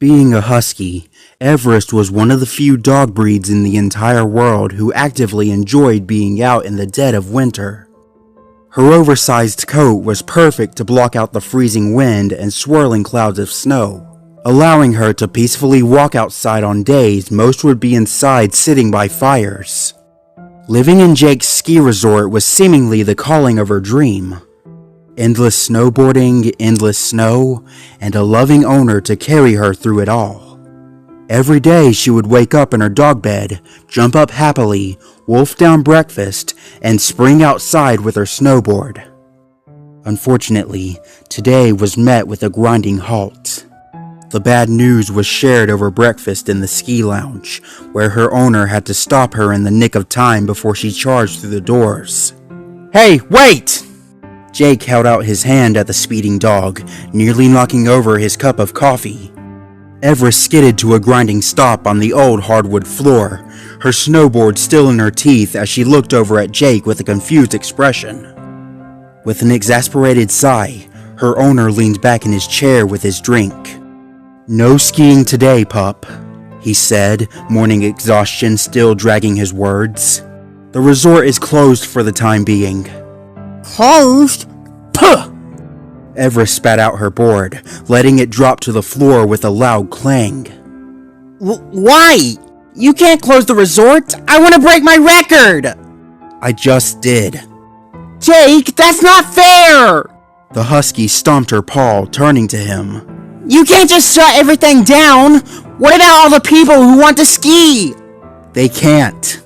Being a husky, Everest was one of the few dog breeds in the entire world who actively enjoyed being out in the dead of winter. Her oversized coat was perfect to block out the freezing wind and swirling clouds of snow, allowing her to peacefully walk outside on days most would be inside sitting by fires. Living in Jake's ski resort was seemingly the calling of her dream. Endless snowboarding, endless snow, and a loving owner to carry her through it all. Every day she would wake up in her dog bed, jump up happily, wolf down breakfast, and spring outside with her snowboard. Unfortunately, today was met with a grinding halt. The bad news was shared over breakfast in the ski lounge, where her owner had to stop her in the nick of time before she charged through the doors. "Hey, wait!" Jake held out his hand at the speeding dog, nearly knocking over his cup of coffee. Everest skidded to a grinding stop on the old hardwood floor, her snowboard still in her teeth as she looked over at Jake with a confused expression. With an exasperated sigh, her owner leaned back in his chair with his drink. "No skiing today, pup," he said, morning exhaustion still dragging his words. "The resort is closed for the time being." "Closed? Puh!" Everest spat out her board, letting it drop to the floor with a loud clang. Why? You can't close the resort! I want to break my record! "I just did." "Jake, that's not fair!" The husky stomped her paw, turning to him. "You can't just shut everything down! What about all the people who want to ski?" "They can't."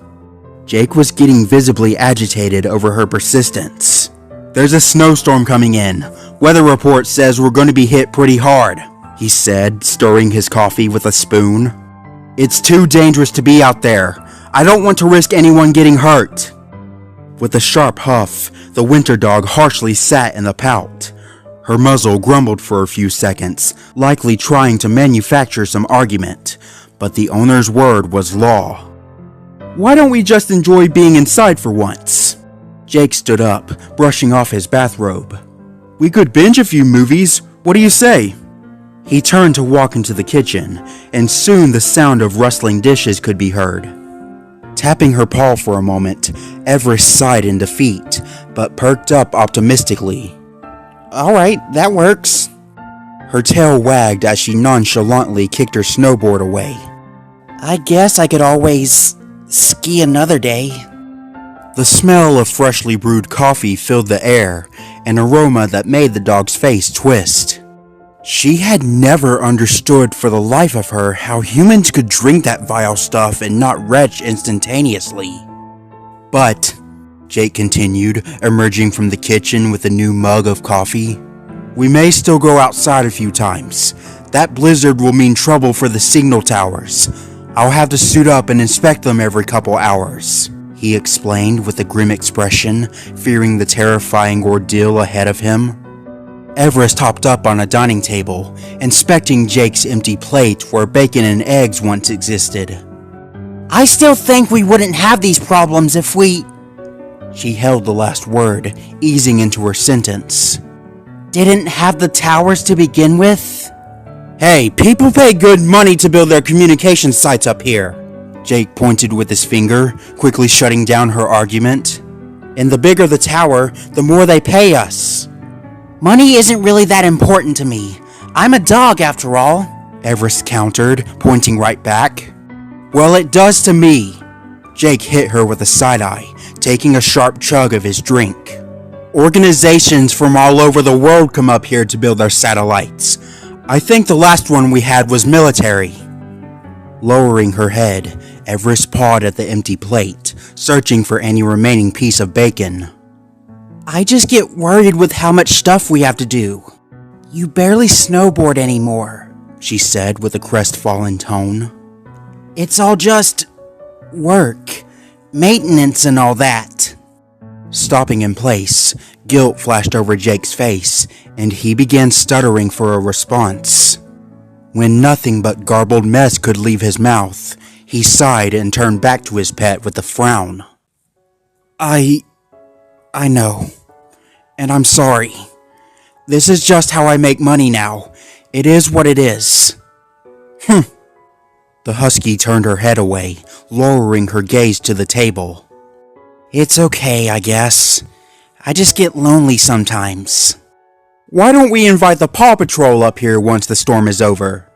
Jake was getting visibly agitated over her persistence. "There's a snowstorm coming in. Weather report says we're going to be hit pretty hard," he said, stirring his coffee with a spoon. "It's too dangerous to be out there. I don't want to risk anyone getting hurt." With a sharp huff, the winter dog harshly sat in the pout. Her muzzle grumbled for a few seconds, likely trying to manufacture some argument, but the owner's word was law. "Why don't we just enjoy being inside for once?" Jake stood up, brushing off his bathrobe. "We could binge a few movies. What do you say?" He turned to walk into the kitchen, and soon the sound of rustling dishes could be heard. Tapping her paw for a moment, Everest sighed in defeat, but perked up optimistically. "All right, that works." Her tail wagged as she nonchalantly kicked her snowboard away. "I guess I could always ski another day." The smell of freshly brewed coffee filled the air, an aroma that made the dog's face twist. She had never understood for the life of her how humans could drink that vile stuff and not retch instantaneously. "But," Jake continued, emerging from the kitchen with a new mug of coffee, "we may still go outside a few times. That blizzard will mean trouble for the signal towers. I'll have to suit up and inspect them every couple hours," he explained with a grim expression, fearing the terrifying ordeal ahead of him. Everest hopped up on a dining table, inspecting Jake's empty plate where bacon and eggs once existed. "I still think we wouldn't have these problems if we..." She held the last word, easing into her sentence. "Didn't have the towers to begin with?" "Hey, people pay good money to build their communication sites up here." Jake pointed with his finger, quickly shutting down her argument. "And the bigger the tower, the more they pay us." "Money isn't really that important to me. I'm a dog after all," Everest countered, pointing right back. "Well, it does to me." Jake hit her with a side-eye, taking a sharp chug of his drink. "Organizations from all over the world come up here to build their satellites. I think the last one we had was military." Lowering her head, Everest pawed at the empty plate, searching for any remaining piece of bacon. "I just get worried with how much stuff we have to do. You barely snowboard anymore," she said with a crestfallen tone. "It's all just work, maintenance and all that." Stopping in place, guilt flashed over Jake's face, and he began stuttering for a response. When nothing but garbled mess could leave his mouth, he sighed and turned back to his pet with a frown. I know, and I'm sorry. This is just how I make money now. It is what it is." The husky turned her head away, lowering her gaze to the table. It's okay, I guess. I just get lonely sometimes. Why don't we invite the Paw Patrol up here once the storm is over?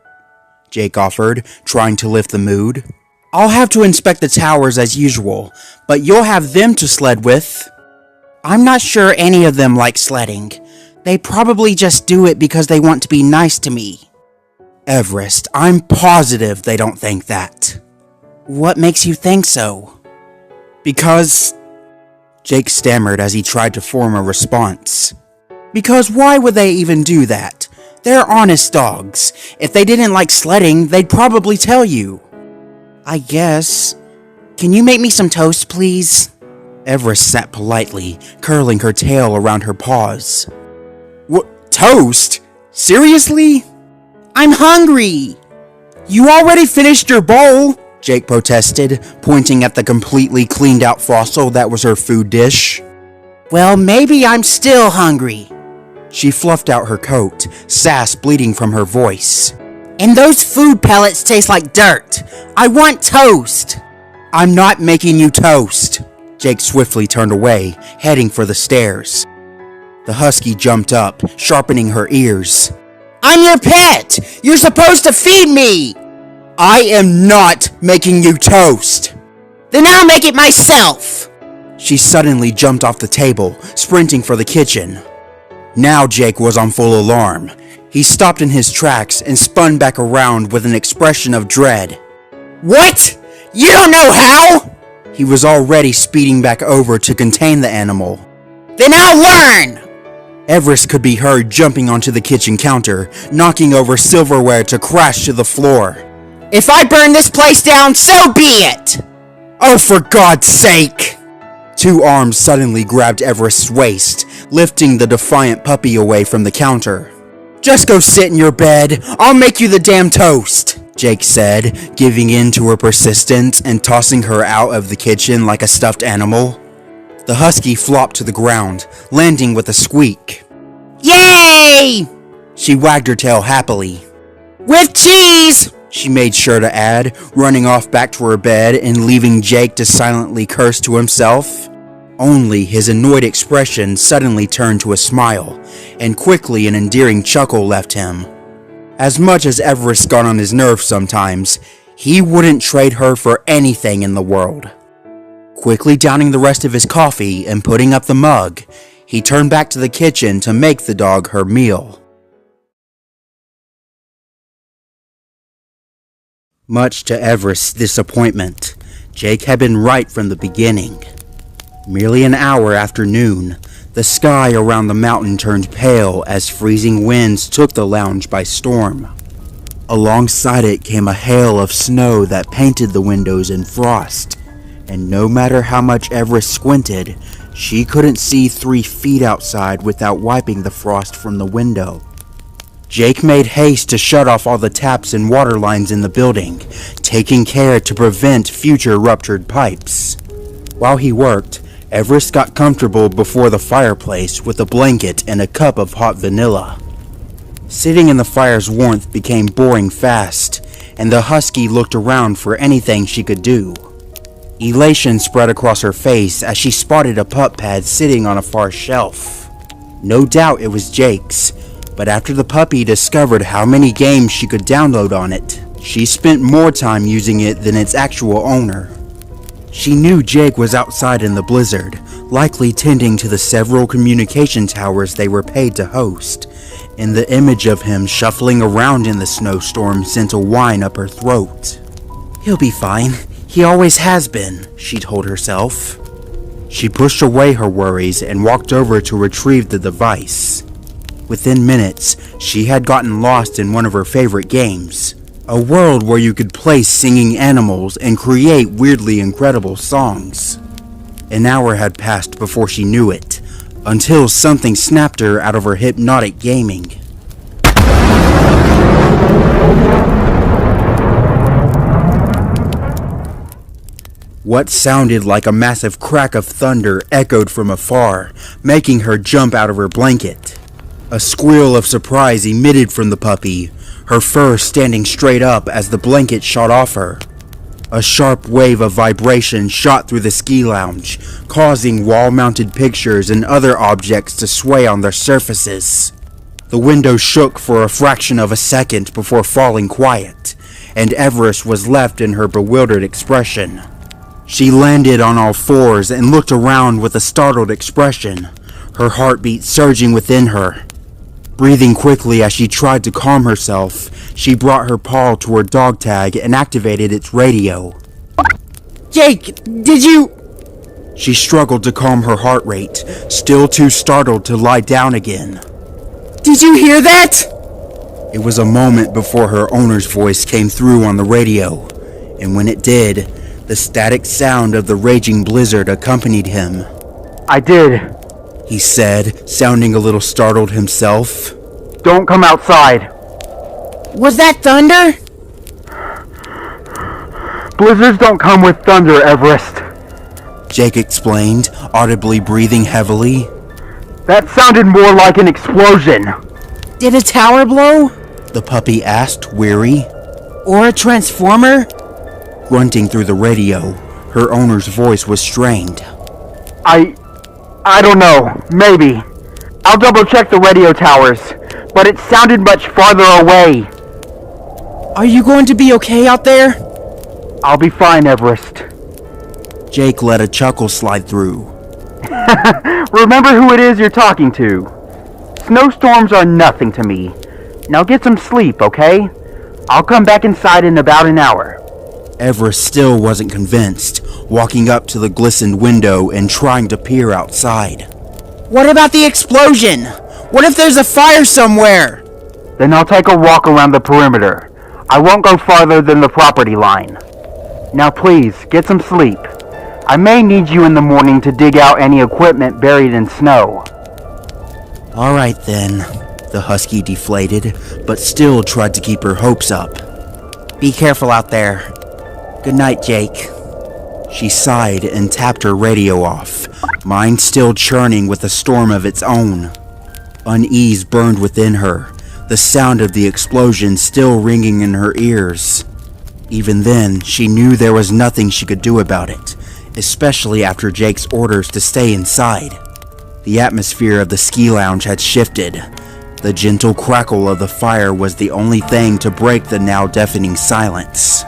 Jake offered, trying to lift the mood. I'll have to inspect the towers as usual, but you'll have them to sled with. I'm not sure any of them like sledding. They probably just do it because they want to be nice to me. Everest, I'm positive they don't think that. What makes you think so? Because... Jake stammered as he tried to form a response. Because why would they even do that? They're honest dogs. If they didn't like sledding, they'd probably tell you. I guess. Can you make me some toast, please? Everest sat politely, curling her tail around her paws. What? Toast? Seriously? I'm hungry! You already finished your bowl, Jake protested, pointing at the completely cleaned out fossil that was her food dish. Well, maybe I'm still hungry. She fluffed out her coat, sass bleeding from her voice. And those food pellets taste like dirt. I want toast. I'm not making you toast. Jake swiftly turned away, heading for the stairs. The husky jumped up, sharpening her ears. I'm your pet! You're supposed to feed me! I am not making you toast! Then I'll make it myself! She suddenly jumped off the table, sprinting for the kitchen. Now Jake was on full alarm. He stopped in his tracks and spun back around with an expression of dread. What? You don't know how? He was already speeding back over to contain the animal. Then I'll learn! Everest could be heard jumping onto the kitchen counter, knocking over silverware to crash to the floor. If I burn this place down, so be it! Oh, for God's sake! Two arms suddenly grabbed Everest's waist, lifting the defiant puppy away from the counter. Just go sit in your bed. I'll make you the damn toast, Jake said, giving in to her persistence and tossing her out of the kitchen like a stuffed animal. The husky flopped to the ground, landing with a squeak. Yay! She wagged her tail happily. With cheese! She made sure to add, running off back to her bed and leaving Jake to silently curse to himself. Only his annoyed expression suddenly turned to a smile, and quickly an endearing chuckle left him. As much as Everest got on his nerves sometimes, he wouldn't trade her for anything in the world. Quickly downing the rest of his coffee and putting up the mug, he turned back to the kitchen to make the dog her meal. Much to Everest's disappointment, Jake had been right from the beginning. Merely an hour after noon, the sky around the mountain turned pale as freezing winds took the lounge by storm. Alongside it came a hail of snow that painted the windows in frost, and no matter how much Everest squinted, she couldn't see 3 feet outside without wiping the frost from the window. Jake made haste to shut off all the taps and water lines in the building, taking care to prevent future ruptured pipes. While he worked, Everest got comfortable before the fireplace with a blanket and a cup of hot vanilla. Sitting in the fire's warmth became boring fast, and the husky looked around for anything she could do. Elation spread across her face as she spotted a pup pad sitting on a far shelf. No doubt it was Jake's, but after the puppy discovered how many games she could download on it, she spent more time using it than its actual owner. She knew Jake was outside in the blizzard, likely tending to the several communication towers they were paid to host, and the image of him shuffling around in the snowstorm sent a whine up her throat. He'll be fine. He always has been, she told herself. She pushed away her worries and walked over to retrieve the device. Within minutes, she had gotten lost in one of her favorite games, a world where you could place singing animals and create weirdly incredible songs. An hour had passed before she knew it, until something snapped her out of her hypnotic gaming. What sounded like a massive crack of thunder echoed from afar, making her jump out of her blanket. A squeal of surprise emitted from the puppy. her fur standing straight up as the blanket shot off her. A sharp wave of vibration shot through the ski lounge, causing wall-mounted pictures and other objects to sway on their surfaces. The window shook for a fraction of a second before falling quiet, and Everest was left in her bewildered expression. She landed on all fours and looked around with a startled expression, her heartbeat surging within her. Breathing quickly as she tried to calm herself, she brought her paw to her dog tag and activated its radio. Jake, did you... She struggled to calm her heart rate, still too startled to lie down again. Did you hear that? It was a moment before her owner's voice came through on the radio, and when it did, the static sound of the raging blizzard accompanied him. I did, he said, sounding a little startled himself. Don't come outside. Was that thunder? Blizzards don't come with thunder, Everest. Jake explained, audibly breathing heavily. That sounded more like an explosion. Did a tower blow? The puppy asked, weary. Or a transformer? Grunting through the radio, her owner's voice was strained. I don't know. Maybe. I'll double check the radio towers, but it sounded much farther away. Are you going to be okay out there? I'll be fine, Everest. Jake let a chuckle slide through. Remember who it is you're talking to. Snowstorms are nothing to me. Now get some sleep, okay? I'll come back inside in about an hour. Everest still wasn't convinced, walking up to the glistened window and trying to peer outside. What about the explosion? What if there's a fire somewhere? Then I'll take a walk around the perimeter. I won't go farther than the property line. Now please, get some sleep. I may need you in the morning to dig out any equipment buried in snow. All right then, the husky deflated, but still tried to keep her hopes up. Be careful out there. Good night, Jake. She sighed and tapped her radio off, mind still churning with a storm of its own. Unease burned within her, the sound of the explosion still ringing in her ears. Even then, she knew there was nothing she could do about it, especially after Jake's orders to stay inside. The atmosphere of the ski lounge had shifted. The gentle crackle of the fire was the only thing to break the now deafening silence.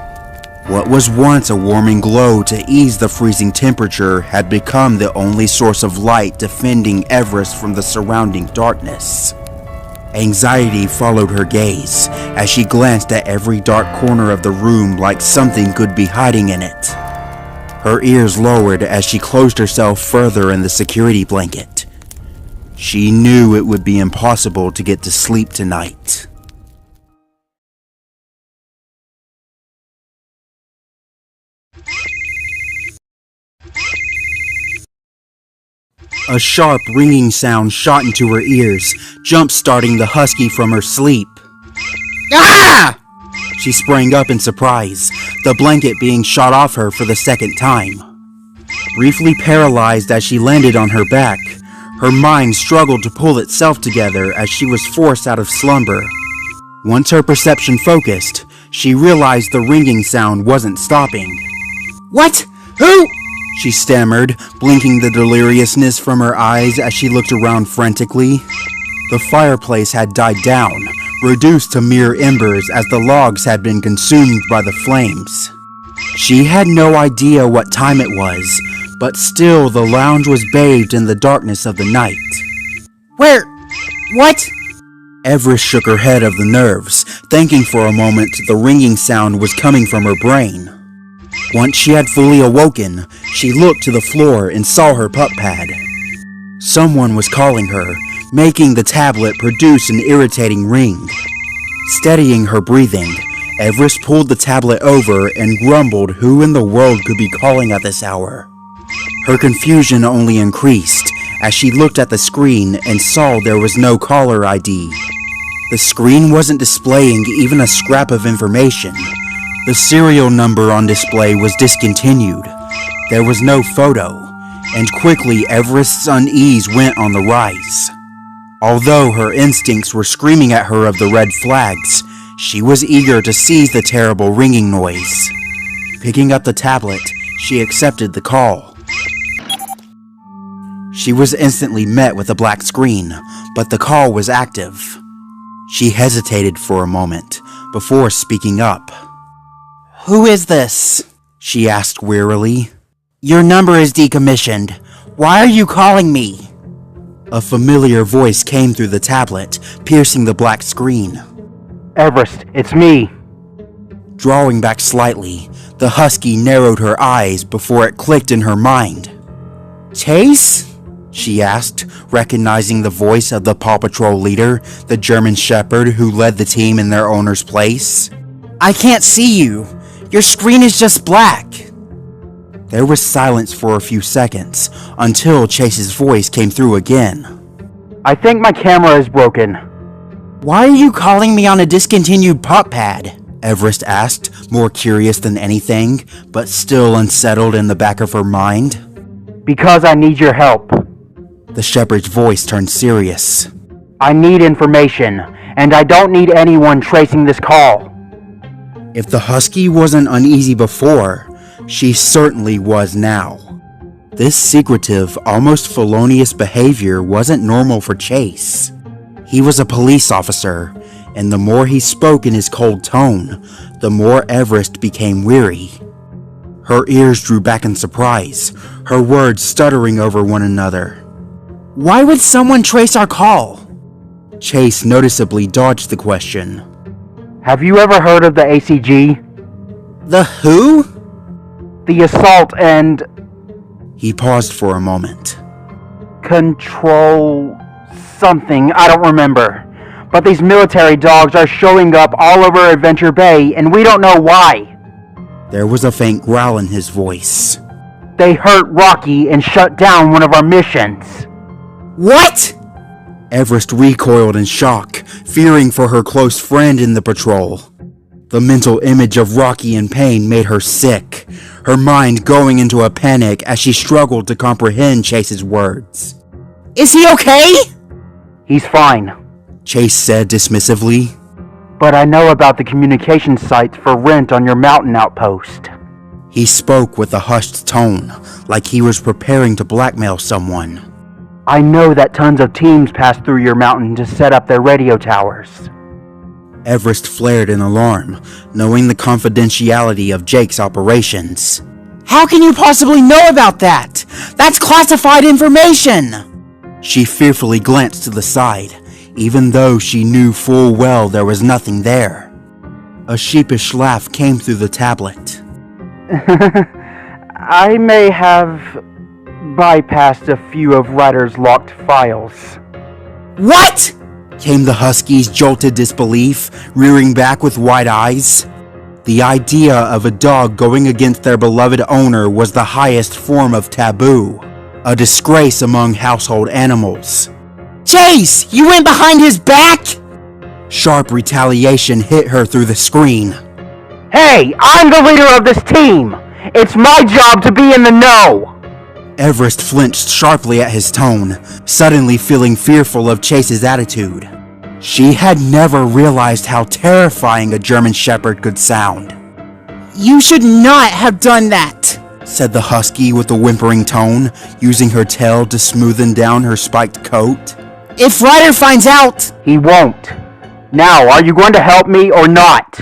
What was once a warming glow to ease the freezing temperature had become the only source of light defending Everest from the surrounding darkness. Anxiety followed her gaze as she glanced at every dark corner of the room like something could be hiding in it. Her ears lowered as she closed herself further in the security blanket. She knew it would be impossible to get to sleep tonight. A sharp, ringing sound shot into her ears, jump-starting the husky from her sleep. Ah! She sprang up in surprise, the blanket being shot off her for the second time. Briefly paralyzed as she landed on her back, her mind struggled to pull itself together as she was forced out of slumber. Once her perception focused, she realized the ringing sound wasn't stopping. What? Who? She stammered, blinking the deliriousness from her eyes as she looked around frantically. The fireplace had died down, reduced to mere embers as the logs had been consumed by the flames. She had no idea what time it was, but still the lounge was bathed in the darkness of the night. Where? What? Everest shook her head of the nerves, thinking for a moment the ringing sound was coming from her brain. Once she had fully awoken, she looked to the floor and saw her pup pad. Someone was calling her, making the tablet produce an irritating ring. Steadying her breathing, Everest pulled the tablet over and grumbled who in the world could be calling at this hour. Her confusion only increased as she looked at the screen and saw there was no caller ID. The screen wasn't displaying even a scrap of information. The serial number on display was discontinued. There was no photo, and quickly Everest's unease went on the rise. Although her instincts were screaming at her of the red flags, She was eager to seize the terrible ringing noise. Picking up the tablet, she accepted the call. She was instantly met with a black screen, but the call was active. She hesitated for a moment before speaking up. Who is this? She asked wearily. Your number is decommissioned. Why are you calling me? A familiar voice came through the tablet, piercing the black screen. Everest, it's me. Drawing back slightly, the husky narrowed her eyes before it clicked in her mind. Chase? She asked, recognizing the voice of the Paw Patrol leader, the German Shepherd who led the team in their owner's place. I can't see you. Your screen is just black. There was silence for a few seconds, until Chase's voice came through again. I think my camera is broken. Why are you calling me on a discontinued pup pad? Everest asked, more curious than anything, but still unsettled in the back of her mind. Because I need your help. The shepherd's voice turned serious. I need information, and I don't need anyone tracing this call. If the husky wasn't uneasy before, she certainly was now. This secretive, almost felonious behavior wasn't normal for Chase. He was a police officer, and the more he spoke in his cold tone, the more Everest became weary. Her ears drew back in surprise, her words stuttering over one another. Why would someone trace our call? Chase noticeably dodged the question. Have you ever heard of the ACG? The who? The Assault and He paused for a moment. Control something, I don't remember. But these military dogs are showing up all over Adventure Bay, and we don't know why. There was a faint growl in his voice. They hurt Rocky and shut down one of our missions. What? Everest recoiled in shock, fearing for her close friend in the patrol. The mental image of Rocky in pain made her sick, her mind going into a panic as she struggled to comprehend Chase's words. Is he okay? He's fine. Chase said dismissively. But I know about the communication sites for rent on your mountain outpost. He spoke with a hushed tone, like he was preparing to blackmail someone. I know that tons of teams pass through your mountain to set up their radio towers. Everest flared in alarm, knowing the confidentiality of Jake's operations. How can you possibly know about that? That's classified information! She fearfully glanced to the side, even though she knew full well there was nothing there. A sheepish laugh came through the tablet. I may have bypassed a few of Ryder's locked files. What? Came the husky's jolted disbelief, rearing back with wide eyes. The idea of a dog going against their beloved owner was the highest form of taboo, a disgrace among household animals. Chase, you went behind his back? Sharp retaliation hit her through the screen. Hey, I'm the leader of this team! It's my job to be in the know! Everest flinched sharply at his tone, suddenly feeling fearful of Chase's attitude. She had never realized how terrifying a German Shepherd could sound. You should not have done that, said the husky with a whimpering tone, using her tail to smoothen down her spiked coat. If Ryder finds out... He won't. Now, are you going to help me or not?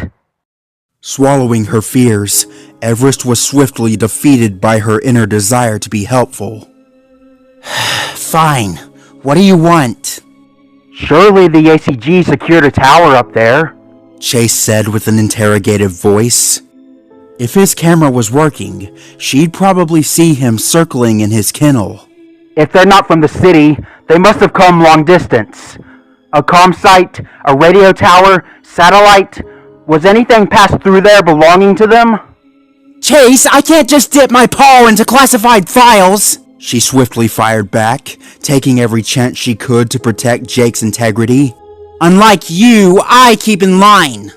Swallowing her fears, Everest was swiftly defeated by her inner desire to be helpful. Fine. What do you want? Surely the ACG secured a tower up there, Chase said with an interrogative voice. If his camera was working, she'd probably see him circling in his kennel. If they're not from the city, they must have come long distance. A comm site, a radio tower, satellite. Was anything passed through there belonging to them? Chase, I can't just dip my paw into classified files! She swiftly fired back, taking every chance she could to protect Jake's integrity. Unlike you, I keep in line!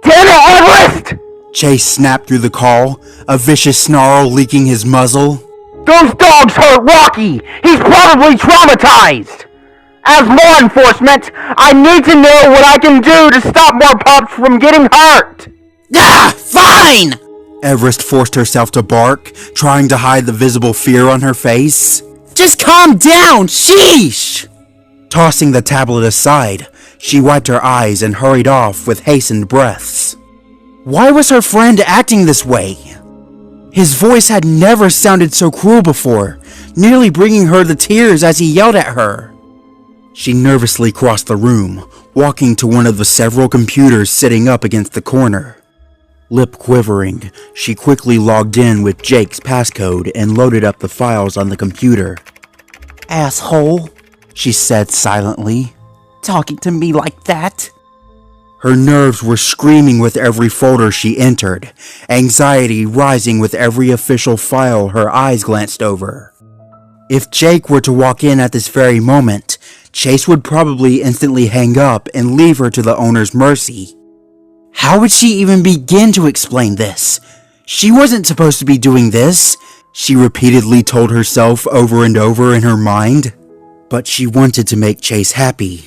Damn it, Everest! Chase snapped through the call, a vicious snarl leaking his muzzle. Those dogs hurt Rocky! He's probably traumatized! As law enforcement, I need to know what I can do to stop more pups from getting hurt! Ah, fine! Everest forced herself to bark, trying to hide the visible fear on her face. Just calm down, sheesh! Tossing the tablet aside, she wiped her eyes and hurried off with hastened breaths. Why was her friend acting this way? His voice had never sounded so cruel before, nearly bringing her to tears as he yelled at her. She nervously crossed the room, walking to one of the several computers sitting up against the corner. Lip quivering, she quickly logged in with Jake's passcode and loaded up the files on the computer. Asshole, she said silently. talking to me like that? Her nerves were screaming with every folder she entered, anxiety rising with every official file her eyes glanced over. If Jake were to walk in at this very moment, Chase would probably instantly hang up and leave her to the owner's mercy. How would she even begin to explain this? She wasn't supposed to be doing this, she repeatedly told herself over and over in her mind. But she wanted to make Chase happy,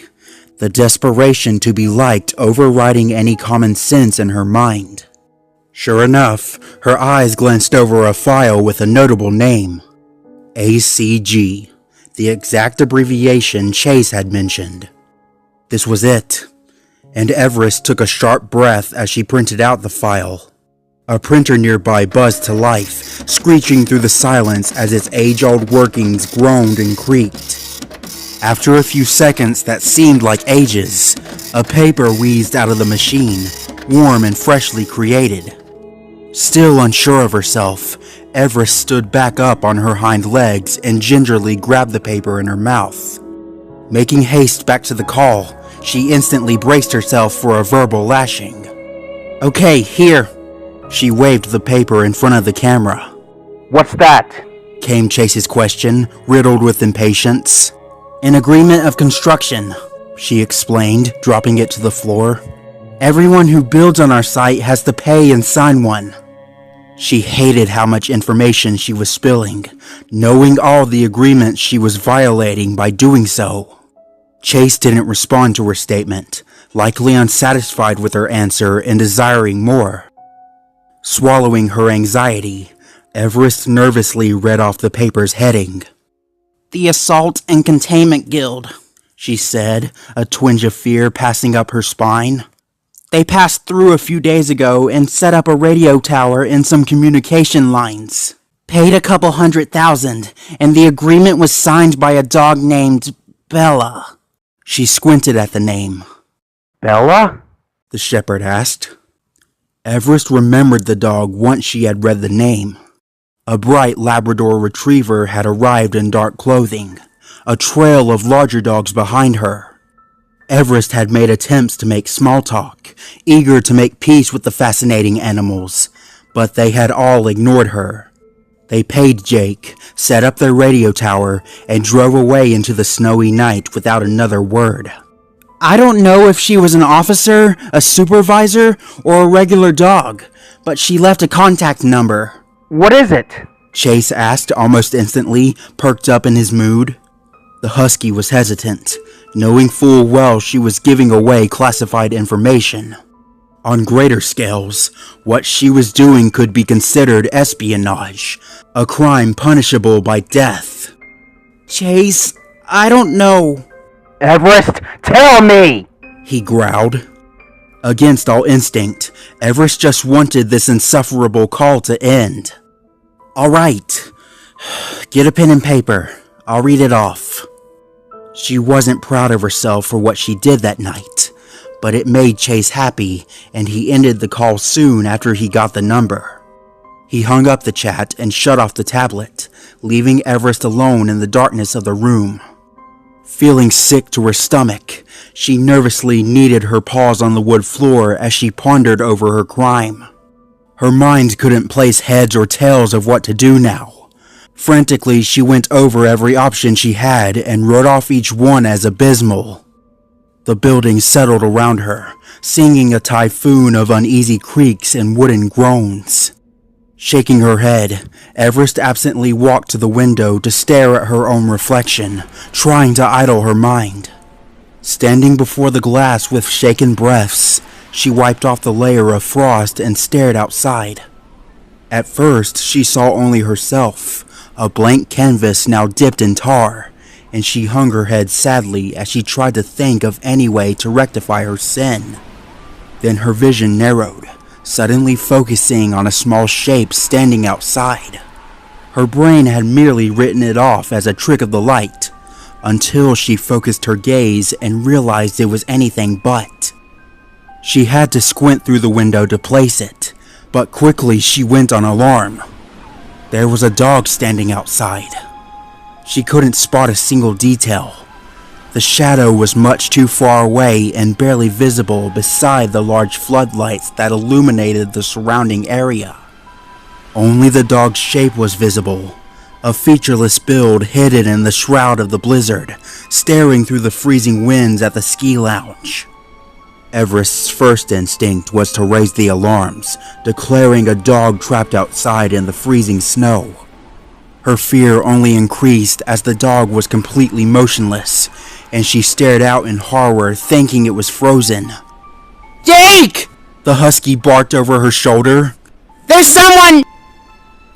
the desperation to be liked overriding any common sense in her mind. Sure enough, her eyes glanced over a file with a notable name. ACG, the exact abbreviation Chase had mentioned. This was it, and Everest took a sharp breath as she printed out the file. A printer nearby buzzed to life, screeching through the silence as its age-old workings groaned and creaked. After a few seconds that seemed like ages, a paper wheezed out of the machine, warm and freshly created. Still unsure of herself, Everest stood back up on her hind legs and gingerly grabbed the paper in her mouth. Making haste back to the call, she instantly braced herself for a verbal lashing. Okay, here. She waved the paper in front of the camera. What's that? Came Chase's question, riddled with impatience. An agreement of construction, she explained, dropping it to the floor. Everyone who builds on our site has to pay and sign one. She hated how much information she was spilling, knowing all the agreements she was violating by doing so. Chase didn't respond to her statement, likely unsatisfied with her answer and desiring more. Swallowing her anxiety, Everest nervously read off the paper's heading. The Assault and Containment Guild, she said, a twinge of fear passing up her spine. They passed through a few days ago and set up a radio tower and some communication lines. Paid a couple $100,000, and the agreement was signed by a dog named Bella. She squinted at the name. Bella? The shepherd asked. Everest remembered the dog once she had read the name. A bright Labrador retriever had arrived in dark clothing, a trail of larger dogs behind her. Everest had made attempts to make small talk, eager to make peace with the fascinating animals, but they had all ignored her. They paid Jake, set up their radio tower, and drove away into the snowy night without another word. I don't know if she was an officer, a supervisor, or a regular dog, but she left a contact number. What is it? Chase asked almost instantly, perked up in his mood. The husky was hesitant, knowing full well she was giving away classified information. On greater scales, what she was doing could be considered espionage, a crime punishable by death. Chase, I don't know. Everest, tell me! He growled. Against all instinct, Everest just wanted this insufferable call to end. All right, get a pen and paper. I'll read it off. She wasn't proud of herself for what she did that night, but it made Chase happy, and he ended the call soon after he got the number. He hung up the chat and shut off the tablet, leaving Everest alone in the darkness of the room. Feeling sick to her stomach, she nervously kneaded her paws on the wood floor as she pondered over her crime. Her mind couldn't place heads or tails of what to do now. Frantically, she went over every option she had and wrote off each one as abysmal. The building settled around her, singing a typhoon of uneasy creaks and wooden groans. Shaking her head, Everest absently walked to the window to stare at her own reflection, trying to idle her mind. Standing before the glass with shaken breaths, she wiped off the layer of frost and stared outside. At first, she saw only herself, a blank canvas now dipped in tar, and she hung her head sadly as she tried to think of any way to rectify her sin. Then her vision narrowed, suddenly focusing on a small shape standing outside. Her brain had merely written it off as a trick of the light, until she focused her gaze and realized it was anything but. She had to squint through the window to place it, but quickly she went on alarm. There was a dog standing outside. She couldn't spot a single detail. The shadow was much too far away and barely visible beside the large floodlights that illuminated the surrounding area. Only the dog's shape was visible, a featureless build hidden in the shroud of the blizzard, staring through the freezing winds at the ski lounge. Everest's first instinct was to raise the alarms, declaring a dog trapped outside in the freezing snow. Her fear only increased as the dog was completely motionless, and she stared out in horror, thinking it was frozen. Jake! The husky barked over her shoulder. There's someone!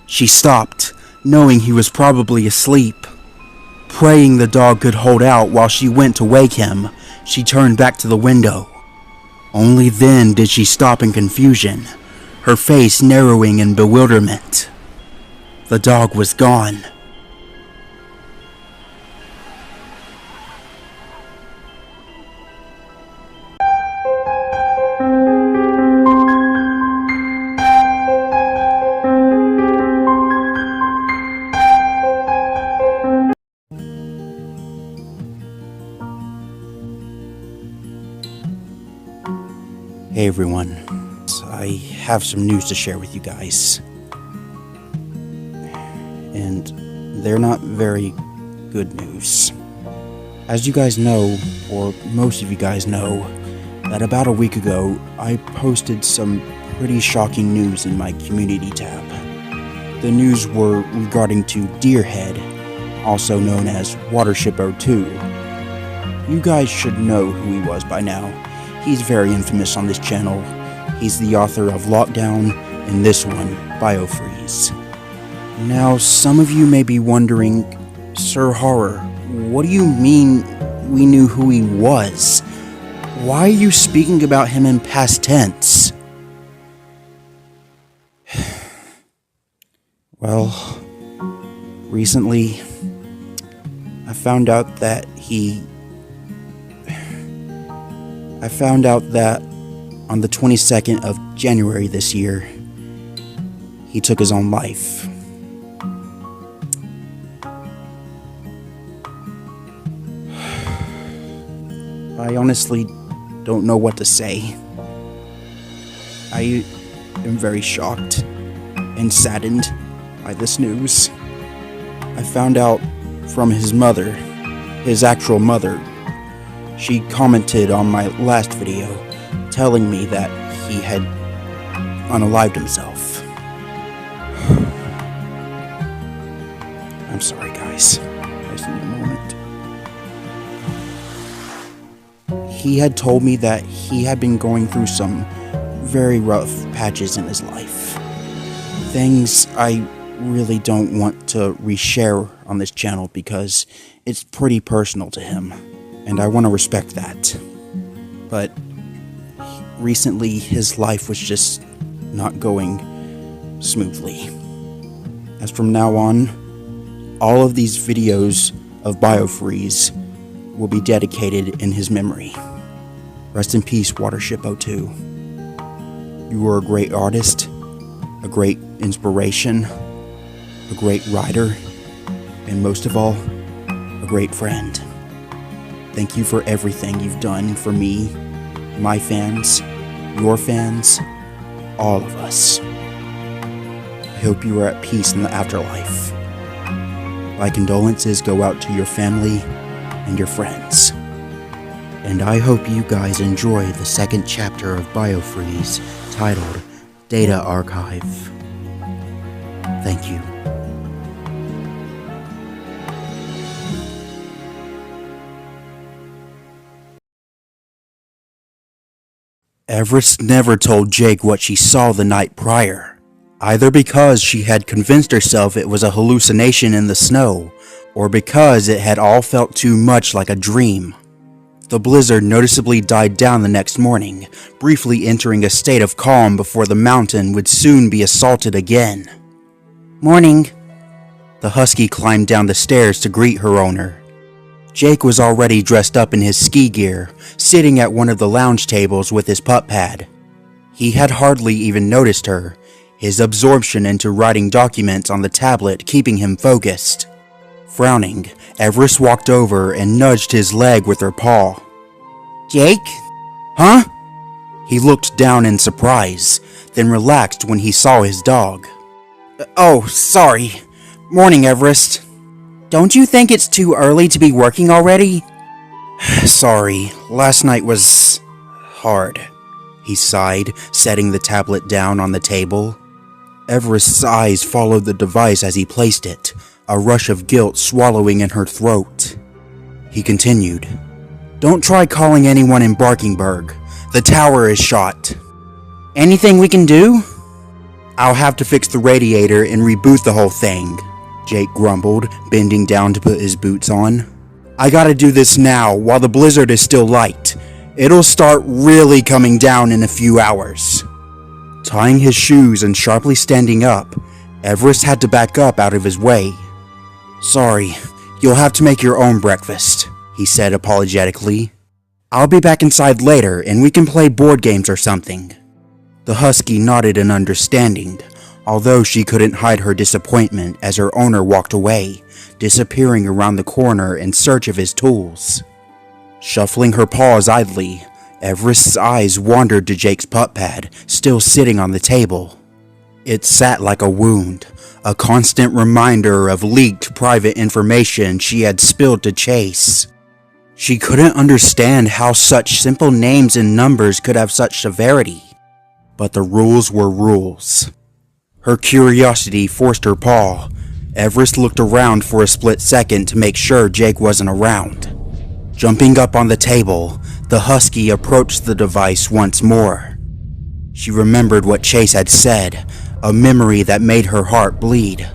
She stopped, knowing he was probably asleep. Praying the dog could hold out while she went to wake him, she turned back to the window. Only then did she stop in confusion, her face narrowing in bewilderment. The dog was gone. Hey everyone, I have some news to share with you guys. And they're not very good news. As you guys know, or most of you guys know, that about a week ago, I posted some pretty shocking news in my community tab. The news were regarding to Deerhead, also known as Watership02. You guys should know who he was by now. He's very infamous on this channel. He's the author of Lockdown and this one, Biofreeze. Now, some of you may be wondering, SirHorror, what do you mean we knew who he was? Why are you speaking about him in past tense? Well, recently, I found out that on the 22nd of January this year, he took his own life. I honestly don't know what to say. I am very shocked and saddened by this news. I found out from his mother, his actual mother. She commented on my last video, telling me that he had unalived himself. I'm sorry, guys. I just need a moment. He had told me that he had been going through some very rough patches in his life. Things I really don't want to reshare on this channel because it's pretty personal to him, and I want to respect that. But recently, his life was just not going smoothly. As from now on, all of these videos of Biofreeze will be dedicated in his memory. Rest in peace, Watership02. You were a great artist, a great inspiration, a great writer, and most of all, a great friend. Thank you for everything you've done for me, my fans, your fans, all of us. I hope you are at peace in the afterlife. My condolences go out to your family and your friends. And I hope you guys enjoy the second chapter of Biofreeze, titled Data Archive. Thank you. Everest never told Jake what she saw the night prior, either because she had convinced herself it was a hallucination in the snow, or because it had all felt too much like a dream. The blizzard noticeably died down the next morning, briefly entering a state of calm before the mountain would soon be assaulted again. Morning. The husky climbed down the stairs to greet her owner. Jake was already dressed up in his ski gear, sitting at one of the lounge tables with his pup pad. He had hardly even noticed her, his absorption into writing documents on the tablet keeping him focused. Frowning, Everest walked over and nudged his leg with her paw. Jake? Huh? He looked down in surprise, then relaxed when he saw his dog. Oh, sorry. Morning, Everest. Don't you think it's too early to be working already? Sorry, last night was hard, he sighed, setting the tablet down on the table. Everest's eyes followed the device as he placed it, a rush of guilt swallowing in her throat. He continued, "Don't try calling anyone in Barkingburg. The tower is shot." Anything we can do? "I'll have to fix the radiator and reboot the whole thing," Jake grumbled, bending down to put his boots on. "I gotta do this now, while the blizzard is still light. It'll start really coming down in a few hours." Tying his shoes and sharply standing up, Everest had to back up out of his way. "Sorry, you'll have to make your own breakfast," he said apologetically. "I'll be back inside later and we can play board games or something." The husky nodded in understanding, although she couldn't hide her disappointment as her owner walked away, disappearing around the corner in search of his tools. Shuffling her paws idly, Everest's eyes wandered to Jake's pup pad, still sitting on the table. It sat like a wound, a constant reminder of leaked private information she had spilled to Chase. She couldn't understand how such simple names and numbers could have such severity, but the rules were rules. Her curiosity forced her paw. Everest looked around for a split second to make sure Jake wasn't around. Jumping up on the table, the husky approached the device once more. She remembered what Chase had said, a memory that made her heart bleed.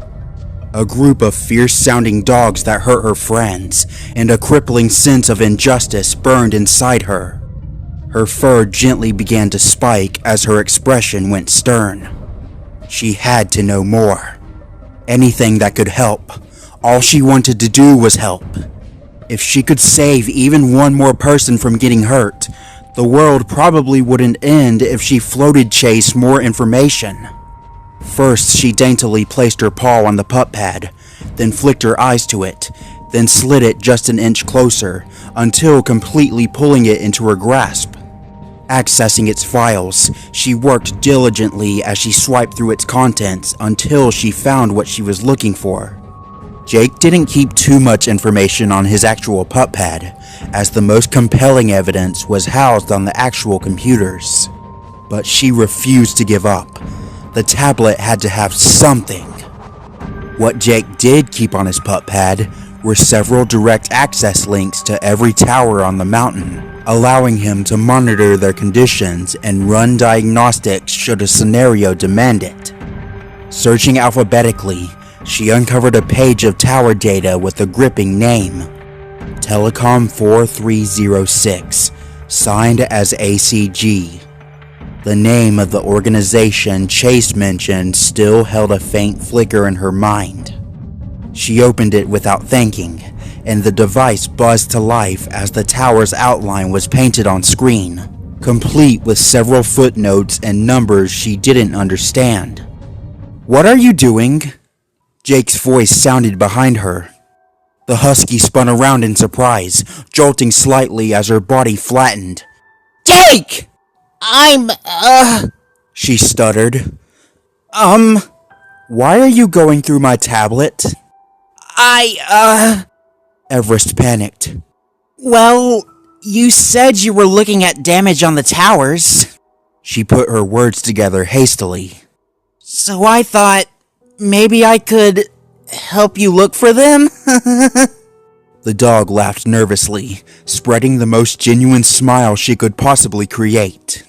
A group of fierce-sounding dogs that hurt her friends, and a crippling sense of injustice burned inside her. Her fur gently began to spike as her expression went stern. She had to know more. Anything that could help. All she wanted to do was help. If she could save even one more person from getting hurt, the world probably wouldn't end if she floated Chase more information. First, she daintily placed her paw on the pup pad, then flicked her eyes to it, then slid it just an inch closer, until completely pulling it into her grasp. Accessing its files, she worked diligently as she swiped through its contents until she found what she was looking for. Jake didn't keep too much information on his actual pup pad, as the most compelling evidence was housed on the actual computers. But she refused to give up. The tablet had to have something. What Jake did keep on his pup pad were several direct access links to every tower on the mountain, allowing him to monitor their conditions and run diagnostics should a scenario demand it. Searching alphabetically, she uncovered a page of tower data with a gripping name, Telecom 4306, signed as ACG. The name of the organization Chase mentioned still held a faint flicker in her mind. She opened it without thinking, and the device buzzed to life as the tower's outline was painted on screen, complete with several footnotes and numbers she didn't understand. "What are you doing?" Jake's voice sounded behind her. The husky spun around in surprise, jolting slightly as her body flattened. "Jake!" She stuttered. Why are you going through my tablet?" Everest panicked. Well, you said you were looking at damage on the towers. She put her words together hastily. So I thought, maybe I could help you look for them? The dog laughed nervously, spreading the most genuine smile she could possibly create.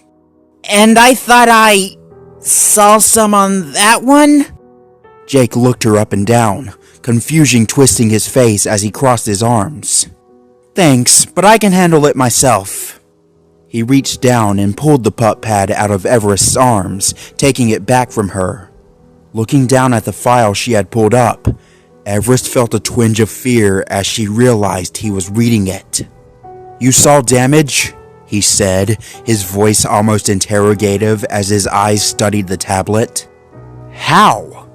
And I thought I saw some on that one? Jake looked her up and down, confusion twisting his face as he crossed his arms. Thanks, but I can handle it myself. He reached down and pulled the pup pad out of Everest's arms, taking it back from her. Looking down at the file she had pulled up, Everest felt a twinge of fear as she realized he was reading it. You saw damage? He said, his voice almost interrogative as his eyes studied the tablet. How?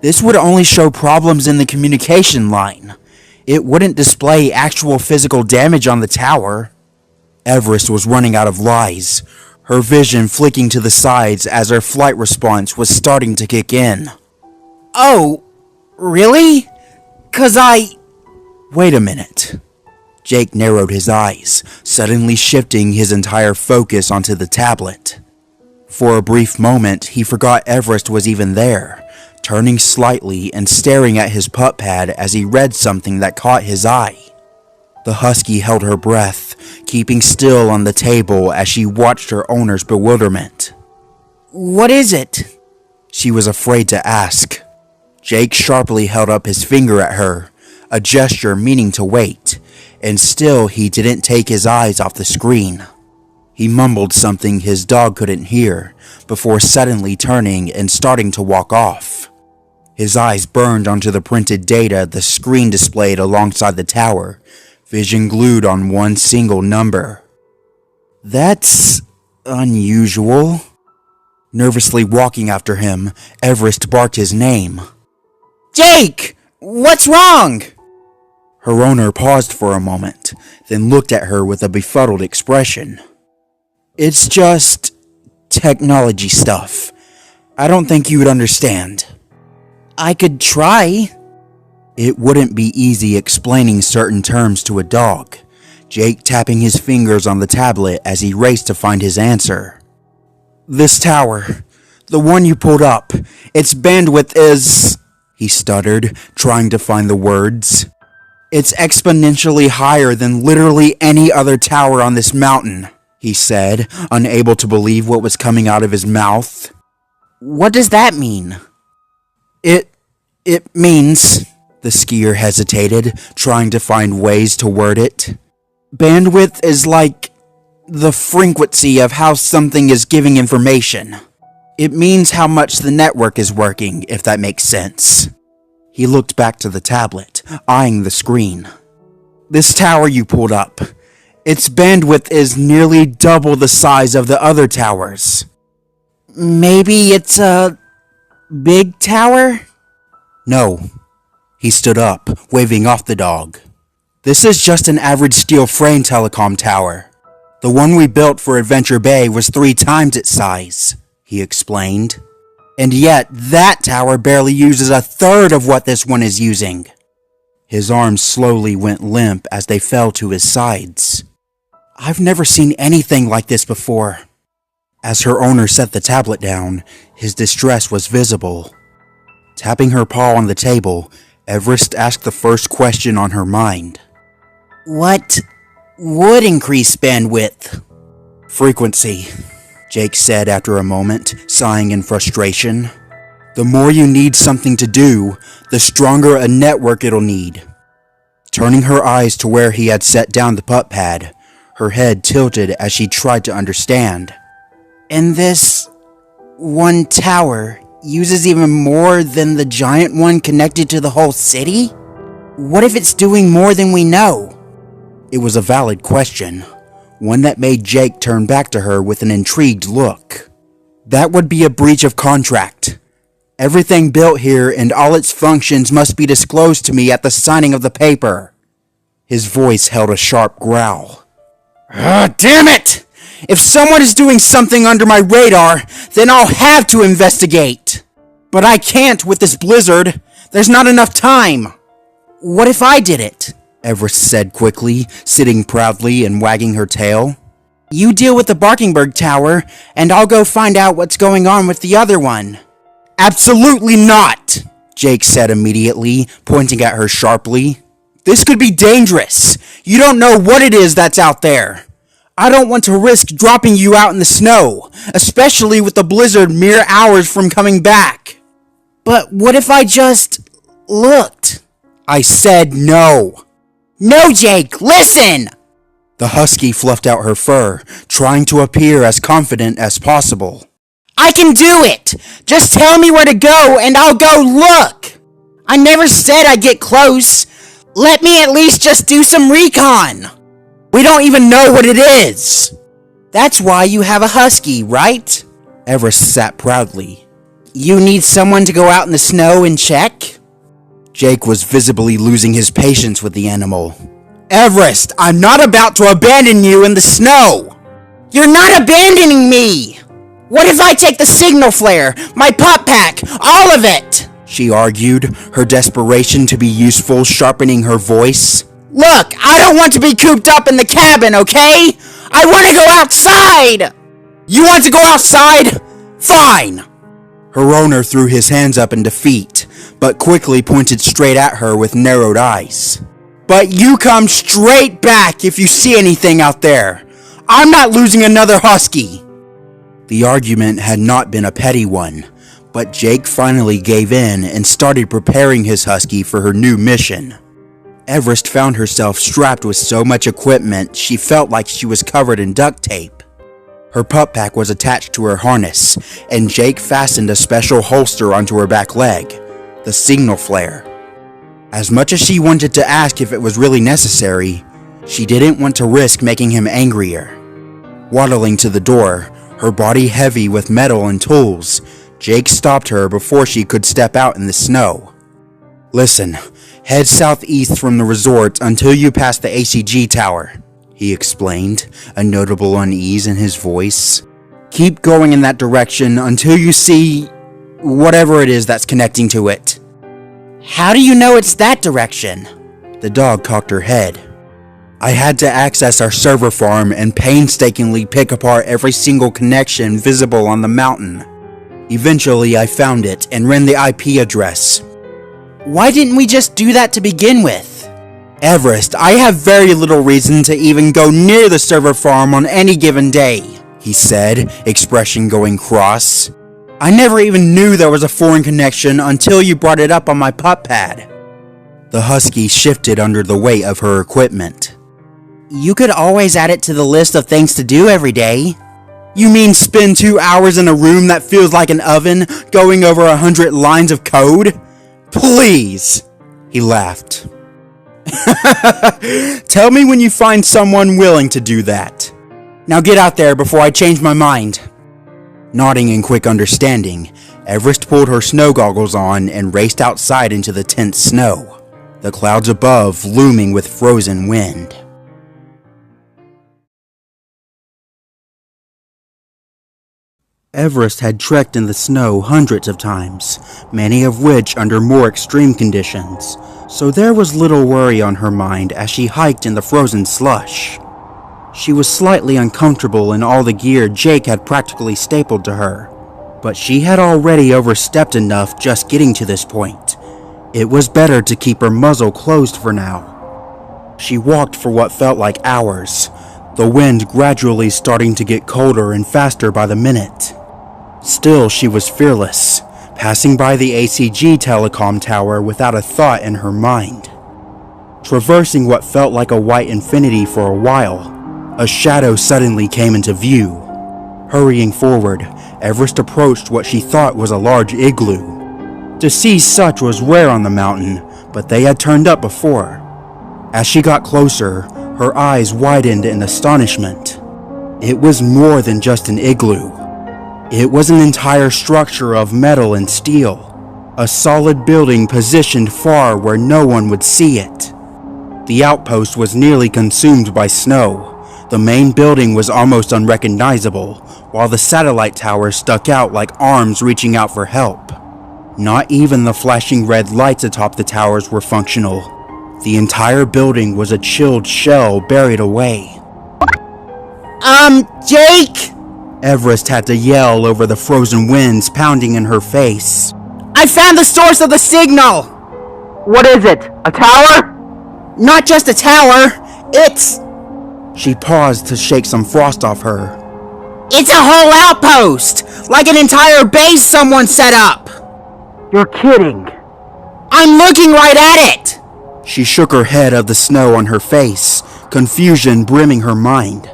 This would only show problems in the communication line. It wouldn't display actual physical damage on the tower. Everest was running out of lies, her vision flicking to the sides as her flight response was starting to kick in. Oh, really? 'Cause Wait a minute. Jake narrowed his eyes, suddenly shifting his entire focus onto the tablet. For a brief moment, he forgot Everest was even there, turning slightly and staring at his pup pad as he read something that caught his eye. The husky held her breath, keeping still on the table as she watched her owner's bewilderment. What is it? She was afraid to ask. Jake sharply held up his finger at her, a gesture meaning to wait, and still he didn't take his eyes off the screen. He mumbled something his dog couldn't hear, before suddenly turning and starting to walk off. His eyes burned onto the printed data the screen displayed alongside the tower, vision glued on one single number. That's unusual. Nervously walking after him, Everest barked his name. Jake! What's wrong? Her owner paused for a moment, then looked at her with a befuddled expression. It's just technology stuff. I don't think you would understand. I could try. It wouldn't be easy explaining certain terms to a dog, Jake tapping his fingers on the tablet as he raced to find his answer. This tower, the one you pulled up, its bandwidth is... He stuttered, trying to find the words. It's exponentially higher than literally any other tower on this mountain, he said, unable to believe what was coming out of his mouth. What does that mean? It means... The skier hesitated, trying to find ways to word it. Bandwidth is like the frequency of how something is giving information. It means how much the network is working, if that makes sense. He looked back to the tablet, eyeing the screen. This tower you pulled up, its bandwidth is nearly double the size of the other towers. Maybe it's a big tower? No. He stood up, waving off the dog. This is just an average steel frame telecom tower. The one we built for Adventure Bay was 3 times its size, he explained. And yet, that tower barely uses a third of what this one is using. His arms slowly went limp as they fell to his sides. I've never seen anything like this before. As her owner set the tablet down, his distress was visible. Tapping her paw on the table, Everest asked the first question on her mind. What would increase bandwidth? Frequency, Jake said after a moment, sighing in frustration. The more you need something to do, the stronger a network it'll need. Turning her eyes to where he had set down the pup pad, her head tilted as she tried to understand. And this one tower uses even more than the giant one connected to the whole city? What if it's doing more than we know? It was a valid question, one that made Jake turn back to her with an intrigued look. That would be a breach of contract. Everything built here and all its functions must be disclosed to me at the signing of the paper. His voice held a sharp growl. Damn it! If someone is doing something under my radar, then I'll have to investigate. But I can't with this blizzard. There's not enough time. What if I did it? Everest said quickly, sitting proudly and wagging her tail. You deal with the Barkingburg Tower, and I'll go find out what's going on with the other one. Absolutely not! Jake said immediately, pointing at her sharply. "This could be dangerous. You don't know what it is that's out there. I don't want to risk dropping you out in the snow, especially with the blizzard mere hours from coming back." "But what if I just looked?" I said no. "No, Jake, listen!" The husky fluffed out her fur, trying to appear as confident as possible. "I can do it! Just tell me where to go and I'll go look! I never said I'd get close. Let me at least just do some recon. We don't even know what it is." "That's why you have a husky, right?" Everest sat proudly. "You need someone to go out in the snow and check?" Jake was visibly losing his patience with the animal. "Everest, I'm not about to abandon you in the snow!" "You're not abandoning me! What if I take the signal flare, my pop pack, all of it?" she argued, her desperation to be useful sharpening her voice. "Look, I don't want to be cooped up in the cabin, okay? I want to go outside!" "You want to go outside? Fine!" Her owner threw his hands up in defeat, but quickly pointed straight at her with narrowed eyes. "But you come straight back if you see anything out there. I'm not losing another husky." The argument had not been a petty one, but Jake finally gave in and started preparing his husky for her new mission. Everest found herself strapped with so much equipment she felt like she was covered in duct tape. Her pup pack was attached to her harness, and Jake fastened a special holster onto her back leg, the signal flare. As much as she wanted to ask if it was really necessary, she didn't want to risk making him angrier. Waddling to the door, her body heavy with metal and tools, Jake stopped her before she could step out in the snow. "Listen, head southeast from the resort until you pass the ACG tower," he explained, a notable unease in his voice. "Keep going in that direction until you see whatever it is that's connecting to it." "How do you know it's that direction?" The dog cocked her head. "I had to access our server farm and painstakingly pick apart every single connection visible on the mountain. Eventually, I found it and ran the IP address." "Why didn't we just do that to begin with?" "Everest, I have very little reason to even go near the server farm on any given day," he said, expression going cross. "I never even knew there was a foreign connection until you brought it up on my pup pad." The husky shifted under the weight of her equipment. "You could always add it to the list of things to do every day." "You mean spend 2 hours in a room that feels like an oven, going over 100 lines of code? Please!" He laughed. "Tell me when you find someone willing to do that. Now get out there before I change my mind." Nodding in quick understanding, Everest pulled her snow goggles on and raced outside into the tense snow, the clouds above looming with frozen wind. Everest had trekked in the snow hundreds of times, many of which under more extreme conditions, so there was little worry on her mind as she hiked in the frozen slush. She was slightly uncomfortable in all the gear Jake had practically stapled to her, but she had already overstepped enough just getting to this point. It was better to keep her muzzle closed for now. She walked for what felt like hours, the wind gradually starting to get colder and faster by the minute. Still, she was fearless, passing by the ACG telecom tower without a thought in her mind. Traversing what felt like a white infinity for a while, a shadow suddenly came into view. Hurrying forward, Everest approached what she thought was a large igloo. To see such was rare on the mountain, but they had turned up before. As she got closer, her eyes widened in astonishment. It was more than just an igloo. It was an entire structure of metal and steel, a solid building positioned far where no one would see it. The outpost was nearly consumed by snow. The main building was almost unrecognizable, while the satellite towers stuck out like arms reaching out for help. Not even the flashing red lights atop the towers were functional. The entire building was a chilled shell buried away. Jake? Everest had to yell over the frozen winds pounding in her face. I found the source of the signal! What is it? A tower? Not just a tower, it's... She paused to shake some frost off her. It's a whole outpost! Like an entire base someone set up! You're kidding. I'm looking right at it! She shook her head of the snow on her face, confusion brimming her mind.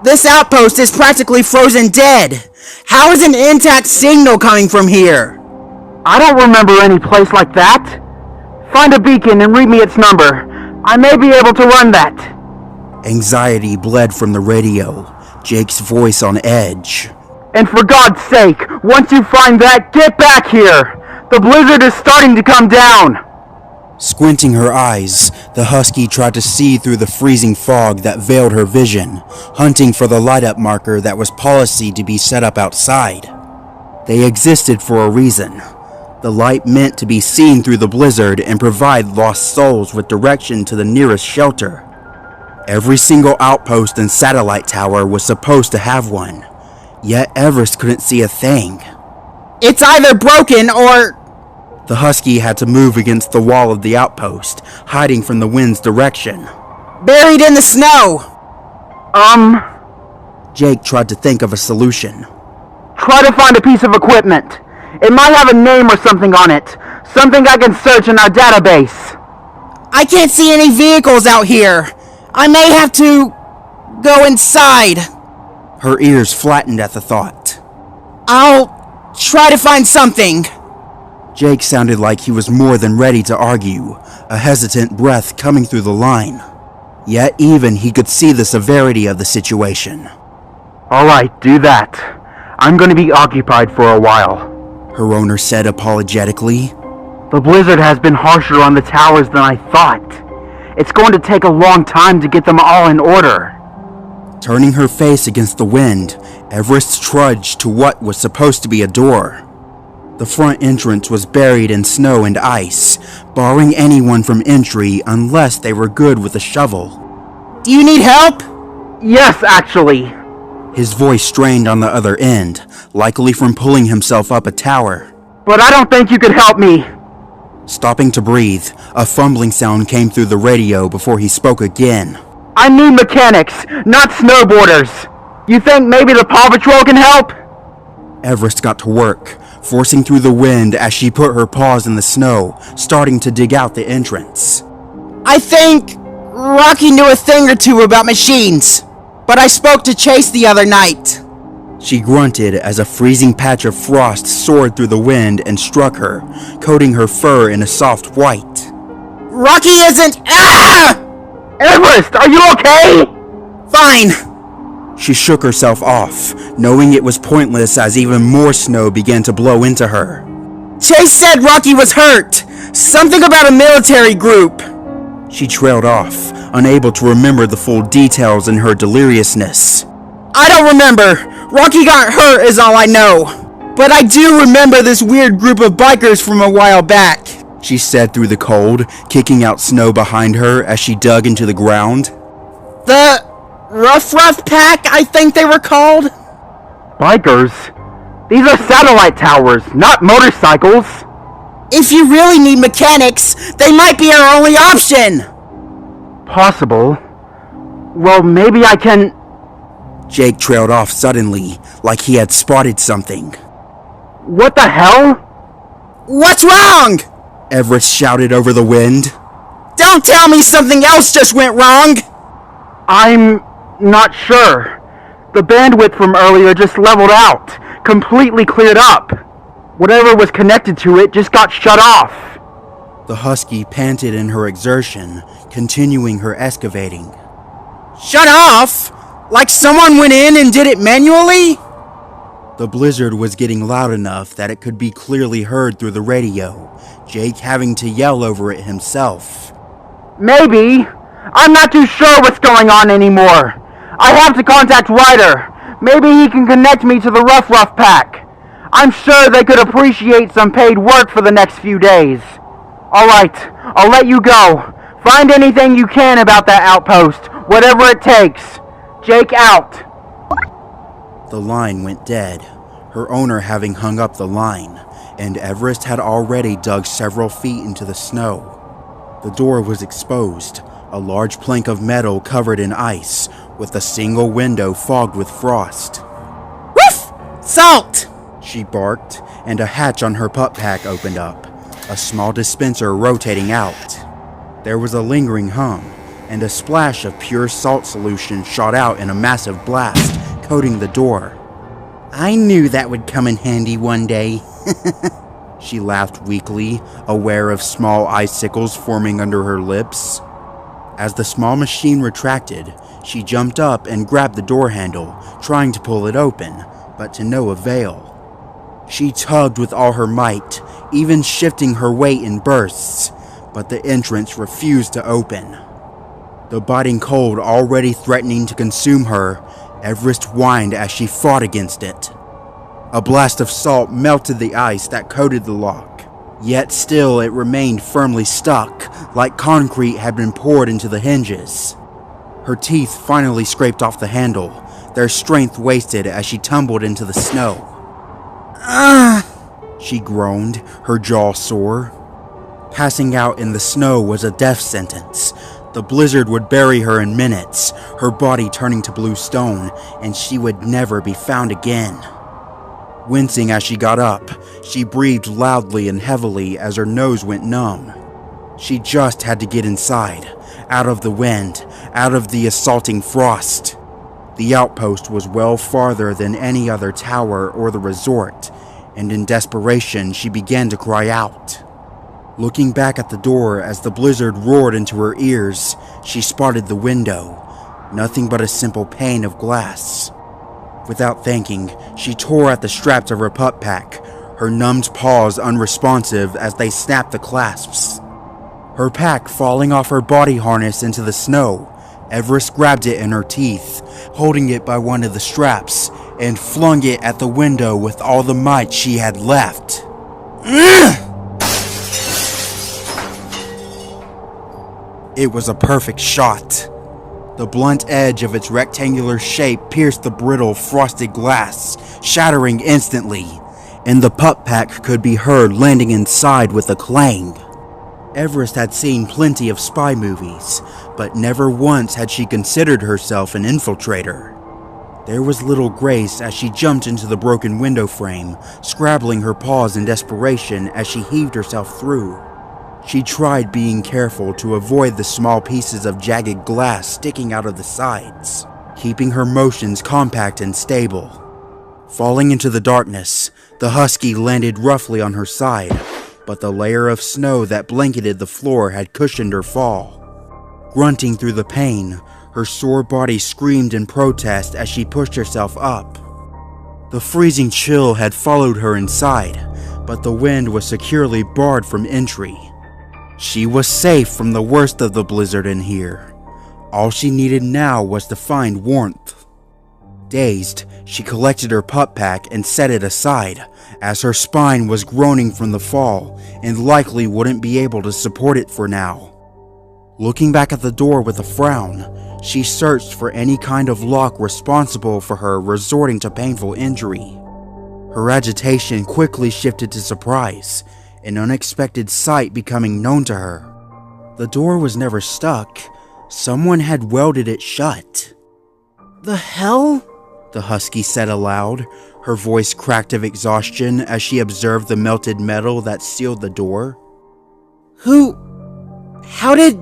This outpost is practically frozen dead! How is an intact signal coming from here? I don't remember any place like that. Find a beacon and read me its number. I may be able to run that. Anxiety bled from the radio, Jake's voice on edge. And for God's sake, once you find that, get back here! The blizzard is starting to come down! Squinting her eyes, the husky tried to see through the freezing fog that veiled her vision, hunting for the light-up marker that was policy to be set up outside. They existed for a reason. The light meant to be seen through the blizzard and provide lost souls with direction to the nearest shelter. Every single outpost and satellite tower was supposed to have one, yet Everest couldn't see a thing. It's either broken or... The husky had to move against the wall of the outpost, hiding from the wind's direction. buried in the snow! Jake tried to think of a solution. Try to find a piece of equipment. It might have a name or something on it. Something I can search in our database. I can't see any vehicles out here. I may have to go inside. Her ears flattened at the thought. I'll try to find something. Jake sounded like he was more than ready to argue, a hesitant breath coming through the line. Yet even he could see the severity of the situation. Alright, do that. I'm going to be occupied for a while, her owner said apologetically. The blizzard has been harsher on the towers than I thought. It's going to take a long time to get them all in order. Turning her face against the wind, Everest trudged to what was supposed to be a door. The front entrance was buried in snow and ice, barring anyone from entry unless they were good with a shovel. Do you need help? Yes, actually. His voice strained on the other end, likely from pulling himself up a tower. But I don't think you could help me. Stopping to breathe, a fumbling sound came through the radio before he spoke again. I need mechanics, not snowboarders. You think maybe the Paw Patrol can help? Everest got to work, forcing through the wind as she put her paws in the snow, starting to dig out the entrance. I think Rocky knew a thing or two about machines, but I spoke to Chase the other night. She grunted as a freezing patch of frost soared through the wind and struck her, coating her fur in a soft white. Rocky isn't... Ah! Everest, are you okay? Fine. She shook herself off, knowing it was pointless as even more snow began to blow into her. Chase said Rocky was hurt. Something about a military group. She trailed off, unable to remember the full details in her deliriousness. I don't remember. Rocky got hurt is all I know. But I do remember this weird group of bikers from a while back, she said through the cold, kicking out snow behind her as she dug into the ground. The Rough Pack, I think they were called? Bikers? These are satellite towers, not motorcycles. If you really need mechanics, they might be our only option. Possible. Well, maybe I can... Jake trailed off suddenly, like he had spotted something. What the hell? What's wrong? Everest shouted over the wind. Don't tell me something else just went wrong. I'm not sure. The bandwidth from earlier just leveled out, completely cleared up. Whatever was connected to it just got shut off. The husky panted in her exertion, continuing her excavating. Shut off? Like someone went in and did it manually? The blizzard was getting loud enough that it could be clearly heard through the radio, Jake having to yell over it himself. Maybe. I'm not too sure what's going on anymore. I have to contact Ryder. Maybe he can connect me to the Rough Pack. I'm sure they could appreciate some paid work for the next few days. Alright, I'll let you go. Find anything you can about that outpost, whatever it takes. Jake out. The line went dead, her owner having hung up the line, and Everest had already dug several feet into the snow. The door was exposed, a large plank of metal covered in ice, with a single window fogged with frost. Woof! Salt! She barked, and a hatch on her pup pack opened up, a small dispenser rotating out. There was a lingering hum, and a splash of pure salt solution shot out in a massive blast, coating the door. I knew that would come in handy one day. She laughed weakly, aware of small icicles forming under her lips. As the small machine retracted, she jumped up and grabbed the door handle, trying to pull it open, but to no avail. She tugged with all her might, even shifting her weight in bursts, but the entrance refused to open. The biting cold already threatening to consume her, Everest whined as she fought against it. A blast of salt melted the ice that coated the lock, yet still it remained firmly stuck, like concrete had been poured into the hinges. Her teeth finally scraped off the handle, their strength wasted as she tumbled into the snow. Ah! She groaned, her jaw sore. Passing out in the snow was a death sentence. The blizzard would bury her in minutes, her body turning to blue stone, and she would never be found again. Wincing as she got up, she breathed loudly and heavily as her nose went numb. She just had to get inside, out of the wind, out of the assaulting frost. The outpost was well farther than any other tower or the resort, and in desperation she began to cry out. Looking back at the door as the blizzard roared into her ears, she spotted the window, nothing but a simple pane of glass. Without thinking, she tore at the straps of her pup pack, her numbed paws unresponsive as they snapped the clasps. Her pack falling off her body harness into the snow, Everest grabbed it in her teeth, holding it by one of the straps, and flung it at the window with all the might she had left. It was a perfect shot. The blunt edge of its rectangular shape pierced the brittle, frosted glass, shattering instantly, and the pup pack could be heard landing inside with a clang. Everest had seen plenty of spy movies, but never once had she considered herself an infiltrator. There was little grace as she jumped into the broken window frame, scrabbling her paws in desperation as she heaved herself through. She tried being careful to avoid the small pieces of jagged glass sticking out of the sides, keeping her motions compact and stable. Falling into the darkness, the husky landed roughly on her side, but the layer of snow that blanketed the floor had cushioned her fall. Grunting through the pain, her sore body screamed in protest as she pushed herself up. The freezing chill had followed her inside, but the wind was securely barred from entry. She was safe from the worst of the blizzard in here. All she needed now was to find warmth. Dazed, she collected her pup pack and set it aside, as her spine was groaning from the fall and likely wouldn't be able to support it for now. Looking back at the door with a frown, she searched for any kind of lock responsible for her resorting to painful injury. Her agitation quickly shifted to surprise, an unexpected sight becoming known to her. The door was never stuck. Someone had welded it shut. The hell? The husky said aloud, her voice cracked of exhaustion as she observed the melted metal that sealed the door. How did...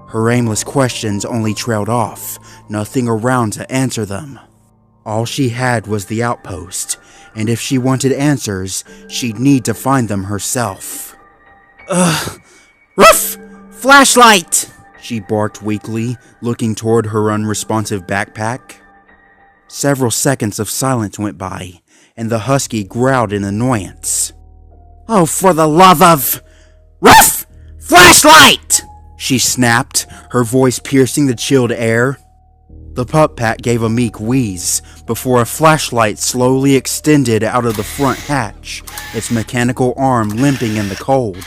Her aimless questions only trailed off, nothing around to answer them. All she had was the outpost, and if she wanted answers, she'd need to find them herself. Ruff! Flashlight! She barked weakly, looking toward her unresponsive backpack. Several seconds of silence went by, and the husky growled in annoyance. Oh, for the love of... Ruff! Flashlight! She snapped, her voice piercing the chilled air. The pup pack gave a meek wheeze before a flashlight slowly extended out of the front hatch, its mechanical arm limping in the cold.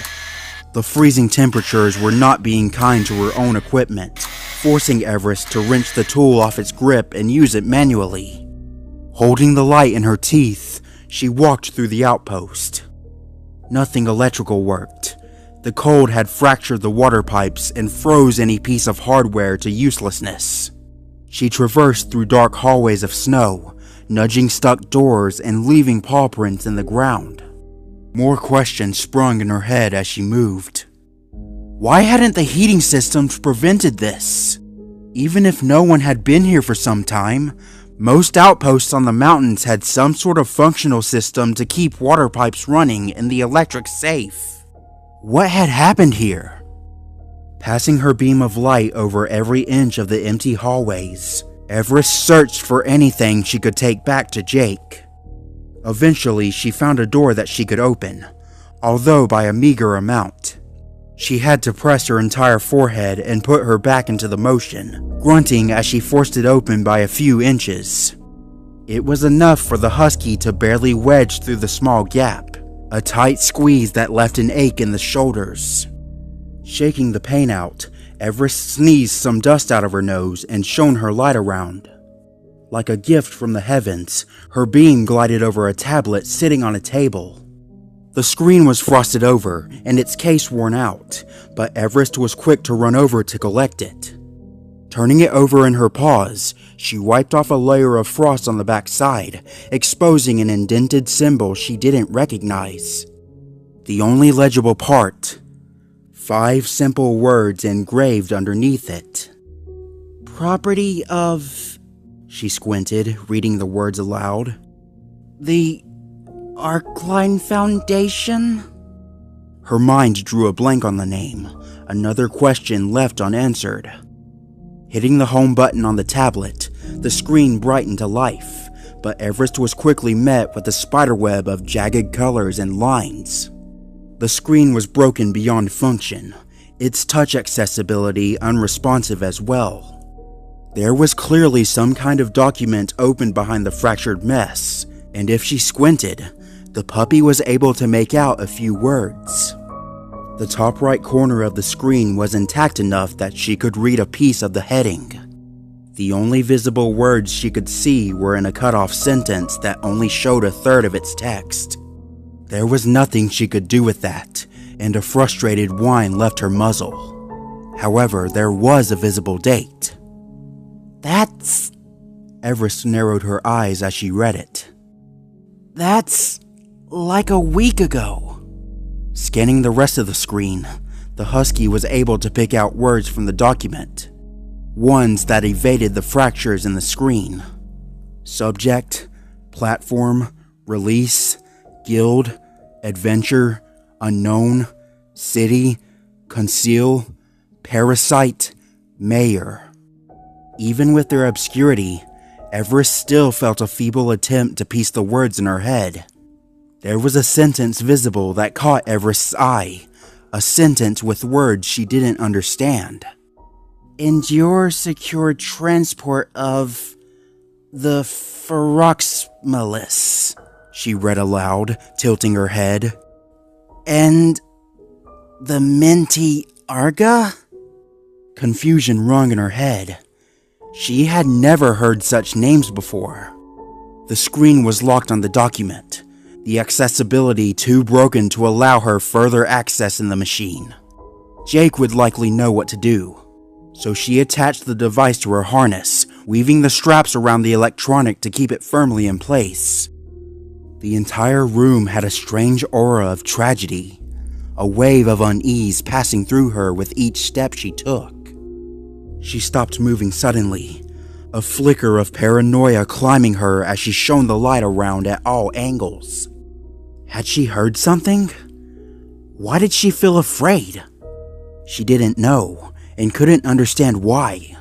The freezing temperatures were not being kind to her own equipment, forcing Everest to wrench the tool off its grip and use it manually. Holding the light in her teeth, she walked through the outpost. Nothing electrical worked. The cold had fractured the water pipes and froze any piece of hardware to uselessness. She traversed through dark hallways of snow, nudging stuck doors and leaving paw prints in the ground. More questions sprung in her head as she moved. Why hadn't the heating systems prevented this? Even if no one had been here for some time, most outposts on the mountains had some sort of functional system to keep water pipes running and the electric safe. What had happened here? Passing her beam of light over every inch of the empty hallways, Everest searched for anything she could take back to Jake. Eventually, she found a door that she could open, although by a meager amount. She had to press her entire forehead and put her back into the motion, grunting as she forced it open by a few inches. It was enough for the husky to barely wedge through the small gap, a tight squeeze that left an ache in the shoulders. Shaking the pain out, Everest sneezed some dust out of her nose and shone her light around. Like a gift from the heavens, her beam glided over a tablet sitting on a table. The screen was frosted over and its case worn out, but Everest was quick to run over to collect it. Turning it over in her paws, she wiped off a layer of frost on the back side, exposing an indented symbol she didn't recognize. The only legible part: 5 simple words engraved underneath it. Property of... She squinted, reading the words aloud. The Arcline Foundation? Her mind drew a blank on the name, another question left unanswered. Hitting the home button on the tablet, the screen brightened to life, but Everest was quickly met with a spiderweb of jagged colors and lines. The screen was broken beyond function, its touch accessibility unresponsive as well. There was clearly some kind of document open behind the fractured mess, and if she squinted, the puppy was able to make out a few words. The top right corner of the screen was intact enough that she could read a piece of the heading. The only visible words she could see were in a cut-off sentence that only showed a third of its text. There was nothing she could do with that, and a frustrated whine left her muzzle. However, there was a visible date. That's... Everest narrowed her eyes as she read it. That's like a week ago. Scanning the rest of the screen, the husky was able to pick out words from the document, ones that evaded the fractures in the screen. Subject, platform, release, guild, adventure, unknown, city, conceal, parasite, mayor. Even with their obscurity, Everest still felt a feeble attempt to piece the words in her head. There was a sentence visible that caught Everest's eye, a sentence with words she didn't understand. Endure secure transport of the Feroxmalis, she read aloud, tilting her head. And the Minty Arga? Confusion rung in her head. She had never heard such names before. The screen was locked on the document, the accessibility too broken to allow her further access in the machine. Jake would likely know what to do, so she attached the device to her harness, weaving the straps around the electronic to keep it firmly in place. The entire room had a strange aura of tragedy, a wave of unease passing through her with each step she took. She stopped moving suddenly, a flicker of paranoia climbing her as she shone the light around at all angles. Had she heard something? Why did she feel afraid? She didn't know, and couldn't understand why.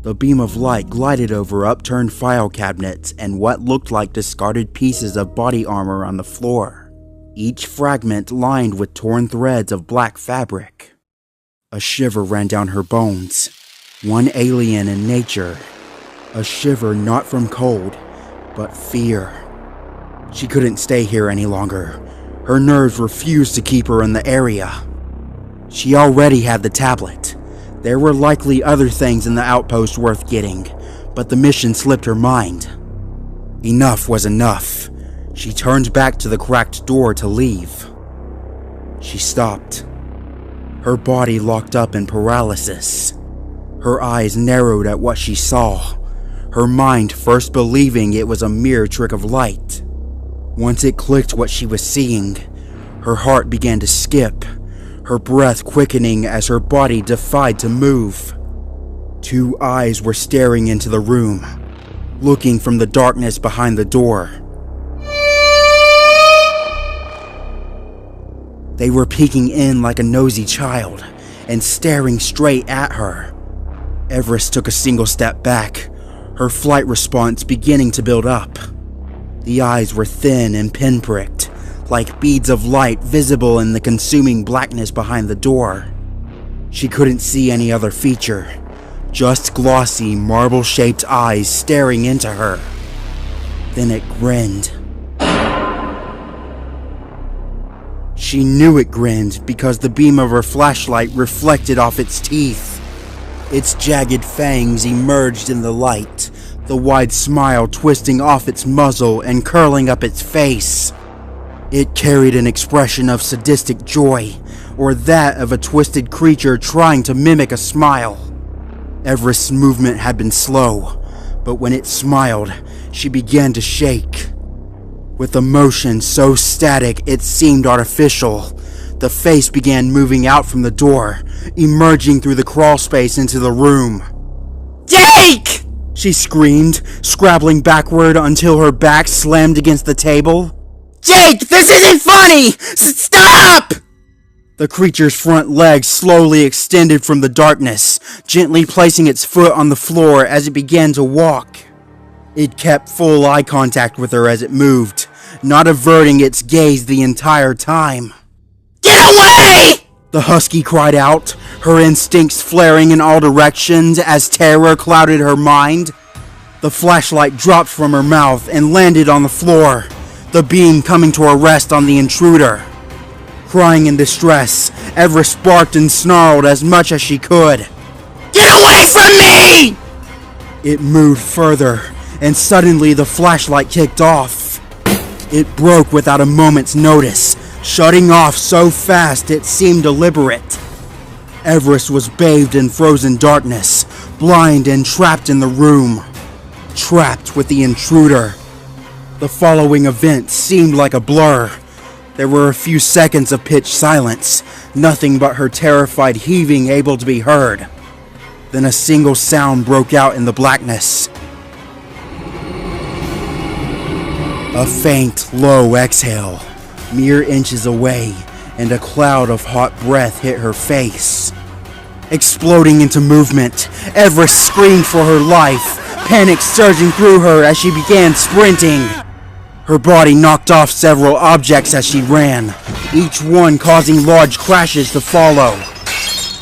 The beam of light glided over upturned file cabinets and what looked like discarded pieces of body armor on the floor, each fragment lined with torn threads of black fabric. A shiver ran down her bones, one alien in nature. A shiver not from cold, but fear. She couldn't stay here any longer. Her nerves refused to keep her in the area. She already had the tablet. There were likely other things in the outpost worth getting, but the mission slipped her mind. Enough was enough. She turned back to the cracked door to leave. She stopped. Her body locked up in paralysis. Her eyes narrowed at what she saw, her mind first believing it was a mere trick of light. Once it clicked what she was seeing, her heart began to skip, her breath quickening as her body defied to move. Two eyes were staring into the room, looking from the darkness behind the door. They were peeking in like a nosy child and staring straight at her. Everest took a single step back, her flight response beginning to build up. The eyes were thin and pinpricked, like beads of light visible in the consuming blackness behind the door. She couldn't see any other feature, just glossy, marble-shaped eyes staring into her. Then it grinned. She knew it grinned because the beam of her flashlight reflected off its teeth. Its jagged fangs emerged in the light, the wide smile twisting off its muzzle and curling up its face. It carried an expression of sadistic joy, or that of a twisted creature trying to mimic a smile. Everest's movement had been slow, but when it smiled, she began to shake. With a motion so static it seemed artificial, the face began moving out from the door, emerging through the crawl space into the room. Jake! She screamed, scrabbling backward until her back slammed against the table. Jake, this isn't funny! Stop! The creature's front legs slowly extended from the darkness, gently placing its foot on the floor as it began to walk. It kept full eye contact with her as it moved, not averting its gaze the entire time. Get away! The husky cried out, her instincts flaring in all directions as terror clouded her mind. The flashlight dropped from her mouth and landed on the floor, the beam coming to a rest on the intruder. Crying in distress, Everest barked and snarled as much as she could. Get away from me! It moved further, and suddenly the flashlight kicked off. It broke without a moment's notice, shutting off so fast it seemed deliberate. Everest was bathed in frozen darkness, blind and trapped in the room. Trapped with the intruder. The following event seemed like a blur. There were a few seconds of pitch silence, nothing but her terrified heaving able to be heard. Then a single sound broke out in the blackness. A faint, low exhale, mere inches away, and a cloud of hot breath hit her face. Exploding into movement, Everest screamed for her life, panic surging through her as she began sprinting. Her body knocked off several objects as she ran, each one causing large crashes to follow.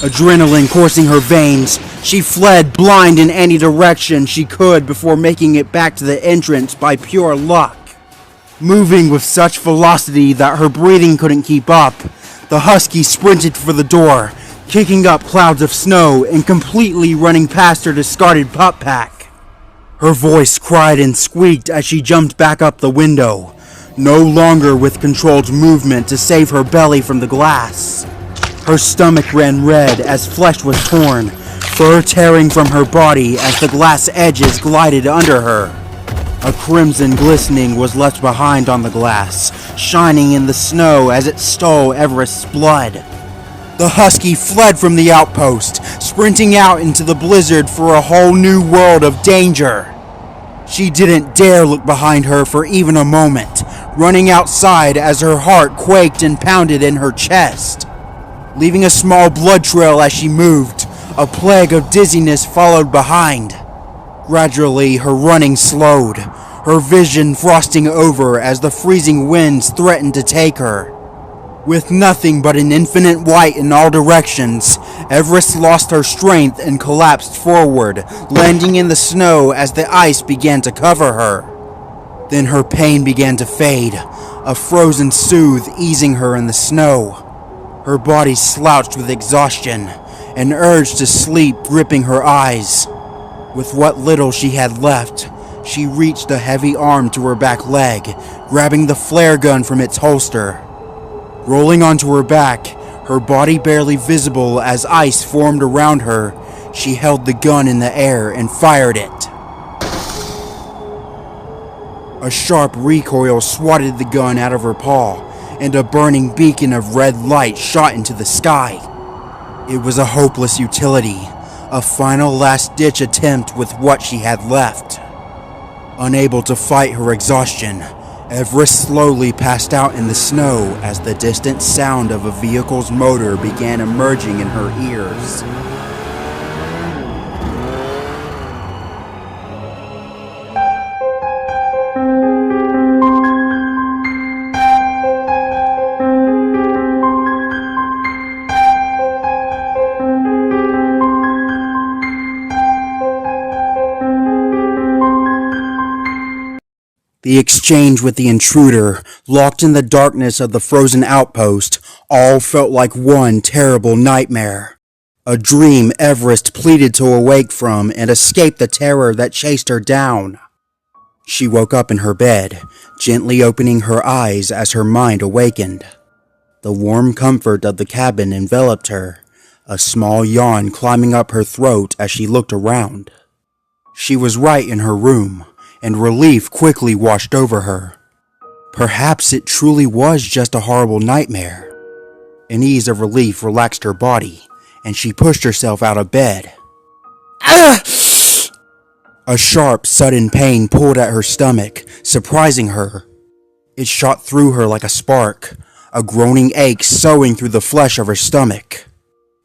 Adrenaline coursing her veins, she fled blind in any direction she could before making it back to the entrance by pure luck. Moving with such velocity that her breathing couldn't keep up, the husky sprinted for the door, kicking up clouds of snow and completely running past her discarded pup pack. Her voice cried and squeaked as she jumped back up the window, no longer with controlled movement to save her belly from the glass. Her stomach ran red as flesh was torn, fur tearing from her body as the glass edges glided under her. A crimson glistening was left behind on the glass, shining in the snow as it stole Everest's blood. The husky fled from the outpost, sprinting out into the blizzard for a whole new world of danger. She didn't dare look behind her for even a moment, running outside as her heart quaked and pounded in her chest. Leaving a small blood trail as she moved, a plague of dizziness followed behind. Gradually, her running slowed, her vision frosting over as the freezing winds threatened to take her. With nothing but an infinite white in all directions, Everest lost her strength and collapsed forward, landing in the snow as the ice began to cover her. Then her pain began to fade, a frozen soothe easing her in the snow. Her body slouched with exhaustion, an urge to sleep gripping her eyes. With what little she had left, She reached a heavy arm to her back leg, grabbing the flare gun from its holster. Rolling onto her back, her body barely visible as ice formed around her, she held the gun in the air and fired it. A sharp recoil swatted the gun out of her paw, and a burning beacon of red light shot into the sky. It was a hopeless utility, a final last-ditch attempt with what she had left. Unable to fight her exhaustion, Everest slowly passed out in the snow as the distant sound of a vehicle's motor began emerging in her ears. The exchange with the intruder, locked in the darkness of the frozen outpost, all felt like one terrible nightmare. A dream Everest pleaded to awake from and escape the terror that chased her down. She woke up in her bed, gently opening her eyes as her mind awakened. The warm comfort of the cabin enveloped her, a small yawn climbing up her throat as she looked around. She was right in her room, and relief quickly washed over her. Perhaps it truly was just a horrible nightmare. An ease of relief relaxed her body, and she pushed herself out of bed. Ah! A sharp, sudden pain pulled at her stomach, surprising her. It shot through her like a spark, a groaning ache sewing through the flesh of her stomach.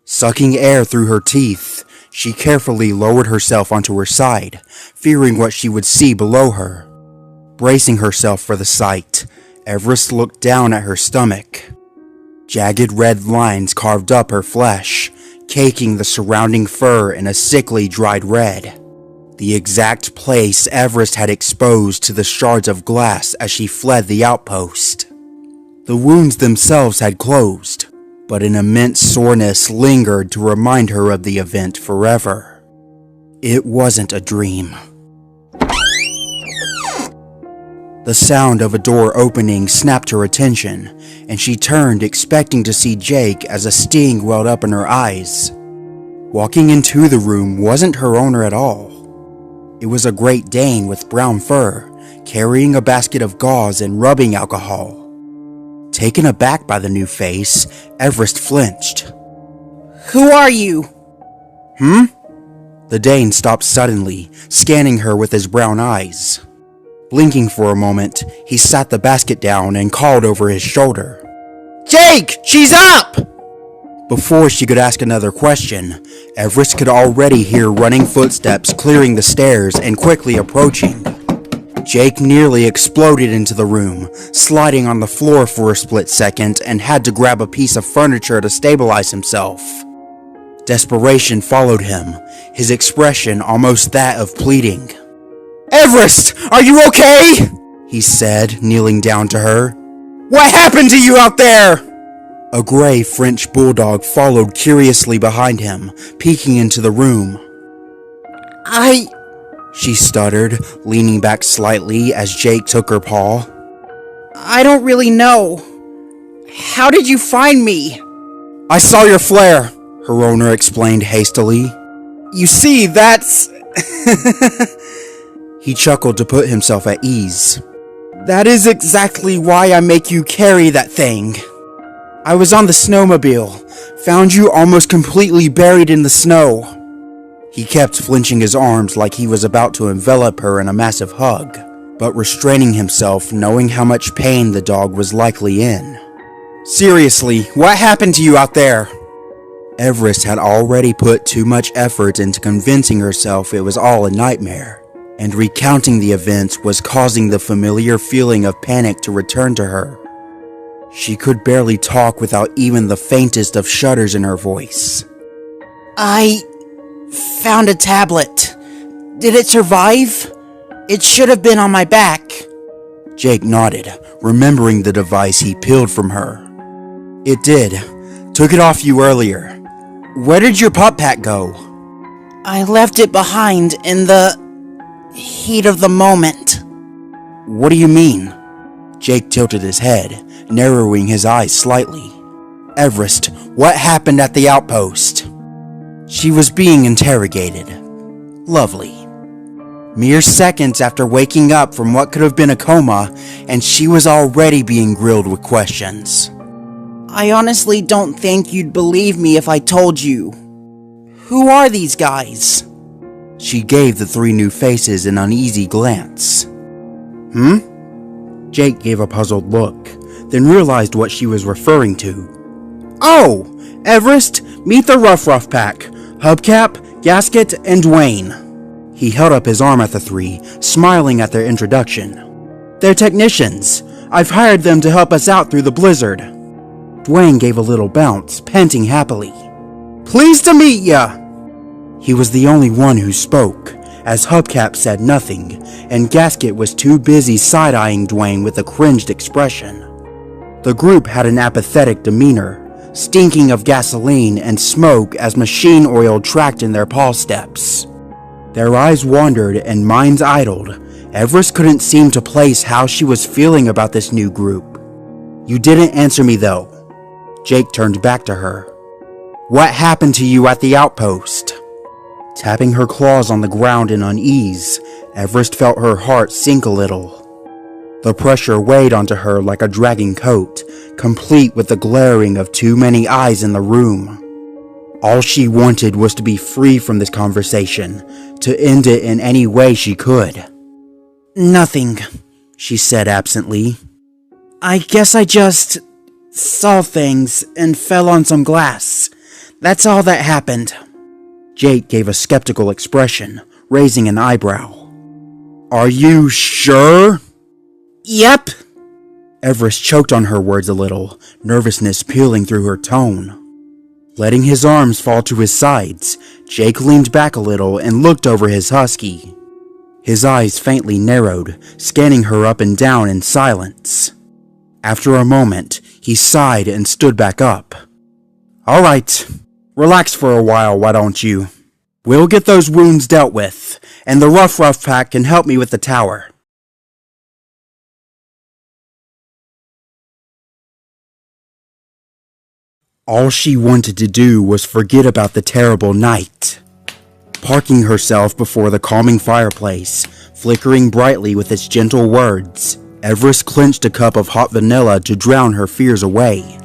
Sucking air through her teeth, she carefully lowered herself onto her side, fearing what she would see below her. Bracing herself for the sight, Everest looked down at her stomach. Jagged red lines carved up her flesh, caking the surrounding fur in a sickly dried red. The exact place Everest had exposed to the shards of glass as she fled the outpost. The wounds themselves had closed, but an immense soreness lingered to remind her of the event forever. It wasn't a dream. The sound of a door opening snapped her attention, and she turned expecting to see Jake as a sting welled up in her eyes. Walking into the room wasn't her owner at all. It was a Great Dane with brown fur, carrying a basket of gauze and rubbing alcohol. Taken aback by the new face, Everest flinched. Who are you? The Dane stopped suddenly, scanning her with his brown eyes. Blinking for a moment, he sat the basket down and called over his shoulder. Jake, she's up! Before she could ask another question, Everest could already hear running footsteps clearing the stairs and quickly approaching. Jake nearly exploded into the room, sliding on the floor for a split second and had to grab a piece of furniture to stabilize himself. Desperation followed him, his expression almost that of pleading. Everest, are you okay? He said, kneeling down to her. What happened to you out there? A gray French bulldog followed curiously behind him, peeking into the room. She stuttered, leaning back slightly as Jake took her paw. I don't really know. How did you find me? I saw your flare, her owner explained hastily. You see, that's... He chuckled to put himself at ease. That is exactly why I make you carry that thing. I was on the snowmobile, found you almost completely buried in the snow. He kept flinching his arms like he was about to envelop her in a massive hug, but restraining himself knowing how much pain the dog was likely in. Seriously, what happened to you out there? Everest had already put too much effort into convincing herself it was all a nightmare, and recounting the events was causing the familiar feeling of panic to return to her. She could barely talk without even the faintest of shudders in her voice. I found a tablet. Did it survive? It should have been on my back. Jake nodded, remembering the device he peeled from her. It did. Took it off you earlier. Where did your pup pack go? I left it behind in the... Heat of the moment. What do you mean? Jake tilted his head, narrowing his eyes slightly. Everest, what happened at the outpost? She was being interrogated. Lovely. Mere seconds after waking up from what could have been a coma, and she was already being grilled with questions. I honestly don't think you'd believe me if I told you. Who are these guys? She gave the three new faces an uneasy glance. Jake gave a puzzled look, then realized what she was referring to. Oh! Everest, meet the Ruff Pack. Hubcap, Gasket, and Dwayne. He held up his arm at the three, smiling at their introduction. They're technicians. I've hired them to help us out through the blizzard. Dwayne gave a little bounce, panting happily. Pleased to meet ya! He was the only one who spoke, as Hubcap said nothing, and Gasket was too busy side-eyeing Dwayne with a cringed expression. The group had an apathetic demeanor, stinking of gasoline and smoke as machine oil tracked in their paw steps. Their eyes wandered and minds idled. Everest couldn't seem to place how she was feeling about this new group. You didn't answer me though. Jake turned back to her. What happened to you at the outpost? Tapping her claws on the ground in unease, Everest felt her heart sink a little. The pressure weighed onto her like a dragging coat, complete with the glaring of too many eyes in the room. All she wanted was to be free from this conversation, to end it in any way she could. Nothing, she said absently. I guess I just saw things and fell on some glass. That's all that happened. Jake gave a skeptical expression, raising an eyebrow. Are you sure? Yep. Everest choked on her words a little, nervousness peeling through her tone. Letting his arms fall to his sides, Jake leaned back a little and looked over his husky. His eyes faintly narrowed, scanning her up and down in silence. After a moment, he sighed and stood back up. All right, relax for a while, why don't you? We'll get those wounds dealt with, and the Ruff Pack can help me with the tower. All she wanted to do was forget about the terrible night. Parking herself before the calming fireplace, flickering brightly with its gentle words, Everest clenched a cup of hot vanilla to drown her fears away.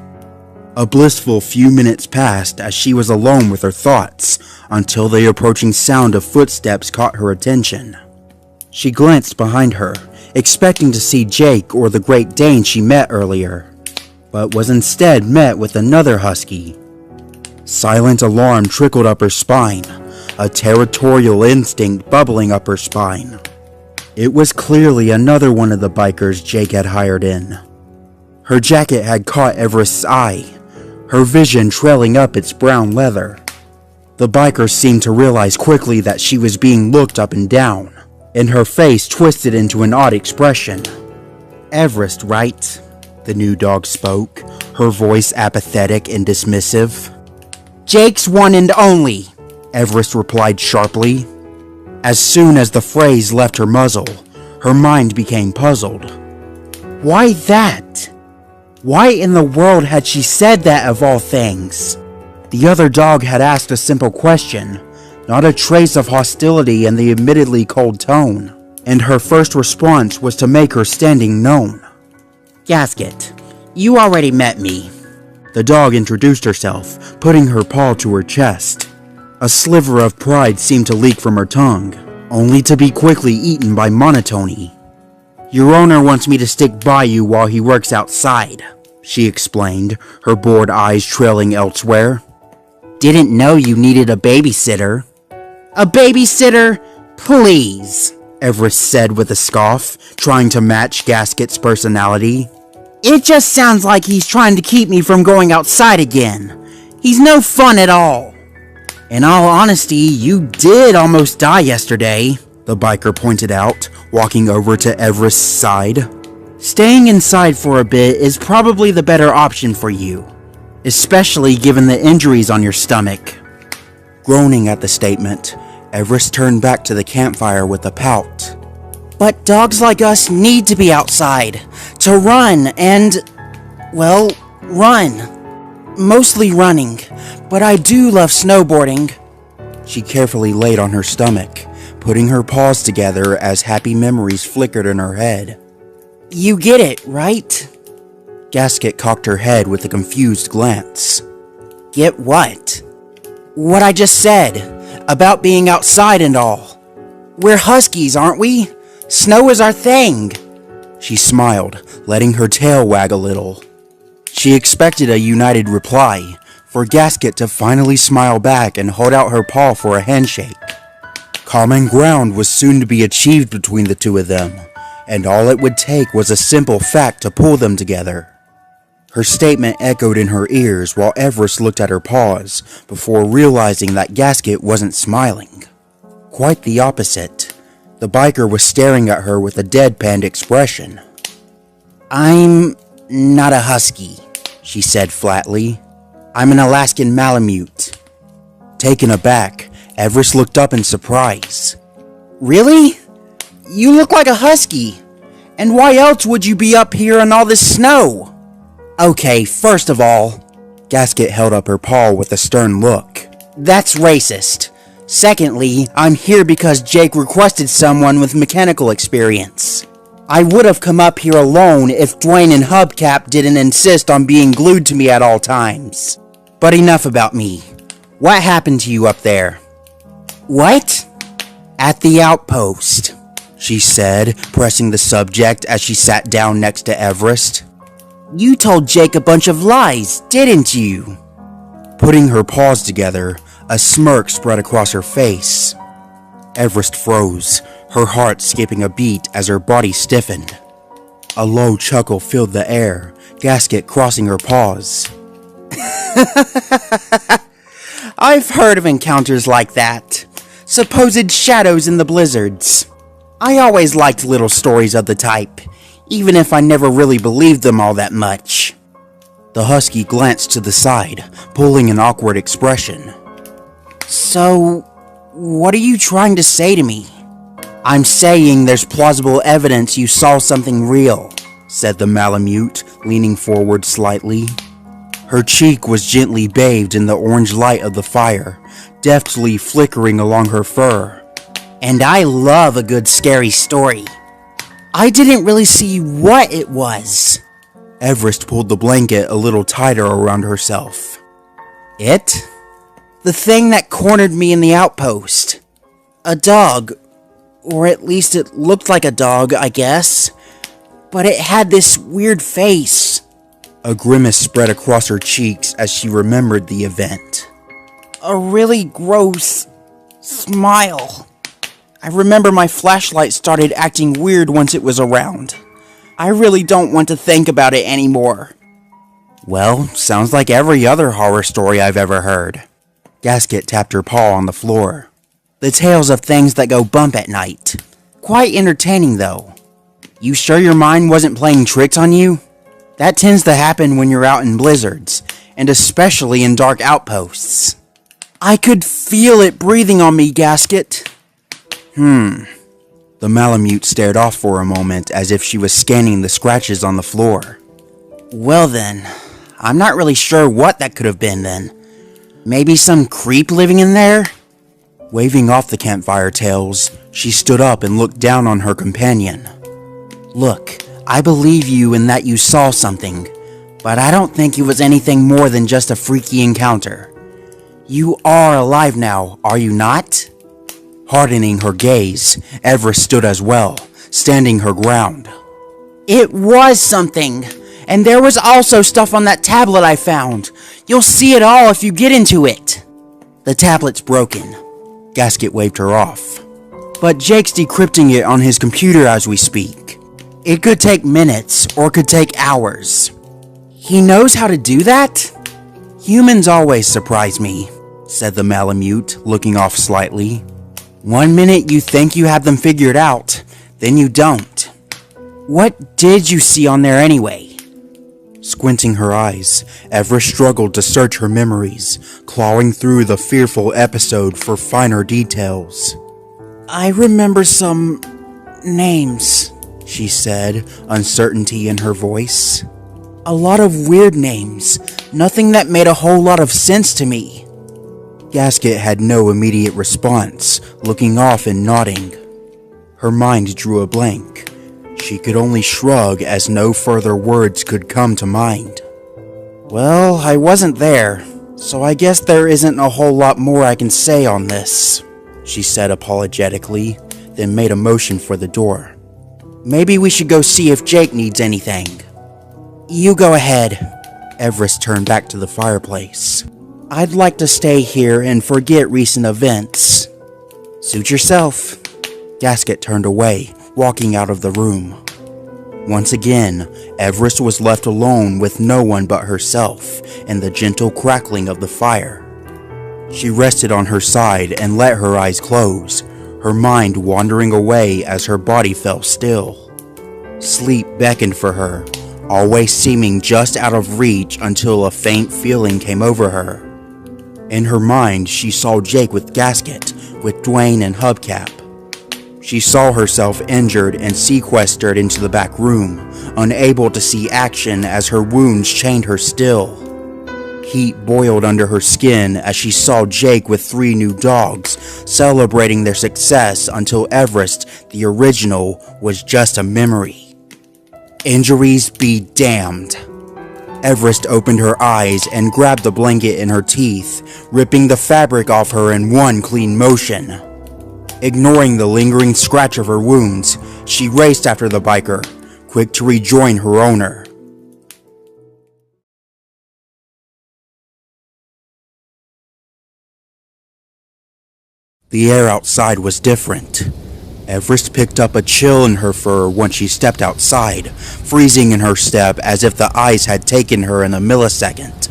A blissful few minutes passed as she was alone with her thoughts, until the approaching sound of footsteps caught her attention. She glanced behind her, expecting to see Jake or the Great Dane she met earlier, but was instead met with another husky. Silent alarm trickled up her spine, a territorial instinct bubbling up her spine. It was clearly another one of the bikers Jake had hired in. Her jacket had caught Everest's eye, her vision trailing up its brown leather. The biker seemed to realize quickly that she was being looked up and down, and her face twisted into an odd expression. Everest, right? The new dog spoke, her voice apathetic and dismissive. Jake's one and only, Everest replied sharply. As soon as the phrase left her muzzle, her mind became puzzled. Why that? Why in the world had she said that of all things? The other dog had asked a simple question, not a trace of hostility in the admittedly cold tone, and her first response was to make her standing known. Gasket, you already met me. The dog introduced herself, putting her paw to her chest. A sliver of pride seemed to leak from her tongue, only to be quickly eaten by monotony. Your owner wants me to stick by you while he works outside, she explained, her bored eyes trailing elsewhere. Didn't know you needed a babysitter. A babysitter? Please, Everest said with a scoff, trying to match Gasket's personality. It just sounds like he's trying to keep me from going outside again. He's no fun at all. In all honesty, you did almost die yesterday, the biker pointed out, walking over to Everest's side. Staying inside for a bit is probably the better option for you, especially given the injuries on your stomach. Groaning at the statement, Everest turned back to the campfire with a pout. But dogs like us need to be outside, to run and, well, run. Mostly running, but I do love snowboarding. She carefully laid on her stomach, putting her paws together as happy memories flickered in her head. You get it, right? Gasket cocked her head with a confused glance. Get what? What I just said, about being outside and all. We're huskies, aren't we? Snow is our thing. She smiled, letting her tail wag a little. She expected a united reply, for Gasket to finally smile back and hold out her paw for a handshake. Common ground was soon to be achieved between the two of them, and all it would take was a simple fact to pull them together. Her statement echoed in her ears while Everest looked at her paws before realizing that Gasket wasn't smiling. Quite the opposite. The biker was staring at her with a deadpanned expression. I'm not a husky, she said flatly. I'm an Alaskan Malamute. Taken aback, Everest looked up in surprise. Really? You look like a husky. And why else would you be up here in all this snow? Okay, first of all, Gasket held up her paw with a stern look. That's racist. Secondly, I'm here because Jake requested someone with mechanical experience. I would have come up here alone if Dwayne and Hubcap didn't insist on being glued to me at all times. But enough about me. What happened to you up there? What? At the outpost, she said, pressing the subject as she sat down next to Everest. You told Jake a bunch of lies, didn't you? Putting her paws together, a smirk spread across her face. Everest froze, her heart skipping a beat as her body stiffened. A low chuckle filled the air, Gasket crossing her paws. I've heard of encounters like that. Supposed shadows in the blizzards. I always liked little stories of the type, even if I never really believed them all that much. The husky glanced to the side, pulling an awkward expression. So, what are you trying to say to me? I'm saying there's plausible evidence you saw something real, said the Malamute, leaning forward slightly. Her cheek was gently bathed in the orange light of the fire, deftly flickering along her fur. And I love a good scary story. I didn't really see what it was. Everest pulled the blanket a little tighter around herself. It? The thing that cornered me in the outpost. A dog. Or at least it looked like a dog, I guess. But it had this weird face. A grimace spread across her cheeks as she remembered the event. A really gross smile. I remember my flashlight started acting weird once it was around. I really don't want to think about it anymore. Well, sounds like every other horror story I've ever heard. Gasket tapped her paw on the floor. The tales of things that go bump at night. Quite entertaining, though. You sure your mind wasn't playing tricks on you? That tends to happen when you're out in blizzards, and especially in dark outposts. I could feel it breathing on me, Gasket. The Malamute stared off for a moment as if she was scanning the scratches on the floor. Well then, I'm not really sure what that could have been then. Maybe some creep living in there? Waving off the campfire tales, she stood up and looked down on her companion. Look, I believe you in that you saw something, but I don't think it was anything more than just a freaky encounter. You are alive now, are you not? Hardening her gaze, Everest stood as well, standing her ground. It was something, and there was also stuff on that tablet I found. You'll see it all if you get into it. The tablet's broken. Gasket waved her off. But Jake's decrypting it on his computer as we speak. It could take minutes, or could take hours. He knows how to do that? Humans always surprise me, said the Malamute, looking off slightly. 1 minute you think you have them figured out, then you don't. What did you see on there anyway? Squinting her eyes, Everest struggled to search her memories, clawing through the fearful episode for finer details. I remember some Names, she said, uncertainty in her voice. A lot of weird names, nothing that made a whole lot of sense to me. Gasket had no immediate response, looking off and nodding. Her mind drew a blank. She could only shrug as no further words could come to mind. Well, I wasn't there, so I guess there isn't a whole lot more I can say on this, she said apologetically, then made a motion for the door. Maybe we should go see if Jake needs anything. You go ahead. Everest turned back to the fireplace. I'd like to stay here and forget recent events. Suit yourself. Gasket turned away, walking out of the room. Once again, Everest was left alone with no one but herself and the gentle crackling of the fire. She rested on her side and let her eyes close, her mind wandering away as her body fell still. Sleep beckoned for her, always seeming just out of reach until a faint feeling came over her. In her mind, she saw Jake with Gasket, with Dwayne and Hubcap. She saw herself injured and sequestered into the back room, unable to see action as her wounds chained her still. Heat boiled under her skin as she saw Jake with 3 new dogs, celebrating their success until Everest, the original, was just a memory. Injuries be damned. Everest opened her eyes and grabbed the blanket in her teeth, ripping the fabric off her in one clean motion. Ignoring the lingering scratch of her wounds, she raced after the biker, quick to rejoin her owner. The air outside was different. Everest picked up a chill in her fur once she stepped outside, freezing in her step as if the ice had taken her in a millisecond.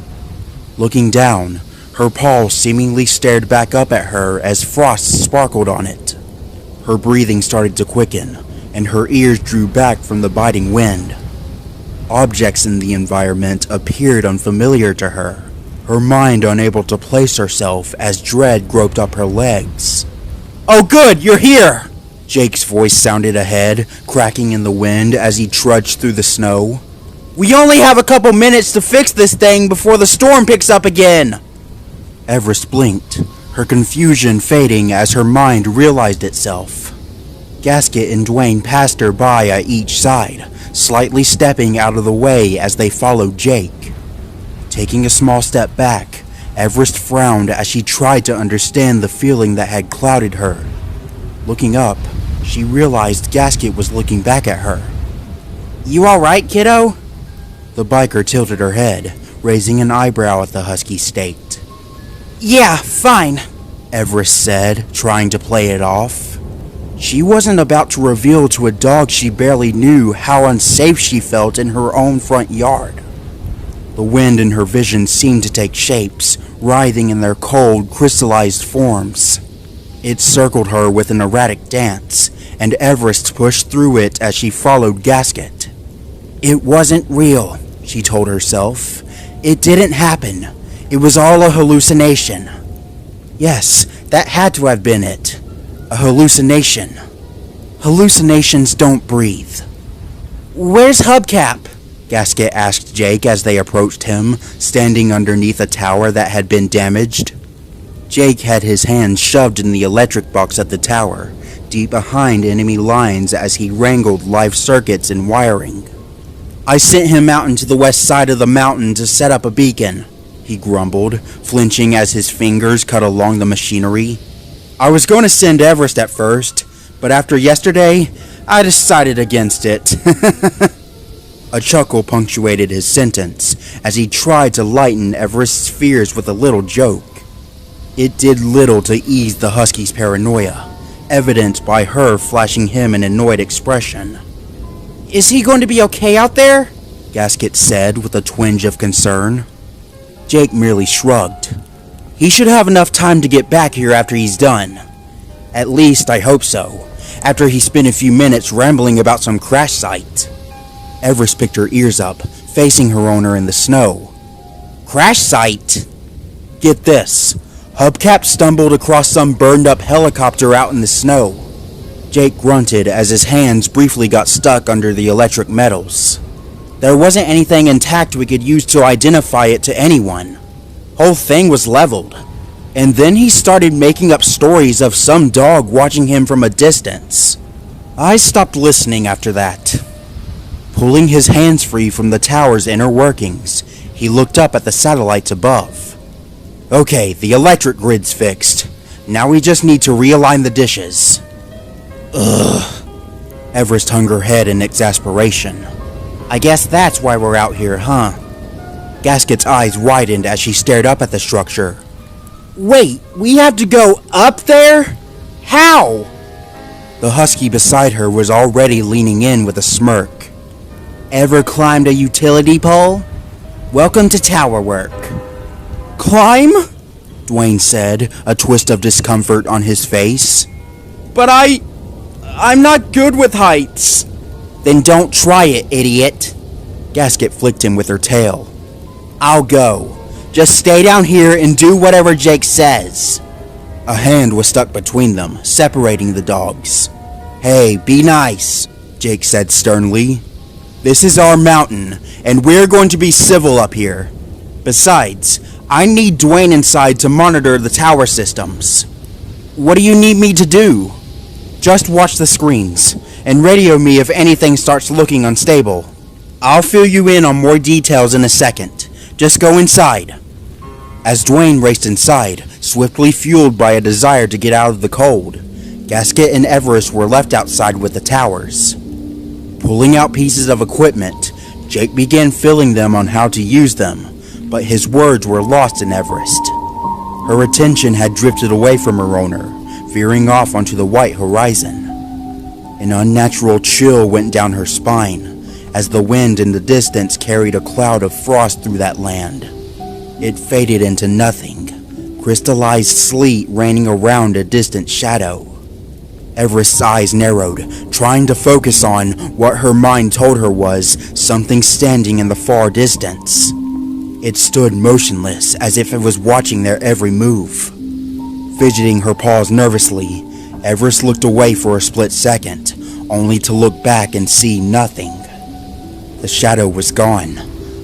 Looking down, her paw seemingly stared back up at her as frost sparkled on it. Her breathing started to quicken, and her ears drew back from the biting wind. Objects in the environment appeared unfamiliar to her, her mind unable to place herself as dread groped up her legs. "Oh good, you're here!" Jake's voice sounded ahead, cracking in the wind as he trudged through the snow. "We only have a couple minutes to fix this thing before the storm picks up again!" Everest blinked, her confusion fading as her mind realized itself. Gasket and Dwayne passed her by at each side, slightly stepping out of the way as they followed Jake. Taking a small step back, Everest frowned as she tried to understand the feeling that had clouded her. Looking up, she realized Gasket was looking back at her. "You alright, kiddo?" The biker tilted her head, raising an eyebrow at the husky state. "Yeah, fine," Everest said, trying to play it off. She wasn't about to reveal to a dog she barely knew how unsafe she felt in her own front yard. The wind in her vision seemed to take shapes, writhing in their cold, crystallized forms. It circled her with an erratic dance, and Everest pushed through it as she followed Gasket. It wasn't real, she told herself. It didn't happen. It was all a hallucination. Yes, that had to have been it. A hallucination. Hallucinations don't breathe. "Where's Hubcap?" Gasket asked Jake as they approached him, standing underneath a tower that had been damaged. Jake had his hands shoved in the electric box at the tower, deep behind enemy lines as he wrangled live circuits and wiring. "I sent him out into the west side of the mountain to set up a beacon," he grumbled, flinching as his fingers cut along the machinery. "I was going to send Everest at first, but after yesterday, I decided against it." A chuckle punctuated his sentence as he tried to lighten Everest's fears with a little joke. It did little to ease the husky's paranoia, evident by her flashing him an annoyed expression. "Is he going to be okay out there?" Gasket said with a twinge of concern. Jake merely shrugged. "He should have enough time to get back here after he's done. At least, I hope so, after he spent a few minutes rambling about some crash site." Everest picked her ears up, facing her owner in the snow. "Crash site? Get this. Hubcap stumbled across some burned-up helicopter out in the snow. Jake grunted as his hands briefly got stuck under the electric metals. There wasn't anything intact we could use to identify it to anyone. Whole thing was leveled. And then he started making up stories of some dog watching him from a distance. I stopped listening after that. Pulling his hands free from the tower's inner workings, he looked up at the satellites above. Okay, the electric grid's fixed. Now we just need to realign the dishes. Ugh. Everest hung her head in exasperation. I guess that's why we're out here, huh? Gasket's eyes widened as she stared up at the structure. Wait, we have to go up there? How? The husky beside her was already leaning in with a smirk. Ever climbed a utility pole? Welcome to tower work. Climb? Dwayne said, a twist of discomfort on his face. But I'm not good with heights. Then don't try it, idiot. Gasket flicked him with her tail. I'll go. Just stay down here and do whatever Jake says. A hand was stuck between them, separating the dogs. Hey, be nice, Jake said sternly. This is our mountain, and we're going to be civil up here. Besides, I need Dwayne inside to monitor the tower systems. What do you need me to do? Just watch the screens, and radio me if anything starts looking unstable. I'll fill you in on more details in a second. Just go inside. As Dwayne raced inside, swiftly fueled by a desire to get out of the cold, Gasket and Everest were left outside with the towers. Pulling out pieces of equipment, Jake began filling them on how to use them, but his words were lost in Everest. Her attention had drifted away from her owner, veering off onto the white horizon. An unnatural chill went down her spine, as the wind in the distance carried a cloud of frost through that land. It faded into nothing, crystallized sleet raining around a distant shadow. Everest's eyes narrowed, trying to focus on what her mind told her was something standing in the far distance. It stood motionless, as if it was watching their every move. Fidgeting her paws nervously, Everest looked away for a split second, only to look back and see nothing. The shadow was gone,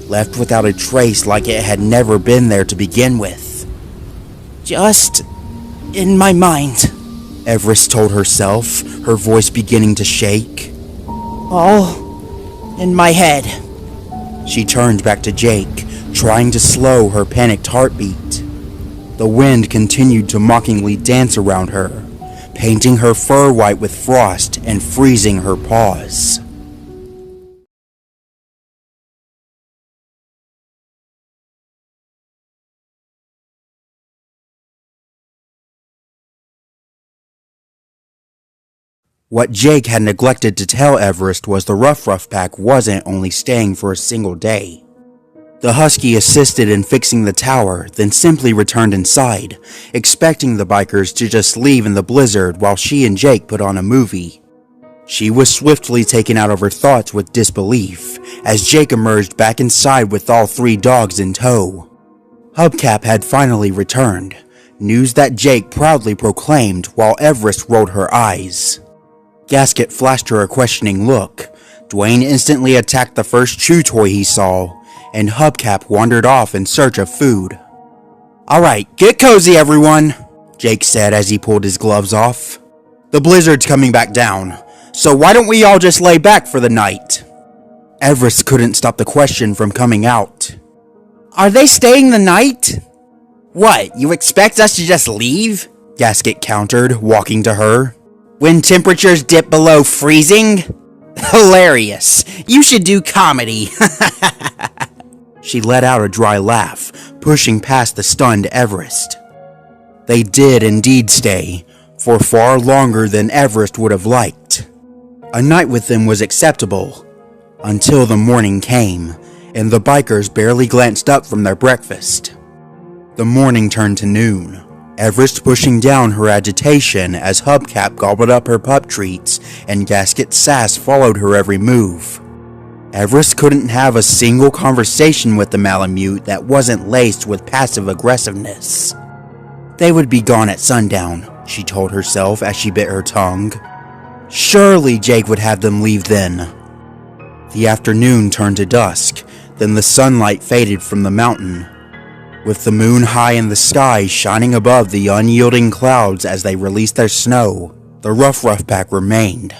left without a trace like it had never been there to begin with. Just in my mind, Everest told herself, her voice beginning to shake. All in my head. She turned back to Jake, trying to slow her panicked heartbeat. The wind continued to mockingly dance around her, painting her fur white with frost and freezing her paws. What Jake had neglected to tell Everest was the Rough Pack wasn't only staying for a single day. The husky assisted in fixing the tower, then simply returned inside, expecting the bikers to just leave in the blizzard while she and Jake put on a movie. She was swiftly taken out of her thoughts with disbelief, as Jake emerged back inside with all 3 dogs in tow. Hubcap had finally returned, news that Jake proudly proclaimed while Everest rolled her eyes. Gasket flashed her a questioning look. Dwayne instantly attacked the first chew toy he saw, and Hubcap wandered off in search of food. Alright, get cozy everyone, Jake said as he pulled his gloves off. The blizzard's coming back down, so why don't we all just lay back for the night? Everest couldn't stop the question from coming out. Are they staying the night? What, you expect us to just leave? Gasket countered, walking to her. When temperatures dip below freezing? Hilarious. You should do comedy. She let out a dry laugh, pushing past the stunned Everest. They did indeed stay, for far longer than Everest would have liked. A night with them was acceptable, until the morning came, and the bikers barely glanced up from their breakfast. The morning turned to noon, Everest pushing down her agitation as Hubcap gobbled up her pup treats and Gasket's sass followed her every move. Everest couldn't have a single conversation with the Malamute that wasn't laced with passive aggressiveness. They would be gone at sundown, she told herself as she bit her tongue. Surely Jake would have them leave then. The afternoon turned to dusk, then the sunlight faded from the mountain. With the moon high in the sky shining above the unyielding clouds as they released their snow, the Rough Pack remained.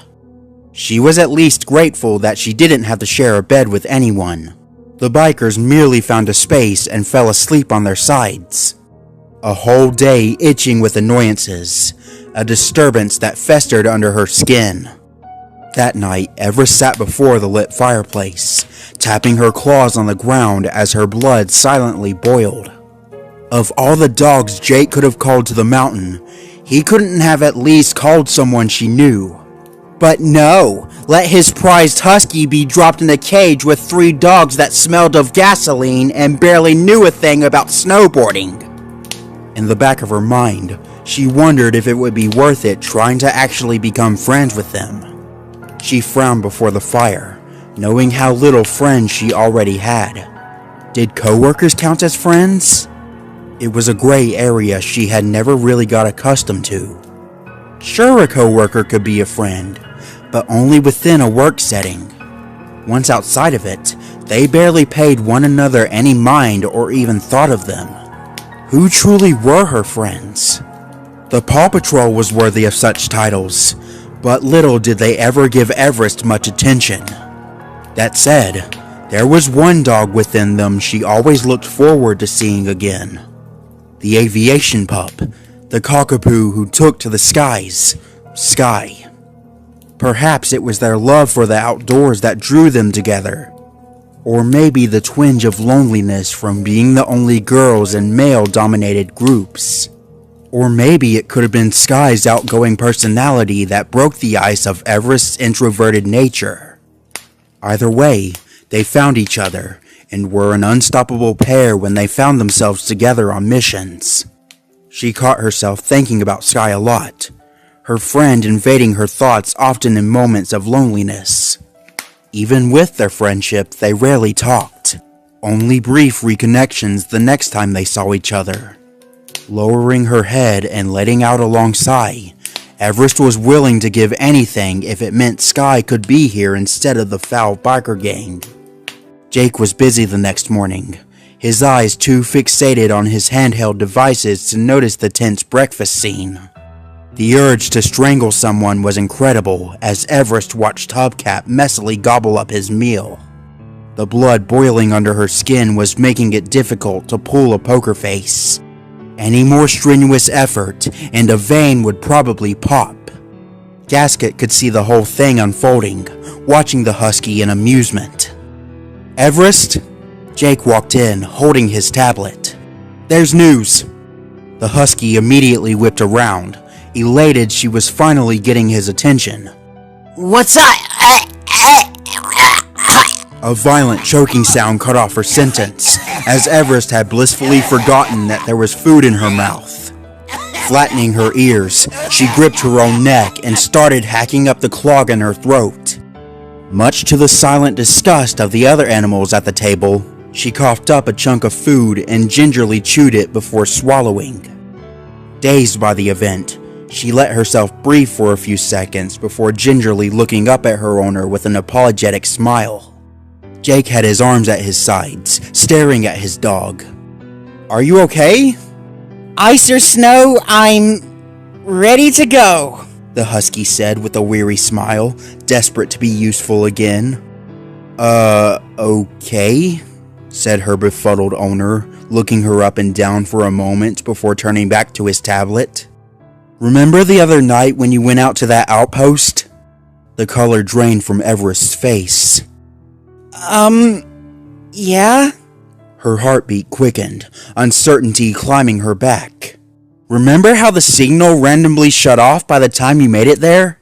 She was at least grateful that she didn't have to share a bed with anyone. The bikers merely found a space and fell asleep on their sides. A whole day itching with annoyances, a disturbance that festered under her skin. That night, Everest sat before the lit fireplace, tapping her claws on the ground as her blood silently boiled. Of all the dogs Jake could have called to the mountain, he couldn't have at least called someone she knew. But no, let his prized husky be dropped in a cage with 3 dogs that smelled of gasoline and barely knew a thing about snowboarding. In the back of her mind, she wondered if it would be worth it trying to actually become friends with them. She frowned before the fire, knowing how little friends she already had. Did coworkers count as friends? It was a gray area she had never really got accustomed to. Sure, a coworker could be a friend, but only within a work setting. Once outside of it, they barely paid one another any mind or even thought of them. Who truly were her friends? The Paw Patrol was worthy of such titles, but little did they ever give Everest much attention. That said, there was one dog within them she always looked forward to seeing again. The aviation pup, the cockapoo who took to the skies. Perhaps it was their love for the outdoors that drew them together. Or maybe the twinge of loneliness from being the only girls in male-dominated groups. Or maybe it could have been Sky's outgoing personality that broke the ice of Everest's introverted nature. Either way, they found each other, and were an unstoppable pair when they found themselves together on missions. She caught herself thinking about Sky a lot, her friend invading her thoughts often in moments of loneliness. Even with their friendship, they rarely talked, only brief reconnections the next time they saw each other. Lowering her head and letting out a long sigh, Everest was willing to give anything if it meant Sky could be here instead of the foul biker gang. Jake was busy the next morning, his eyes too fixated on his handheld devices to notice the tense breakfast scene. The urge to strangle someone was incredible as Everest watched Hubcap messily gobble up his meal. The blood boiling under her skin was making it difficult to pull a poker face. Any more strenuous effort, and a vein would probably pop. Gasket could see the whole thing unfolding, watching the husky in amusement. "Everest?" Jake walked in, holding his tablet. "There's news." The husky immediately whipped around, elated she was finally getting his attention. What's up? A violent choking sound cut off her sentence, as Everest had blissfully forgotten that there was food in her mouth. Flattening her ears, she gripped her own neck and started hacking up the clog in her throat. Much to the silent disgust of the other animals at the table, she coughed up a chunk of food and gingerly chewed it before swallowing. Dazed by the event, she let herself breathe for a few seconds before gingerly looking up at her owner with an apologetic smile. Jake had his arms at his sides, staring at his dog. "Are you okay?" "Ice or snow, I'm ready to go," the husky said with a weary smile, desperate to be useful again. Okay," said her befuddled owner, looking her up and down for a moment before turning back to his tablet. "Remember the other night when you went out to that outpost?" The color drained from Everest's face. Yeah?" Her heartbeat quickened, uncertainty climbing her back. "Remember how the signal randomly shut off by the time you made it there?"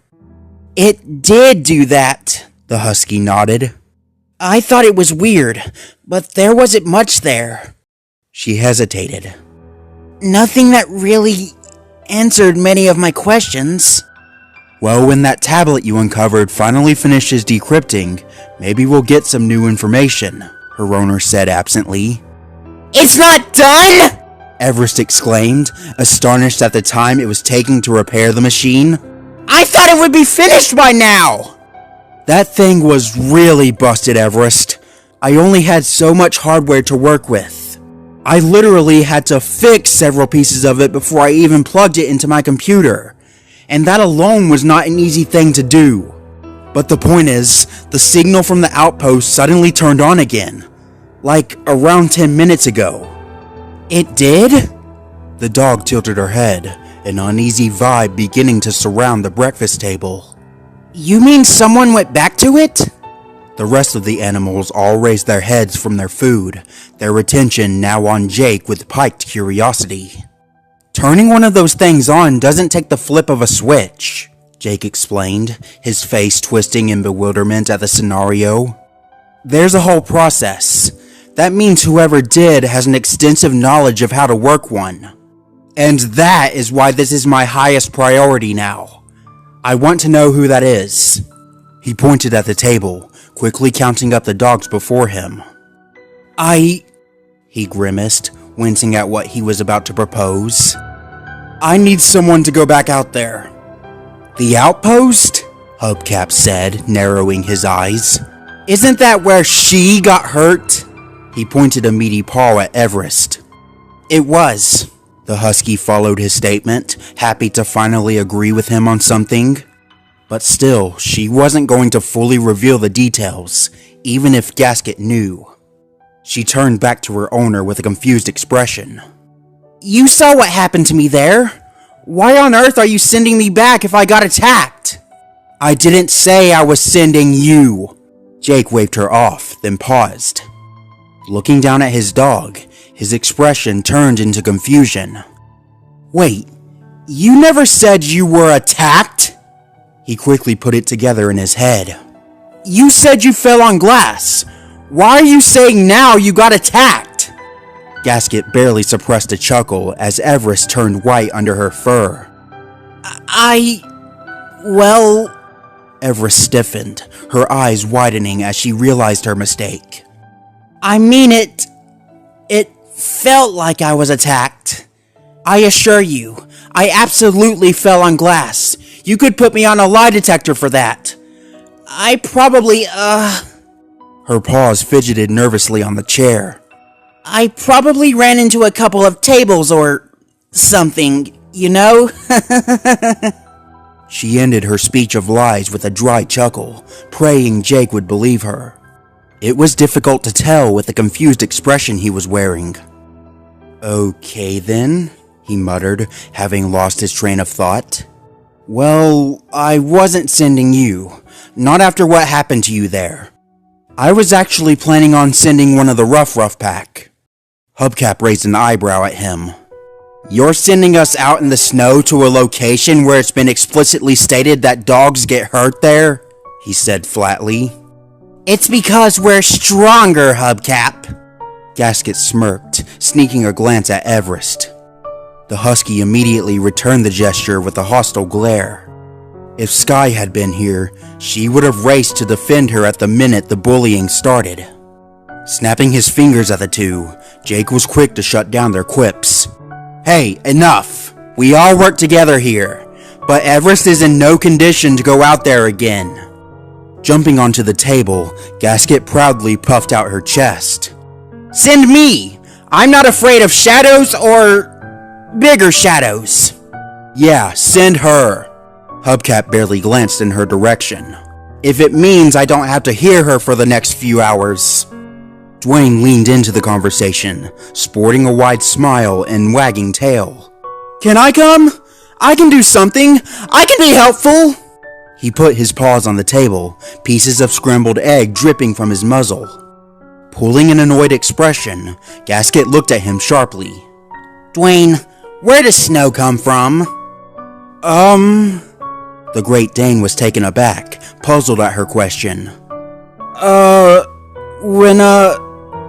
"It did do that," the husky nodded. "I thought it was weird, but there wasn't much there." She hesitated. "Nothing that really answered many of my questions." "Well, when that tablet you uncovered finally finishes decrypting, maybe we'll get some new information," her owner said absently. "It's not done?" Everest exclaimed, astonished at the time it was taking to repair the machine. I thought it would be finished by now! That thing was really busted, Everest. I only had so much hardware to work with. I literally had to fix several pieces of it before I even plugged it into my computer. And that alone was not an easy thing to do. But the point is, the signal from the outpost suddenly turned on again. Like around 10 minutes ago. It did? The dog tilted her head, an uneasy vibe beginning to surround the breakfast table. You mean someone went back to it? The rest of the animals all raised their heads from their food, their attention now on Jake with piked curiosity. Turning one of those things on doesn't take the flip of a switch, Jake explained, his face twisting in bewilderment at the scenario. There's a whole process. That means whoever did has an extensive knowledge of how to work one. And that is why this is my highest priority now. I want to know who that is. He pointed at the table, quickly counting up the dogs before him. He grimaced, wincing at what he was about to propose. I need someone to go back out there. The outpost? Hubcap said, narrowing his eyes. Isn't that where she got hurt? He pointed a meaty paw at Everest. It was. The husky followed his statement, happy to finally agree with him on something. But still, she wasn't going to fully reveal the details, even if Gasket knew. She turned back to her owner with a confused expression. You saw what happened to me there. Why on earth are you sending me back if I got attacked? I didn't say I was sending you. Jake waved her off, then paused. Looking down at his dog, his expression turned into confusion. Wait, you never said you were attacked? He quickly put it together in his head. You said you fell on glass. Why are you saying now you got attacked? Gasket barely suppressed a chuckle as Everest turned white under her fur. Well... Everest stiffened, her eyes widening as she realized her mistake. I mean it felt like I was attacked. I assure you, I absolutely fell on glass. You could put me on a lie detector for that. I probably, Her paws fidgeted nervously on the chair. I probably ran into a couple of tables or something, you know? She ended her speech of lies with a dry chuckle, praying Jake would believe her. It was difficult to tell with the confused expression he was wearing. Okay then, he muttered, having lost his train of thought. Well, I wasn't sending you. Not after what happened to you there. I was actually planning on sending one of the Rough pack. Hubcap raised an eyebrow at him. You're sending us out in the snow to a location where it's been explicitly stated that dogs get hurt there? He said flatly. It's because we're stronger, Hubcap. Gasket smirked, sneaking a glance at Everest. The husky immediately returned the gesture with a hostile glare. If Sky had been here, she would have raced to defend her at the minute the bullying started. Snapping his fingers at the two, Jake was quick to shut down their quips. Hey, enough! We all work together here, but Everest is in no condition to go out there again. Jumping onto the table, Gasket proudly puffed out her chest. Send me! I'm not afraid of shadows or... bigger shadows. Yeah, send her. Hubcap barely glanced in her direction. If it means I don't have to hear her for the next few hours. Dwayne leaned into the conversation, sporting a wide smile and wagging tail. Can I come? I can do something. I can be helpful. He put his paws on the table, pieces of scrambled egg dripping from his muzzle. Pulling an annoyed expression, Gasket looked at him sharply. Dwayne, where does snow come from? The Great Dane was taken aback, puzzled at her question.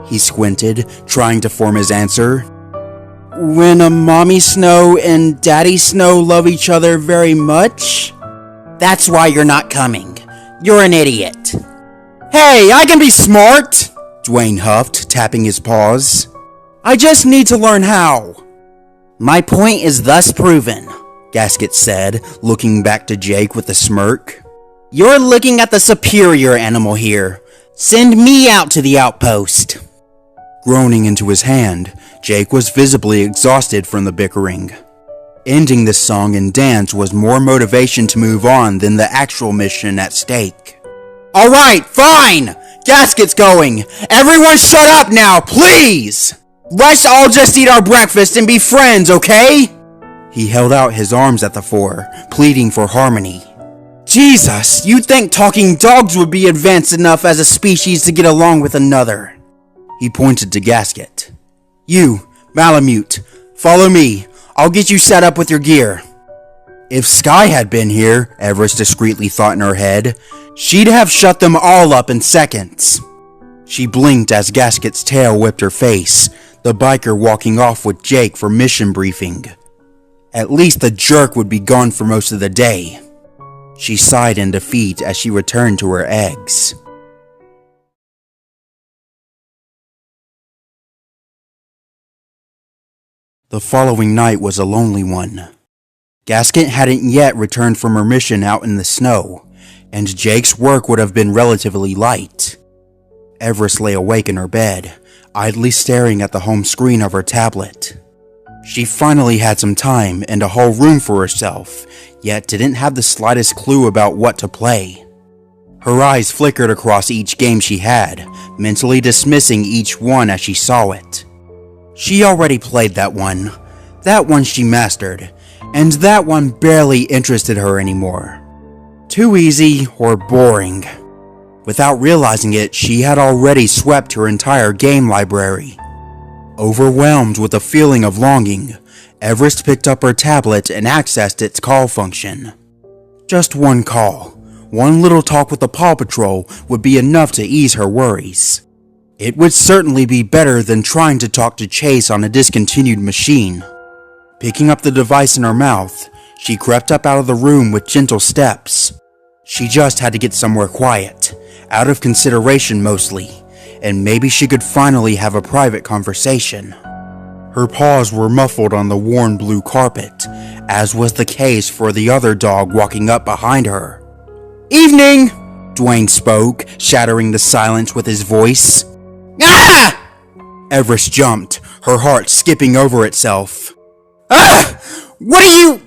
He squinted, trying to form his answer. When a mommy snow and daddy snow love each other very much? That's why you're not coming. You're an idiot. Hey, I can be smart! Dwayne huffed, tapping his paws. I just need to learn how. My point is thus proven. Gasket said, looking back to Jake with a smirk. You're looking at the superior animal here. Send me out to the outpost. Groaning into his hand, Jake was visibly exhausted from the bickering. Ending this song and dance was more motivation to move on than the actual mission at stake. Alright, fine! Gasket's going! Everyone shut up now, please! Let's all just eat our breakfast and be friends, okay? He held out his arms at the four, pleading for harmony. Jesus, you'd think talking dogs would be advanced enough as a species to get along with another. He pointed to Gasket. You, Malamute, follow me. I'll get you set up with your gear. If Sky had been here, Everest discreetly thought in her head, she'd have shut them all up in seconds. She blinked as Gasket's tail whipped her face, the biker walking off with Jake for mission briefing. At least the jerk would be gone for most of the day. She sighed in defeat as she returned to her eggs. The following night was a lonely one. Gasket hadn't yet returned from her mission out in the snow, and Jake's work would have been relatively light. Everest lay awake in her bed, idly staring at the home screen of her tablet. She finally had some time and a whole room for herself, yet didn't have the slightest clue about what to play. Her eyes flickered across each game she had, mentally dismissing each one as she saw it. She already played that one she mastered, and that one barely interested her anymore. Too easy or boring. Without realizing it, she had already swept her entire game library. Overwhelmed with a feeling of longing, Everest picked up her tablet and accessed its call function. Just one call, one little talk with the Paw Patrol would be enough to ease her worries. It would certainly be better than trying to talk to Chase on a discontinued machine. Picking up the device in her mouth, she crept up out of the room with gentle steps. She just had to get somewhere quiet, out of consideration mostly, and maybe she could finally have a private conversation. Her paws were muffled on the worn blue carpet, as was the case for the other dog walking up behind her. Evening! Dwayne spoke, shattering the silence with his voice. Ah! Everest jumped, her heart skipping over itself. Ah! What are you...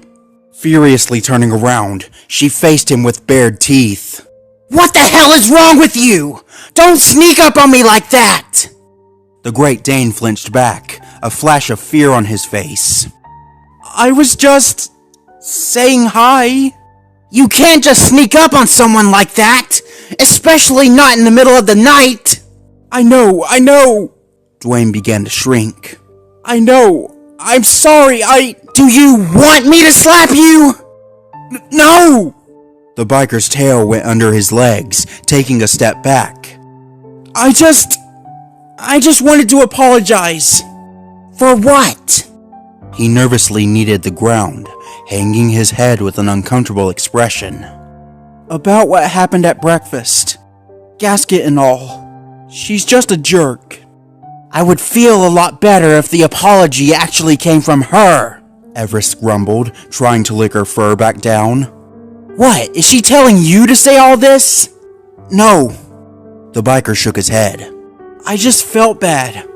Furiously turning around, she faced him with bared teeth. What the hell is wrong with you? Don't sneak up on me like that! The Great Dane flinched back, a flash of fear on his face. I was just... saying hi. You can't just sneak up on someone like that, especially not in the middle of the night. I know. Dwayne began to shrink. I know. I'm sorry, Do you want me to slap you? No! The biker's tail went under his legs, taking a step back. I just wanted to apologize. For what? He nervously kneaded the ground, hanging his head with an uncomfortable expression. About what happened at breakfast. Gasket and all. She's just a jerk. I would feel a lot better if the apology actually came from her, Everest grumbled, trying to lick her fur back down. What, is she telling you to say all this? No. The biker shook his head. I just felt bad.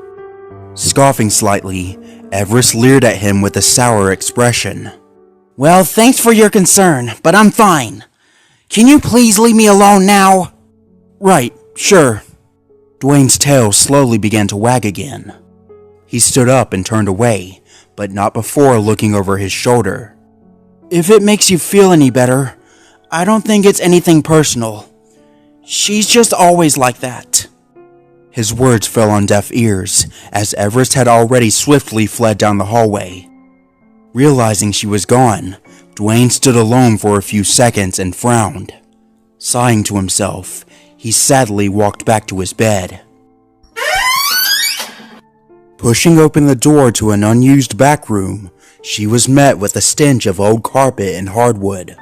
Scoffing slightly, Everest leered at him with a sour expression. Well, thanks for your concern, but I'm fine. Can you please leave me alone now? Right, sure. Dwayne's tail slowly began to wag again. He stood up and turned away, but not before looking over his shoulder. If it makes you feel any better, I don't think it's anything personal. She's just always like that. His words fell on deaf ears, as Everest had already swiftly fled down the hallway. Realizing she was gone, Dwayne stood alone for a few seconds and frowned. Sighing to himself, he sadly walked back to his bed. Pushing open the door to an unused back room, she was met with a stench of old carpet and hardwood.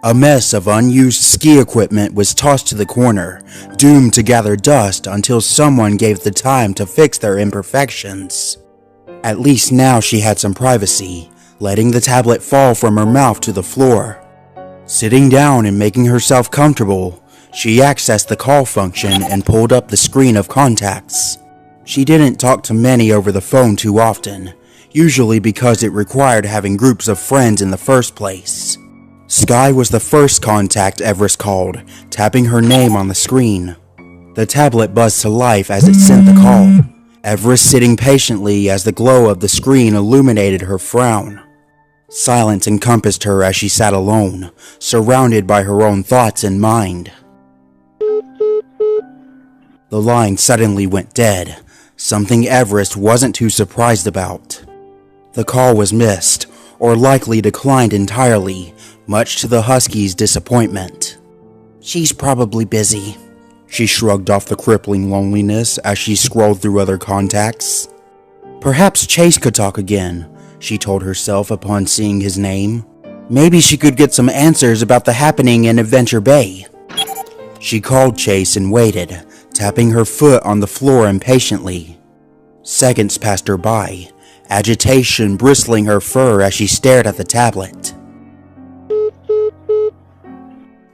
A mess of unused ski equipment was tossed to the corner, doomed to gather dust until someone gave the time to fix their imperfections. At least now she had some privacy, letting the tablet fall from her mouth to the floor. Sitting down and making herself comfortable, she accessed the call function and pulled up the screen of contacts. She didn't talk to many over the phone too often, usually because it required having groups of friends in the first place. Sky was the first contact Everest called, tapping her name on the screen. The tablet buzzed to life as it sent the call, Everest sitting patiently as the glow of the screen illuminated her frown. Silence encompassed her as she sat alone, surrounded by her own thoughts and mind. The line suddenly went dead, something Everest wasn't too surprised about. The call was missed, or likely declined entirely, much to the Husky's disappointment. She's probably busy. She shrugged off the crippling loneliness as she scrolled through other contacts. Perhaps Chase could talk again, she told herself upon seeing his name. Maybe she could get some answers about the happening in Adventure Bay. She called Chase and waited, tapping her foot on the floor impatiently. Seconds passed her by, agitation bristling her fur as she stared at the tablet.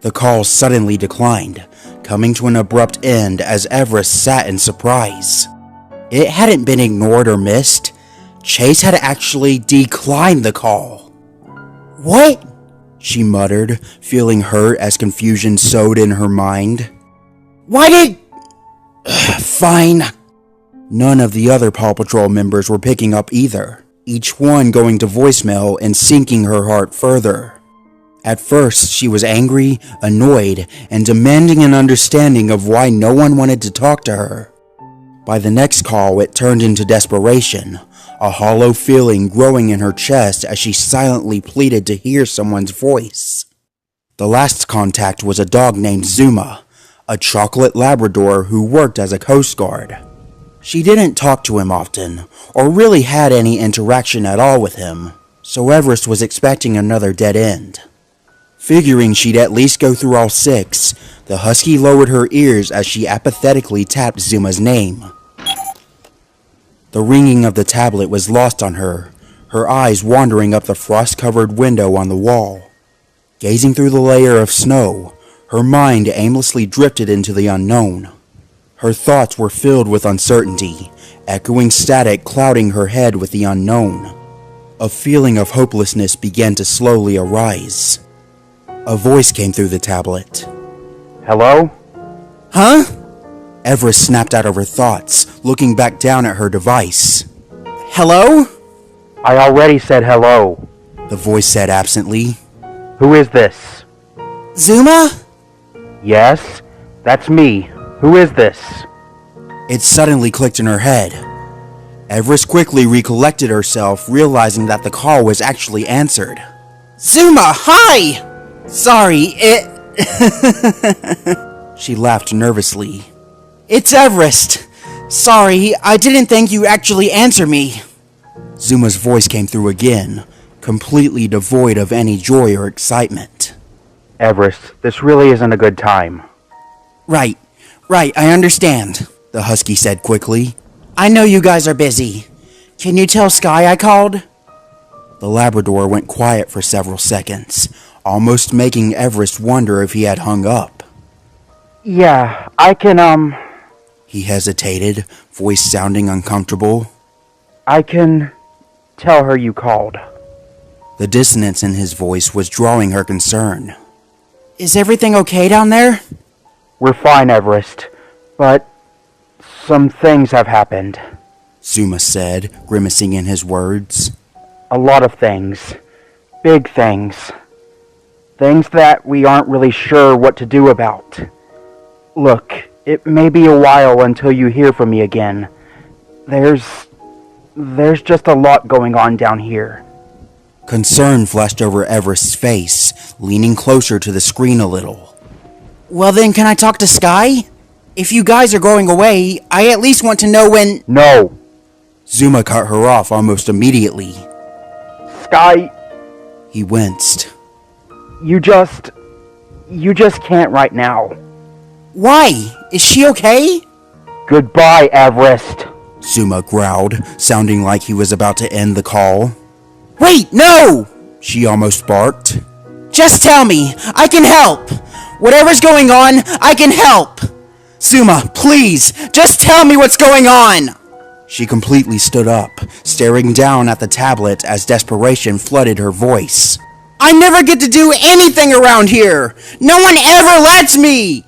The call suddenly declined, coming to an abrupt end as Everest sat in surprise. It hadn't been ignored or missed. Chase had actually declined the call. What? She muttered, feeling hurt as confusion sowed in her mind. Why did... Fine. None of the other Paw Patrol members were picking up either, each one going to voicemail and sinking her heart further. At first, she was angry, annoyed, and demanding an understanding of why no one wanted to talk to her. By the next call, it turned into desperation, a hollow feeling growing in her chest as she silently pleaded to hear someone's voice. The last contact was a dog named Zuma, a chocolate Labrador who worked as a Coast Guard. She didn't talk to him often, or really had any interaction at all with him, so Everest was expecting another dead end. Figuring she'd at least go through all 6, the Husky lowered her ears as she apathetically tapped Zuma's name. The ringing of the tablet was lost on her, her eyes wandering up the frost-covered window on the wall. Gazing through the layer of snow, her mind aimlessly drifted into the unknown. Her thoughts were filled with uncertainty, echoing static clouding her head with the unknown. A feeling of hopelessness began to slowly arise. A voice came through the tablet. Hello? Huh? Everest snapped out of her thoughts, looking back down at her device. Hello? I already said hello. The voice said absently. Who is this? Zuma? Yes, that's me. Who is this? It suddenly clicked in her head. Everest quickly recollected herself, realizing that the call was actually answered. Zuma, hi! Sorry, She laughed nervously. It's Everest. Sorry, I didn't think you'd actually answer me. Zuma's voice came through again, completely devoid of any joy or excitement. Everest, this really isn't a good time. Right, I understand, the Husky said quickly. I know you guys are busy. Can you tell Sky I called? The Labrador went quiet for several seconds, almost making Everest wonder if he had hung up. Yeah, I can, He hesitated, voice sounding uncomfortable. I can tell her you called. The dissonance in his voice was drawing her concern. Is everything okay down there? We're fine, Everest, but some things have happened. Zuma said, grimacing in his words. A lot of things. Big things. Things that we aren't really sure what to do about. Look, it may be a while until you hear from me again. There's just a lot going on down here. Concern flashed over Everest's face, leaning closer to the screen a little. Well then, can I talk to Sky? If you guys are going away, I at least want to know when... No! Zuma cut her off almost immediately. Sky... He winced. You just can't right now. Why? Is she okay? Goodbye, Everest. Zuma growled, sounding like he was about to end the call. Wait, no! she almost barked. Just tell me. I can help. Whatever's going on, I can help. Zuma, please, just tell me what's going on. She completely stood up, staring down at the tablet as desperation flooded her voice. I never get to do anything around here. No one ever lets me.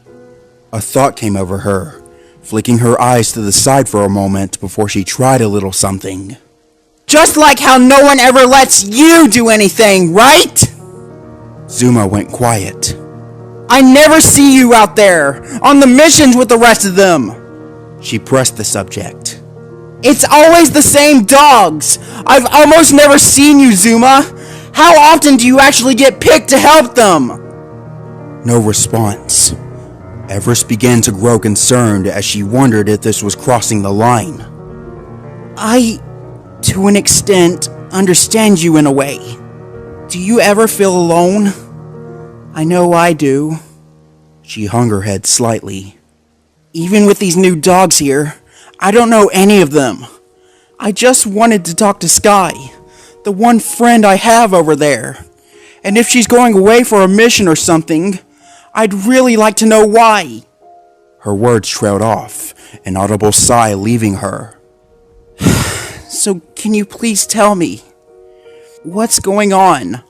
A thought came over her, flicking her eyes to the side for a moment before she tried a little something. Just like how no one ever lets you do anything, right? Zuma went quiet. I never see you out there, on the missions with the rest of them. She pressed the subject. It's always the same dogs. I've almost never seen you, Zuma. How often do you actually get picked to help them? No response. Everest began to grow concerned as she wondered if this was crossing the line. I, to an extent, understand you in a way. Do you ever feel alone? I know I do. She hung her head slightly. Even with these new dogs here, I don't know any of them. I just wanted to talk to Sky, the one friend I have over there. And if she's going away for a mission or something, I'd really like to know why. Her words trailed off, an audible sigh leaving her. So can you please tell me, what's going on?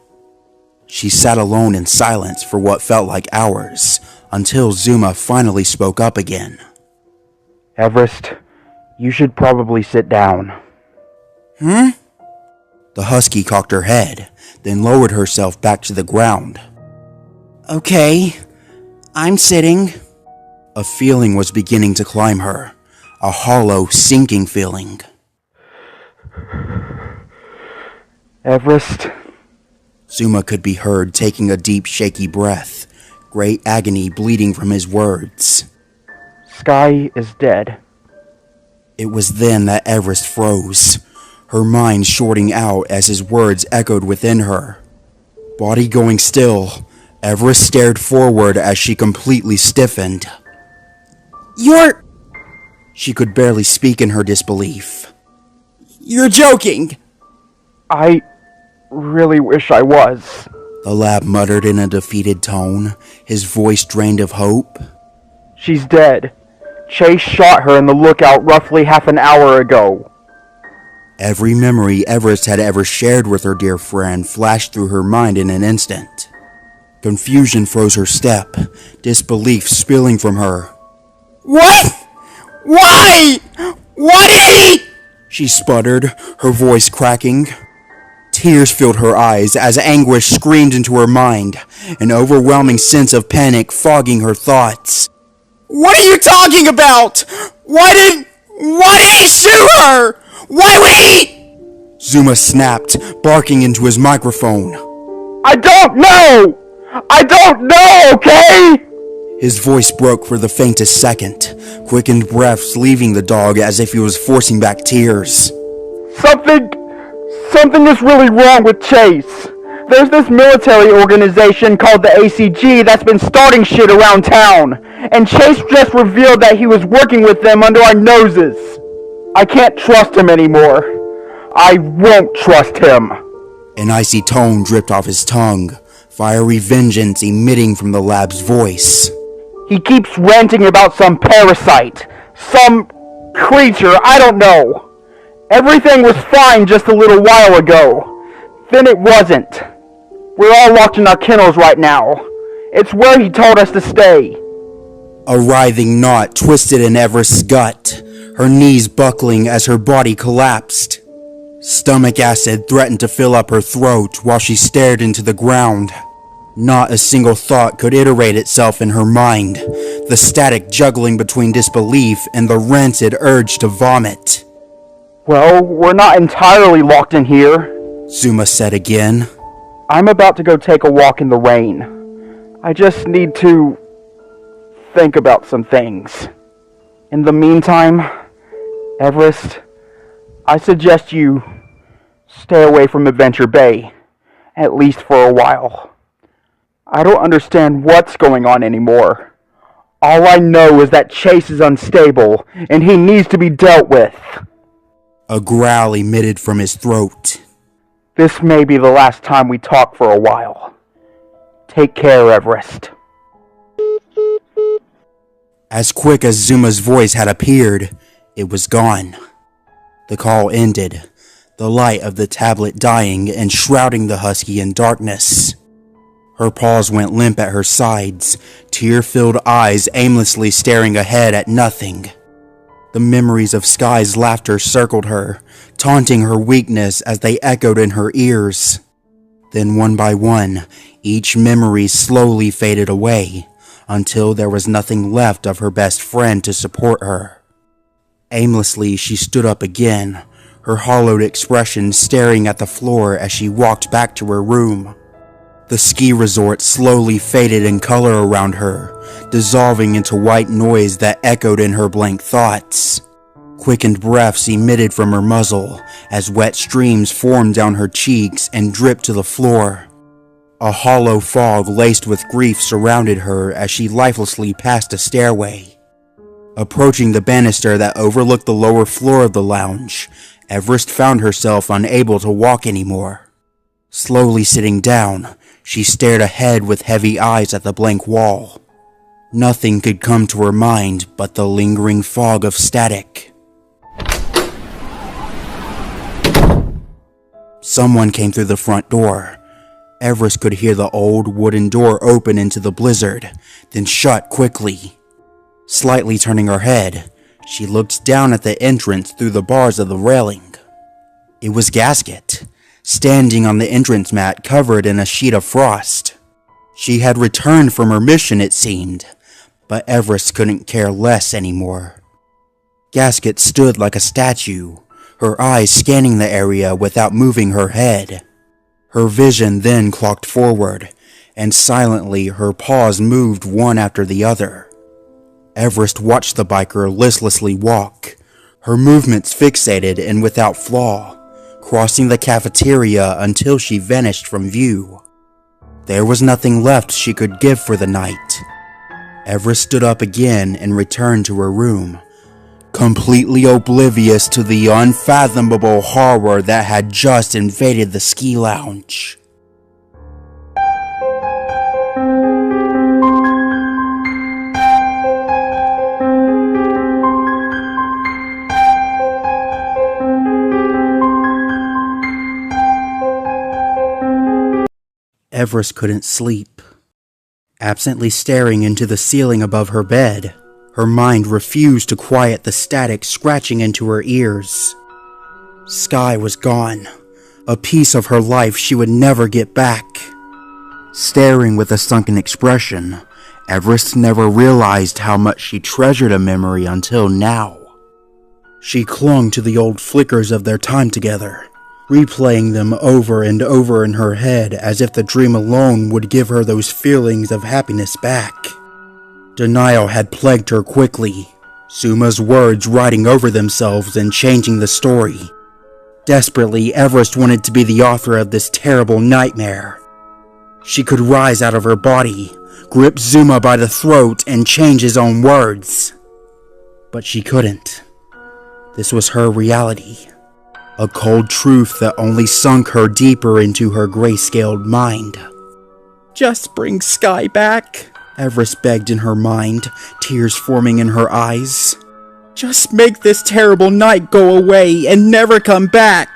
She sat alone in silence for what felt like hours, until Zuma finally spoke up again. Everest, you should probably sit down. Hmm? The husky cocked her head, then lowered herself back to the ground. Okay, I'm sitting. A feeling was beginning to climb her, a hollow, sinking feeling. Everest? Zuma could be heard taking a deep, shaky breath, great agony bleeding from his words. Sky is dead. It was then that Everest froze, her mind shorting out as his words echoed within her. Body going still, Everest stared forward as she completely stiffened. You're... She could barely speak in her disbelief. You're joking! I really wish I was. The lab muttered in a defeated tone, his voice drained of hope. She's dead. Chase shot her in the lookout roughly half an hour ago. Every memory Everest had ever shared with her dear friend flashed through her mind in an instant. Confusion froze her step, disbelief spilling from her. What? Why? Why did he? She sputtered, her voice cracking. Tears filled her eyes as anguish screamed into her mind, an overwhelming sense of panic fogging her thoughts. What are you talking about? Why did he shoot her? Why would he? Zuma snapped, barking into his microphone. I don't know! I don't know, okay? His voice broke for the faintest second, quickened breaths leaving the dog as if he was forcing back tears. Something is really wrong with Chase. There's this military organization called the ACG that's been starting shit around town, and Chase just revealed that he was working with them under our noses. I can't trust him anymore. I won't trust him. An icy tone dripped off his tongue, fiery vengeance emitting from the lab's voice. He keeps ranting about some parasite, some creature, I don't know. Everything was fine just a little while ago. Then it wasn't. We're all locked in our kennels right now. It's where he told us to stay. A writhing knot twisted in Everest's gut, her knees buckling as her body collapsed. Stomach acid threatened to fill up her throat while she stared into the ground. Not a single thought could iterate itself in her mind, the static juggling between disbelief and the rancid urge to vomit. Well, we're not entirely locked in here, Zuma said again. I'm about to go take a walk in the rain. I just need to think about some things. In the meantime, Everest, I suggest you stay away from Adventure Bay, at least for a while. I don't understand what's going on anymore. All I know is that Chase is unstable, and he needs to be dealt with. A growl emitted from his throat. This may be the last time we talk for a while. Take care, Everest. As quick as Zuma's voice had appeared, it was gone. The call ended, the light of the tablet dying and shrouding the husky in darkness. Her paws went limp at her sides, tear-filled eyes aimlessly staring ahead at nothing. The memories of Sky's laughter circled her, taunting her weakness as they echoed in her ears. Then one by one, each memory slowly faded away, until there was nothing left of her best friend to support her. Aimlessly, she stood up again, her hollowed expression staring at the floor as she walked back to her room. The ski resort slowly faded in color around her, dissolving into white noise that echoed in her blank thoughts. Quickened breaths emitted from her muzzle as wet streams formed down her cheeks and dripped to the floor. A hollow fog laced with grief surrounded her as she lifelessly passed a stairway. Approaching the banister that overlooked the lower floor of the lounge, Everest found herself unable to walk anymore. Slowly sitting down, she stared ahead with heavy eyes at the blank wall. Nothing could come to her mind but the lingering fog of static. Someone came through the front door. Everest could hear the old wooden door open into the blizzard, then shut quickly. Slightly turning her head, she looked down at the entrance through the bars of the railing. It was Gasket, standing on the entrance mat covered in a sheet of frost. She had returned from her mission, it seemed, but Everest couldn't care less anymore. Gasket stood like a statue, her eyes scanning the area without moving her head. Her vision then clocked forward, and silently her paws moved one after the other. Everest watched the biker listlessly walk, her movements fixated and without flaw, crossing the cafeteria until she vanished from view. There was nothing left she could give for the night. Everest stood up again and returned to her room, completely oblivious to the unfathomable horror that had just invaded the ski lounge. Everest couldn't sleep. Absently staring into the ceiling above her bed, her mind refused to quiet the static scratching into her ears. Sky was gone, a piece of her life she would never get back. Staring with a sunken expression, Everest never realized how much she treasured a memory until now. She clung to the old flickers of their time together, replaying them over and over in her head as if the dream alone would give her those feelings of happiness back. Denial had plagued her quickly, Suma's words writing over themselves and changing the story. Desperately, Everest wanted to be the author of this terrible nightmare. She could rise out of her body, grip Zuma by the throat, and change his own words. But she couldn't. This was her reality. A cold truth that only sunk her deeper into her gray-scaled mind. "Just bring Sky back," Everest begged in her mind, tears forming in her eyes. "Just make this terrible night go away and never come back."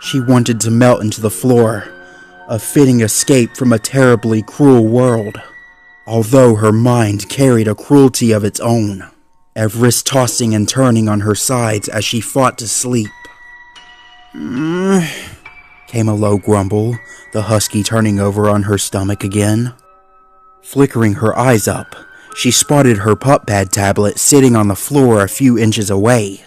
She wanted to melt into the floor, a fitting escape from a terribly cruel world. Although her mind carried a cruelty of its own, Everest tossing and turning on her sides as she fought to sleep. Came a low grumble, the husky turning over on her stomach again. Flickering her eyes up, she spotted her pup pad tablet sitting on the floor a few inches away.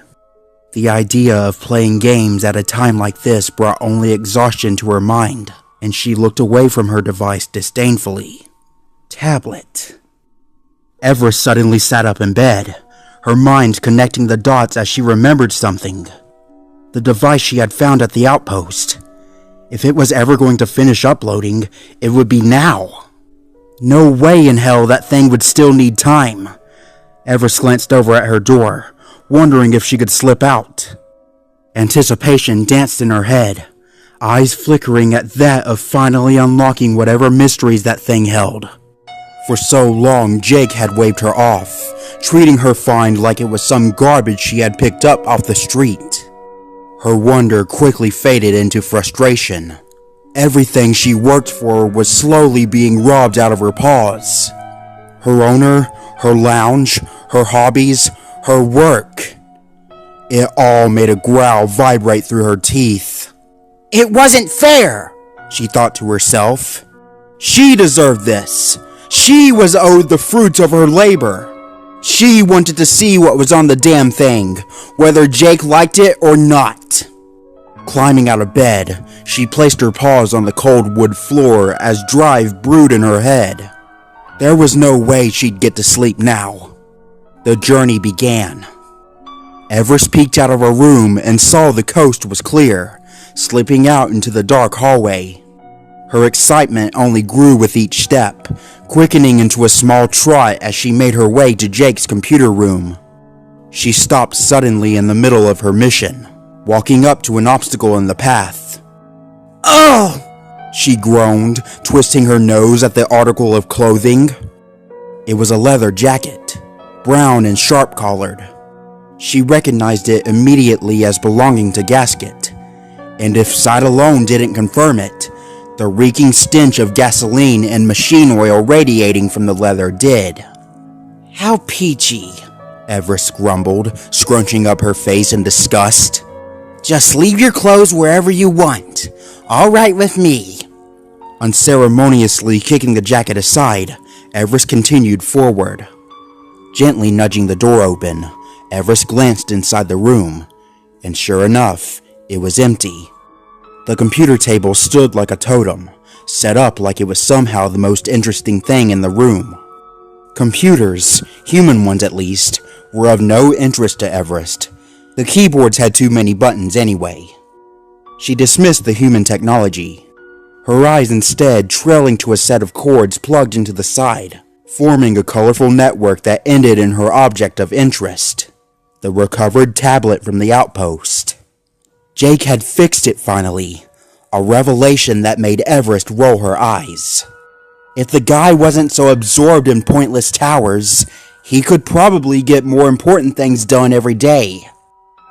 The idea of playing games at a time like this brought only exhaustion to her mind, and she looked away from her device disdainfully. Tablet. Everest suddenly sat up in bed, her mind connecting the dots as she remembered something. The device she had found at the outpost. If it was ever going to finish uploading, it would be now. No way in hell that thing would still need time. Everest glanced over at her door, wondering if she could slip out. Anticipation danced in her head. eyes flickering at that of finally unlocking whatever mysteries that thing held. For so long, Jake had waved her off, treating her find like it was some garbage she had picked up off the street. Her wonder quickly faded into frustration. Everything she worked for was slowly being robbed out of her paws. Her owner, her lounge, her hobbies, her work. It all made a growl vibrate through her teeth. It wasn't fair, she thought to herself. She deserved this. She was owed the fruits of her labor. She wanted to see what was on the damn thing, whether Jake liked it or not. Climbing out of bed, she placed her paws on the cold wood floor as drive brewed in her head. There was no way she'd get to sleep now. The journey began. Everest peeked out of her room and saw the coast was clear, slipping out into the dark hallway. Her excitement only grew with each step, quickening into a small trot as she made her way to Jake's computer room. She stopped suddenly in the middle of her mission, walking up to an obstacle in the path. "Ugh!" she groaned, twisting her nose at the article of clothing. It was a leather jacket, brown and sharp-collared. She recognized it immediately as belonging to Gasket, and if sight alone didn't confirm it, the reeking stench of gasoline and machine oil radiating from the leather did. "How peachy," Everest grumbled, scrunching up her face in disgust. "Just leave your clothes wherever you want. All right with me." Unceremoniously kicking the jacket aside, Everest continued forward. Gently nudging the door open, Everest glanced inside the room, and sure enough, it was empty. The computer table stood like a totem, set up like it was somehow the most interesting thing in the room. Computers, human ones at least, were of no interest to Everest. The keyboards had too many buttons anyway. She dismissed the human technology, her eyes instead trailing to a set of cords plugged into the side, forming a colorful network that ended in her object of interest, the recovered tablet from the outpost. Jake had fixed it finally, a revelation that made Everest roll her eyes. If the guy wasn't so absorbed in pointless towers, he could probably get more important things done every day.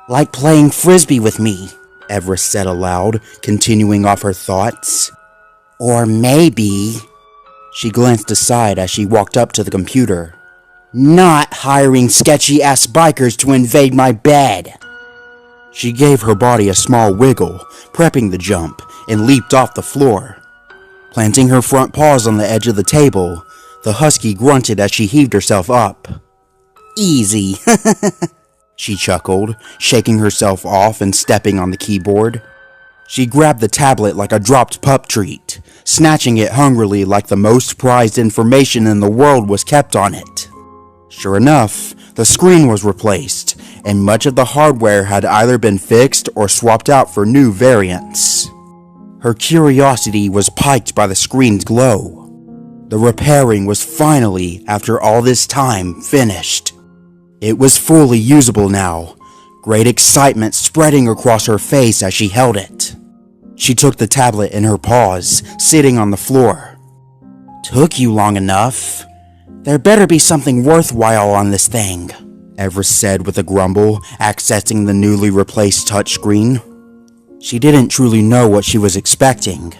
Like playing frisbee with me, Everest said aloud, continuing off her thoughts. Or maybe... She glanced aside as she walked up to the computer. Not hiring sketchy-ass bikers to invade my bed. She gave her body a small wiggle, prepping the jump, and leaped off the floor. Planting her front paws on the edge of the table, the husky grunted as she heaved herself up. Easy, she chuckled, shaking herself off and stepping on the keyboard. She grabbed the tablet like a dropped pup treat, snatching it hungrily like the most prized information in the world was kept on it. Sure enough, the screen was replaced, and much of the hardware had either been fixed or swapped out for new variants. Her curiosity was piqued by the screen's glow. The repairing was finally, after all this time, finished. It was fully usable now, great excitement spreading across her face as she held it. She took the tablet in her paws, sitting on the floor. Took you long enough. There better be something worthwhile on this thing, Everest said with a grumble, accessing the newly replaced touchscreen. She didn't truly know what she was expecting.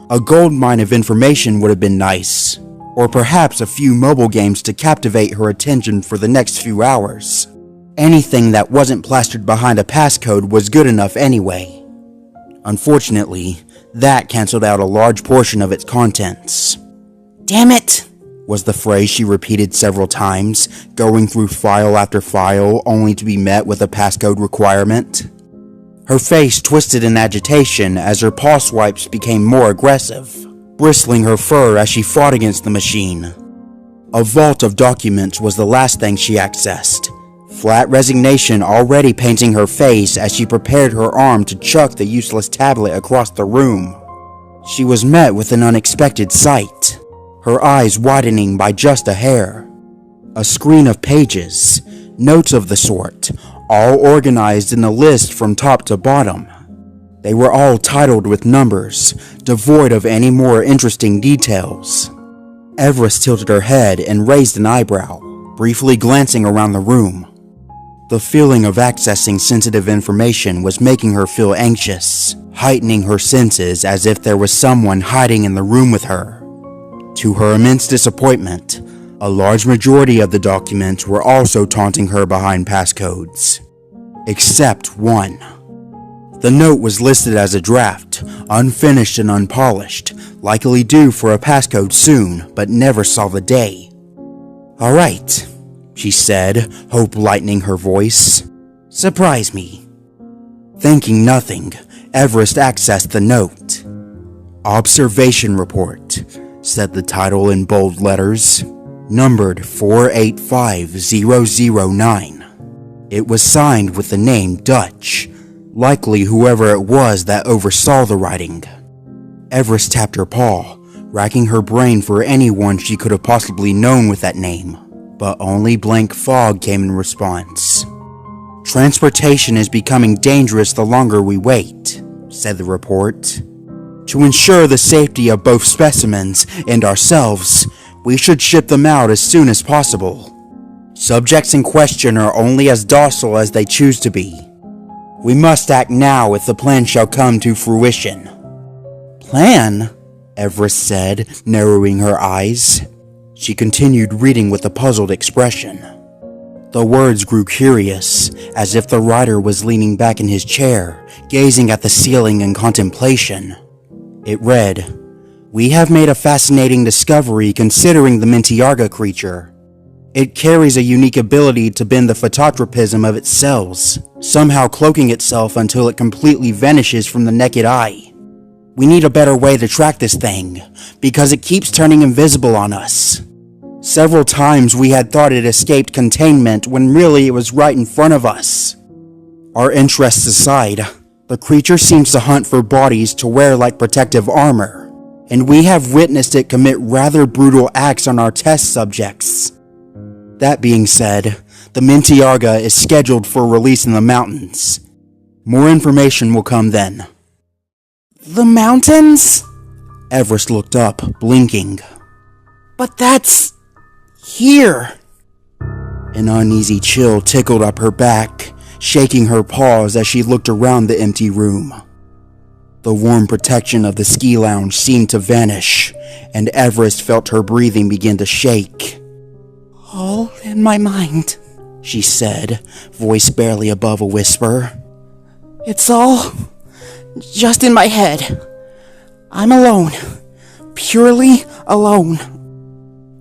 A goldmine of information would have been nice, or perhaps a few mobile games to captivate her attention for the next few hours. Anything that wasn't plastered behind a passcode was good enough anyway. Unfortunately, that canceled out a large portion of its contents. Damn it! Was the phrase she repeated several times, going through file after file only to be met with a passcode requirement. Her face twisted in agitation as her paw swipes became more aggressive, bristling her fur as she fought against the machine. A vault of documents was the last thing she accessed, flat resignation already painting her face as she prepared her arm to chuck the useless tablet across the room. She was met with an unexpected sight, her eyes widening by just a hair. A screen of pages, notes of the sort, all organized in a list from top to bottom. They were all titled with numbers, devoid of any more interesting details. Everest tilted her head and raised an eyebrow, briefly glancing around the room. The feeling of accessing sensitive information was making her feel anxious, heightening her senses as if there was someone hiding in the room with her. To her immense disappointment, a large majority of the documents were also taunting her behind passcodes. Except one. The note was listed as a draft, unfinished and unpolished, likely due for a passcode soon, but never saw the day. "Alright," she said, hope lightening her voice. "Surprise me." Thinking nothing, Everest accessed the note. "Observation Report," said the title in bold letters, numbered 485009. It was signed with the name Dutch, likely whoever it was that oversaw the writing. Everest tapped her paw, racking her brain for anyone she could have possibly known with that name, but only blank fog came in response. "Transportation is becoming dangerous the longer we wait," said the report. "To ensure the safety of both specimens and ourselves, we should ship them out as soon as possible. Subjects in question are only as docile as they choose to be. We must act now if the plan shall come to fruition." "Plan?" Everest said, narrowing her eyes. She continued reading with a puzzled expression. The words grew curious, as if the writer was leaning back in his chair, gazing at the ceiling in contemplation. It read, "We have made a fascinating discovery considering the Mintiarga creature. It carries a unique ability to bend the phototropism of its cells, somehow cloaking itself until it completely vanishes from the naked eye. We need a better way to track this thing, because it keeps turning invisible on us. Several times we had thought it escaped containment when really it was right in front of us. Our interests aside, the creature seems to hunt for bodies to wear like protective armor, and we have witnessed it commit rather brutal acts on our test subjects. That being said, the Mintiarga is scheduled for release in the mountains. More information will come then." "The mountains?" Everest looked up, blinking. "But that's... here." An uneasy chill tickled up her back, shaking her paws as she looked around the empty room. The warm protection of the ski lounge seemed to vanish, and Everest felt her breathing begin to shake. "All in my mind," she said, voice barely above a whisper. "It's all just in my head. I'm alone. Purely alone."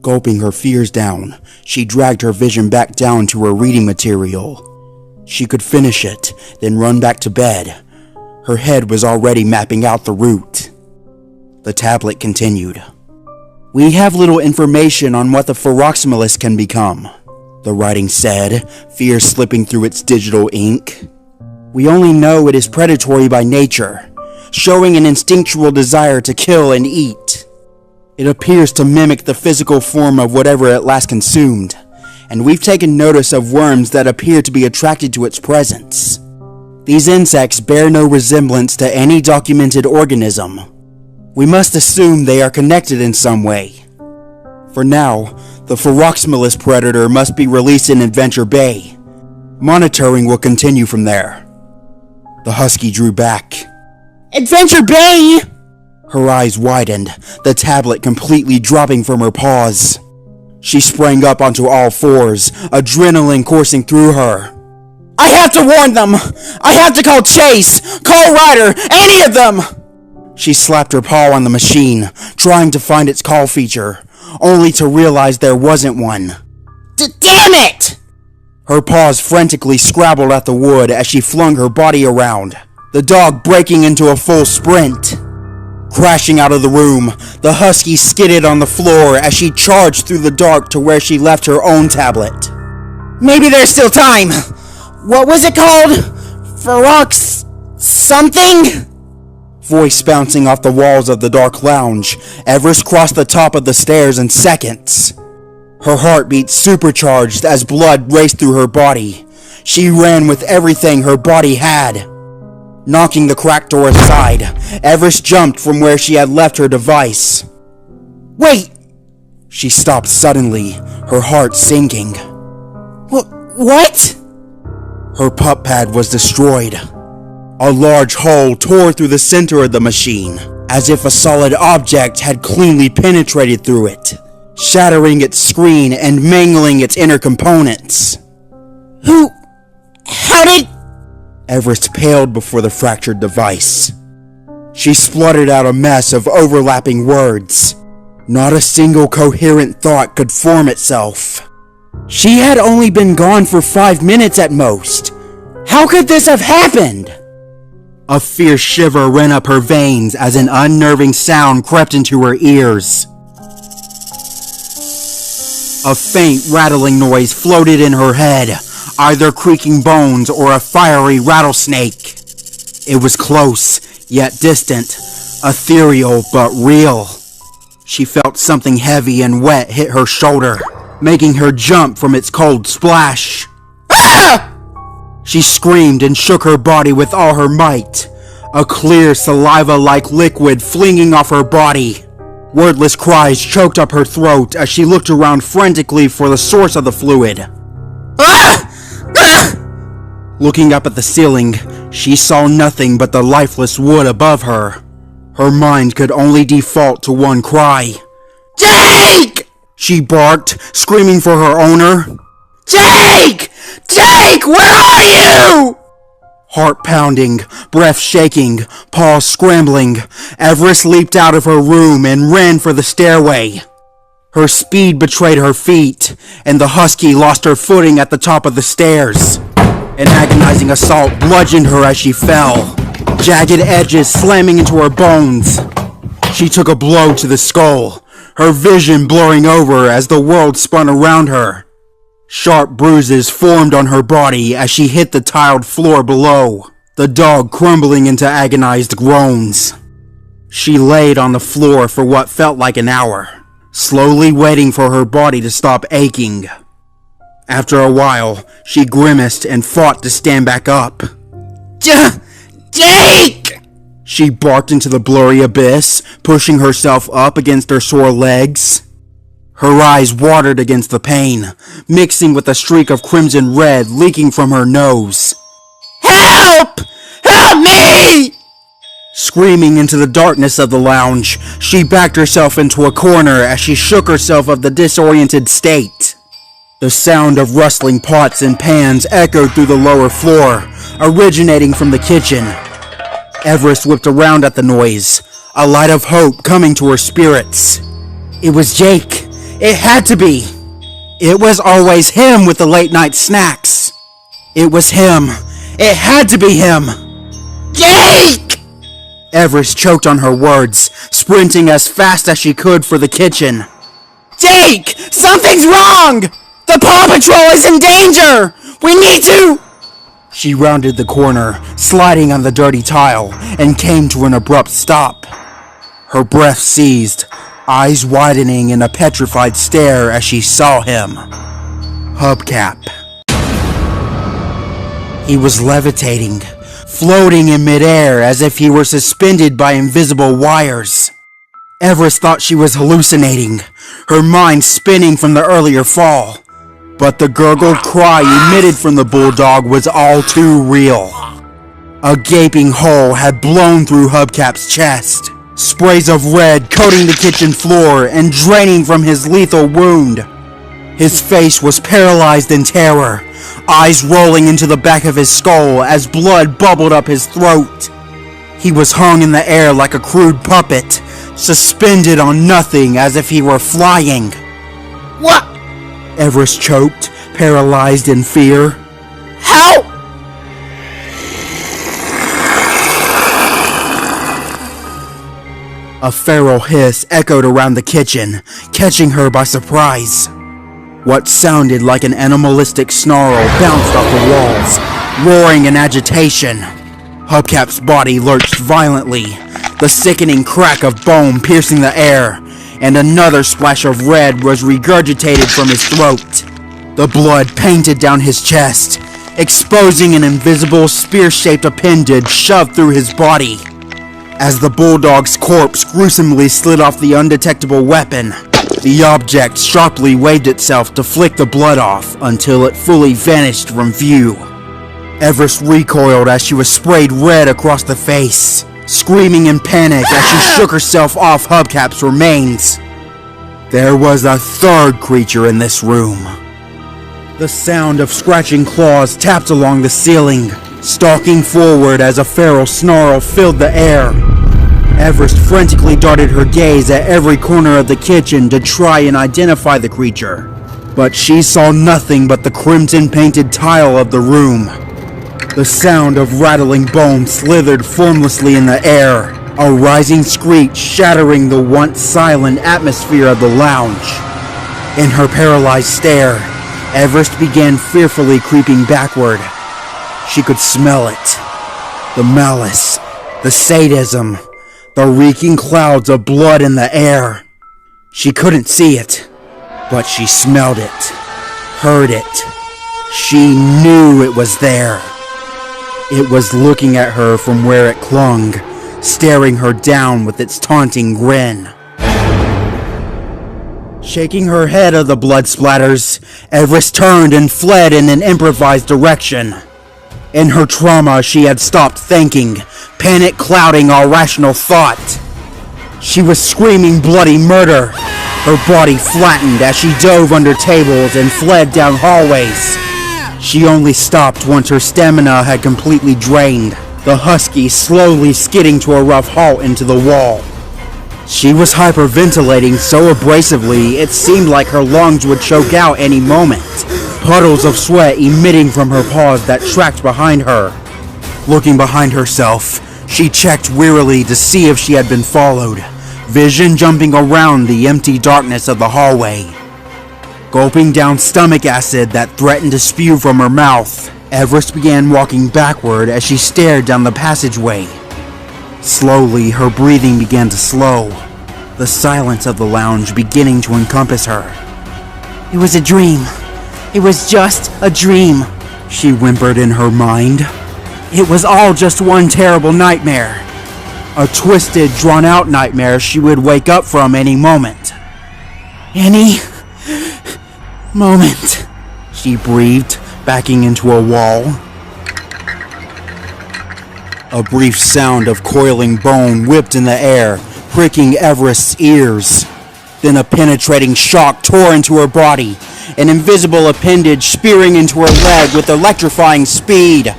Gulping her fears down, she dragged her vision back down to her reading material. She could finish it, then run back to bed. Her head was already mapping out the route. The tablet continued. "We have little information on what the Phyroxylus can become," the writing said, fear slipping through its digital ink. "We only know it is predatory by nature, showing an instinctual desire to kill and eat. It appears to mimic the physical form of whatever it last consumed, and we've taken notice of worms that appear to be attracted to its presence. These insects bear no resemblance to any documented organism. We must assume they are connected in some way. For now, the Phyroxylus predator must be released in Adventure Bay. Monitoring will continue from there." The husky drew back. "Adventure Bay?" Her eyes widened, the tablet completely dropping from her paws. She sprang up onto all fours, adrenaline coursing through her. "I have to warn them! I have to call Chase! Call Ryder! Any of them!" She slapped her paw on the machine, trying to find its call feature, only to realize there wasn't one. Damn it! Her paws frantically scrabbled at the wood as she flung her body around, the dog breaking into a full sprint. Crashing out of the room, the husky skidded on the floor as she charged through the dark to where she left her own tablet. "Maybe there's still time. What was it called? Ferox... something?" Voice bouncing off the walls of the dark lounge, Everest crossed the top of the stairs in seconds. Her heartbeat supercharged as blood raced through her body. She ran with everything her body had. Knocking the cracked door aside, Everest jumped from where she had left her device. "Wait!" She stopped suddenly, her heart sinking. What? Her pup pad was destroyed. A large hole tore through the center of the machine, as if a solid object had cleanly penetrated through it, shattering its screen and mangling its inner components. How did... Everest paled before the fractured device. She spluttered out a mess of overlapping words. Not a single coherent thought could form itself. She had only been gone for 5 minutes at most. How could this have happened? A fierce shiver ran up her veins as an unnerving sound crept into her ears. A faint rattling noise floated in her head, either creaking bones or a fiery rattlesnake. It was close, yet distant, ethereal but real. She felt something heavy and wet hit her shoulder, making her jump from its cold splash. Ah! She screamed and shook her body with all her might, a clear saliva-like liquid flinging off her body. Wordless cries choked up her throat as she looked around frantically for the source of the fluid. Ah! Ah! Looking up at the ceiling, she saw nothing but the lifeless wood above her. Her mind could only default to one cry. "Jake!" She barked, screaming for her owner. "Jake! Jake, where are you?" Heart pounding, breath shaking, paws scrambling, Everest leaped out of her room and ran for the stairway. Her speed betrayed her feet, and the husky lost her footing at the top of the stairs. An agonizing assault bludgeoned her as she fell, jagged edges slamming into her bones. She took a blow to the skull, her vision blurring over as the world spun around her. Sharp bruises formed on her body as she hit the tiled floor below, the dog crumbling into agonized groans. She laid on the floor for what felt like an hour, slowly waiting for her body to stop aching. After a while, she grimaced and fought to stand back up. "Jake!" She barked into the blurry abyss, pushing herself up against her sore legs. Her eyes watered against the pain, mixing with a streak of crimson red leaking from her nose. "Help! Help me!" Screaming into the darkness of the lounge, she backed herself into a corner as she shook herself of the disoriented state. The sound of rustling pots and pans echoed through the lower floor, originating from the kitchen. Everest whipped around at the noise, a light of hope coming to her spirits. It was Jake. It had to be. It was always him with the late-night snacks. It was him. It had to be him. Jake! Everest choked on her words, sprinting as fast as she could for the kitchen. Jake! Something's wrong! The Paw Patrol is in danger! We need to... She rounded the corner, sliding on the dirty tile, and came to an abrupt stop. Her breath seized, eyes widening in a petrified stare as she saw him. Hubcap. He was levitating, floating in midair as if he were suspended by invisible wires. Everest thought she was hallucinating, her mind spinning from the earlier fall. But the gurgled cry emitted from the bulldog was all too real. A gaping hole had blown through Hubcap's chest, sprays of red coating the kitchen floor and draining from his lethal wound. His face was paralyzed in terror, eyes rolling into the back of his skull as blood bubbled up his throat. He was hung in the air like a crude puppet, suspended on nothing as if he were flying. "What?" Everest choked, paralyzed in fear. "How?" A feral hiss echoed around the kitchen, catching her by surprise. What sounded like an animalistic snarl bounced off the walls, roaring in agitation. Hubcap's body lurched violently, the sickening crack of bone piercing the air, and another splash of red was regurgitated from his throat. The blood painted down his chest, exposing an invisible spear-shaped appendage shoved through his body. As the bulldog's corpse gruesomely slid off the undetectable weapon, the object sharply waved itself to flick the blood off until it fully vanished from view. Everest recoiled as she was sprayed red across the face, screaming in panic as she shook herself off Hubcap's remains. There was a third creature in this room. The sound of scratching claws tapped along the ceiling, stalking forward as a feral snarl filled the air. Everest frantically darted her gaze at every corner of the kitchen to try and identify the creature, but she saw nothing but the crimson-painted tile of the room. The sound of rattling bones slithered formlessly in the air, a rising screech shattering the once silent atmosphere of the lounge. In her paralyzed stare, Everest began fearfully creeping backward. She could smell it. The malice, the sadism, the reeking clouds of blood in the air. She couldn't see it, but she smelled it, heard it. She knew it was there. It was looking at her from where it clung, staring her down with its taunting grin. Shaking her head of the blood splatters, Everest turned and fled in an improvised direction. In her trauma, she had stopped thinking, panic clouding all rational thought. She was screaming bloody murder, her body flattened as she dove under tables and fled down hallways. She only stopped once her stamina had completely drained, the husky slowly skidding to a rough halt into the wall. She was hyperventilating so abrasively it seemed like her lungs would choke out any moment, puddles of sweat emitting from her paws that tracked behind her. Looking behind herself, she checked wearily to see if she had been followed, vision jumping around the empty darkness of the hallway. Gulping down stomach acid that threatened to spew from her mouth, Everest began walking backward as she stared down the passageway. Slowly, her breathing began to slow, the silence of the lounge beginning to encompass her. It was a dream. It was just a dream, she whimpered in her mind. It was all just one terrible nightmare. A twisted, drawn-out nightmare she would wake up from any moment. Any moment, she breathed, backing into a wall. A brief sound of coiling bone whipped in the air, pricking Everest's ears. Then a penetrating shock tore into her body, an invisible appendage spearing into her leg with electrifying speed.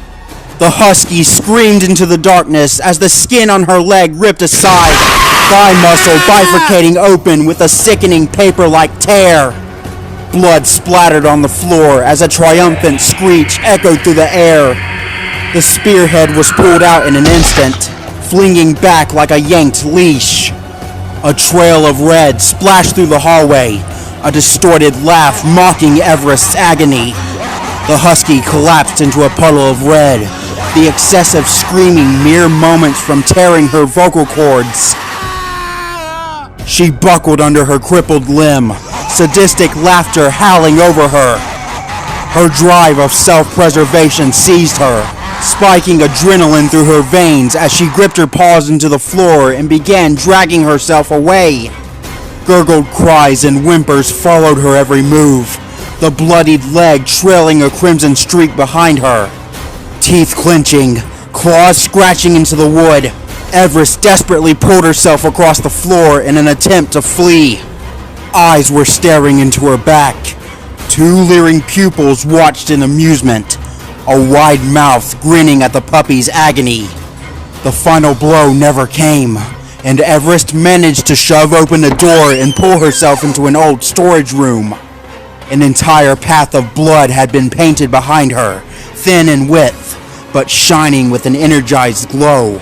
The husky screamed into the darkness as the skin on her leg ripped aside, thigh muscle bifurcating open with a sickening paper-like tear. Blood splattered on the floor as a triumphant screech echoed through the air. The spearhead was pulled out in an instant, flinging back like a yanked leash. A trail of red splashed through the hallway, a distorted laugh mocking Everest's agony. The husky collapsed into a puddle of red, the excessive screaming mere moments from tearing her vocal cords. She buckled under her crippled limb, sadistic laughter howling over her. Her drive of self-preservation seized her, spiking adrenaline through her veins as she gripped her paws into the floor and began dragging herself away. Gurgled cries and whimpers followed her every move, the bloodied leg trailing a crimson streak behind her. Teeth clenching, claws scratching into the wood, Everest desperately pulled herself across the floor in an attempt to flee. Eyes were staring into her back. Two leering pupils watched in amusement, a wide mouth grinning at the puppy's agony. The final blow never came, and Everest managed to shove open the door and pull herself into an old storage room. An entire path of blood had been painted behind her, thin in width, but shining with an energized glow.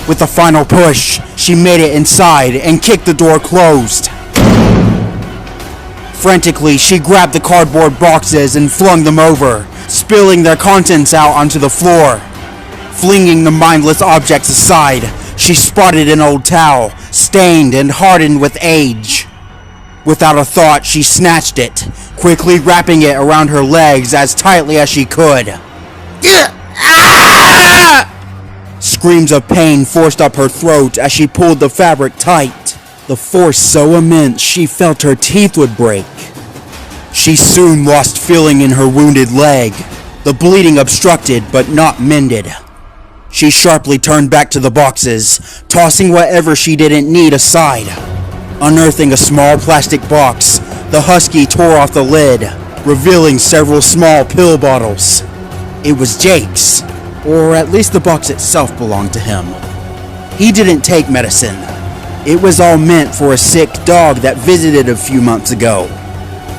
With a final push, she made it inside and kicked the door closed. Frantically, she grabbed the cardboard boxes and flung them over, spilling their contents out onto the floor. Flinging the mindless objects aside, she spotted an old towel, stained and hardened with age. Without a thought, she snatched it, quickly wrapping it around her legs as tightly as she could. Screams of pain forced up her throat as she pulled the fabric tight, the force so immense she felt her teeth would break. She soon lost feeling in her wounded leg, the bleeding obstructed but not mended. She sharply turned back to the boxes, tossing whatever she didn't need aside. Unearthing a small plastic box, the husky tore off the lid, revealing several small pill bottles. It was Jake's, or at least the box itself belonged to him. He didn't take medicine. It was all meant for a sick dog that visited a few months ago.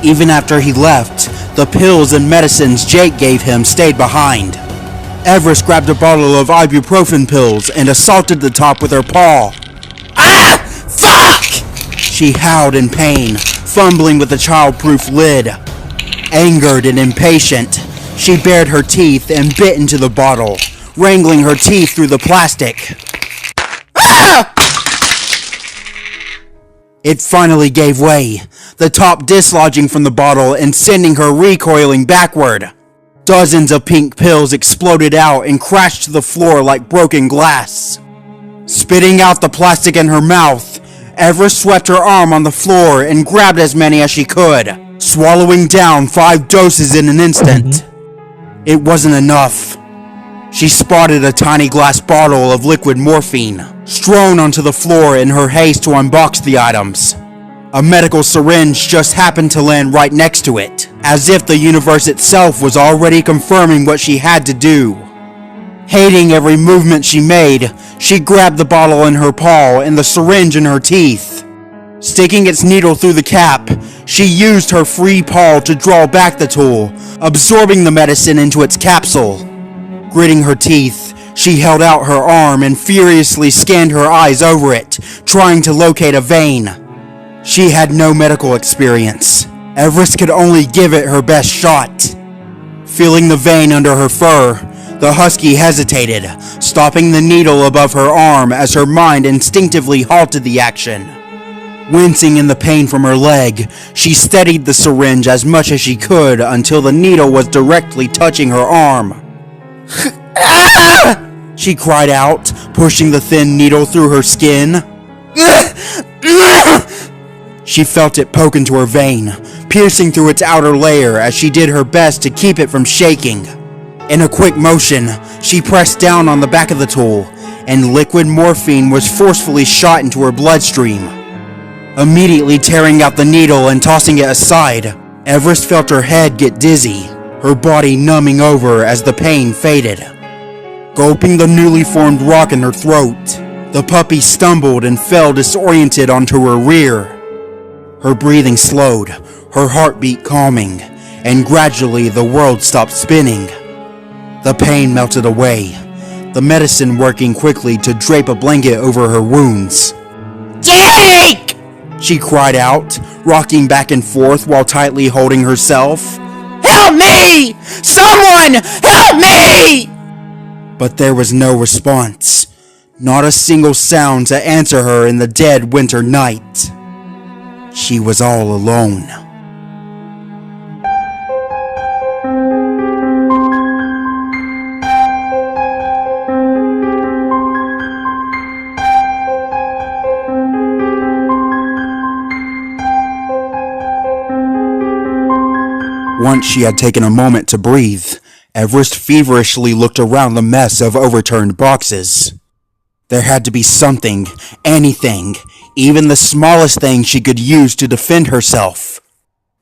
Even after he left, the pills and medicines Jake gave him stayed behind. Everest grabbed a bottle of ibuprofen pills and assaulted the top with her paw. Ah! Fuck! She howled in pain, fumbling with the child-proof lid. Angered and impatient, she bared her teeth and bit into the bottle, wrangling her teeth through the plastic. Ah! It finally gave way, the top dislodging from the bottle and sending her recoiling backward. Dozens of pink pills exploded out and crashed to the floor like broken glass. Spitting out the plastic in her mouth, Everest swept her arm on the floor and grabbed as many as she could, swallowing down 5 doses in an instant. It wasn't enough. She spotted a tiny glass bottle of liquid morphine, strewn onto the floor in her haste to unbox the items. A medical syringe just happened to land right next to it, as if the universe itself was already confirming what she had to do. Hating every movement she made, she grabbed the bottle in her paw and the syringe in her teeth. Sticking its needle through the cap, she used her free paw to draw back the tool, absorbing the medicine into its capsule. Gritting her teeth, she held out her arm and furiously scanned her eyes over it, trying to locate a vein. She had no medical experience. Everest could only give it her best shot. Feeling the vein under her fur, the husky hesitated, stopping the needle above her arm as her mind instinctively halted the action. Wincing in the pain from her leg, she steadied the syringe as much as she could until the needle was directly touching her arm. She cried out, pushing the thin needle through her skin. She felt it poke into her vein, piercing through its outer layer as she did her best to keep it from shaking. In a quick motion, she pressed down on the back of the tool, and liquid morphine was forcefully shot into her bloodstream. Immediately tearing out the needle and tossing it aside, Everest felt her head get dizzy, her body numbing over as the pain faded. Gulping the newly formed rock in her throat, the puppy stumbled and fell disoriented onto her rear. Her breathing slowed, her heartbeat calming, and gradually the world stopped spinning. The pain melted away, the medicine working quickly to drape a blanket over her wounds. "Jake!" she cried out, rocking back and forth while tightly holding herself. "Help me! Someone help me!" But there was no response, not a single sound to answer her in the dead winter night. She was all alone. Once she had taken a moment to breathe, Everest feverishly looked around the mess of overturned boxes. There had to be something, anything, even the smallest thing she could use to defend herself.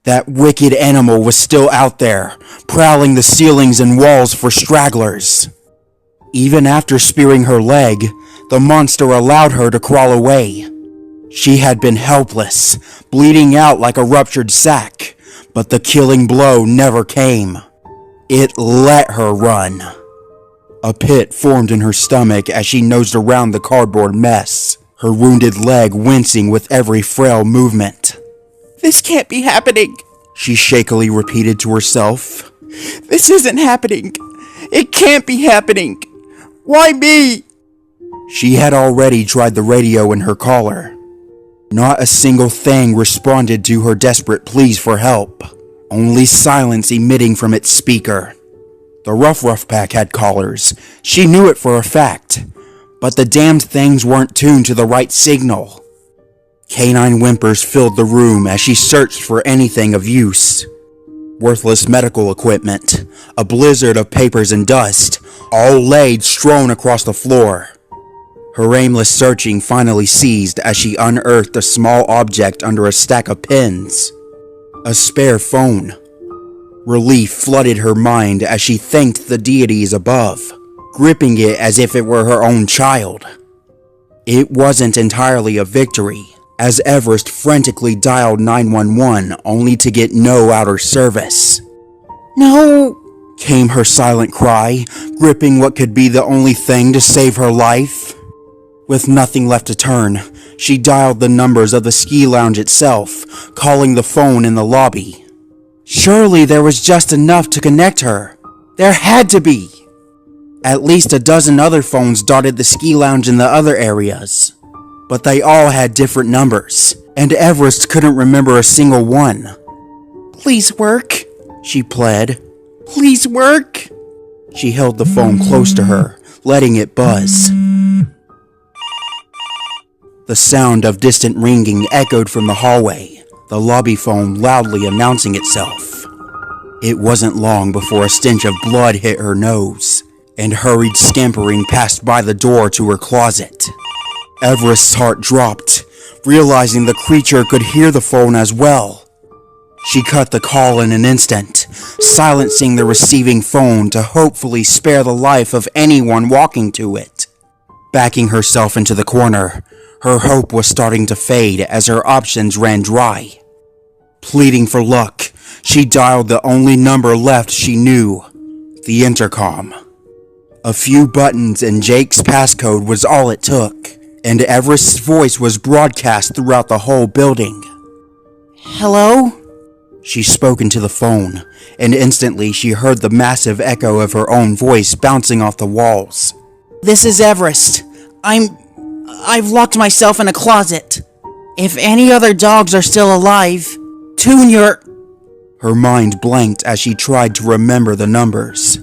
That wicked animal was still out there, prowling the ceilings and walls for stragglers. Even after spearing her leg, the monster allowed her to crawl away. She had been helpless, bleeding out like a ruptured sack, but the killing blow never came. It let her run. A pit formed in her stomach as she nosed around the cardboard mess, her wounded leg wincing with every frail movement. This can't be happening, she shakily repeated to herself. This isn't happening. It can't be happening. Why me? She had already tried the radio in her collar. Not a single thing responded to her desperate pleas for help, only silence emitting from its speaker. The Ruff Pack had collars. She knew it for a fact. But the damned things weren't tuned to the right signal. Canine whimpers filled the room as she searched for anything of use. Worthless medical equipment, a blizzard of papers and dust, all laid strewn across the floor. Her aimless searching finally ceased as she unearthed a small object under a stack of pens. A spare phone. Relief flooded her mind as she thanked the deities above, gripping it as if it were her own child. It wasn't entirely a victory, as Everest frantically dialed 911 only to get no outer service. No! Came her silent cry, gripping what could be the only thing to save her life. With nothing left to turn, she dialed the numbers of the ski lounge itself, calling the phone in the lobby. Surely there was just enough to connect her. There had to be. At least a dozen other phones dotted the ski lounge in the other areas. But they all had different numbers, and Everest couldn't remember a single one. Please work, she pled. Please work. She held the phone close to her, letting it buzz. The sound of distant ringing echoed from the hallway, the lobby phone loudly announcing itself. It wasn't long before a stench of blood hit her nose, and hurried scampering passed by the door to her closet. Everest's heart dropped, realizing the creature could hear the phone as well. She cut the call in an instant, silencing the receiving phone to hopefully spare the life of anyone walking to it. Backing herself into the corner, her hope was starting to fade as her options ran dry. Pleading for luck, she dialed the only number left she knew, the intercom. A few buttons and Jake's passcode was all it took, and Everest's voice was broadcast throughout the whole building. Hello? She spoke into the phone, and instantly she heard the massive echo of her own voice bouncing off the walls. This is Everest. I've locked myself in a closet. If any other dogs are still alive, tune your... Her mind blanked as she tried to remember the numbers.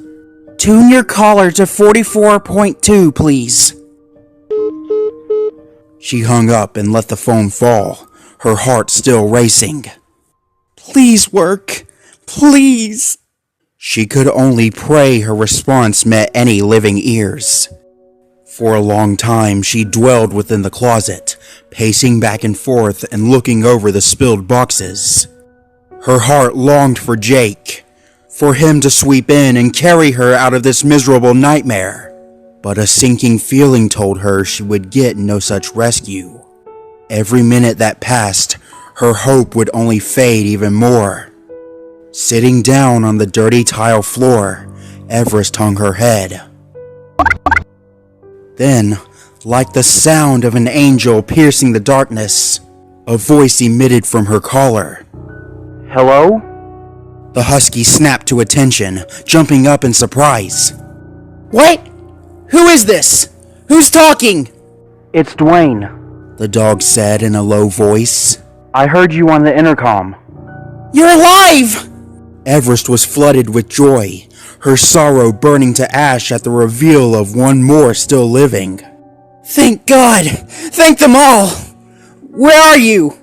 Tune your collar to 44.2, please. She hung up and let the phone fall, her heart still racing. Please work. Please. She could only pray her response met any living ears. For a long time, she dwelled within the closet, pacing back and forth and looking over the spilled boxes. Her heart longed for Jake, for him to sweep in and carry her out of this miserable nightmare. But a sinking feeling told her she would get no such rescue. Every minute that passed, her hope would only fade even more. Sitting down on the dirty tile floor, Everest hung her head. Then, like the sound of an angel piercing the darkness, a voice emitted from her collar. Hello? The husky snapped to attention, jumping up in surprise. What? Who is this? Who's talking? It's Dwayne, the dog said in a low voice. I heard you on the intercom. You're alive! Everest was flooded with joy, her sorrow burning to ash at the reveal of one more still living. Thank God! Thank them all! Where are you?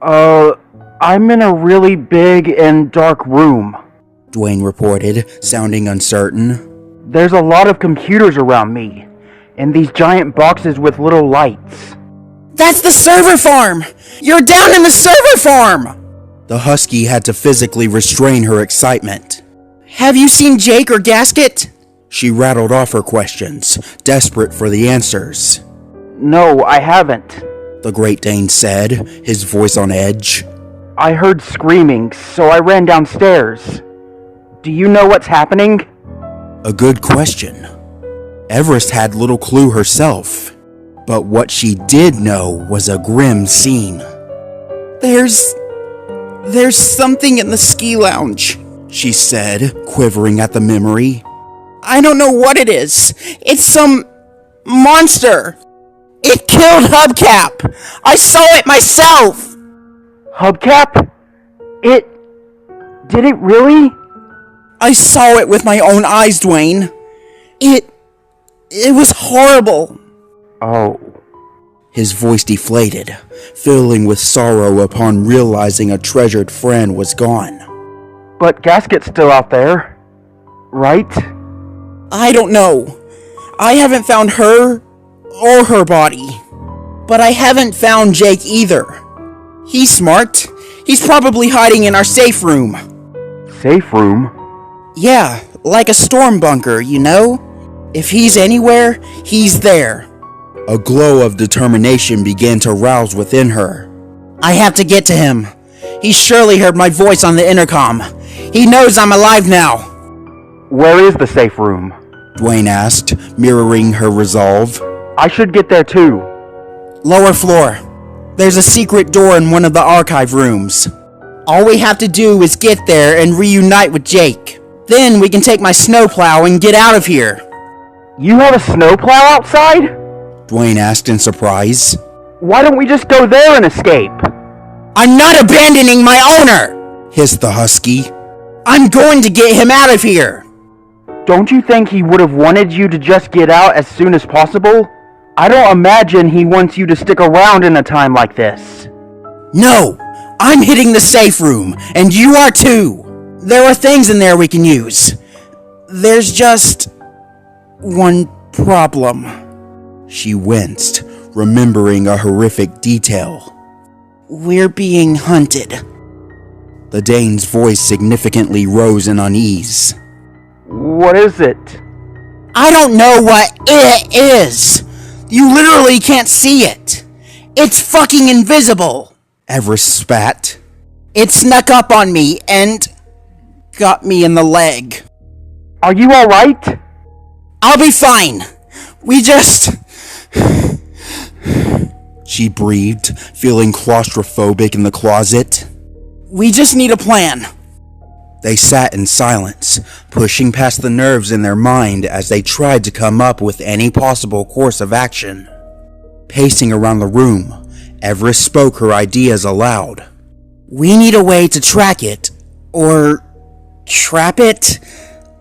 I'm in a really big and dark room, Dwayne reported, sounding uncertain. There's a lot of computers around me, and these giant boxes with little lights. That's the server farm! You're down in the server farm! The husky had to physically restrain her excitement. Have you seen Jake or Gasket? She rattled off her questions, desperate for the answers. No, I haven't, the Great Dane said, his voice on edge. I heard screaming, so I ran downstairs. Do you know what's happening? A good question. Everest had little clue herself, but what she did know was a grim scene. There's something in the ski lounge, she said, quivering at the memory. I don't know what it is. It's some monster. It killed Hubcap. I saw it myself. Hubcap? Did it really? I saw it with my own eyes, Dwayne. It was horrible. Oh. His voice deflated, filling with sorrow upon realizing a treasured friend was gone. But Gasket's still out there, right? I don't know. I haven't found her or her body. But I haven't found Jake either. He's smart. He's probably hiding in our safe room. Safe room? Yeah, like a storm bunker, you know? If he's anywhere, he's there. A glow of determination began to rouse within her. I have to get to him. He surely heard my voice on the intercom. He knows I'm alive now. Where is the safe room? Dwayne asked, mirroring her resolve. I should get there too. Lower floor. There's a secret door in one of the archive rooms. All we have to do is get there and reunite with Jake. Then we can take my snowplow and get out of here. You have a snowplow outside? Dwayne asked in surprise. Why don't we just go there and escape? I'm not abandoning my owner! Hissed the husky. I'm going to get him out of here! Don't you think he would have wanted you to just get out as soon as possible? I don't imagine he wants you to stick around in a time like this. No! I'm hitting the safe room, and you are too! There are things in there we can use. There's just one problem. She winced, remembering a horrific detail. We're being hunted. The Dane's voice significantly rose in unease. What is it? I don't know what it is. You literally can't see it. It's fucking invisible. Everest spat. It snuck up on me and got me in the leg. Are you alright? I'll be fine. We just... She breathed, feeling claustrophobic in the closet. We just need a plan. They sat in silence, pushing past the nerves in their mind as they tried to come up with any possible course of action. Pacing around the room, Everest spoke her ideas aloud. We need a way to track it. Or... trap it?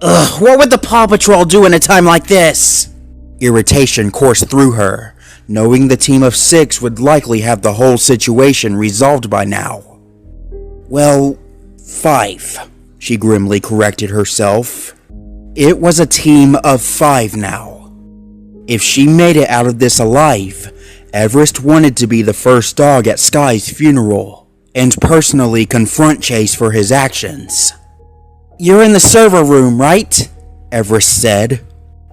Ugh, what would the Paw Patrol do in a time like this? Irritation coursed through her, knowing the team of 6 would likely have the whole situation resolved by now. Well, 5. She grimly corrected herself. It was a team of 5 now. If she made it out of this alive, Everest wanted to be the first dog at Sky's funeral, and personally confront Chase for his actions. You're in the server room, right? Everest said.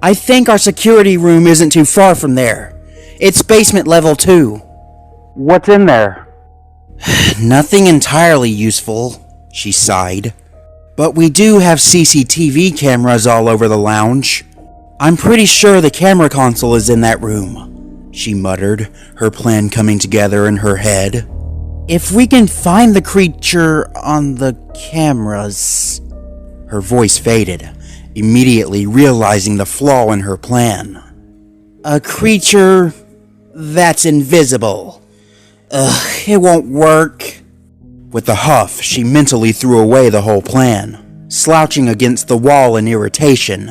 I think our security room isn't too far from there. It's basement level 2. What's in there? Nothing entirely useful, she sighed. But we do have CCTV cameras all over the lounge. I'm pretty sure the camera console is in that room, she muttered, her plan coming together in her head. If we can find the creature on the cameras... Her voice faded, immediately realizing the flaw in her plan. A creature that's invisible. Ugh, it won't work. With a huff, she mentally threw away the whole plan, slouching against the wall in irritation.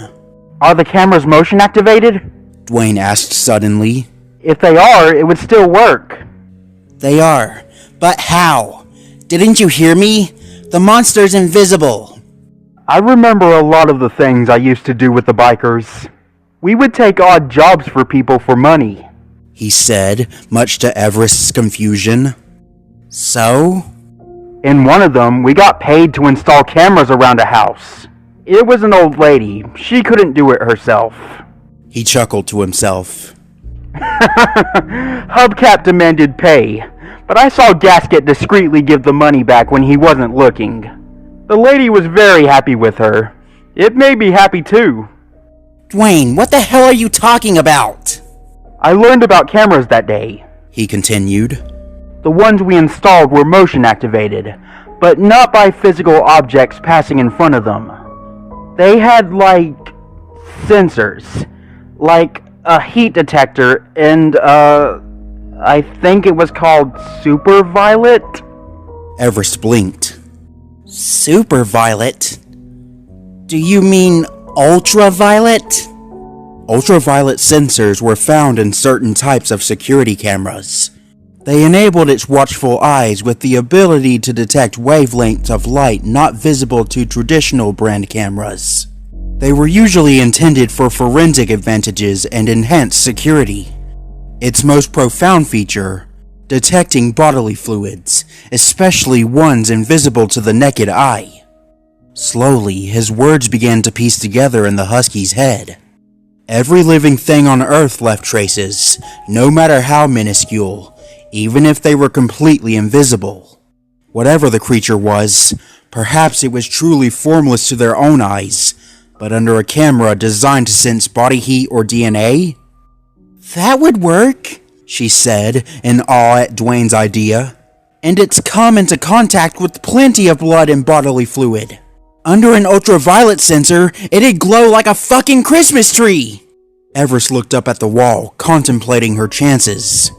Are the cameras motion activated? Dwayne asked suddenly. If they are, it would still work. They are, but how? Didn't you hear me? The monster's invisible. I remember a lot of the things I used to do with the bikers. We would take odd jobs for people for money, he said, much to Everest's confusion. So? In one of them, we got paid to install cameras around a house. It was an old lady. She couldn't do it herself. He chuckled to himself. Hubcap demanded pay, but I saw Gasket discreetly give the money back when he wasn't looking. The lady was very happy with her. It made me happy too. Dwayne, what the hell are you talking about? I learned about cameras that day, he continued. The ones we installed were motion activated, but not by physical objects passing in front of them. They had, like, sensors, like a heat detector, and, I think it was called superviolet? Everest blinked. Superviolet? Do you mean ultraviolet? Ultraviolet sensors were found in certain types of security cameras. They enabled its watchful eyes with the ability to detect wavelengths of light not visible to traditional brand cameras. They were usually intended for forensic advantages and enhanced security. Its most profound feature, detecting bodily fluids, especially ones invisible to the naked eye. Slowly, his words began to piece together in the husky's head. Every living thing on Earth left traces, no matter how minuscule, even if they were completely invisible. Whatever the creature was, perhaps it was truly formless to their own eyes, but under a camera designed to sense body heat or DNA? That would work, she said, in awe at Dwayne's idea. And it's come into contact with plenty of blood and bodily fluid. Under an ultraviolet sensor, it'd glow like a fucking Christmas tree! Everest looked up at the wall, contemplating her chances.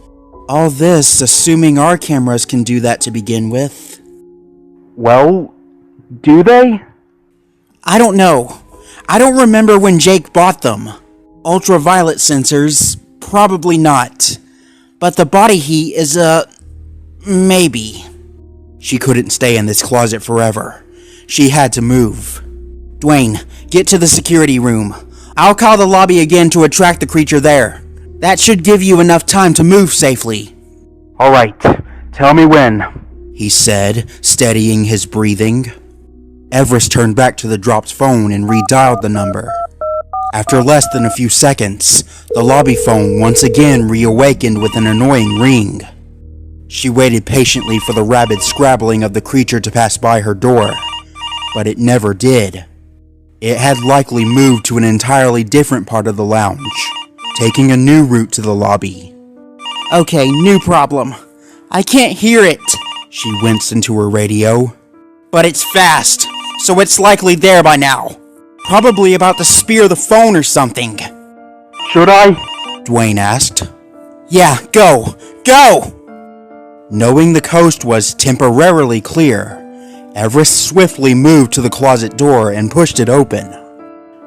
All this assuming our cameras can do that to begin with. Well, do they? I don't know. I don't remember when Jake bought them. Ultraviolet sensors, probably not. But the body heat is maybe. She couldn't stay in this closet forever. She had to move. Dwayne, get to the security room. I'll call the lobby again to attract the creature there. That should give you enough time to move safely. Alright, tell me when, he said, steadying his breathing. Everest turned back to the dropped phone and redialed the number. After less than a few seconds, the lobby phone once again reawakened with an annoying ring. She waited patiently for the rabid scrabbling of the creature to pass by her door, but it never did. It had likely moved to an entirely different part of the lounge, taking a new route to the lobby. Okay, new problem. I can't hear it. She winced into her radio. But it's fast, so it's likely there by now. Probably about to spear the phone or something. Should I? Dwayne asked. Yeah, go! Go! Knowing the coast was temporarily clear, Everest swiftly moved to the closet door and pushed it open.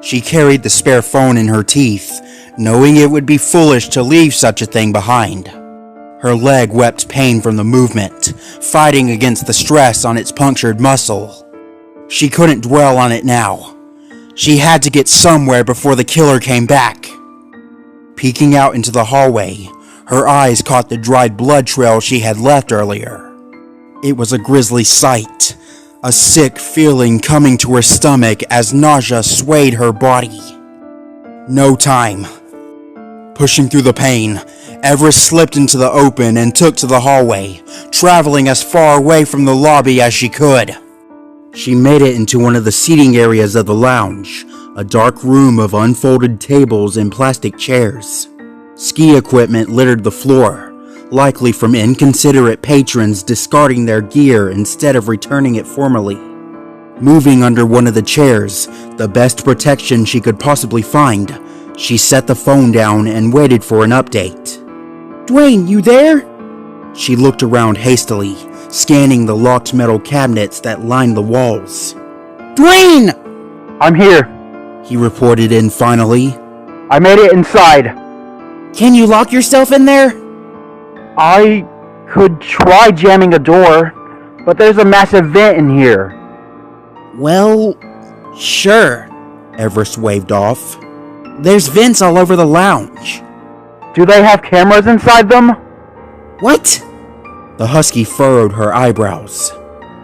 She carried the spare phone in her teeth, knowing it would be foolish to leave such a thing behind. Her leg wept pain from the movement, fighting against the stress on its punctured muscle. She couldn't dwell on it now. She had to get somewhere before the killer came back. Peeking out into the hallway, her eyes caught the dried blood trail she had left earlier. It was a grisly sight, a sick feeling coming to her stomach as nausea swayed her body. No time. Pushing through the pain, Everest slipped into the open and took to the hallway, traveling as far away from the lobby as she could. She made it into one of the seating areas of the lounge, a dark room of unfolded tables and plastic chairs. Ski equipment littered the floor, likely from inconsiderate patrons discarding their gear instead of returning it formally. Moving under one of the chairs, the best protection she could possibly find, she set the phone down and waited for an update. Dwayne, you there? She looked around hastily, scanning the locked metal cabinets that lined the walls. Dwayne! I'm here. He reported in finally. I made it inside. Can you lock yourself in there? I could try jamming a door, but there's a massive vent in here. Well, sure. Everest waved off. There's vents all over the lounge. Do they have cameras inside them? What? The husky furrowed her eyebrows.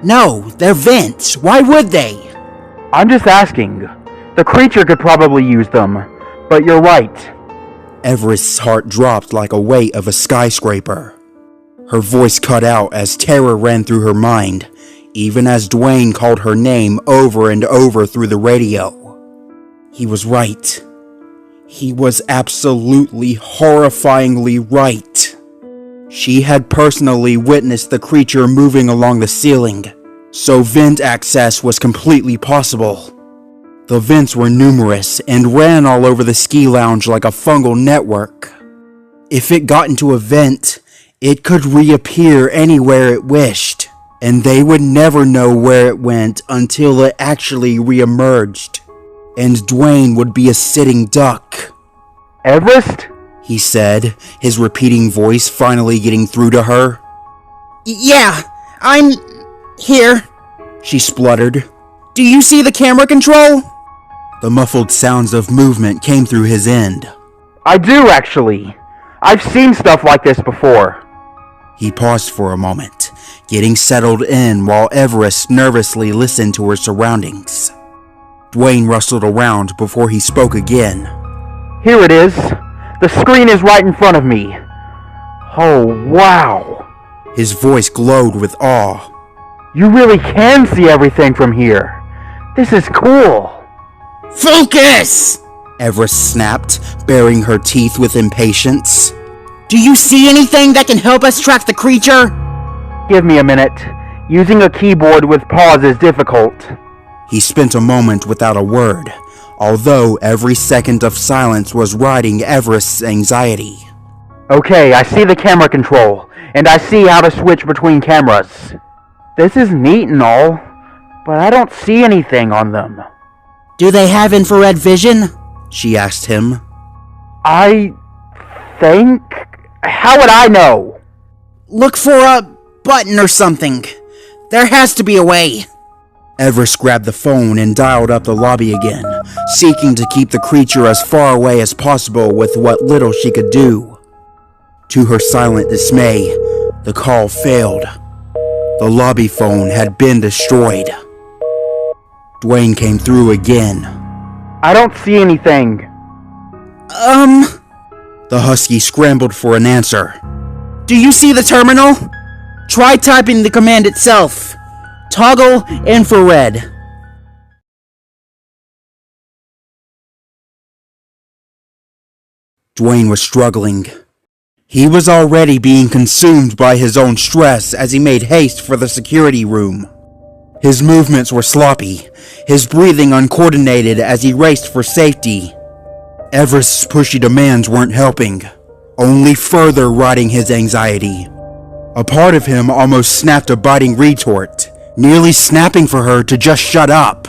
No, they're vents. Why would they? I'm just asking. The creature could probably use them, but you're right. Everest's heart dropped like a weight of a skyscraper. Her voice cut out as terror ran through her mind, even as Dwayne called her name over and over through the radio. He was right. He was absolutely horrifyingly right. She had personally witnessed the creature moving along the ceiling, so vent access was completely possible. The vents were numerous and ran all over the ski lounge like a fungal network. If it got into a vent, it could reappear anywhere it wished, and they would never know where it went until it actually reemerged. and Dwayne would be a sitting duck. Everest? He said, his repeating voice finally getting through to her. Yeah, I'm here. She spluttered. Do you see the camera control? The muffled sounds of movement came through his end. I do, actually. I've seen stuff like this before. He paused for a moment, getting settled in while Everest nervously listened to her surroundings. Dwayne rustled around before he spoke again. Here it is. The screen is right in front of me. Oh, wow. His voice glowed with awe. You really can see everything from here. This is cool. Focus! Everest snapped, baring her teeth with impatience. Do you see anything that can help us track the creature? Give me a minute. Using a keyboard with pause is difficult. He spent a moment without a word, although every second of silence was riding Everest's anxiety. Okay, I see the camera control, and I see how to switch between cameras. This is neat and all, but I don't see anything on them. Do they have infrared vision? She asked him. I think... How would I know? Look for a button or something. There has to be a way. Everest grabbed the phone and dialed up the lobby again, seeking to keep the creature as far away as possible with what little she could do. To her silent dismay, the call failed. The lobby phone had been destroyed. Dwayne came through again. I don't see anything. The husky scrambled for an answer. Do you see the terminal? Try typing the command itself. Toggle infrared. Dwayne was struggling. He was already being consumed by his own stress as he made haste for the security room. His movements were sloppy, his breathing uncoordinated as he raced for safety. Everest's pushy demands weren't helping, only further riding his anxiety. A part of him almost snapped a biting retort, nearly snapping for her to just shut up.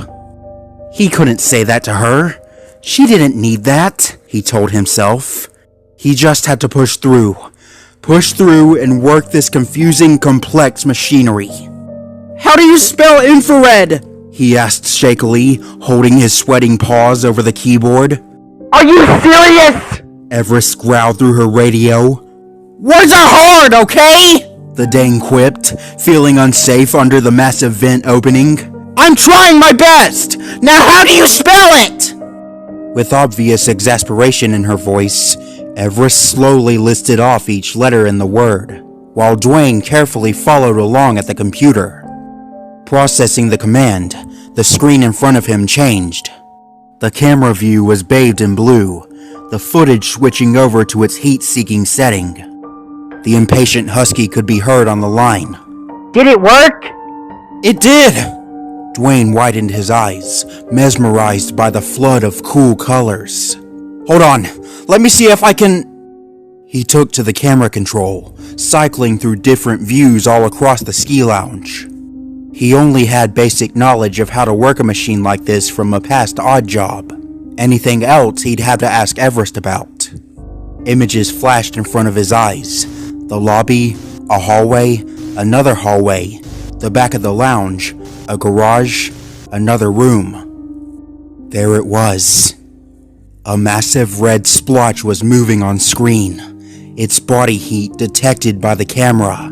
He couldn't say that to her. She didn't need that, he told himself. He just had to push through and work this confusing, complex machinery. How do you spell infrared? He asked shakily, holding his sweating paws over the keyboard. Are you serious? Everest growled through her radio. Words are hard, okay? The Dane quipped, feeling unsafe under the massive vent opening. I'm trying my best! Now how do you spell it? With obvious exasperation in her voice, Everest slowly listed off each letter in the word, while Dwayne carefully followed along at the computer. Processing the command, the screen in front of him changed. The camera view was bathed in blue, the footage switching over to its heat-seeking setting. The impatient husky could be heard on the line. Did it work? It did! Dwayne widened his eyes, mesmerized by the flood of cool colors. Hold on, let me see if I can... He took to the camera control, cycling through different views all across the ski lounge. He only had basic knowledge of how to work a machine like this from a past odd job. Anything else he'd have to ask Everest about. Images flashed in front of his eyes. The lobby, a hallway, another hallway, the back of the lounge, a garage, another room. There it was. A massive red splotch was moving on screen, its body heat detected by the camera.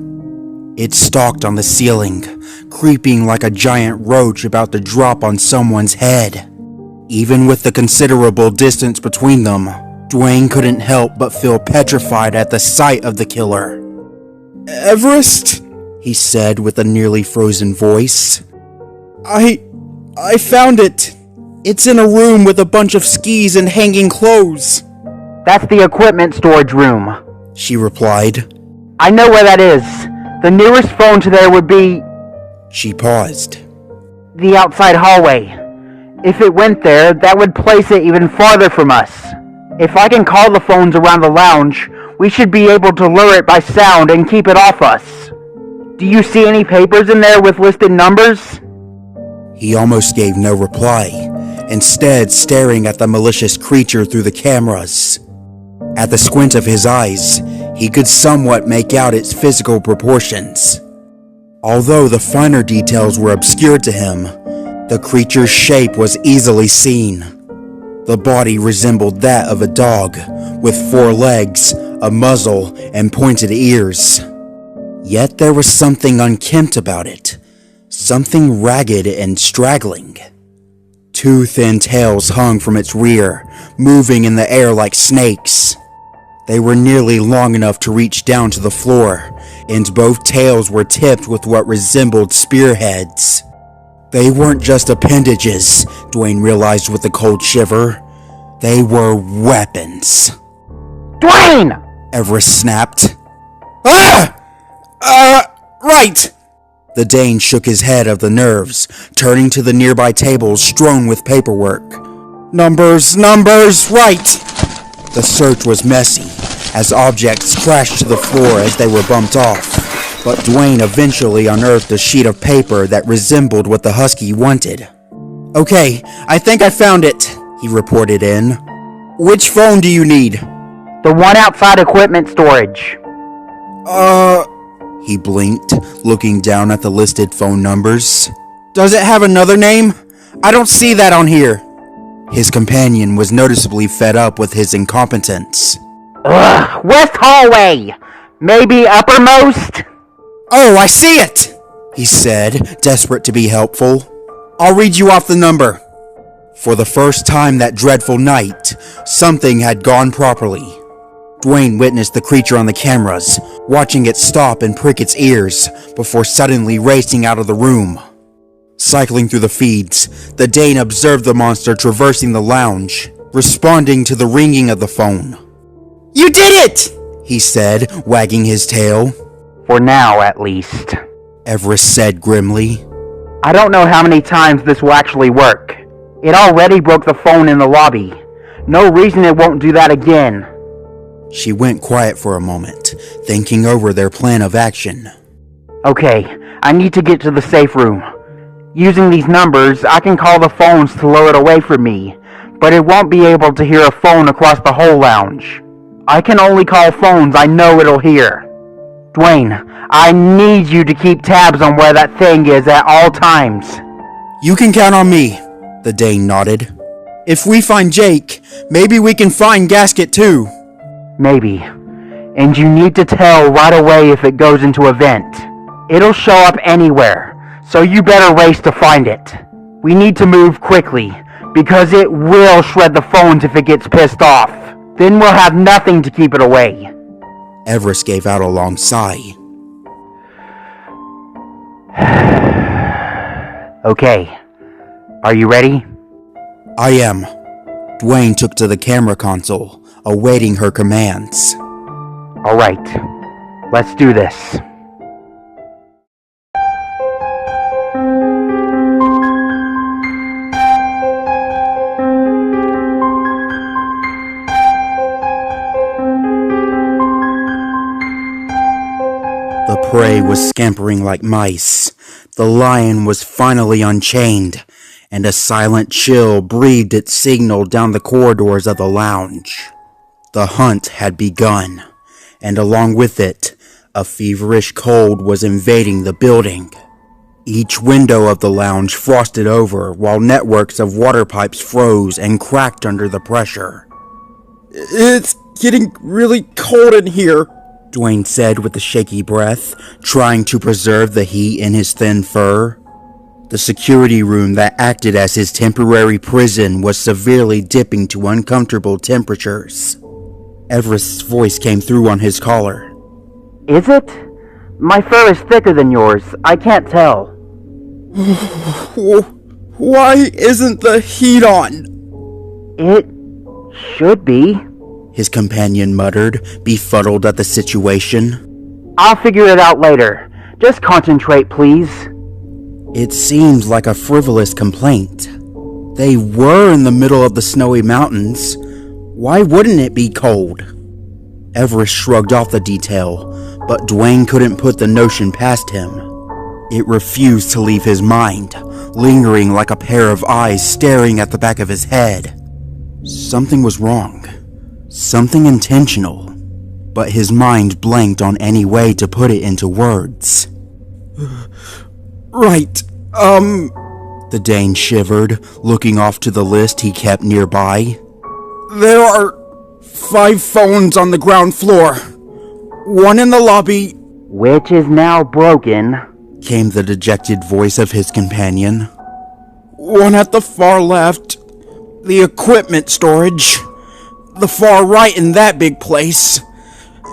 It stalked on the ceiling, creeping like a giant roach about to drop on someone's head. Even with the considerable distance between them, Dwayne couldn't help but feel petrified at the sight of the killer. "Everest?" he said with a nearly frozen voice. I found it. It's in a room with a bunch of skis and hanging clothes." That's the equipment storage room, she replied. I know where that is. The nearest phone to there would be... She paused. The outside hallway. If it went there, that would place it even farther from us. If I can call the phones around the lounge, we should be able to lure it by sound and keep it off us. Do you see any papers in there with listed numbers? He almost gave no reply, instead staring at the malicious creature through the cameras. At the squint of his eyes, he could somewhat make out its physical proportions. Although the finer details were obscured to him, the creature's shape was easily seen. The body resembled that of a dog, with 4 legs, a muzzle, and pointed ears. Yet there was something unkempt about it, something ragged and straggling. 2 thin tails hung from its rear, moving in the air like snakes. They were nearly long enough to reach down to the floor, and both tails were tipped with what resembled spearheads. They weren't just appendages, Dwayne realized with a cold shiver. They were weapons. Dwayne! Everest snapped. Ah! Right! The Dane shook his head of the nerves, turning to the nearby tables strewn with paperwork. Numbers, right! The search was messy, as objects crashed to the floor as they were bumped off, but Dwayne eventually unearthed a sheet of paper that resembled what the Husky wanted. Okay, I think I found it, he reported in. Which phone do you need? The one outside equipment storage. He blinked, looking down at the listed phone numbers. Does it have another name? I don't see that on here. His companion was noticeably fed up with his incompetence. Ugh, west hallway! Maybe uppermost? Oh, I see it! He said, desperate to be helpful. I'll read you off the number. For the first time that dreadful night, something had gone properly. Dwayne witnessed the creature on the cameras, watching it stop and prick its ears, before suddenly racing out of the room. Cycling through the feeds, the Dane observed the monster traversing the lounge, responding to the ringing of the phone. You did it! He said, wagging his tail. For now, at least. Everest said grimly. I don't know how many times this will actually work. It already broke the phone in the lobby. No reason it won't do that again. She went quiet for a moment, thinking over their plan of action. Okay, I need to get to the safe room. Using these numbers, I can call the phones to lure it away from me, but it won't be able to hear a phone across the whole lounge. I can only call phones I know it'll hear. Dwayne, I need you to keep tabs on where that thing is at all times. You can count on me, the Dane nodded. If we find Jake, maybe we can find Gasket too. Maybe. And you need to tell right away if it goes into a vent. It'll show up anywhere, so you better race to find it. We need to move quickly, because it will shred the phones if it gets pissed off. Then we'll have nothing to keep it away. Everest gave out a long sigh. Okay. Are you ready? I am. Dwayne took to the camera console, awaiting her commands. All right. Let's do this. The prey was scampering like mice. The lion was finally unchained, and a silent chill breathed its signal down the corridors of the lounge. The hunt had begun, and along with it, a feverish cold was invading the building. Each window of the lounge frosted over, while networks of water pipes froze and cracked under the pressure. It's getting really cold in here, Dwayne said with a shaky breath, trying to preserve the heat in his thin fur. The security room that acted as his temporary prison was severely dipping to uncomfortable temperatures. Everest's voice came through on his collar. Is it? My fur is thicker than yours. I can't tell. Why isn't the heat on? It should be. His companion muttered, befuddled at the situation. I'll figure it out later. Just concentrate, please. It seemed like a frivolous complaint. They were in the middle of the snowy mountains. Why wouldn't it be cold? Everest shrugged off the detail, but Dwayne couldn't put the notion past him. It refused to leave his mind, lingering like a pair of eyes staring at the back of his head. Something was wrong. Something intentional. But his mind blanked on any way to put it into words. Right, The Dane shivered, looking off to the list he kept nearby. There are 5 phones on the ground floor. 1 in the lobby. Which is now broken, Came the dejected voice of his companion. 1 at the far left. The equipment storage. The far right in that big place.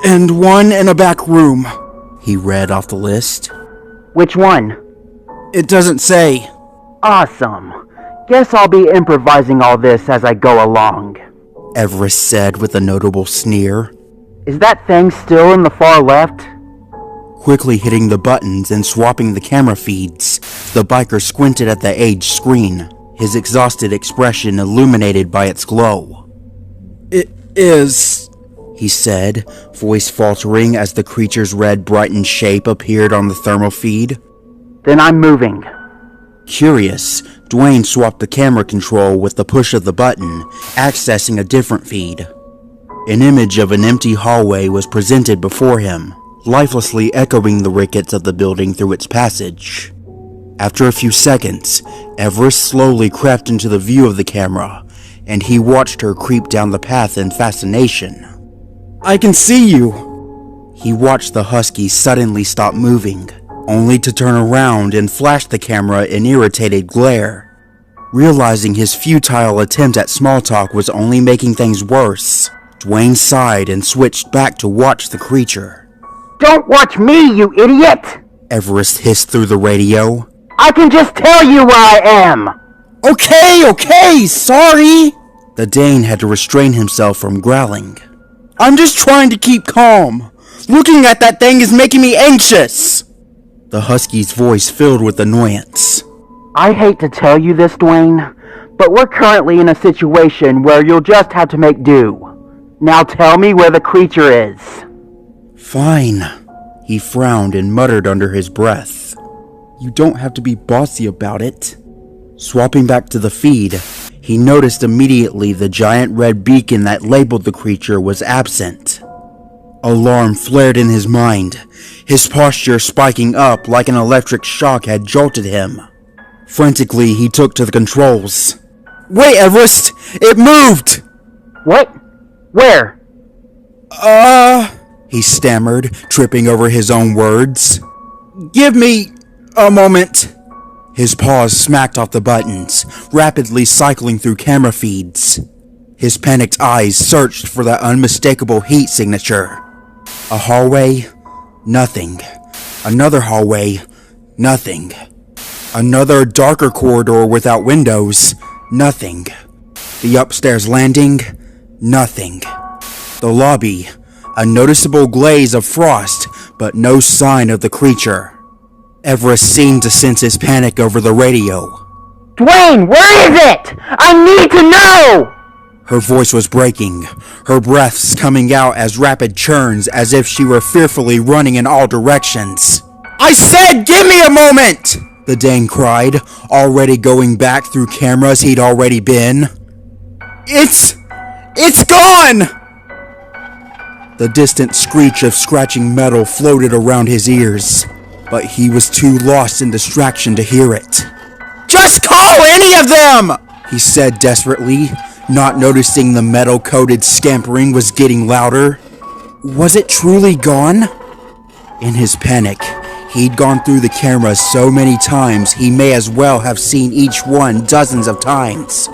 And 1 in a back room. He read off the list. Which one? It doesn't say. Awesome. Guess I'll be improvising all this as I go along. Everest said with a notable sneer. Is that thing still in the far left? Quickly hitting the buttons and swapping the camera feeds, the biker squinted at the aged screen, his exhausted expression illuminated by its glow. It is, he said, voice faltering as the creature's red brightened shape appeared on the thermal feed. Then I'm moving. Curious, Dwayne swapped the camera control with the push of the button, accessing a different feed. An image of an empty hallway was presented before him, lifelessly echoing the rickets of the building through its passage. After a few seconds, Everest slowly crept into the view of the camera, and he watched her creep down the path in fascination. I can see you! He watched the husky suddenly stop moving, only to turn around and flash the camera in irritated glare. Realizing his futile attempt at small talk was only making things worse, Dwayne sighed and switched back to watch the creature. Don't watch me, you idiot! Everest hissed through the radio. I can just tell you where I am! Okay, sorry! The Dane had to restrain himself from growling. I'm just trying to keep calm. Looking at that thing is making me anxious! The husky's voice filled with annoyance. I hate to tell you this, Dwayne, but we're currently in a situation where you'll just have to make do. Now tell me where the creature is. Fine. He frowned and muttered under his breath. You don't have to be bossy about it. Swapping back to the feed, he noticed immediately the giant red beacon that labeled the creature was absent. Alarm flared in his mind, his posture spiking up like an electric shock had jolted him. Frantically, he took to the controls. Wait, Everest! It moved! What? Where? He stammered, tripping over his own words. Give me a moment. His paws smacked off the buttons, rapidly cycling through camera feeds. His panicked eyes searched for that unmistakable heat signature. A hallway? Nothing. Another hallway? Nothing. Another darker corridor without windows? Nothing. The upstairs landing? Nothing. The lobby? A noticeable glaze of frost, but no sign of the creature. Everest seemed to sense his panic over the radio. Dwayne, where is it? I need to know! Her voice was breaking, her breaths coming out as rapid churns as if she were fearfully running in all directions. I said give me a moment! The Dane cried, already going back through cameras he'd already been. It's gone! The distant screech of scratching metal floated around his ears, but he was too lost in distraction to hear it. Just call any of them! He said desperately, not noticing the metal-coated scampering was getting louder. Was it truly gone? In his panic, he'd gone through the cameras so many times he may as well have seen each one dozens of times.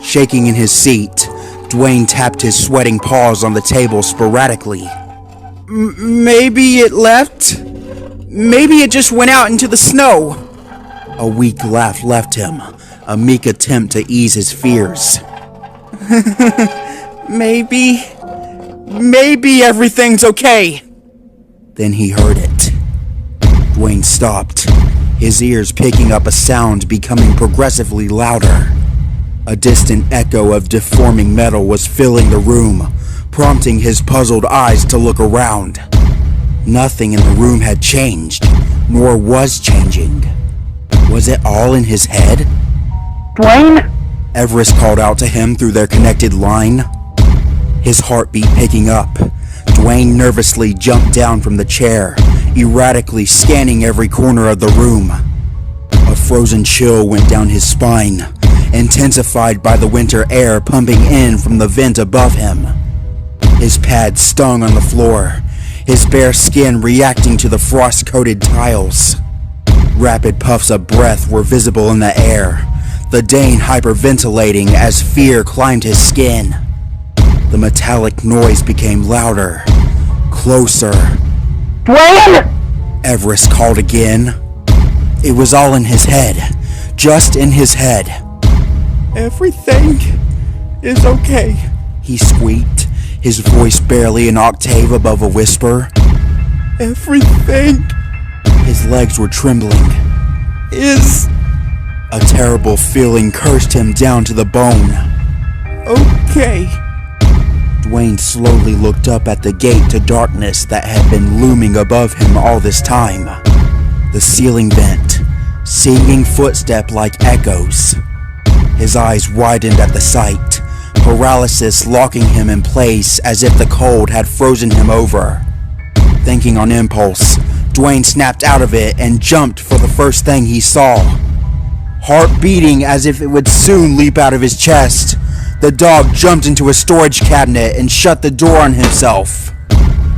Shaking in his seat, Dwayne tapped his sweating paws on the table sporadically. Maybe it left? Maybe it just went out into the snow. A weak laugh left him, a meek attempt to ease his fears. Maybe everything's okay. Then he heard it. Dwayne stopped, his ears picking up a sound becoming progressively louder. A distant echo of deforming metal was filling the room, prompting his puzzled eyes to look around. Nothing in the room had changed, nor was changing. Was it all in his head? Dwayne? Everest called out to him through their connected line. His heartbeat picking up, Dwayne nervously jumped down from the chair, erratically scanning every corner of the room. A frozen chill went down his spine, intensified by the winter air pumping in from the vent above him. His pad stung on the floor, his bare skin reacting to the frost-coated tiles. Rapid puffs of breath were visible in the air, the Dane hyperventilating as fear climbed his skin. The metallic noise became louder, closer. Dwayne! Everest called again. It was all in his head, just in his head. Everything is okay, he squeaked, his voice barely an octave above a whisper. Everything His legs were trembling. is A terrible feeling cursed him down to the bone. okay. Dwayne slowly looked up at the gate to darkness that had been looming above him all this time. The ceiling bent, singing footstep like echoes. His eyes widened at the sight, paralysis locking him in place as if the cold had frozen him over. Thinking on impulse, Dwayne snapped out of it and jumped for the first thing he saw. Heart beating as if it would soon leap out of his chest, the dog jumped into a storage cabinet and shut the door on himself.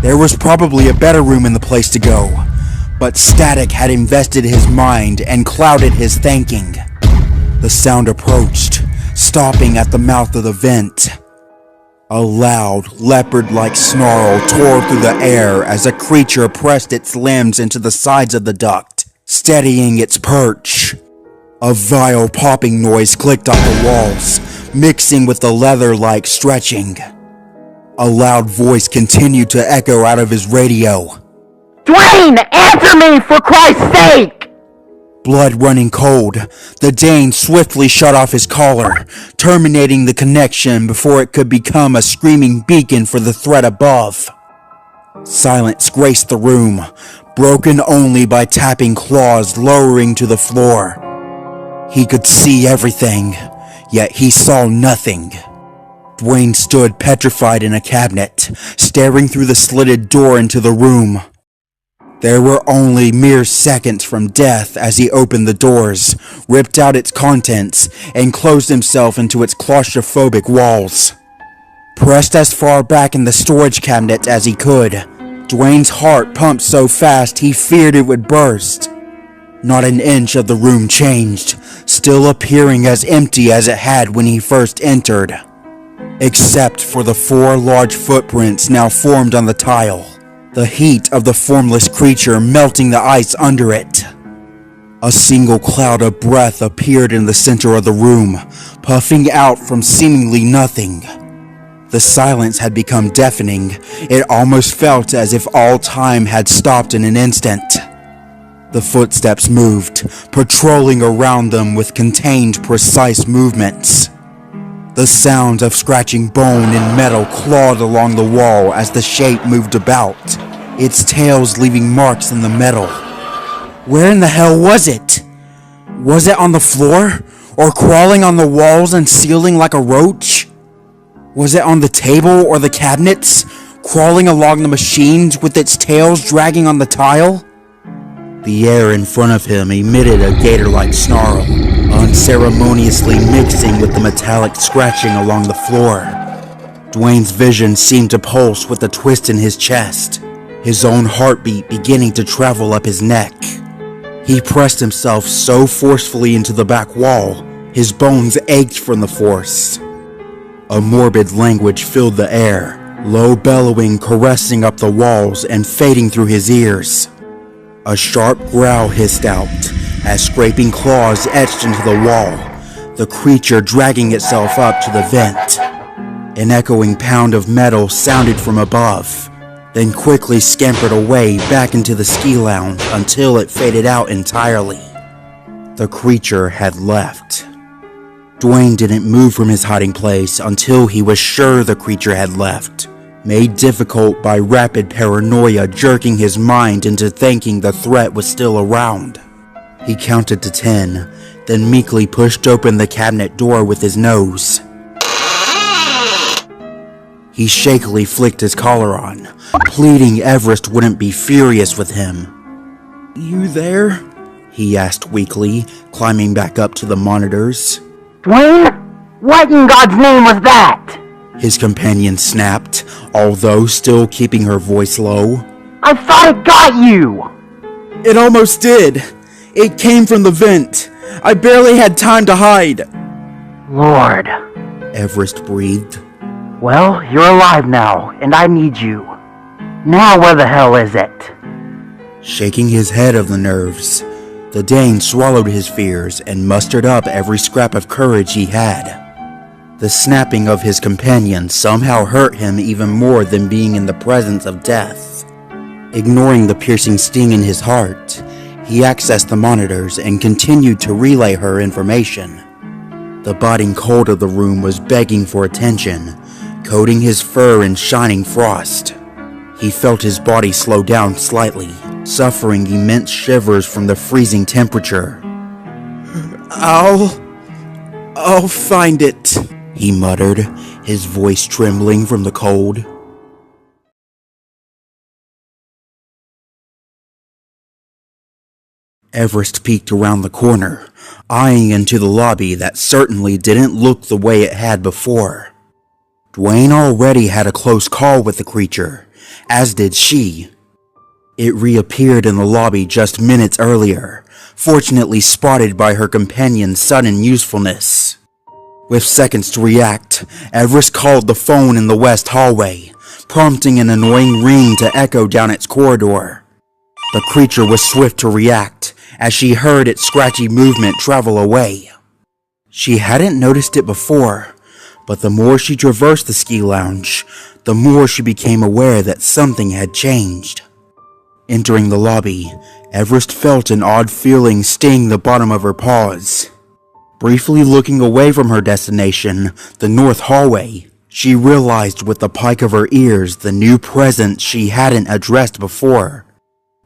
There was probably a better room in the place to go, but static had invested his mind and clouded his thinking. The sound approached, stopping at the mouth of the vent. A loud, leopard-like snarl tore through the air as a creature pressed its limbs into the sides of the duct, steadying its perch. A vile popping noise clicked off the walls, mixing with the leather-like stretching. A loud voice continued to echo out of his radio. Dwayne, answer me for Christ's sake! Blood running cold, the Dane swiftly shut off his collar, terminating the connection before it could become a screaming beacon for the threat above. Silence graced the room, broken only by tapping claws lowering to the floor. He could see everything, yet he saw nothing. Dwayne stood petrified in a cabinet, staring through the slitted door into the room. There were only mere seconds from death as he opened the doors, ripped out its contents, and closed himself into its claustrophobic walls. Pressed as far back in the storage cabinet as he could, Dwayne's heart pumped so fast he feared it would burst. Not an inch of the room changed, still appearing as empty as it had when he first entered, except for the 4 large footprints now formed on the tile, the heat of the formless creature melting the ice under it. A single cloud of breath appeared in the center of the room, puffing out from seemingly nothing. The silence had become deafening. It almost felt as if all time had stopped in an instant. The footsteps moved, patrolling around them with contained, precise movements. The sound of scratching bone and metal clawed along the wall as the shape moved about, its tails leaving marks in the metal. Where in the hell was it? Was it on the floor, or crawling on the walls and ceiling like a roach? Was it on the table or the cabinets, crawling along the machines with its tails dragging on the tile? The air in front of him emitted a gator-like snarl, unceremoniously mixing with the metallic scratching along the floor. Dwayne's vision seemed to pulse with a twist in his chest, his own heartbeat beginning to travel up his neck. He pressed himself so forcefully into the back wall, his bones ached from the force. A morbid language filled the air, low bellowing caressing up the walls and fading through his ears. A sharp growl hissed out as scraping claws etched into the wall, the creature dragging itself up to the vent. An echoing pound of metal sounded from above, then quickly scampered away back into the ski lounge until it faded out entirely. The creature had left. Dwayne didn't move from his hiding place until he was sure the creature had left, made difficult by rapid paranoia jerking his mind into thinking the threat was still around. He counted to 10, then meekly pushed open the cabinet door with his nose. He shakily flicked his collar on, pleading Everest wouldn't be furious with him. "You there?" he asked weakly, climbing back up to the monitors. Dwayne? What in God's name was that? His companion snapped, although still keeping her voice low. I thought it got you! It almost did. It came from the vent. I barely had time to hide. Lord. Everest breathed. Well, you're alive now, and I need you. Now where the hell is it? Shaking his head of the nerves, the Dane swallowed his fears and mustered up every scrap of courage he had. The snapping of his companion somehow hurt him even more than being in the presence of death. Ignoring the piercing sting in his heart, he accessed the monitors and continued to relay her information. The biting cold of the room was begging for attention, coating his fur in shining frost. He felt his body slow down slightly, suffering immense shivers from the freezing temperature. I'll find it, he muttered, his voice trembling from the cold. Everest peeked around the corner, eyeing into the lobby that certainly didn't look the way it had before. Dwayne already had a close call with the creature, as did she. It reappeared in the lobby just minutes earlier, fortunately spotted by her companion's sudden usefulness. With seconds to react, Everest called the phone in the west hallway, prompting an annoying ring to echo down its corridor. The creature was swift to react, as she heard its scratchy movement travel away. She hadn't noticed it before, but the more she traversed the ski lounge, the more she became aware that something had changed. Entering the lobby, Everest felt an odd feeling sting the bottom of her paws. Briefly looking away from her destination, the north hallway, she realized with the pike of her ears the new presence she hadn't addressed before.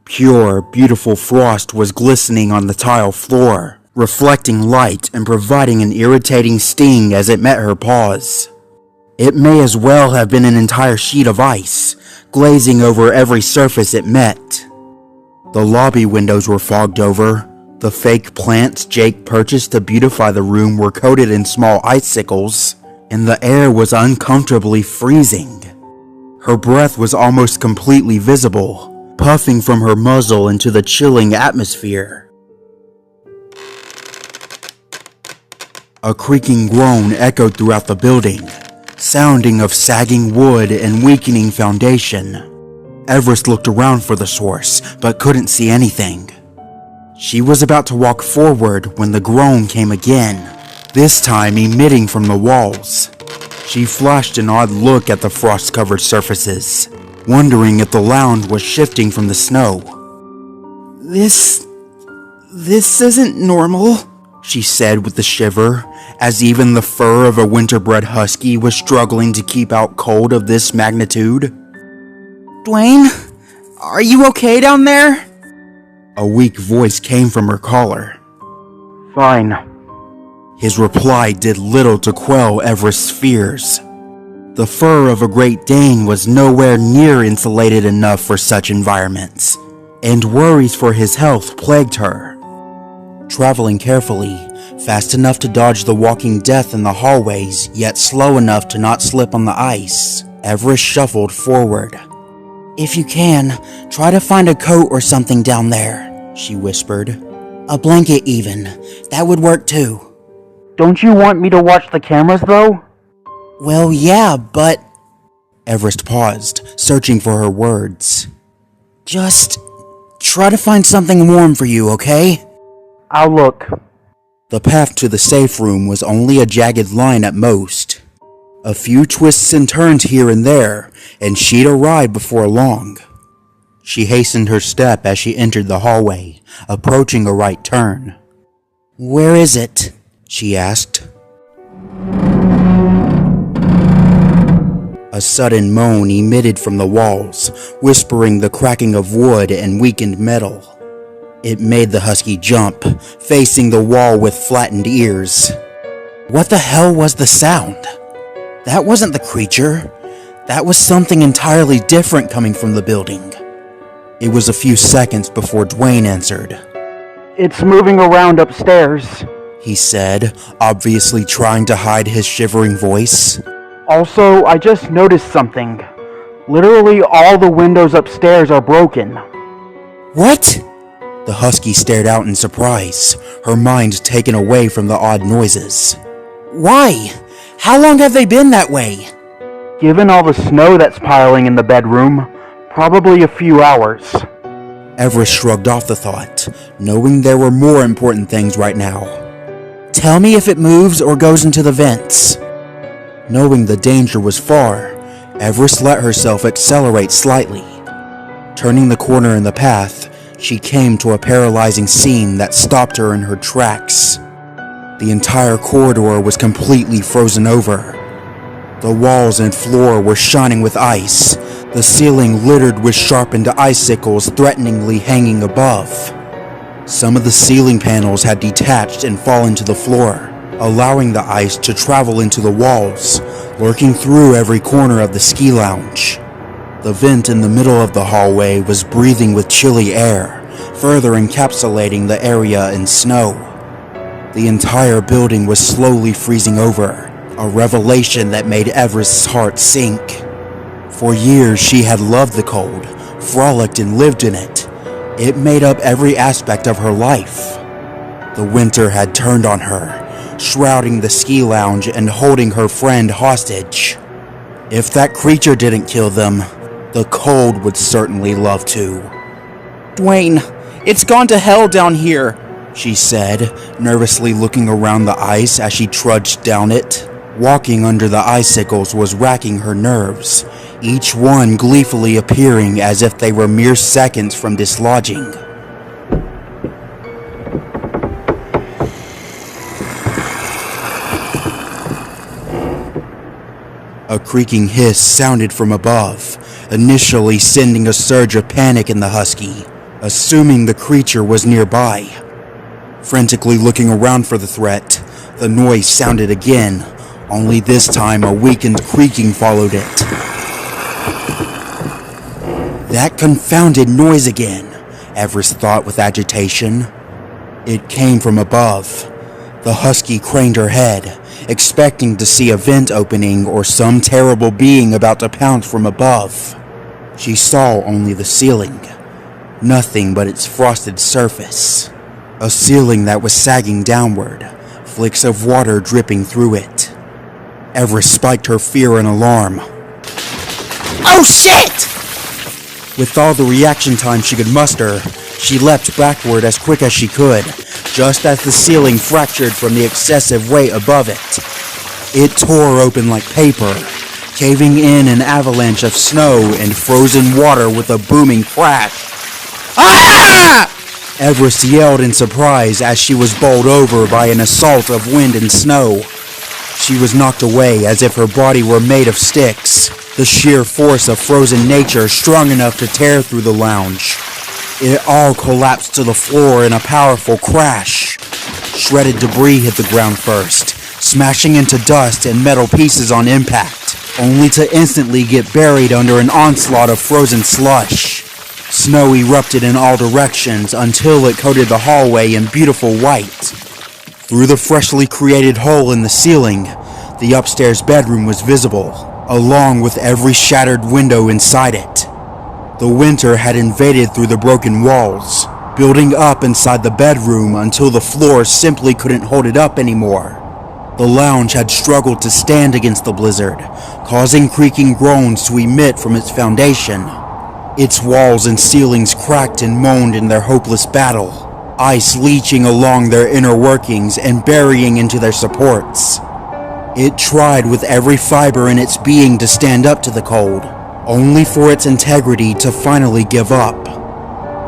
Pure, beautiful frost was glistening on the tile floor, reflecting light and providing an irritating sting as it met her paws. It may as well have been an entire sheet of ice, glazing over every surface it met. The lobby windows were fogged over. The fake plants Jake purchased to beautify the room were coated in small icicles, and the air was uncomfortably freezing. Her breath was almost completely visible, puffing from her muzzle into the chilling atmosphere. A creaking groan echoed throughout the building, sounding of sagging wood and weakening foundation. Everest looked around for the source, but couldn't see anything. She was about to walk forward when the groan came again, this time emitting from the walls. She flashed an odd look at the frost-covered surfaces, wondering if the lounge was shifting from the snow. This isn't normal, she said with a shiver, as even the fur of a winter-bred husky was struggling to keep out cold of this magnitude. Dwayne, are you okay down there? A weak voice came from her collar. Fine. His reply did little to quell Everest's fears. The fur of a Great Dane was nowhere near insulated enough for such environments, and worries for his health plagued her. Traveling carefully, fast enough to dodge the walking death in the hallways, yet slow enough to not slip on the ice, Everest shuffled forward. If you can, try to find a coat or something down there, she whispered. A blanket even. That would work too. Don't you want me to watch the cameras though? Well, yeah, but... Everest paused, searching for her words. Just try to find something warm for you, okay? I'll look. The path to the safe room was only a jagged line at most. A few twists and turns here and there, and she'd arrive before long. She hastened her step as she entered the hallway, approaching a right turn. Where is it? She asked. A sudden moan emitted from the walls, whispering the cracking of wood and weakened metal. It made the husky jump, facing the wall with flattened ears. What the hell was the sound? That wasn't the creature. That was something entirely different coming from the building. It was a few seconds before Dwayne answered. It's moving around upstairs, he said, obviously trying to hide his shivering voice. Also, I just noticed something. Literally all the windows upstairs are broken. What? The husky stared out in surprise, her mind taken away from the odd noises. Why? How long have they been that way? Given all the snow that's piling in the bedroom, probably a few hours. Everest shrugged off the thought, knowing there were more important things right now. Tell me if it moves or goes into the vents. Knowing the danger was far, Everest let herself accelerate slightly. Turning the corner in the path, she came to a paralyzing scene that stopped her in her tracks. The entire corridor was completely frozen over. The walls and floor were shining with ice, the ceiling littered with sharpened icicles threateningly hanging above. Some of the ceiling panels had detached and fallen to the floor, allowing the ice to travel into the walls, lurking through every corner of the ski lounge. The vent in the middle of the hallway was breathing with chilly air, further encapsulating the area in snow. The entire building was slowly freezing over, a revelation that made Everest's heart sink. For years she had loved the cold, frolicked and lived in it. It made up every aspect of her life. The winter had turned on her, shrouding the ski lounge and holding her friend hostage. If that creature didn't kill them, the cold would certainly love to. Dwayne, it's gone to hell down here, she said, nervously looking around the ice as she trudged down it. Walking under the icicles was racking her nerves, each one gleefully appearing as if they were mere seconds from dislodging. A creaking hiss sounded from above, initially sending a surge of panic in the husky, assuming the creature was nearby. Frantically looking around for the threat, the noise sounded again, only this time a weakened creaking followed it. That confounded noise again, Everest thought with agitation. It came from above. The husky craned her head, expecting to see a vent opening or some terrible being about to pounce from above. She saw only the ceiling, nothing but its frosted surface. A ceiling that was sagging downward, flicks of water dripping through it. Everest spiked her fear and alarm. Oh shit! With all the reaction time she could muster, she leapt backward as quick as she could, just as the ceiling fractured from the excessive weight above it. It tore open like paper, caving in an avalanche of snow and frozen water with a booming crash. Ah! Everest yelled in surprise as she was bowled over by an assault of wind and snow. She was knocked away as if her body were made of sticks, the sheer force of frozen nature strong enough to tear through the lounge. It all collapsed to the floor in a powerful crash. Shredded debris hit the ground first, smashing into dust and metal pieces on impact, only to instantly get buried under an onslaught of frozen slush. Snow erupted in all directions until it coated the hallway in beautiful white. Through the freshly created hole in the ceiling, the upstairs bedroom was visible, along with every shattered window inside it. The winter had invaded through the broken walls, building up inside the bedroom until the floor simply couldn't hold it up anymore. The lounge had struggled to stand against the blizzard, causing creaking groans to emit from its foundation. Its walls and ceilings cracked and moaned in their hopeless battle, ice leaching along their inner workings and burying into their supports. It tried with every fiber in its being to stand up to the cold, only for its integrity to finally give up.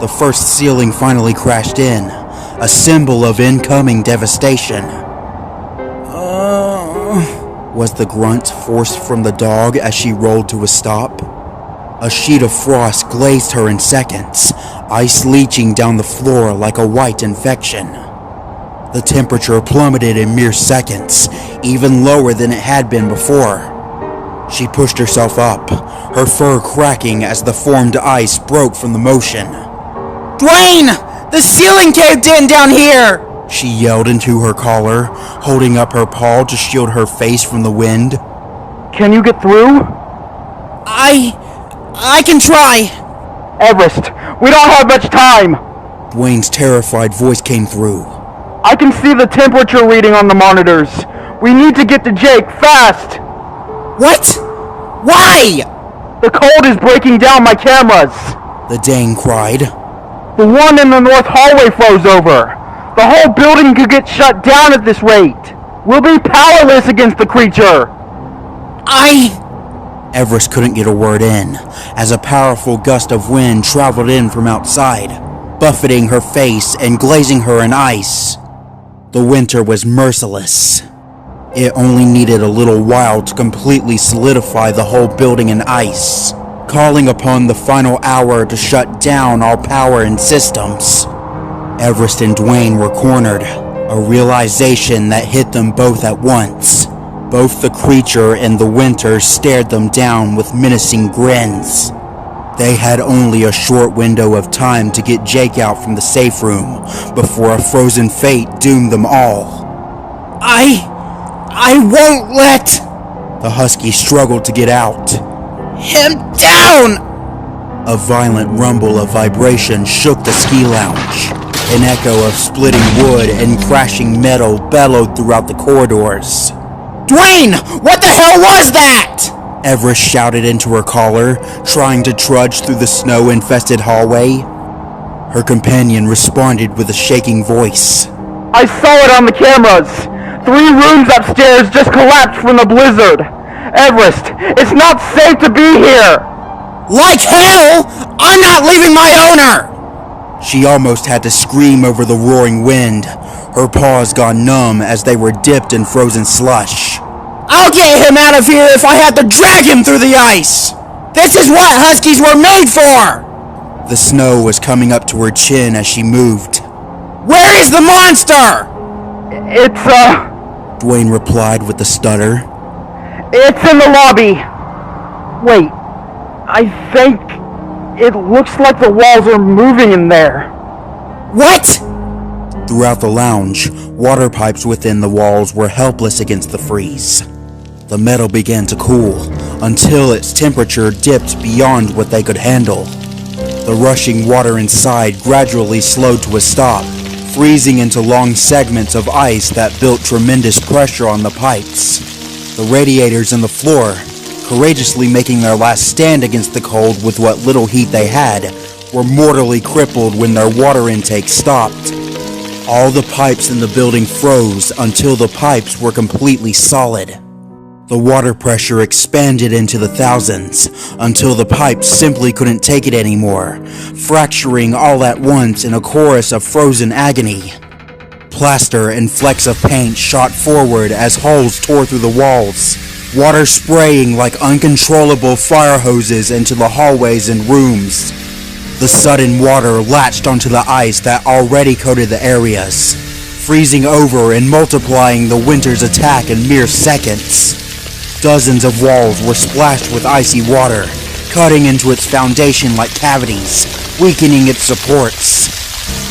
The first ceiling finally crashed in, a symbol of incoming devastation. Was the grunt forced from the dog as she rolled to a stop. A sheet of frost glazed her in seconds, ice leaching down the floor like a white infection. The temperature plummeted in mere seconds, even lower than it had been before. She pushed herself up, her fur cracking as the formed ice broke from the motion. Dwayne! The ceiling caved in down here! She yelled into her collar, holding up her paw to shield her face from the wind. Can you get through? I can try. Everest, we don't have much time! Dwayne's terrified voice came through. I can see the temperature reading on the monitors. We need to get to Jake, fast! What? Why? The cold is breaking down my cameras. The Dane cried. The one in the north hallway froze over. The whole building could get shut down at this rate. We'll be powerless against the creature. Everest couldn't get a word in, as a powerful gust of wind traveled in from outside, buffeting her face and glazing her in ice. The winter was merciless. It only needed a little while to completely solidify the whole building in ice, calling upon the final hour to shut down all power and systems. Everest and Dwayne were cornered, a realization that hit them both at once. Both the creature and the winter stared them down with menacing grins. They had only a short window of time to get Jake out from the safe room before a frozen fate doomed them all. I won't let The husky struggled to get out. him down! A violent rumble of vibration shook the ski lounge. An echo of splitting wood and crashing metal bellowed throughout the corridors. Dwayne, what the hell was that? Everest shouted into her collar, trying to trudge through the snow-infested hallway. Her companion responded with a shaking voice. I saw it on the cameras. 3 rooms upstairs just collapsed from the blizzard. Everest, it's not safe to be here. Like hell! I'm not leaving my owner! She almost had to scream over the roaring wind, her paws gone numb as they were dipped in frozen slush. I'll get him out of here if I have to drag him through the ice! This is what huskies were made for! The snow was coming up to her chin as she moved. Where is the monster? It's, Dwayne replied with a stutter. It's in the lobby. Wait, I think it looks like the walls are moving in there. What? Throughout the lounge, water pipes within the walls were helpless against the freeze. The metal began to cool until its temperature dipped beyond what they could handle. The rushing water inside gradually slowed to a stop, freezing into long segments of ice that built tremendous pressure on the pipes. The radiators in the floor, courageously making their last stand against the cold with what little heat they had, were mortally crippled when their water intake stopped. All the pipes in the building froze until the pipes were completely solid. The water pressure expanded into the thousands until the pipes simply couldn't take it anymore, fracturing all at once in a chorus of frozen agony. Plaster and flecks of paint shot forward as holes tore through the walls, water spraying like uncontrollable fire hoses into the hallways and rooms. The sudden water latched onto the ice that already coated the areas, freezing over and multiplying the winter's attack in mere seconds. Dozens of walls were splashed with icy water, cutting into its foundation like cavities, weakening its supports.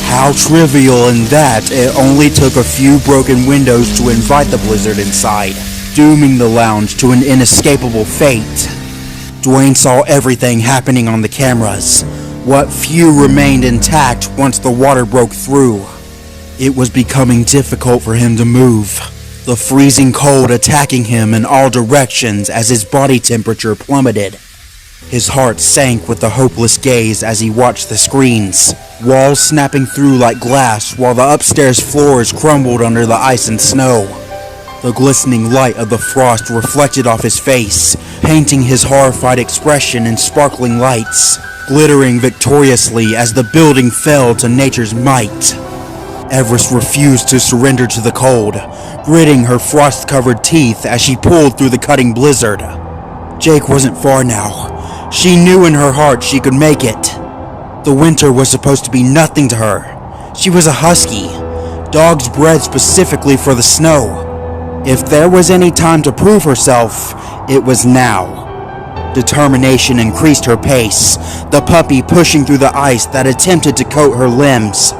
How trivial in that it only took a few broken windows to invite the blizzard inside, dooming the lounge to an inescapable fate. Dwayne saw everything happening on the cameras, what few remained intact once the water broke through. It was becoming difficult for him to move, the freezing cold attacking him in all directions as his body temperature plummeted. His heart sank with a hopeless gaze as he watched the screens, walls snapping through like glass while the upstairs floors crumbled under the ice and snow. The glistening light of the frost reflected off his face, painting his horrified expression in sparkling lights, glittering victoriously as the building fell to nature's might. Everest refused to surrender to the cold, gritting her frost-covered teeth as she pulled through the cutting blizzard. Jake wasn't far now. She knew in her heart she could make it. The winter was supposed to be nothing to her. She was a husky, dogs bred specifically for the snow. If there was any time to prove herself, it was now. Determination increased her pace, the puppy pushing through the ice that attempted to coat her limbs.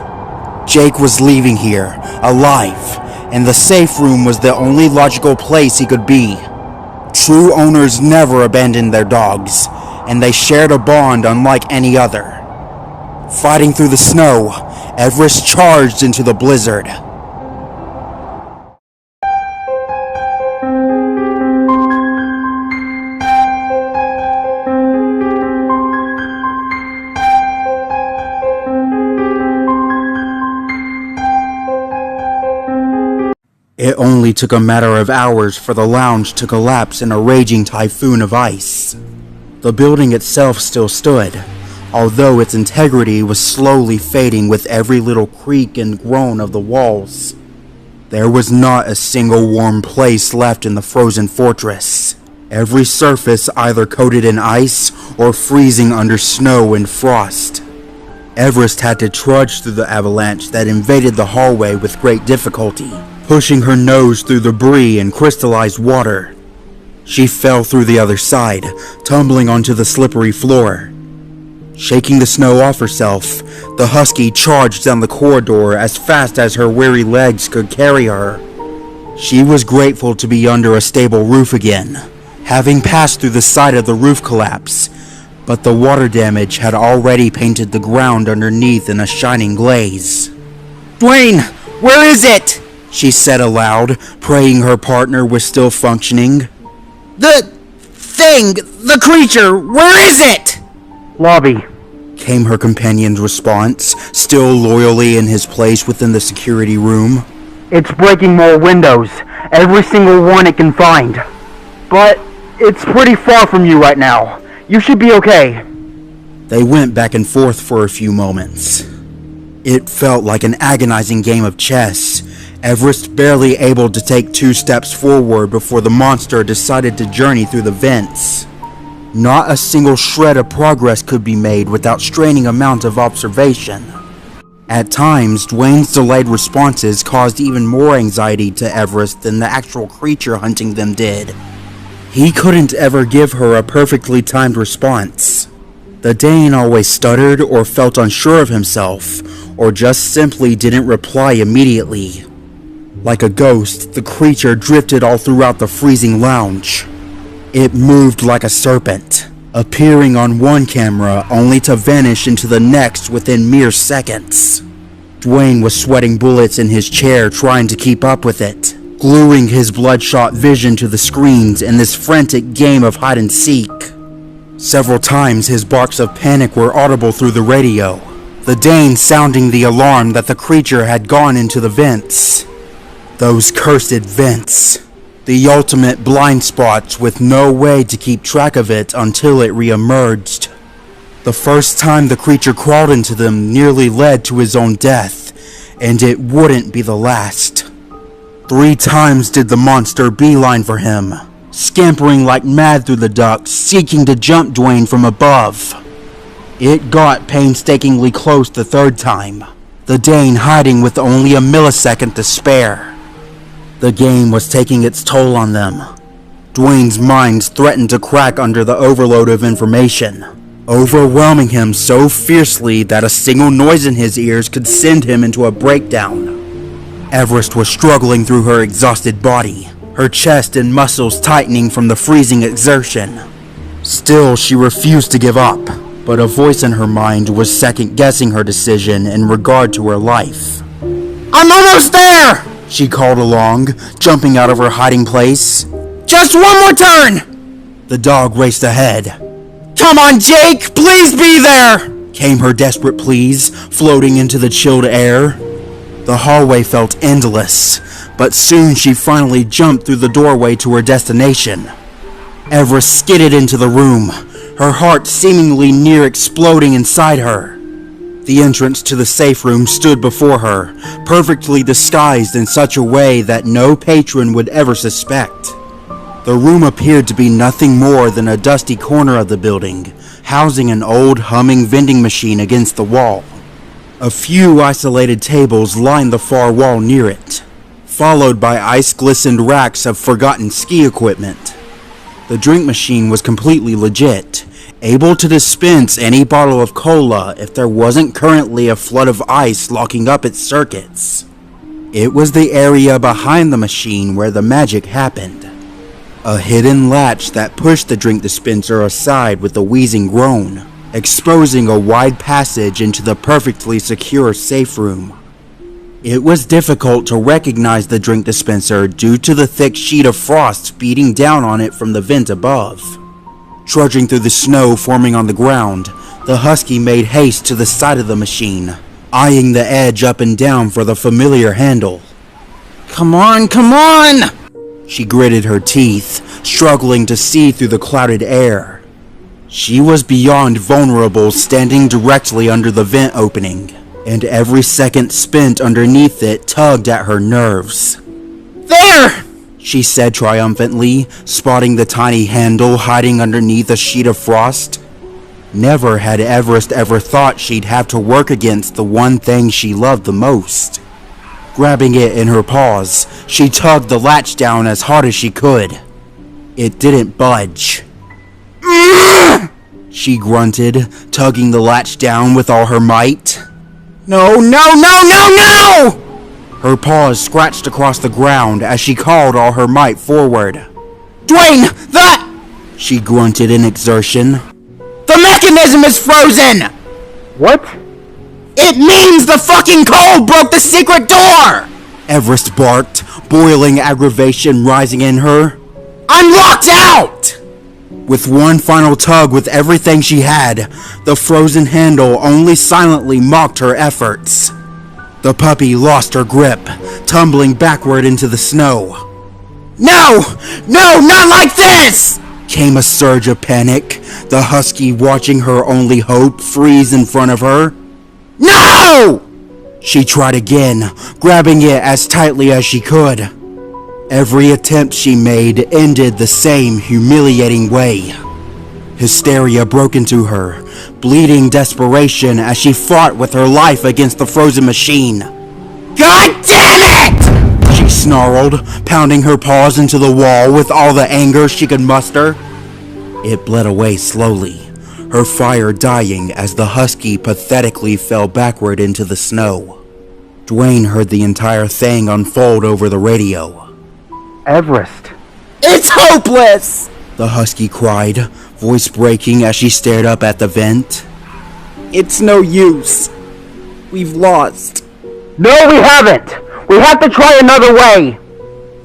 Jake was leaving here, alive, and the safe room was the only logical place he could be. True owners never abandoned their dogs, and they shared a bond unlike any other. Fighting through the snow, Everest charged into the blizzard. It only took a matter of hours for the lounge to collapse in a raging typhoon of ice. The building itself still stood, although its integrity was slowly fading with every little creak and groan of the walls. There was not a single warm place left in the frozen fortress. Every surface either coated in ice or freezing under snow and frost. Everest had to trudge through the avalanche that invaded the hallway with great difficulty, pushing her nose through debris and crystallized water. She fell through the other side, tumbling onto the slippery floor. Shaking the snow off herself, the husky charged down the corridor as fast as her weary legs could carry her. She was grateful to be under a stable roof again, having passed through the side of the roof collapse, but the water damage had already painted the ground underneath in a shining glaze. Dwayne, where is it? She said aloud, praying her partner was still functioning. The thing, the creature, where is it? Lobby. Came her companion's response, still loyally in his place within the security room. It's breaking more windows, every single one it can find. But it's pretty far from you right now. You should be okay. They went back and forth for a few moments. It felt like an agonizing game of chess, Everest barely able to take 2 steps forward before the monster decided to journey through the vents. Not a single shred of progress could be made without straining amount of observation. At times, Dwayne's delayed responses caused even more anxiety to Everest than the actual creature hunting them did. He couldn't ever give her a perfectly timed response. The Dane always stuttered or felt unsure of himself, or just simply didn't reply immediately. Like a ghost, the creature drifted all throughout the freezing lounge. It moved like a serpent, appearing on one camera only to vanish into the next within mere seconds. Dwayne was sweating bullets in his chair trying to keep up with it, gluing his bloodshot vision to the screens in this frantic game of hide and seek. Several times his barks of panic were audible through the radio, the Dane sounding the alarm that the creature had gone into the vents. Those cursed vents. The ultimate blind spots with no way to keep track of it until it re-emerged. The first time the creature crawled into them nearly led to his own death, and it wouldn't be the last. 3 times did the monster beeline for him, scampering like mad through the ducts, seeking to jump Dwayne from above. It got painstakingly close the 3rd time, the Dane hiding with only a millisecond to spare. The game was taking its toll on them. Dwayne's mind threatened to crack under the overload of information, overwhelming him so fiercely that a single noise in his ears could send him into a breakdown. Everest was struggling through her exhausted body, her chest and muscles tightening from the freezing exertion. Still, she refused to give up, but a voice in her mind was second-guessing her decision in regard to her life. I'm almost there! She called along, jumping out of her hiding place. Just one more turn! The dog raced ahead. Come on, Jake! Please be there! Came her desperate pleas, floating into the chilled air. The hallway felt endless, but soon she finally jumped through the doorway to her destination. Everest skidded into the room, her heart seemingly near exploding inside her. The entrance to the safe room stood before her, perfectly disguised in such a way that no patron would ever suspect. The room appeared to be nothing more than a dusty corner of the building, housing an old humming vending machine against the wall. A few isolated tables lined the far wall near it, followed by ice-glistened racks of forgotten ski equipment. The drink machine was completely legit, able to dispense any bottle of cola if there wasn't currently a flood of ice locking up its circuits. It was the area behind the machine where the magic happened. A hidden latch that pushed the drink dispenser aside with a wheezing groan, exposing a wide passage into the perfectly secure safe room. It was difficult to recognize the drink dispenser due to the thick sheet of frost beating down on it from the vent above. Trudging through the snow forming on the ground, the husky made haste to the side of the machine, eyeing the edge up and down for the familiar handle. Come on, come on! She gritted her teeth, struggling to see through the clouded air. She was beyond vulnerable, standing directly under the vent opening, and every second spent underneath it tugged at her nerves. There! She said triumphantly, spotting the tiny handle hiding underneath a sheet of frost. Never had Everest ever thought she'd have to work against the one thing she loved the most. Grabbing it in her paws, she tugged the latch down as hard as she could. It didn't budge. She grunted, tugging the latch down with all her might. No, no, no, no, no! Her paws scratched across the ground as she called all her might forward. Dwayne, she grunted in exertion. The mechanism is frozen! What? It means the fucking cold broke the secret door! Everest barked, boiling aggravation rising in her. I'm locked out! With one final tug with everything she had, the frozen handle only silently mocked her efforts. The puppy lost her grip, tumbling backward into the snow. No! No, not like this! Came a surge of panic, the husky watching her only hope freeze in front of her. No! She tried again, grabbing it as tightly as she could. Every attempt she made ended the same humiliating way. Hysteria broke into her, bleeding desperation as she fought with her life against the frozen machine. God damn it! She snarled, pounding her paws into the wall with all the anger she could muster. It bled away slowly, her fire dying as the husky pathetically fell backward into the snow. Dwayne heard the entire thing unfold over the radio. Everest. It's hopeless! The husky cried, voice breaking as she stared up at the vent. It's no use. We've lost. No, we haven't! We have to try another way!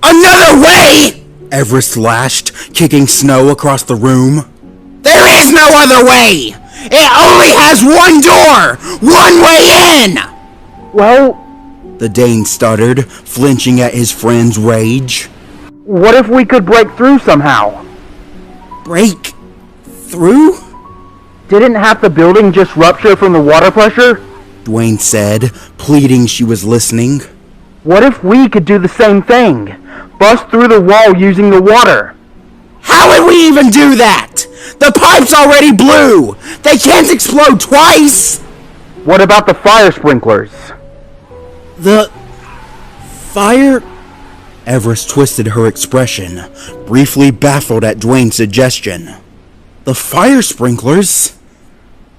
Another way?! Everest lashed, kicking snow across the room. There is no other way! It only has one door! One way in! Well, the Dane stuttered, flinching at his friend's rage. What if we could break through somehow? Break through? Didn't half the building just rupture from the water pressure? Dwayne said, pleading she was listening. What if we could do the same thing? Bust through the wall using the water? How would we even do that? The pipes already blew! They can't explode twice! What about the fire sprinklers? The fire? Everest twisted her expression, briefly baffled at Dwayne's suggestion. The fire sprinklers?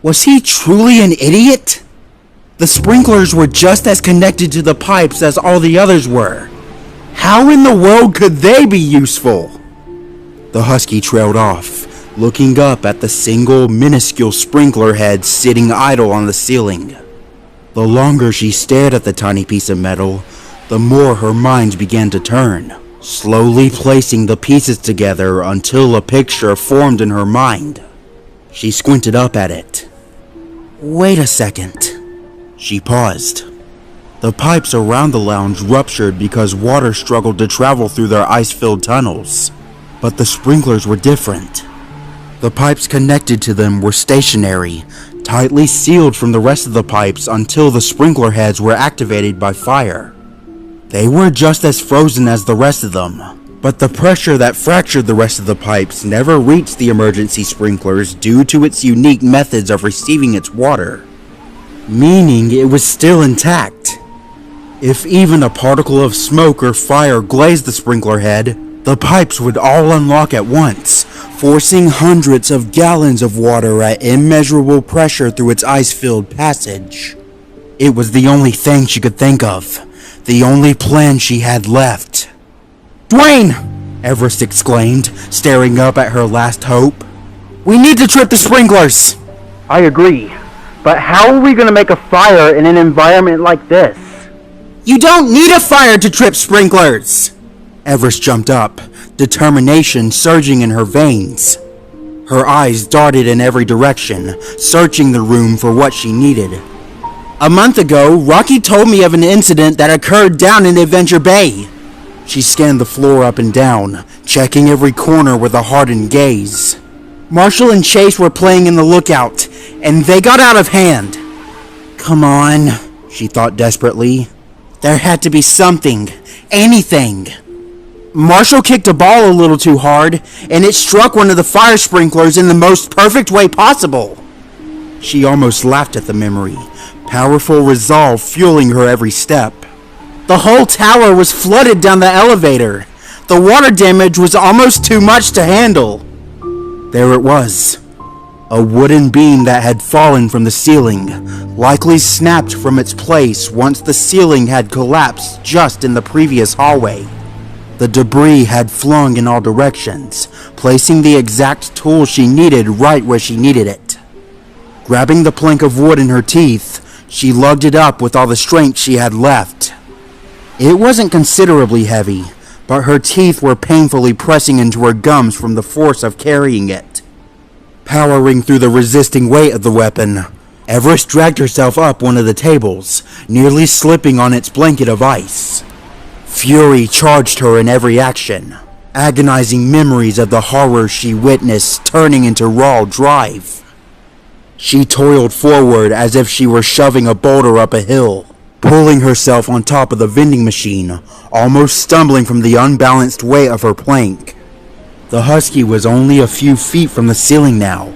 Was he truly an idiot? The sprinklers were just as connected to the pipes as all the others were. How in the world could they be useful? The husky trailed off, looking up at the single minuscule sprinkler head sitting idle on the ceiling. The longer she stared at the tiny piece of metal, the more her mind began to turn, slowly placing the pieces together until a picture formed in her mind. She squinted up at it. Wait a second. She paused. The pipes around the lounge ruptured because water struggled to travel through their ice-filled tunnels. But the sprinklers were different. The pipes connected to them were stationary, tightly sealed from the rest of the pipes until the sprinkler heads were activated by fire. They were just as frozen as the rest of them, But the pressure that fractured the rest of the pipes never reached the emergency sprinklers due to its unique methods of receiving its water, meaning it was still intact. If even a particle of smoke or fire glazed the sprinkler head, the pipes would all unlock at once, forcing hundreds of gallons of water at immeasurable pressure through its ice-filled passage. It was the only thing she could think of, the only plan she had left. Dwayne! Everest exclaimed, staring up at her last hope. We need to trip the sprinklers! I agree, but how are we going to make a fire in an environment like this? You don't need a fire to trip sprinklers! Everest jumped up, determination surging in her veins. Her eyes darted in every direction, searching the room for what she needed. A month ago, Rocky told me of an incident that occurred down in Adventure Bay. She scanned the floor up and down, checking every corner with a hardened gaze. Marshall and Chase were playing in the lookout, and they got out of hand. Come on, she thought desperately. There had to be something, anything. Marshall kicked a ball a little too hard, and it struck one of the fire sprinklers in the most perfect way possible. She almost laughed at the memory, powerful resolve fueling her every step. The whole tower was flooded down the elevator. The water damage was almost too much to handle. There it was. A wooden beam that had fallen from the ceiling, likely snapped from its place once the ceiling had collapsed just in the previous hallway. The debris had flung in all directions, placing the exact tool she needed right where she needed it. Grabbing the plank of wood in her teeth, she lugged it up with all the strength she had left. It wasn't considerably heavy, but her teeth were painfully pressing into her gums from the force of carrying it. Powering through the resisting weight of the weapon, Everest dragged herself up one of the tables, nearly slipping on its blanket of ice. Fury charged her in every action, agonizing memories of the horror she witnessed turning into raw drive. She toiled forward as if she were shoving a boulder up a hill, pulling herself on top of the vending machine, almost stumbling from the unbalanced weight of her plank. The husky was only a few feet from the ceiling now.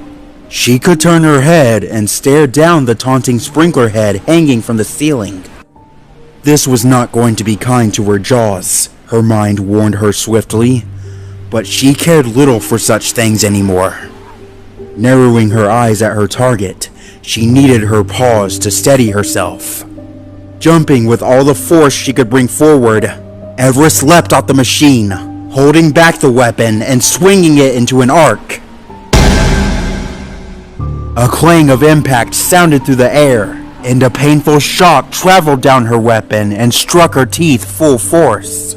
She could turn her head and stare down the taunting sprinkler head hanging from the ceiling. This was not going to be kind to her jaws, her mind warned her swiftly, but she cared little for such things anymore. Narrowing her eyes at her target, she needed her paws to steady herself. Jumping with all the force she could bring forward, Everest leapt off the machine, holding back the weapon and swinging it into an arc. A clang of impact sounded through the air, and a painful shock traveled down her weapon and struck her teeth full force.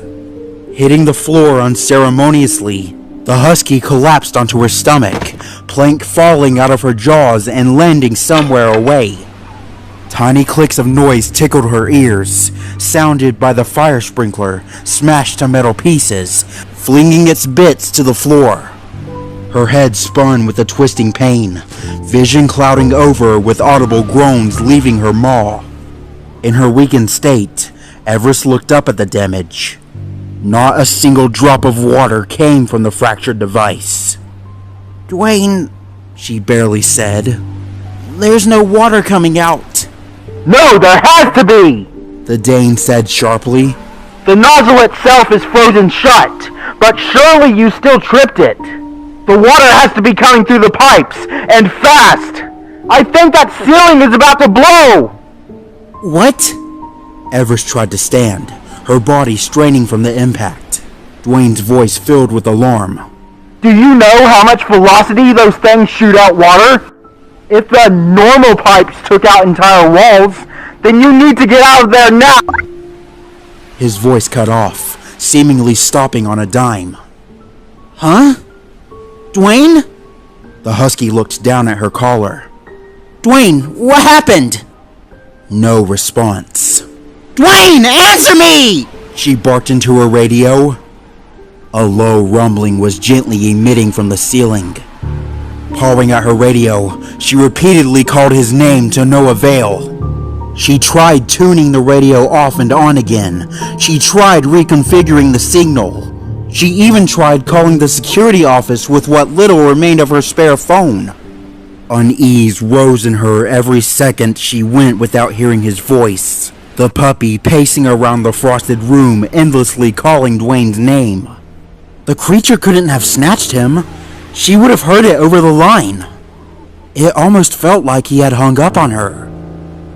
Hitting the floor unceremoniously, the husky collapsed onto her stomach, plank falling out of her jaws and landing somewhere away. Tiny clicks of noise tickled her ears, sounded by the fire sprinkler smashed to metal pieces, flinging its bits to the floor. Her head spun with a twisting pain, vision clouding over with audible groans leaving her maw. In her weakened state, Everest looked up at the damage. Not a single drop of water came from the fractured device. Dwayne, she barely said. There's no water coming out. No, there has to be! The Dane said sharply. The nozzle itself is frozen shut, but surely you still tripped it. The water has to be coming through the pipes, and fast! I think that ceiling is about to blow! What? Everest tried to stand, her body straining from the impact. Dwayne's voice filled with alarm. Do you know how much velocity those things shoot out water? If the normal pipes took out entire walls, then you need to get out of there now! His voice cut off, seemingly stopping on a dime. Huh? Dwayne? The husky looked down at her collar. Dwayne, what happened? No response. Dwayne, answer me! She barked into her radio. A low rumbling was gently emitting from the ceiling. Pawing at her radio, she repeatedly called his name to no avail. She tried tuning the radio off and on again. She tried reconfiguring the signal. She even tried calling the security office with what little remained of her spare phone. Unease rose in her every second she went without hearing his voice, the puppy pacing around the frosted room, endlessly calling Dwayne's name. The creature couldn't have snatched him. She would have heard it over the line. It almost felt like he had hung up on her.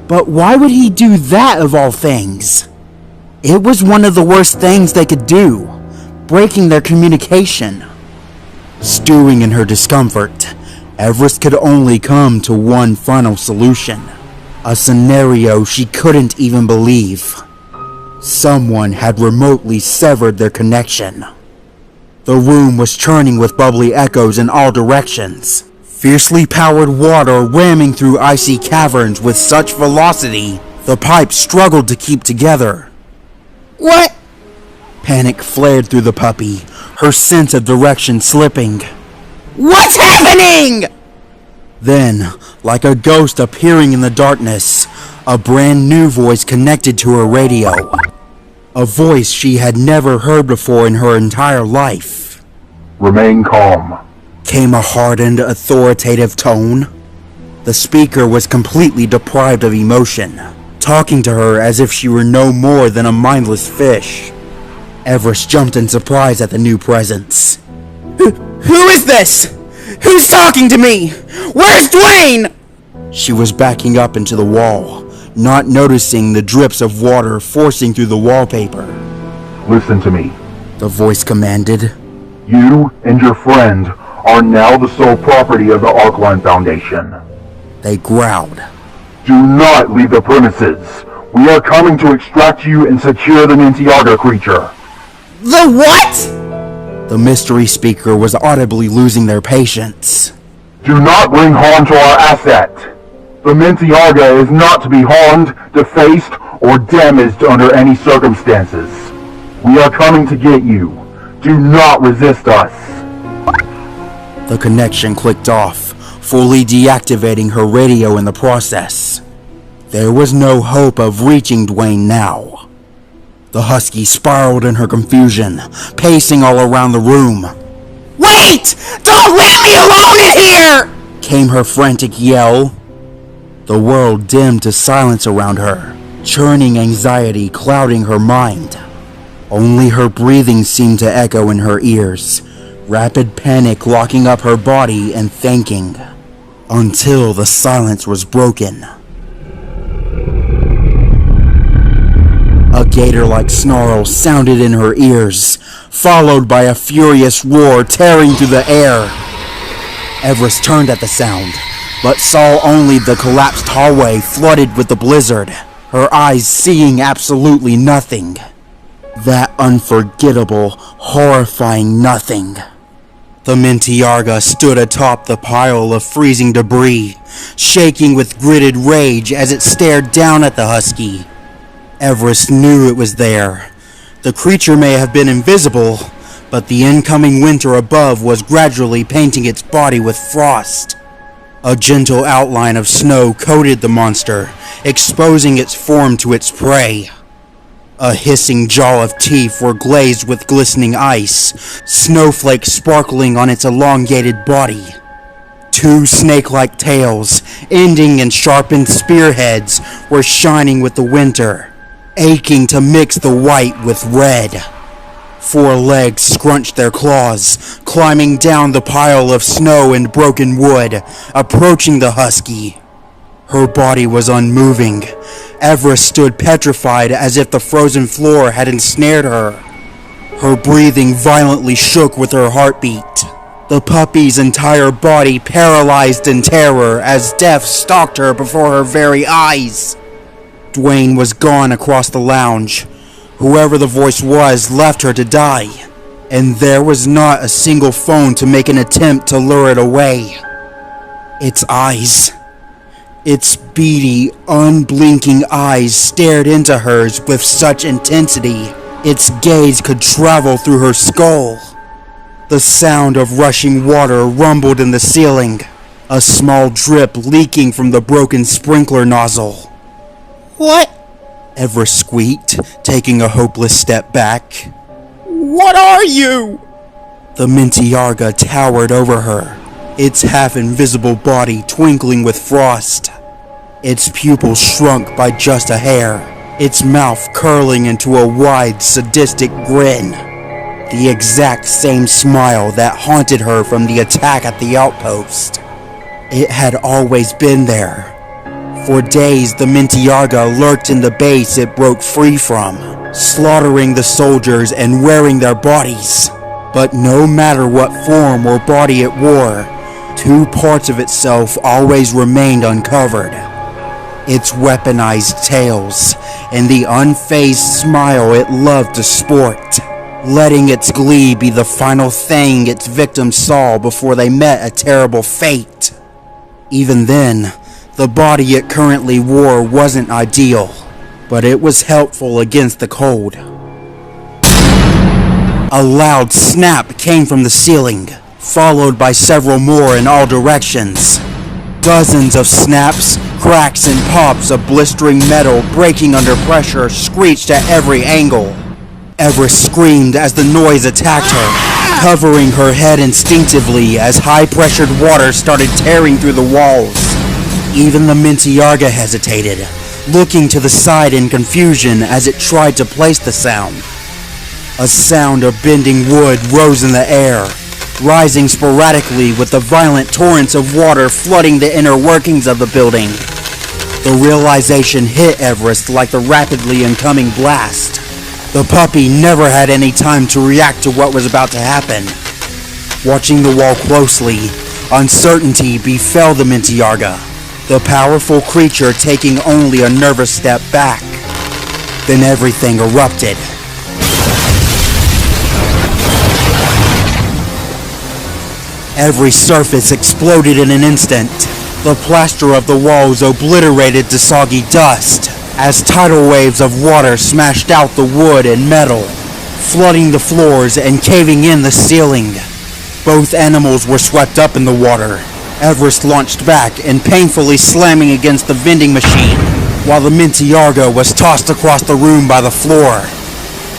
But why would he do that of all things? It was one of the worst things they could do, breaking their communication. Stewing in her discomfort, Everest could only come to one final solution. A scenario she couldn't even believe. Someone had remotely severed their connection. The room was churning with bubbly echoes in all directions. Fiercely powered water ramming through icy caverns with such velocity, the pipes struggled to keep together. What? Panic flared through the puppy, her sense of direction slipping. What's happening? Then, like a ghost appearing in the darkness, a brand new voice connected to her radio. A voice she had never heard before in her entire life. Remain calm, Came a hardened, authoritative tone. The speaker was completely deprived of emotion, talking to her as if she were no more than a mindless fish. Everest jumped in surprise at the new presence. Who is this? Who's talking to me? Where's Dwayne? She was backing up into the wall, not noticing the drips of water forcing through the wallpaper. listen to me. The voice commanded. You and your friend are now the sole property of the Arcline Foundation. They growled. Do not leave the premises. We are coming to extract you and secure the Nintiaga creature. The what? The mystery speaker was audibly losing their patience. Do not bring harm to our asset. The Nintiaga is not to be harmed, defaced, or damaged under any circumstances. We are coming to get you. Do not resist us. The connection clicked off, fully deactivating her radio in the process. There was no hope of reaching Dwayne now. The husky spiraled in her confusion, pacing all around the room. Wait! Don't leave me alone in here! Came her frantic yell. The world dimmed to silence around her, churning anxiety clouding her mind. Only her breathing seemed to echo in her ears, rapid panic locking up her body and thinking, until the silence was broken. A gator-like snarl sounded in her ears, followed by a furious roar tearing through the air. Everest turned at the sound, but saw only the collapsed hallway flooded with the blizzard, her eyes seeing absolutely nothing. That unforgettable, horrifying nothing. The Nintiaga stood atop the pile of freezing debris, shaking with gritted rage as it stared down at the husky. Everest knew it was there. The creature may have been invisible, but the incoming winter above was gradually painting its body with frost. A gentle outline of snow coated the monster, exposing its form to its prey. A hissing jaw of teeth were glazed with glistening ice, snowflakes sparkling on its elongated body. Two snake-like tails, ending in sharpened spearheads, were shining with the winter, aching to mix the white with red. Four legs scrunched their claws, climbing down the pile of snow and broken wood, approaching the husky. Her body was unmoving. Everest stood petrified as if the frozen floor had ensnared her. Her breathing violently shook with her heartbeat. The puppy's entire body paralyzed in terror as death stalked her before her very eyes. Dwayne was gone across the lounge. Whoever the voice was left her to die, and there was not a single phone to make an attempt to lure it away. Its eyes, its beady, unblinking eyes stared into hers with such intensity, its gaze could travel through her skull. The sound of rushing water rumbled in the ceiling, a small drip leaking from the broken sprinkler nozzle. What? Everest squeaked, taking a hopeless step back. What are you? The Mintiarga towered over her, its half-invisible body twinkling with frost. Its pupils shrunk by just a hair, its mouth curling into a wide, sadistic grin. The exact same smile that haunted her from the attack at the outpost. It had always been there. For days, the Mintiarga lurked in the base it broke free from, slaughtering the soldiers and wearing their bodies. But no matter what form or body it wore, two parts of itself always remained uncovered. Its weaponized tails, and the unfazed smile it loved to sport, letting its glee be the final thing its victims saw before they met a terrible fate. Even then, the body it currently wore wasn't ideal, but it was helpful against the cold. A loud snap came from the ceiling, followed by several more in all directions. Dozens of snaps, cracks, and pops of blistering metal breaking under pressure screeched at every angle. Everest screamed as the noise attacked her, covering her head instinctively as high-pressured water started tearing through the walls. Even the Mintiarga hesitated, looking to the side in confusion as it tried to place the sound. A sound of bending wood rose in the air, rising sporadically with the violent torrents of water flooding the inner workings of the building. The realization hit Everest like the rapidly incoming blast. The puppy never had any time to react to what was about to happen. Watching the wall closely, uncertainty befell the Mintiarga, the powerful creature taking only a nervous step back. Then everything erupted. Every surface exploded in an instant. The plaster of the walls obliterated to soggy dust, as tidal waves of water smashed out the wood and metal, flooding the floors and caving in the ceiling. Both animals were swept up in the water. Everest launched back and painfully slamming against the vending machine, while the Mintiarga was tossed across the room by the floor.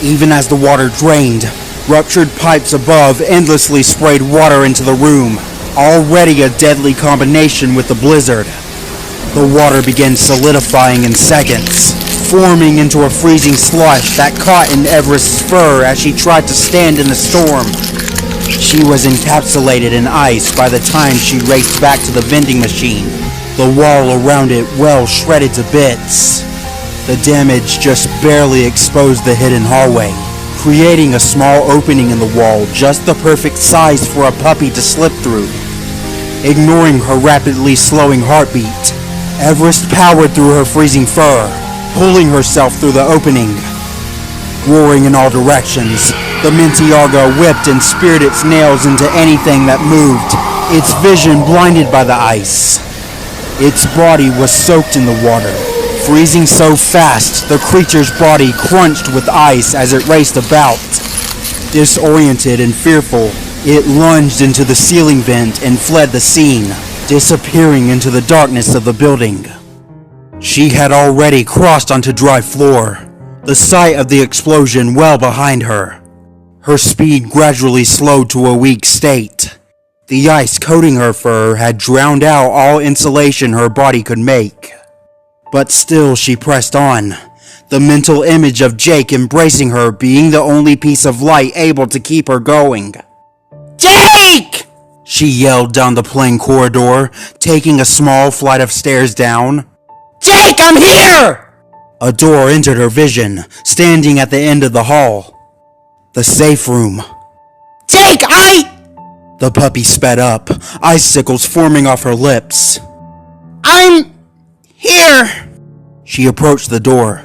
Even as the water drained, ruptured pipes above endlessly sprayed water into the room, already a deadly combination with the blizzard. The water began solidifying in seconds, forming into a freezing slush that caught in Everest's fur as she tried to stand in the storm. She was encapsulated in ice by the time she raced back to the vending machine, the wall around it well shredded to bits. The damage just barely exposed the hidden hallway, creating a small opening in the wall just the perfect size for a puppy to slip through. Ignoring her rapidly slowing heartbeat, Everest powered through her freezing fur, pulling herself through the opening. Roaring in all directions, the Mintiarga whipped and speared its nails into anything that moved, its vision blinded by the ice. Its body was soaked in the water, freezing so fast the creature's body crunched with ice as it raced about. Disoriented and fearful, it lunged into the ceiling vent and fled the scene, disappearing into the darkness of the building. She had already crossed onto dry floor, the site of the explosion well behind her. Her speed gradually slowed to a weak state. The ice coating her fur had drowned out all insulation her body could make. But still she pressed on, the mental image of Jake embracing her being the only piece of light able to keep her going. "Jake!" she yelled down the plain corridor, taking a small flight of stairs down. "Jake, I'm here!" A door entered her vision, standing at the end of the hall. The safe room. "Jake, The puppy sped up, icicles forming off her lips. "I'm here!" She approached the door.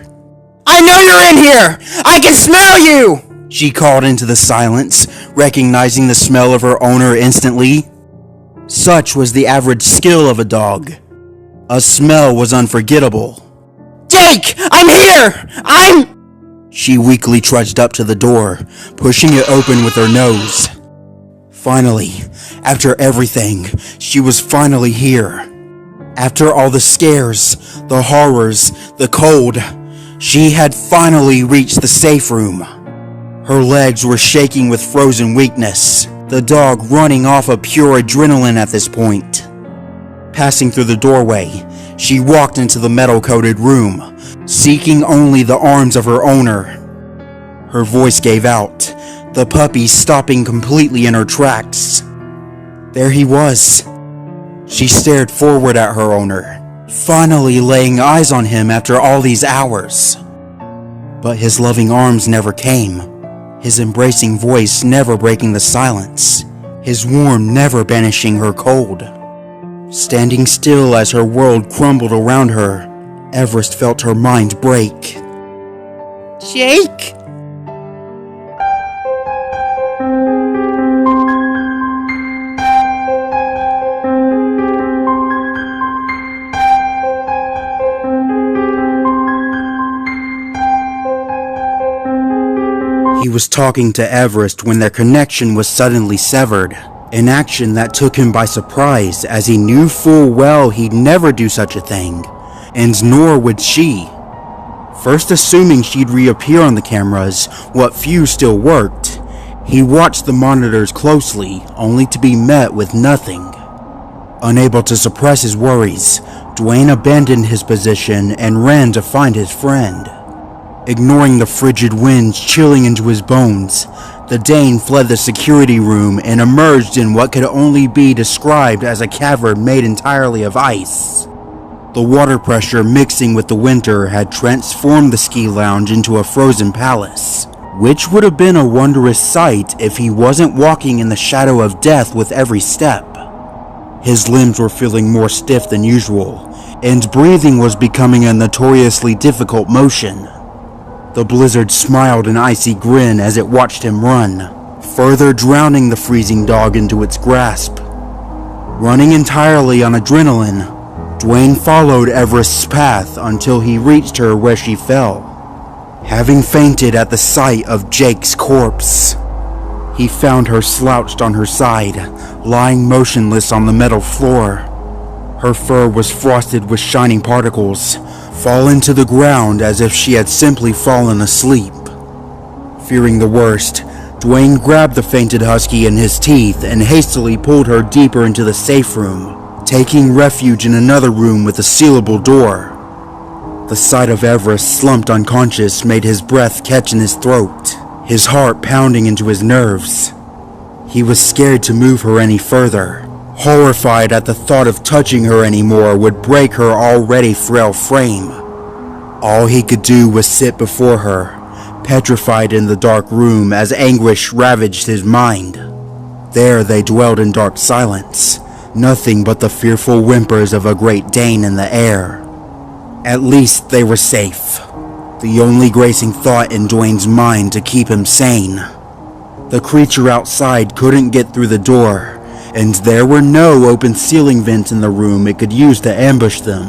"I know you're in here! I can smell you!" She called into the silence, recognizing the smell of her owner instantly. Such was the average skill of a dog. A smell was unforgettable. "Jake! I'm here! She weakly trudged up to the door, pushing it open with her nose. Finally, after everything, she was finally here. After all the scares, the horrors, the cold, she had finally reached the safe room. Her legs were shaking with frozen weakness, the dog running off of pure adrenaline at this point. Passing through the doorway, she walked into the metal-coated room, seeking only the arms of her owner. Her voice gave out, the puppy stopping completely in her tracks. There he was. She stared forward at her owner, finally laying eyes on him after all these hours. But his loving arms never came, his embracing voice never breaking the silence, his warmth never banishing her cold. Standing still as her world crumbled around her, Everest felt her mind break. Jake! He was talking to Everest when their connection was suddenly severed, an action that took him by surprise as he knew full well he'd never do such a thing, and nor would she. First assuming she'd reappear on the cameras, what few still worked, he watched the monitors closely, only to be met with nothing. Unable to suppress his worries, Dwayne abandoned his position and ran to find his friend. Ignoring the frigid winds chilling into his bones, the Dane fled the security room and emerged in what could only be described as a cavern made entirely of ice. The water pressure mixing with the winter had transformed the ski lounge into a frozen palace, which would have been a wondrous sight if he wasn't walking in the shadow of death with every step. His limbs were feeling more stiff than usual, and breathing was becoming a notoriously difficult motion. The blizzard smiled an icy grin as it watched him run, further drowning the freezing dog into its grasp. Running entirely on adrenaline, Dwayne followed Everest's path until he reached her where she fell, having fainted at the sight of Jake's corpse. He found her slouched on her side, lying motionless on the metal floor. Her fur was frosted with shining particles, fallen to the ground as if she had simply fallen asleep. Fearing the worst, Dwayne grabbed the fainted husky in his teeth and hastily pulled her deeper into the safe room, taking refuge in another room with a sealable door. The sight of Everest slumped unconscious made his breath catch in his throat, his heart pounding into his nerves. He was scared to move her any further, horrified at the thought of touching her anymore would break her already frail frame. All he could do was sit before her, petrified in the dark room as anguish ravaged his mind. There they dwelled in dark silence, nothing but the fearful whimpers of a Great Dane in the air. At least they were safe, the only gracing thought in Dwayne's mind to keep him sane. The creature outside couldn't get through the door, and there were no open ceiling vents in the room it could use to ambush them.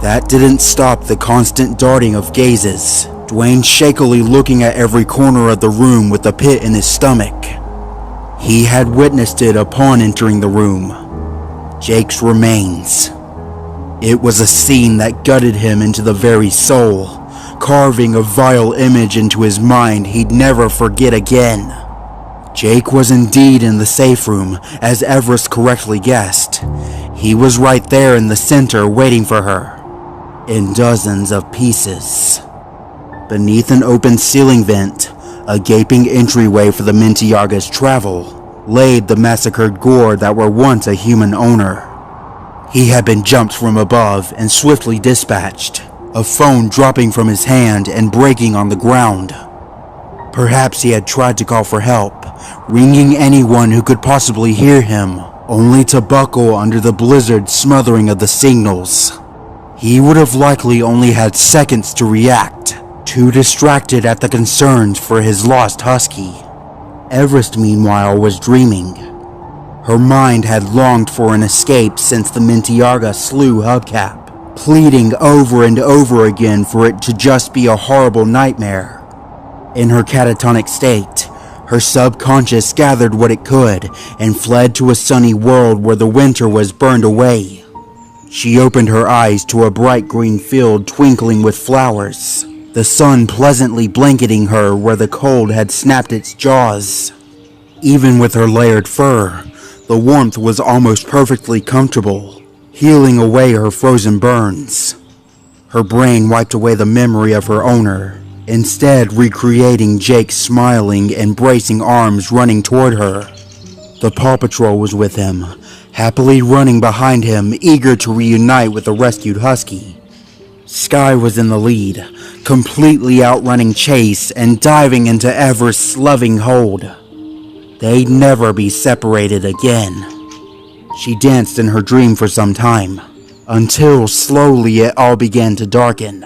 That didn't stop the constant darting of gazes, Dwayne shakily looking at every corner of the room with a pit in his stomach. He had witnessed it upon entering the room. Jake's remains. It was a scene that gutted him into the very soul, carving a vile image into his mind he'd never forget again. Jake was indeed in the safe room, as Everest correctly guessed. He was right there in the center waiting for her, in dozens of pieces. Beneath an open ceiling vent, a gaping entryway for the Mintiaga's travel, laid the massacred gore that were once a human owner. He had been jumped from above and swiftly dispatched, a phone dropping from his hand and breaking on the ground. Perhaps he had tried to call for help, ringing anyone who could possibly hear him, only to buckle under the blizzard smothering of the signals. He would have likely only had seconds to react, too distracted at the concerns for his lost husky. Everest, meanwhile, was dreaming. Her mind had longed for an escape since the Mintiaga slew Hubcap, pleading over and over again for it to just be a horrible nightmare. In her catatonic state, her subconscious gathered what it could and fled to a sunny world where the winter was burned away. She opened her eyes to a bright green field twinkling with flowers, the sun pleasantly blanketing her where the cold had snapped its jaws. Even with her layered fur, the warmth was almost perfectly comfortable, healing away her frozen burns. Her brain wiped away the memory of her owner, instead recreating Jake's smiling, embracing arms running toward her. The Paw Patrol was with him, happily running behind him, eager to reunite with the rescued husky. Skye was in the lead, completely outrunning Chase and diving into Everest's loving hold. They'd never be separated again. She danced in her dream for some time, until slowly it all began to darken.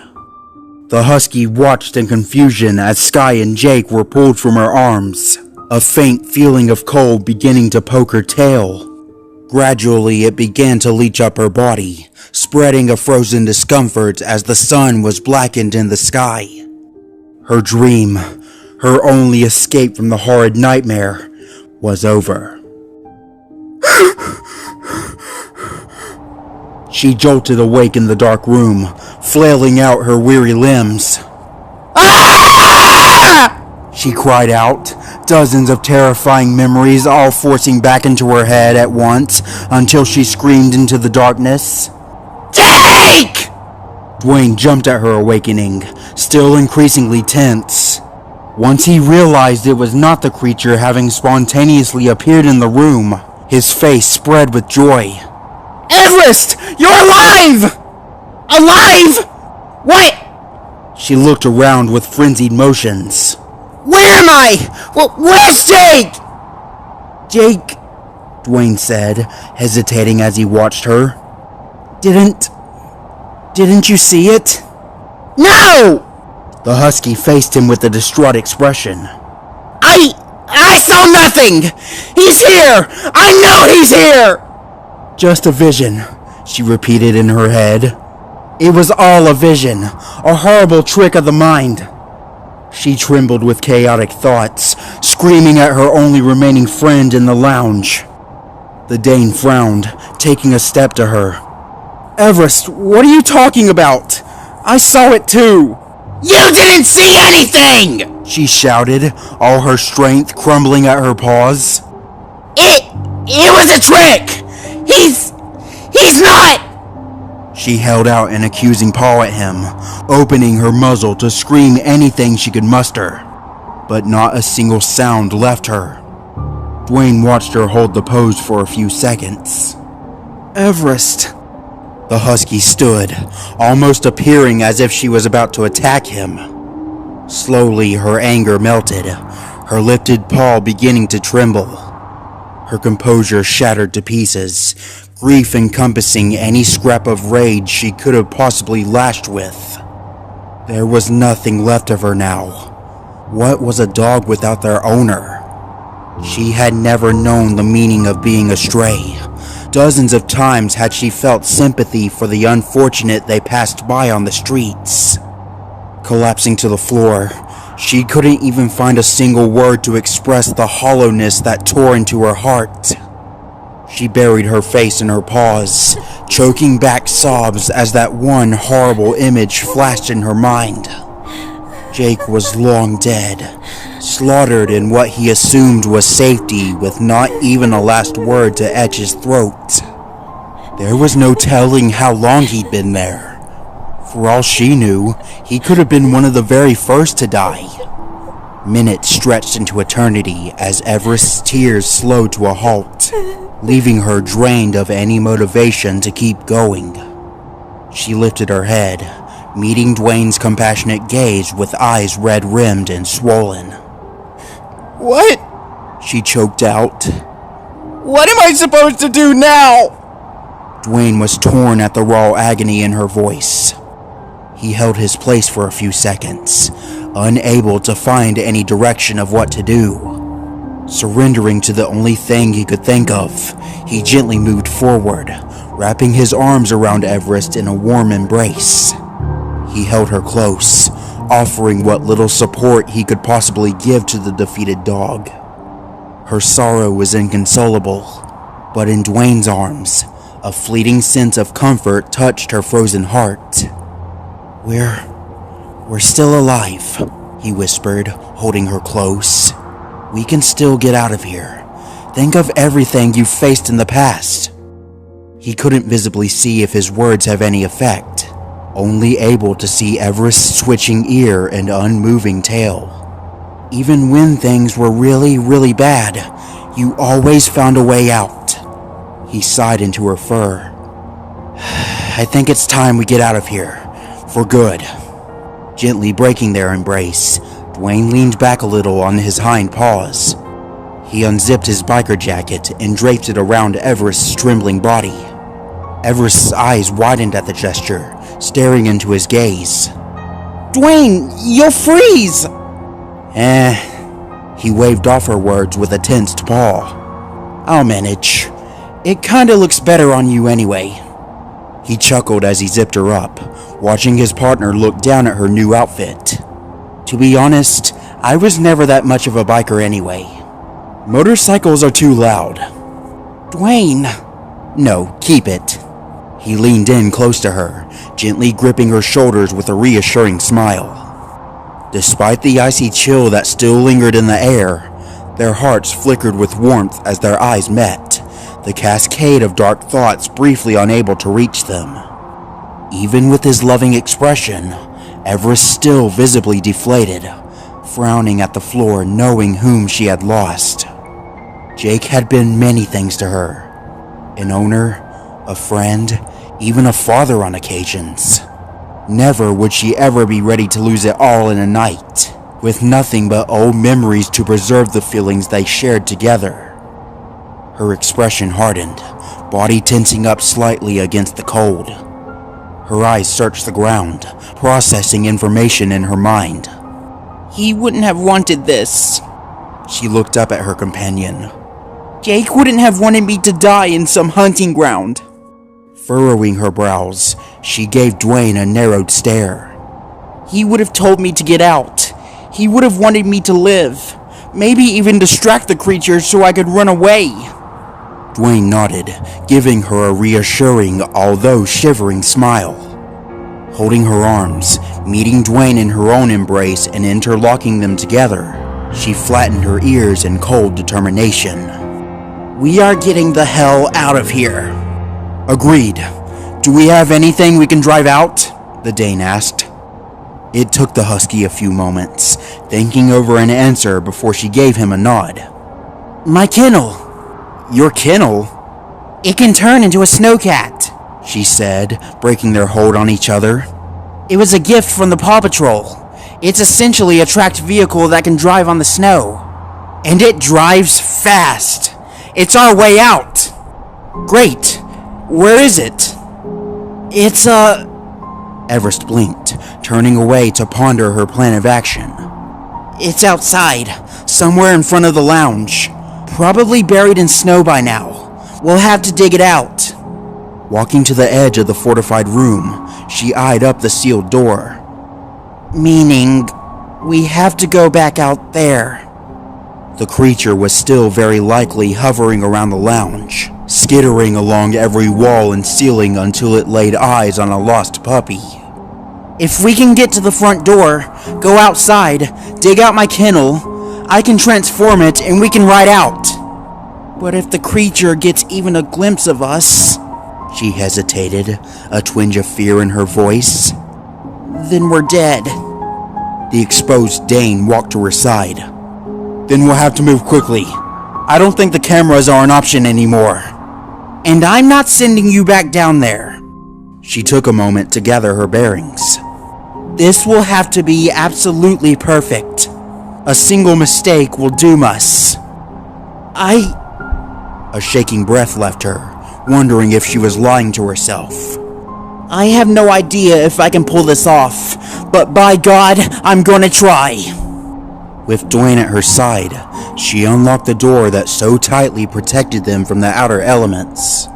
The husky watched in confusion as Skye and Jake were pulled from her arms, a faint feeling of cold beginning to poke her tail. Gradually it began to leach up her body, spreading a frozen discomfort as the sun was blackened in the sky. Her dream, her only escape from the horrid nightmare, was over. She jolted awake in the dark room, flailing out her weary limbs. "Ah!" She cried out, dozens of terrifying memories all forcing back into her head at once until she screamed into the darkness. "Jake!" Dwayne jumped at her awakening, still increasingly tense. Once he realized it was not the creature having spontaneously appeared in the room, his face spread with joy. "Everest! You're alive! Alive? What?" She looked around with frenzied motions. "Where am I? Where's Jake?" "Jake," Dwayne said, hesitating as he watched her. Didn't you see it?" "No!" The husky faced him with a distraught expression. I saw nothing! He's here! I know he's here!" "Just a vision," she repeated in her head. "It was all a vision, a horrible trick of the mind." She trembled with chaotic thoughts, screaming at her only remaining friend in the lounge. The Dane frowned, taking a step to her. "Everest, what are you talking about? I saw it too." "You didn't see anything!" she shouted, all her strength crumbling at her paws. It was a trick! He's not!" She held out an accusing paw at him, opening her muzzle to scream anything she could muster. But not a single sound left her. Dwayne watched her hold the pose for a few seconds. "Everest." The husky stood, almost appearing as if she was about to attack him. Slowly, her anger melted, her lifted paw beginning to tremble. Her composure shattered to pieces, grief encompassing any scrap of rage she could have possibly lashed with. There was nothing left of her now. What was a dog without their owner? She had never known the meaning of being a stray. Dozens of times had she felt sympathy for the unfortunate they passed by on the streets. Collapsing to the floor, she couldn't even find a single word to express the hollowness that tore into her heart. She buried her face in her paws, choking back sobs as that one horrible image flashed in her mind. Jake was long dead, slaughtered in what he assumed was safety, with not even a last word to etch his throat. There was no telling how long he'd been there. For all she knew, he could have been one of the very first to die. Minutes stretched into eternity as Everest's tears slowed to a halt, leaving her drained of any motivation to keep going. She lifted her head, meeting Dwayne's compassionate gaze with eyes red-rimmed and swollen. "What?" she choked out. "What am I supposed to do now?" Dwayne was torn at the raw agony in her voice. He held his place for a few seconds, unable to find any direction of what to do. Surrendering to the only thing he could think of, he gently moved forward, wrapping his arms around Everest in a warm embrace. He held her close, offering what little support he could possibly give to the defeated dog. Her sorrow was inconsolable, but in Dwayne's arms, a fleeting sense of comfort touched her frozen heart. "We're still alive," he whispered, holding her close. "We can still get out of here. Think of everything you've faced in the past." He couldn't visibly see if his words have any effect, only able to see Everest's switching ear and unmoving tail. "Even when things were really, really bad, you always found a way out." He sighed into her fur. "I think it's time we get out of here, for good." Gently breaking their embrace, Dwayne leaned back a little on his hind paws. He unzipped his biker jacket and draped it around Everest's trembling body. Everest's eyes widened at the gesture, staring into his gaze. Dwayne, you'll freeze! He waved off her words with a tensed paw. "I'll manage. It kinda looks better on you anyway." He chuckled as he zipped her up, watching his partner look down at her new outfit. "To be honest, I was never that much of a biker anyway. Motorcycles are too loud." Dwayne! "No, keep it." He leaned in close to her, gently gripping her shoulders with a reassuring smile. Despite the icy chill that still lingered in the air, their hearts flickered with warmth as their eyes met, the cascade of dark thoughts briefly unable to reach them. Even with his loving expression, Everest still visibly deflated, frowning at the floor knowing whom she had lost. Jake had been many things to her. An owner, a friend, even a father on occasions. Never would she ever be ready to lose it all in a night, with nothing but old memories to preserve the feelings they shared together. Her expression hardened, body tensing up slightly against the cold. Her eyes searched the ground, processing information in her mind. He wouldn't have wanted this. She looked up at her companion. Jake wouldn't have wanted me to die in some hunting ground. Furrowing her brows, she gave Dwayne a narrowed stare. He would have told me to get out. He would have wanted me to live. Maybe even distract the creatures so I could run away. Dwayne nodded, giving her a reassuring, although shivering smile. Holding her arms, meeting Dwayne in her own embrace and interlocking them together, she flattened her ears in cold determination. We are getting the hell out of here. Agreed. Do we have anything we can drive out? The Dane asked. It took the husky a few moments, thinking over an answer before she gave him a nod. My kennel. Your kennel? It can turn into a snowcat, she said, breaking their hold on each other. It was a gift from the Paw Patrol. It's essentially a tracked vehicle that can drive on the snow. And it drives fast. It's our way out. Great. Where is it? It's Everest blinked, turning away to ponder her plan of action. It's outside, somewhere in front of the lounge. Probably buried in snow by now. We'll have to dig it out. Walking to the edge of the fortified room, she eyed up the sealed door. Meaning, we have to go back out there. The creature was still very likely hovering around the lounge, skittering along every wall and ceiling until it laid eyes on a lost puppy. If we can get to the front door, go outside, dig out my kennel, I can transform it and we can ride out. But if the creature gets even a glimpse of us, she hesitated, a twinge of fear in her voice, then we're dead. The exposed Dane walked to her side. Then we'll have to move quickly. I don't think the cameras are an option anymore. And I'm not sending you back down there. She took a moment to gather her bearings. This will have to be absolutely perfect. A single mistake will doom us. A shaking breath left her, wondering if she was lying to herself. I have no idea if I can pull this off, but by God, I'm gonna try. With Dwayne at her side, she unlocked the door that so tightly protected them from the outer elements.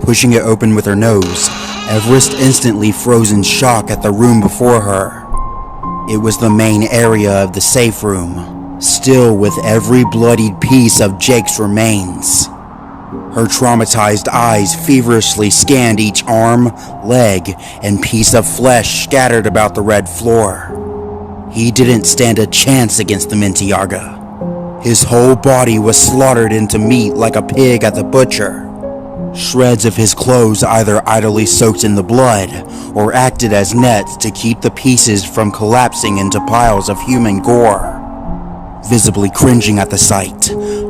Pushing it open with her nose, Everest instantly froze in shock at the room before her. It was the main area of the safe room, still with every bloodied piece of Jake's remains. Her traumatized eyes feverishly scanned each arm, leg, and piece of flesh scattered about the red floor. He didn't stand a chance against the Mintiarga. His whole body was slaughtered into meat like a pig at the butcher. Shreds of his clothes either idly soaked in the blood or acted as nets to keep the pieces from collapsing into piles of human gore. Visibly cringing at the sight,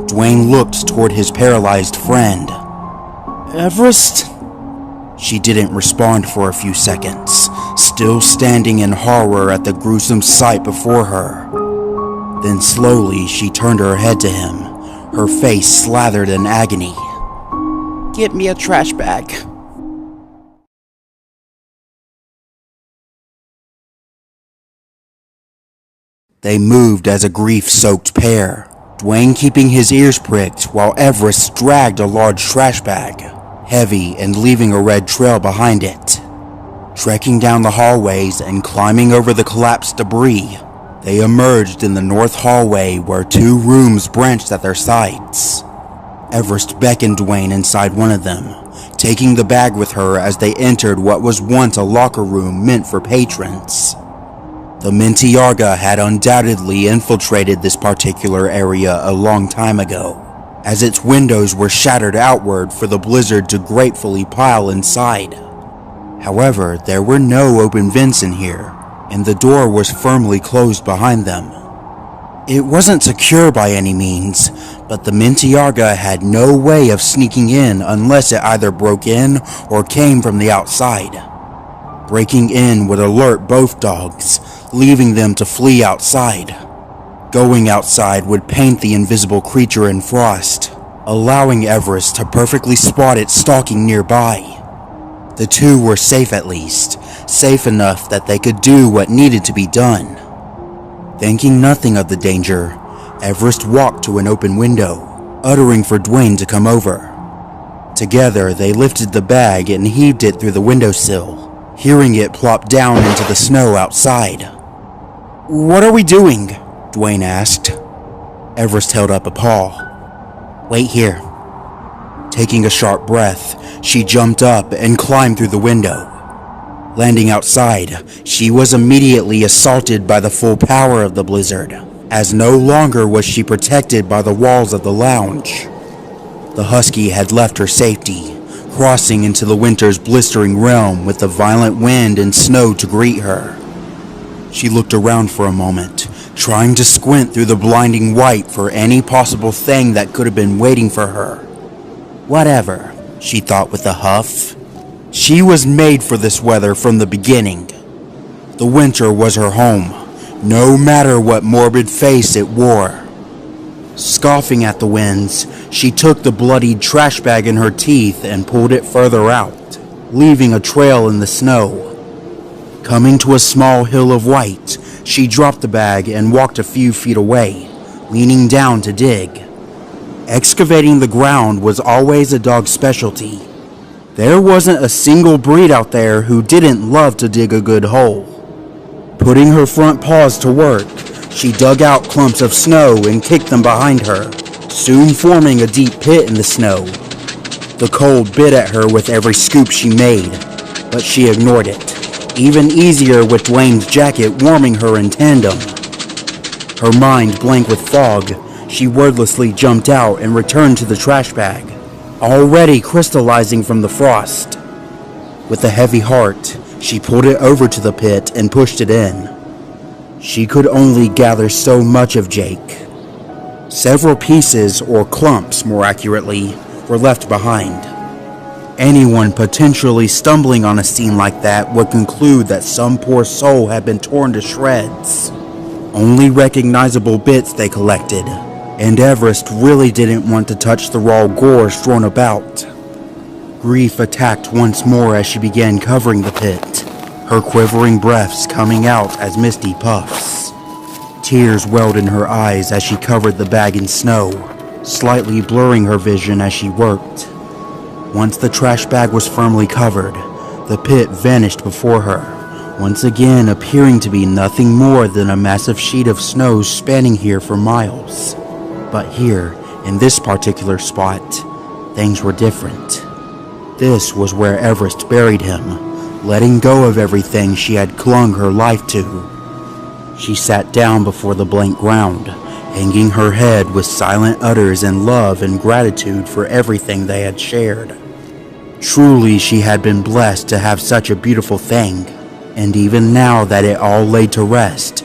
Dwayne looked toward his paralyzed friend. Everest? She didn't respond for a few seconds, still standing in horror at the gruesome sight before her. Then slowly she turned her head to him, her face slathered in agony. Get me a trash bag. They moved as a grief-soaked pair, Dwayne keeping his ears pricked while Everest dragged a large trash bag, heavy and leaving a red trail behind it. Trekking down the hallways and climbing over the collapsed debris, they emerged in the north hallway where two rooms branched at their sides. Everest beckoned Dwayne inside one of them, taking the bag with her as they entered what was once a locker room meant for patrons. The Mintiarga had undoubtedly infiltrated this particular area a long time ago, as its windows were shattered outward for the blizzard to gratefully pile inside. However, there were no open vents in here, and the door was firmly closed behind them. It wasn't secure by any means, but the Mintiarga had no way of sneaking in unless it either broke in or came from the outside. Breaking in would alert both dogs, leaving them to flee outside. Going outside would paint the invisible creature in frost, allowing Everest to perfectly spot it stalking nearby. The two were safe at least, safe enough that they could do what needed to be done. Thinking nothing of the danger, Everest walked to an open window, uttering for Dwayne to come over. Together, they lifted the bag and heaved it through the windowsill, hearing it plop down into the snow outside. What are we doing? Dwayne asked. Everest held up a paw. Wait here. Taking a sharp breath, she jumped up and climbed through the window. Landing outside, she was immediately assaulted by the full power of the blizzard, as no longer was she protected by the walls of the lounge. The husky had left her safety, crossing into the winter's blistering realm with the violent wind and snow to greet her. She looked around for a moment, trying to squint through the blinding white for any possible thing that could have been waiting for her. Whatever, she thought with a huff. She was made for this weather from the beginning. The winter was her home, no matter what morbid face it wore. Scoffing at the winds, she took the bloodied trash bag in her teeth and pulled it further out, leaving a trail in the snow. Coming to a small hill of white, she dropped the bag and walked a few feet away, leaning down to dig. Excavating the ground was always a dog's specialty. There wasn't a single breed out there who didn't love to dig a good hole. Putting her front paws to work, she dug out clumps of snow and kicked them behind her, soon forming a deep pit in the snow. The cold bit at her with every scoop she made, but she ignored it, even easier with Dwayne's jacket warming her in tandem. Her mind blank with fog, she wordlessly jumped out and returned to the trash bag, already crystallizing from the frost. With a heavy heart, she pulled it over to the pit and pushed it in. She could only gather so much of Jake. Several pieces, or clumps more accurately, were left behind. Anyone potentially stumbling on a scene like that would conclude that some poor soul had been torn to shreds. Only recognizable bits they collected, and Everest really didn't want to touch the raw gore strewn about. Grief attacked once more as she began covering the pit, her quivering breaths coming out as misty puffs. Tears welled in her eyes as she covered the bag in snow, slightly blurring her vision as she worked. Once the trash bag was firmly covered, the pit vanished before her, once again appearing to be nothing more than a massive sheet of snow spanning here for miles. But here, in this particular spot, things were different. This was where Everest buried him, letting go of everything she had clung her life to. She sat down before the blank ground, hanging her head with silent utters in love and gratitude for everything they had shared. Truly, she had been blessed to have such a beautiful thing, and even now that it all lay to rest,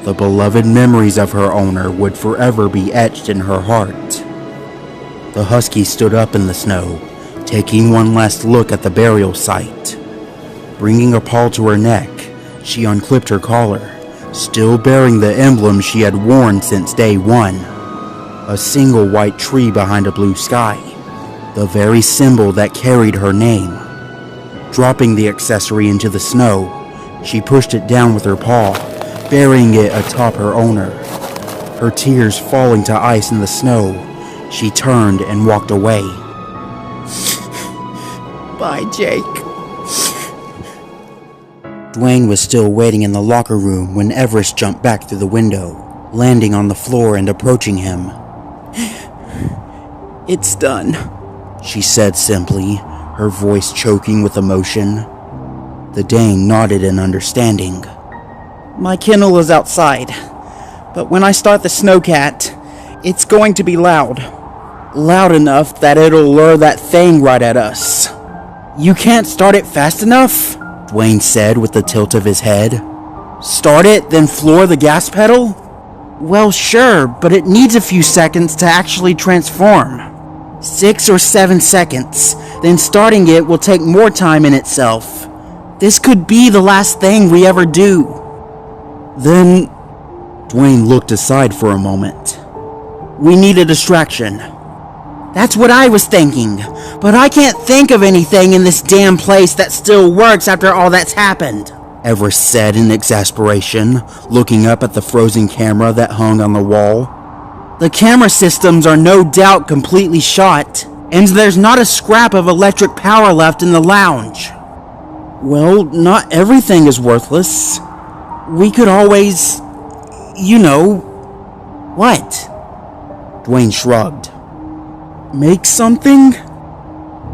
the beloved memories of her owner would forever be etched in her heart. The husky stood up in the snow, taking one last look at the burial site. Bringing a paw to her neck, she unclipped her collar, still bearing the emblem she had worn since day one. A single white tree behind a blue sky, the very symbol that carried her name. Dropping the accessory into the snow, she pushed it down with her paw, burying it atop her owner. Her tears falling to ice in the snow, she turned and walked away. Bye, Jake. Dwayne was still waiting in the locker room when Everest jumped back through the window, landing on the floor and approaching him. It's done, she said simply, her voice choking with emotion. The Dane nodded in understanding. My kennel is outside, but when I start the snowcat, it's going to be loud. Loud enough that it'll lure that thing right at us. You can't start it fast enough? Dwayne said with a tilt of his head. Start it, then floor the gas pedal? Well, sure, but it needs a few seconds to actually transform. 6 or 7 seconds, then starting it will take more time in itself. This could be the last thing we ever do. Then, Dwayne looked aside for a moment. We need a distraction. That's what I was thinking, but I can't think of anything in this damn place that still works after all that's happened, Everest said in exasperation, looking up at the frozen camera that hung on the wall. The camera systems are no doubt completely shot, and there's not a scrap of electric power left in the lounge. Well, not everything is worthless. We could always... you know... What? Dwayne shrugged. Make something?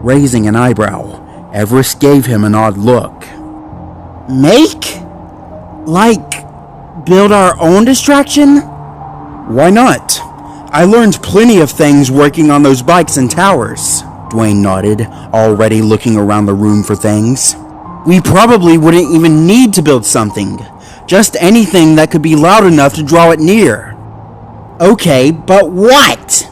Raising an eyebrow, Everest gave him an odd look. Make? Like, build our own distraction? Why not? I learned plenty of things working on those bikes and towers. Dwayne nodded, already looking around the room for things. We probably wouldn't even need to build something. Just anything that could be loud enough to draw it near. Okay, but what?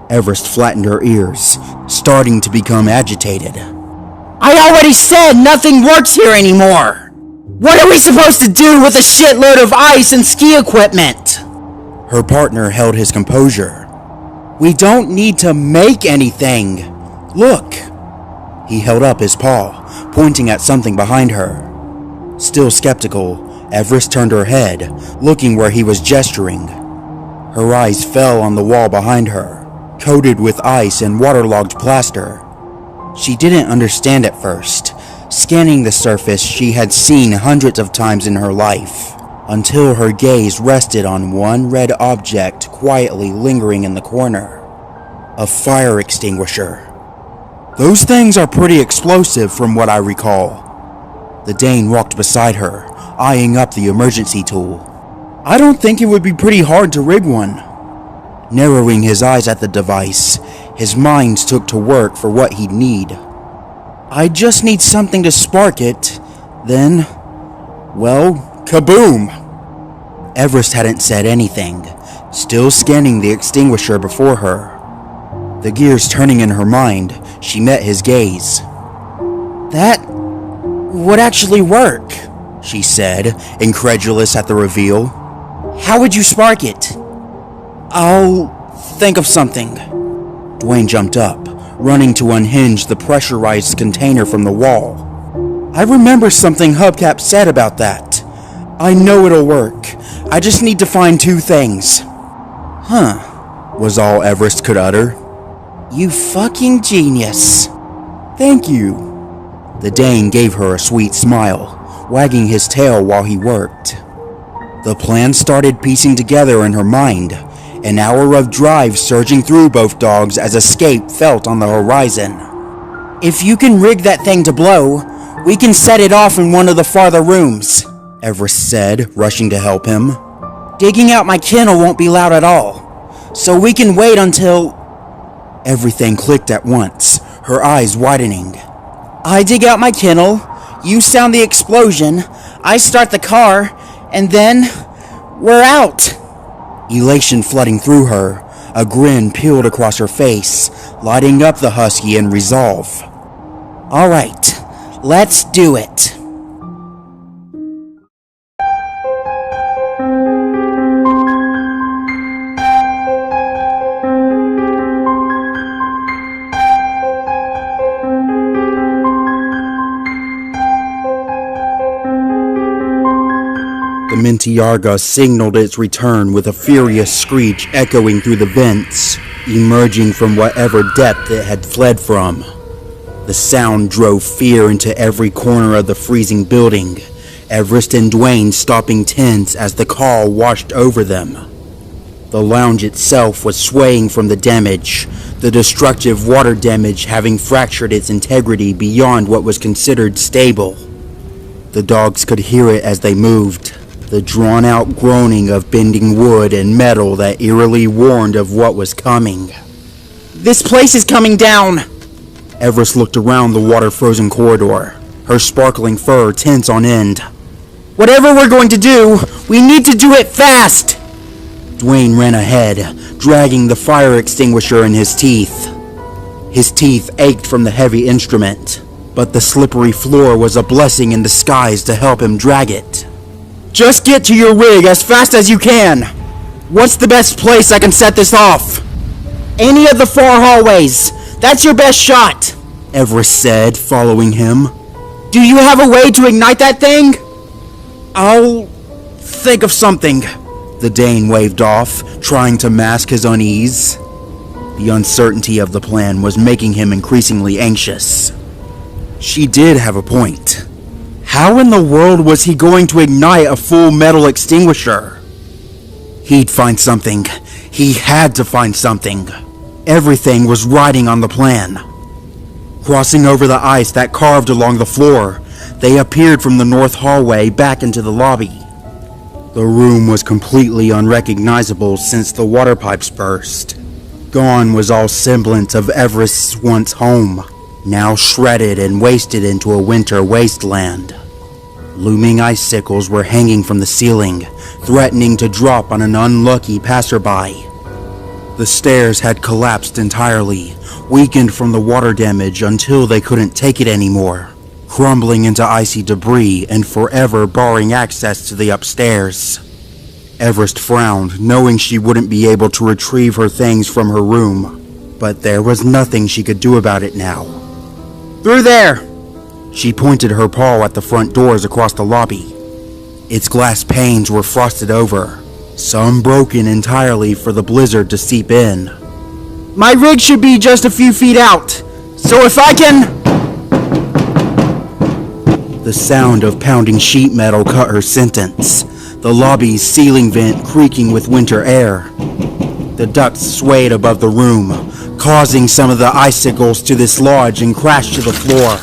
Everest flattened her ears, starting to become agitated. I already said nothing works here anymore! What are we supposed to do with a shitload of ice and ski equipment? Her partner held his composure. We don't need to make anything. Look. He held up his paw, pointing at something behind her. Still skeptical, Everest turned her head, looking where he was gesturing. Her eyes fell on the wall behind her, coated with ice and waterlogged plaster. She didn't understand at first, scanning the surface she had seen hundreds of times in her life, until her gaze rested on one red object quietly lingering in the corner. A fire extinguisher. Those things are pretty explosive from what I recall. The Dane walked beside her, eyeing up the emergency tool. I don't think it would be pretty hard to rig one. Narrowing his eyes at the device, his mind took to work for what he'd need. I just need something to spark it, then, well, kaboom! Everest hadn't said anything, still scanning the extinguisher before her. The gears turning in her mind, she met his gaze. That would actually work, she said, incredulous at the reveal. How would you spark it? I'll think of something. Dwayne jumped up, running to unhinge the pressurized container from the wall. I remember something Hubcap said about that. I know it'll work. I just need to find 2 things. Huh, was all Everest could utter. You fucking genius. Thank you. The Dane gave her a sweet smile, wagging his tail while he worked. The plan started piecing together in her mind, An hour of drive surging through both dogs as escape felt on the horizon. If you can rig that thing to blow, we can set it off in one of the farther rooms, Everest said, rushing to help him. Digging out my kennel won't be loud at all, so we can wait until... Everything clicked at once, her eyes widening. I dig out my kennel, you sound the explosion, I start the car, and then... we're out! Elation flooding through her, a grin peeled across her face, lighting up the husky in resolve. Alright, let's do it. The Mintiarga signaled its return with a furious screech echoing through the vents, emerging from whatever depth it had fled from. The sound drove fear into every corner of the freezing building, Everest and Dwayne stopping tense as the call washed over them. The lounge itself was swaying from the damage, the destructive water damage having fractured its integrity beyond what was considered stable. The dogs could hear it as they moved, the drawn-out groaning of bending wood and metal that eerily warned of what was coming. This place is coming down! Everest looked around the water-frozen corridor, her sparkling fur tense on end. Whatever we're going to do, we need to do it fast! Dwayne ran ahead, dragging the fire extinguisher in his teeth. His teeth ached from the heavy instrument, but the slippery floor was a blessing in disguise to help him drag it. Just get to your rig as fast as you can! What's the best place I can set this off? Any of the 4 hallways! That's your best shot! Everest said, following him. Do you have a way to ignite that thing? I'll think of something. The Dane waved off, trying to mask his unease. The uncertainty of the plan was making him increasingly anxious. She did have a point. How in the world was he going to ignite a full metal extinguisher? He'd find something. He had to find something. Everything was riding on the plan. Crossing over the ice that carved along the floor, they appeared from the north hallway back into the lobby. The room was completely unrecognizable since the water pipes burst. Gone was all semblance of Everest's once home, now shredded and wasted into a winter wasteland. Looming icicles were hanging from the ceiling, threatening to drop on an unlucky passerby. The stairs had collapsed entirely, weakened from the water damage until they couldn't take it anymore, crumbling into icy debris and forever barring access to the upstairs. Everest frowned, knowing she wouldn't be able to retrieve her things from her room, but there was nothing she could do about it now. Through there! She pointed her paw at the front doors across the lobby. Its glass panes were frosted over, some broken entirely for the blizzard to seep in. My rig should be just a few feet out, so if I can... The sound of pounding sheet metal cut her sentence, the lobby's ceiling vent creaking with winter air. The ducts swayed above the room, causing some of the icicles to dislodge and crash to the floor.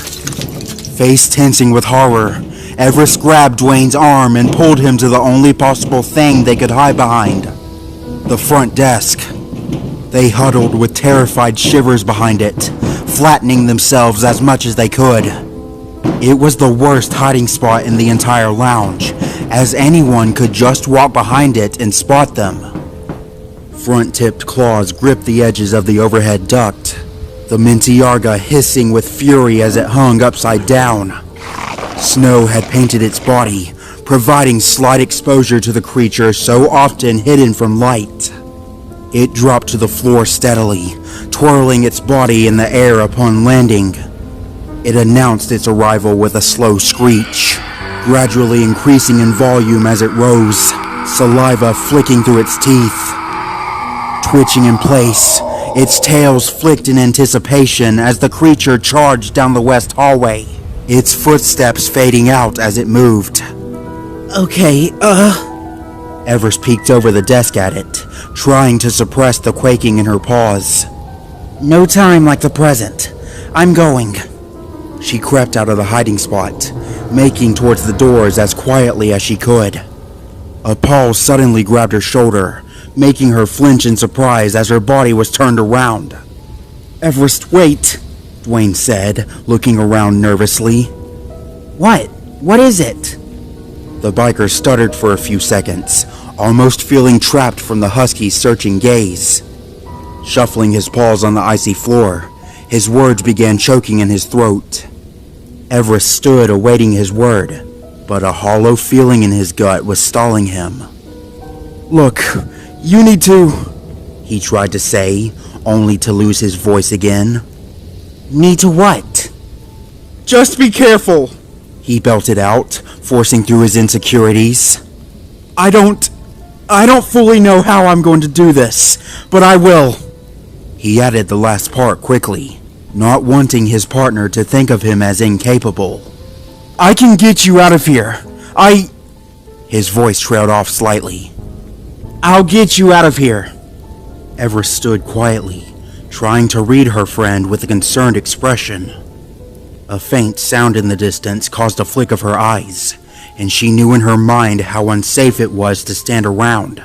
Face tensing with horror, Everest grabbed Dwayne's arm and pulled him to the only possible thing they could hide behind. The front desk. They huddled with terrified shivers behind it, flattening themselves as much as they could. It was the worst hiding spot in the entire lounge, as anyone could just walk behind it and spot them. Front-tipped claws gripped the edges of the overhead duct, the Mintiarga hissing with fury as it hung upside down. Snow had painted its body, providing slight exposure to the creature so often hidden from light. It dropped to the floor steadily, twirling its body in the air upon landing. It announced its arrival with a slow screech, gradually increasing in volume as it rose, saliva flicking through its teeth. Twitching in place, its tails flicked in anticipation as the creature charged down the west hallway, its footsteps fading out as it moved. Okay, Everest peeked over the desk at it, trying to suppress the quaking in her paws. No time like the present. I'm going. She crept out of the hiding spot, making towards the doors as quietly as she could. A paw suddenly grabbed her shoulder, making her flinch in surprise as her body was turned around. Everest, wait, Dwayne said, looking around nervously. What? What is it? The biker stuttered for a few seconds, almost feeling trapped from the husky's searching gaze. Shuffling his paws on the icy floor, his words began choking in his throat. Everest stood awaiting his word, but a hollow feeling in his gut was stalling him. Look, you need to... he tried to say, only to lose his voice again. Need to what? Just be careful, he belted out, forcing through his insecurities. I don't fully know how I'm going to do this, but I will. He added the last part quickly, not wanting his partner to think of him as incapable. I can get you out of here. His voice trailed off slightly. I'll get you out of here. Everest stood quietly, trying to read her friend with a concerned expression. A faint sound in the distance caused a flick of her eyes, and she knew in her mind how unsafe it was to stand around.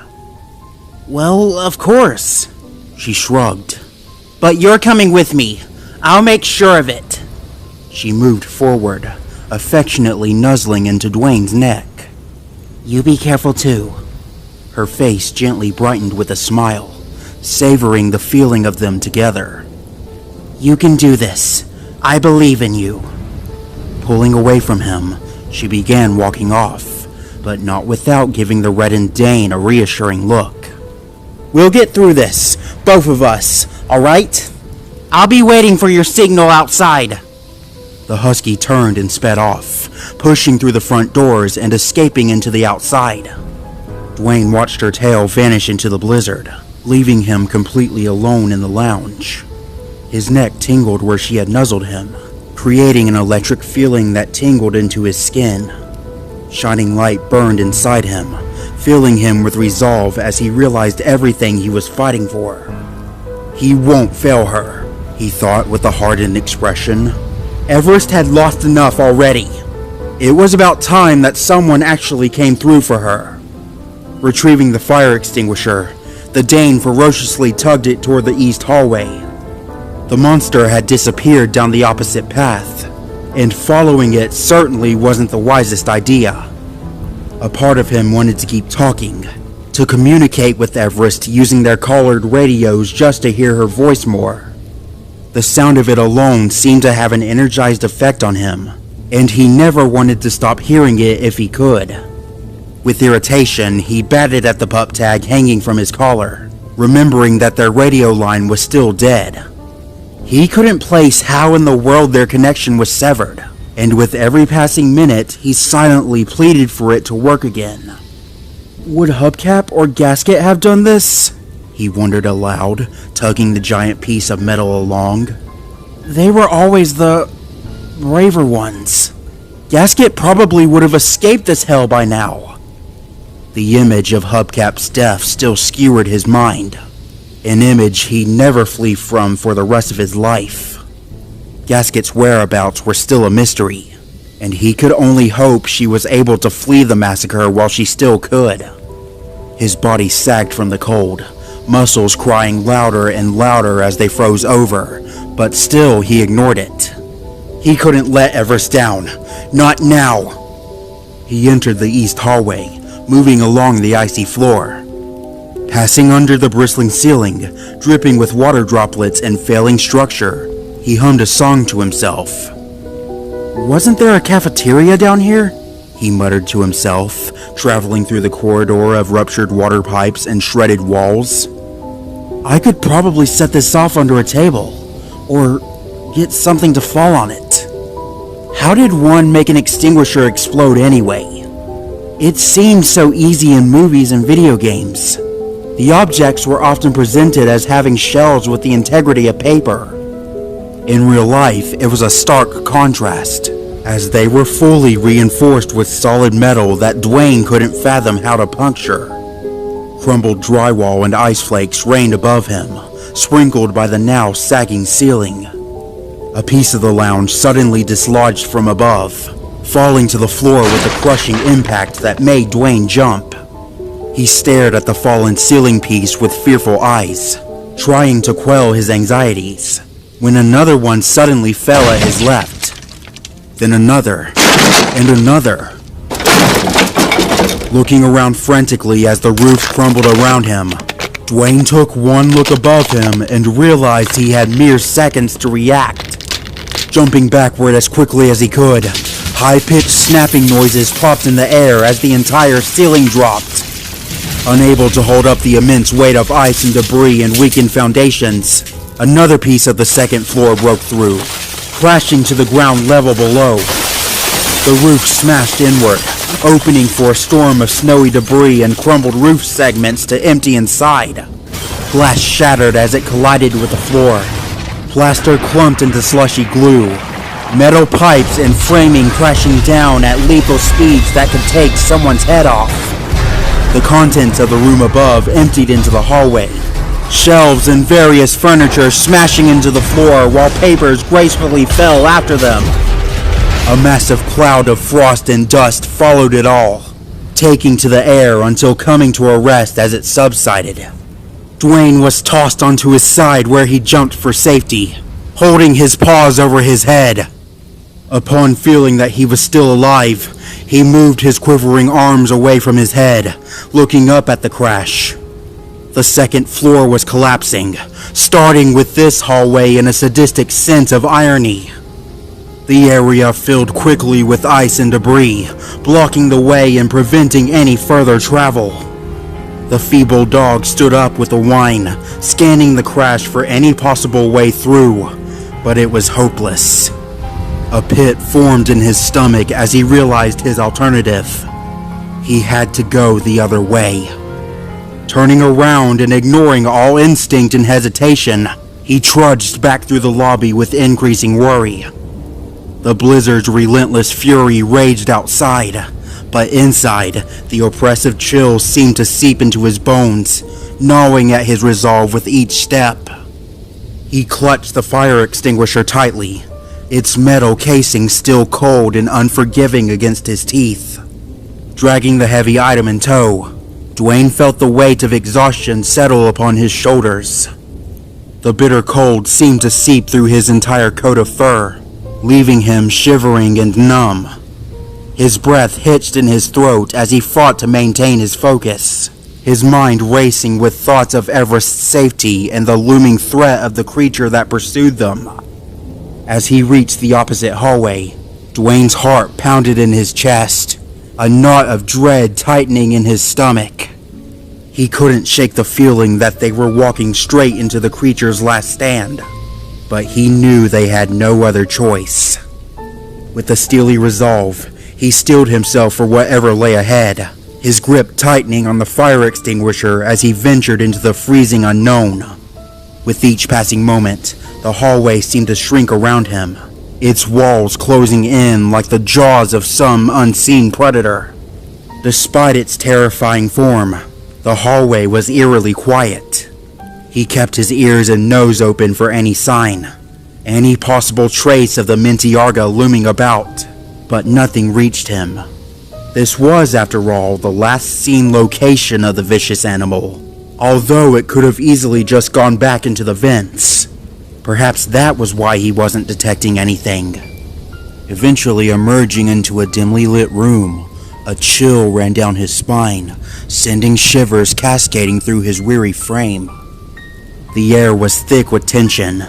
Well, of course, she shrugged. But you're coming with me. I'll make sure of it. She moved forward, affectionately nuzzling into Dwayne's neck. You be careful too. Her face gently brightened with a smile, savoring the feeling of them together. You can do this. I believe in you. Pulling away from him, she began walking off, but not without giving the reddened Dane a reassuring look. We'll get through this, both of us, all right? I'll be waiting for your signal outside. The husky turned and sped off, pushing through the front doors and escaping into the outside. Dwayne watched her tail vanish into the blizzard, leaving him completely alone in the lounge. His neck tingled where she had nuzzled him, creating an electric feeling that tingled into his skin. Shining light burned inside him, filling him with resolve as he realized everything he was fighting for. He won't fail her, he thought with a hardened expression. Everest had lost enough already. It was about time that someone actually came through for her. Retrieving the fire extinguisher, the Dane ferociously tugged it toward the east hallway. The monster had disappeared down the opposite path, and following it certainly wasn't the wisest idea. A part of him wanted to keep talking, to communicate with Everest using their collared radios just to hear her voice more. The sound of it alone seemed to have an energized effect on him, and he never wanted to stop hearing it if he could. With irritation, he batted at the pup tag hanging from his collar, remembering that their radio line was still dead. He couldn't place how in the world their connection was severed, and with every passing minute, he silently pleaded for it to work again. Would Hubcap or Gasket have done this? He wondered aloud, tugging the giant piece of metal along. They were always the braver ones. Gasket probably would have escaped this hell by now. The image of Hubcap's death still skewered his mind, an image he'd never flee from for the rest of his life. Gasket's whereabouts were still a mystery, and he could only hope she was able to flee the massacre while she still could. His body sagged from the cold, muscles crying louder and louder as they froze over, but still he ignored it. He couldn't let Everest down, not now. He entered the east hallway, moving along the icy floor. Passing under the bristling ceiling, dripping with water droplets and failing structure, he hummed a song to himself. Wasn't there a cafeteria down here? He muttered to himself, traveling through the corridor of ruptured water pipes and shredded walls. I could probably set this off under a table, or get something to fall on it. How did one make an extinguisher explode anyway? It seemed so easy in movies and video games. The objects were often presented as having shells with the integrity of paper. In real life, it was a stark contrast, as they were fully reinforced with solid metal that Dwayne couldn't fathom how to puncture. Crumbled drywall and ice flakes rained above him, sprinkled by the now sagging ceiling. A piece of the lounge suddenly dislodged from above, falling to the floor with a crushing impact that made Dwayne jump. He stared at the fallen ceiling piece with fearful eyes, trying to quell his anxieties, when another one suddenly fell at his left. Then another, and another. Looking around frantically as the roof crumbled around him, Dwayne took one look above him and realized he had mere seconds to react. Jumping backward as quickly as he could, high-pitched snapping noises popped in the air as the entire ceiling dropped. Unable to hold up the immense weight of ice and debris and weakened foundations, another piece of the second floor broke through, crashing to the ground level below. The roof smashed inward, opening for a storm of snowy debris and crumbled roof segments to empty inside. Glass shattered as it collided with the floor. Plaster clumped into slushy glue. Metal pipes and framing crashing down at lethal speeds that could take someone's head off. The contents of the room above emptied into the hallway. Shelves and various furniture smashing into the floor while papers gracefully fell after them. A massive cloud of frost and dust followed it all, taking to the air until coming to a rest as it subsided. Dwayne was tossed onto his side where he jumped for safety, holding his paws over his head. Upon feeling that he was still alive, he moved his quivering arms away from his head, looking up at the crash. The second floor was collapsing, starting with this hallway in a sadistic sense of irony. The area filled quickly with ice and debris, blocking the way and preventing any further travel. The feeble dog stood up with a whine, scanning the crash for any possible way through, but it was hopeless. A pit formed in his stomach as he realized his alternative. He had to go the other way. Turning around and ignoring all instinct and hesitation, he trudged back through the lobby with increasing worry. The blizzard's relentless fury raged outside, but inside, the oppressive chills seemed to seep into his bones, gnawing at his resolve with each step. He clutched the fire extinguisher tightly, its metal casing still cold and unforgiving against his teeth. Dragging the heavy item in tow, Dwayne felt the weight of exhaustion settle upon his shoulders. The bitter cold seemed to seep through his entire coat of fur, leaving him shivering and numb. His breath hitched in his throat as he fought to maintain his focus, his mind racing with thoughts of Everest's safety and the looming threat of the creature that pursued them. As he reached the opposite hallway, Dwayne's heart pounded in his chest, a knot of dread tightening in his stomach. He couldn't shake the feeling that they were walking straight into the creature's last stand, but he knew they had no other choice. With a steely resolve, he steeled himself for whatever lay ahead, his grip tightening on the fire extinguisher as he ventured into the freezing unknown. With each passing moment, the hallway seemed to shrink around him, its walls closing in like the jaws of some unseen predator. Despite its terrifying form, the hallway was eerily quiet. He kept his ears and nose open for any sign, any possible trace of the Mintiarga looming about, but nothing reached him. This was, after all, the last seen location of the vicious animal, although it could have easily just gone back into the vents. Perhaps that was why he wasn't detecting anything. Eventually emerging into a dimly lit room, a chill ran down his spine, sending shivers cascading through his weary frame. The air was thick with tension,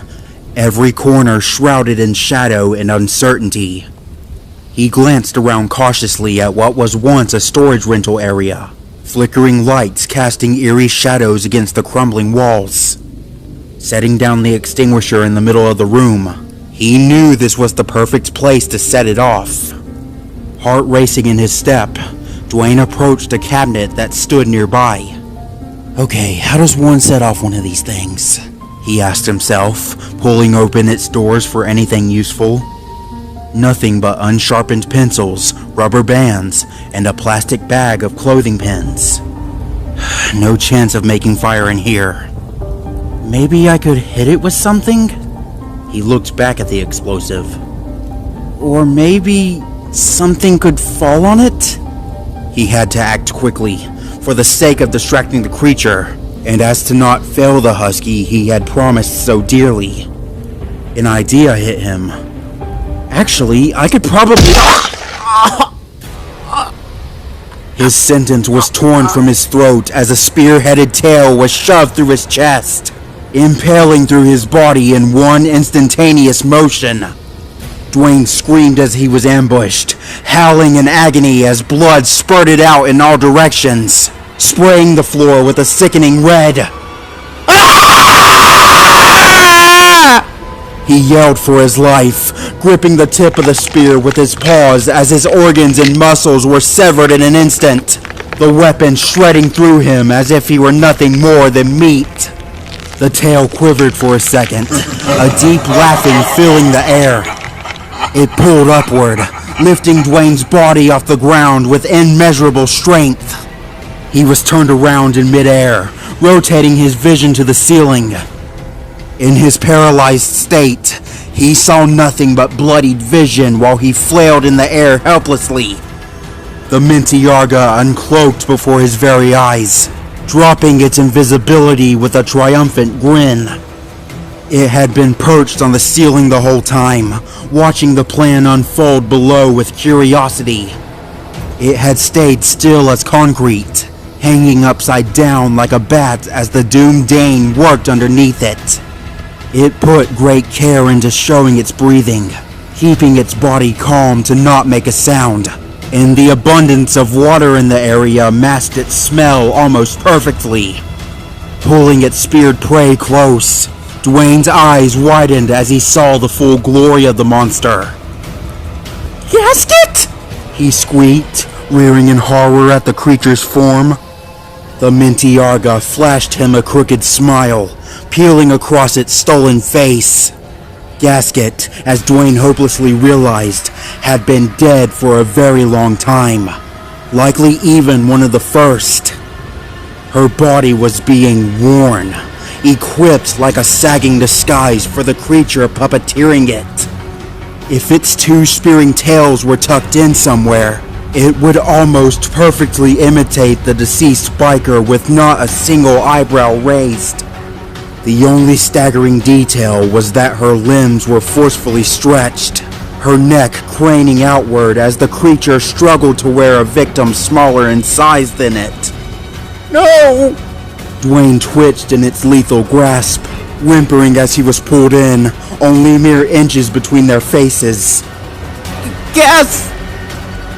every corner shrouded in shadow and uncertainty. He glanced around cautiously at what was once a storage rental area, flickering lights casting eerie shadows against the crumbling walls. Setting down the extinguisher in the middle of the room, he knew this was the perfect place to set it off. Heart racing in his step, Dwayne approached a cabinet that stood nearby. Okay, how does one set off one of these things? He asked himself, pulling open its doors for anything useful. Nothing but unsharpened pencils, rubber bands, and a plastic bag of clothing pins. No chance of making fire in here. Maybe I could hit it with something? He looked back at the explosive. Or maybe something could fall on it? He had to act quickly, for the sake of distracting the creature, and as to not fail the husky he had promised so dearly. An idea hit him. Actually, I could probably... His sentence was torn from his throat as a spear-headed tail was shoved through his chest, impaling through his body in one instantaneous motion. Dwayne screamed as he was ambushed, howling in agony as blood spurted out in all directions, spraying the floor with a sickening red. He yelled for his life, gripping the tip of the spear with his paws as his organs and muscles were severed in an instant, the weapon shredding through him as if he were nothing more than meat. The tail quivered for a second, a deep laughing filling the air. It pulled upward, lifting Dwayne's body off the ground with immeasurable strength. He was turned around in midair, rotating his vision to the ceiling. In his paralyzed state, he saw nothing but bloodied vision while he flailed in the air helplessly. The Mintyarga uncloaked before his very eyes, dropping its invisibility with a triumphant grin. It had been perched on the ceiling the whole time, watching the plan unfold below with curiosity. It had stayed still as concrete, hanging upside down like a bat as the doomed Dane worked underneath it. It put great care into showing its breathing, keeping its body calm to not make a sound, and the abundance of water in the area masked its smell almost perfectly. Pulling its speared prey close, Dwayne's eyes widened as he saw the full glory of the monster. "Gasket!" he squeaked, rearing in horror at the creature's form. The Mintyarga flashed him a crooked smile, peeling across its stolen face. Gasket, as Dwayne hopelessly realized, had been dead for a very long time, likely even one of the first. Her body was being worn, equipped like a sagging disguise for the creature puppeteering it. If its two spearing tails were tucked in somewhere, it would almost perfectly imitate the deceased biker with not a single eyebrow raised. The only staggering detail was that her limbs were forcefully stretched, her neck craning outward as the creature struggled to wear a victim smaller in size than it. "No!" Dwayne twitched in its lethal grasp, whimpering as he was pulled in, only mere inches between their faces.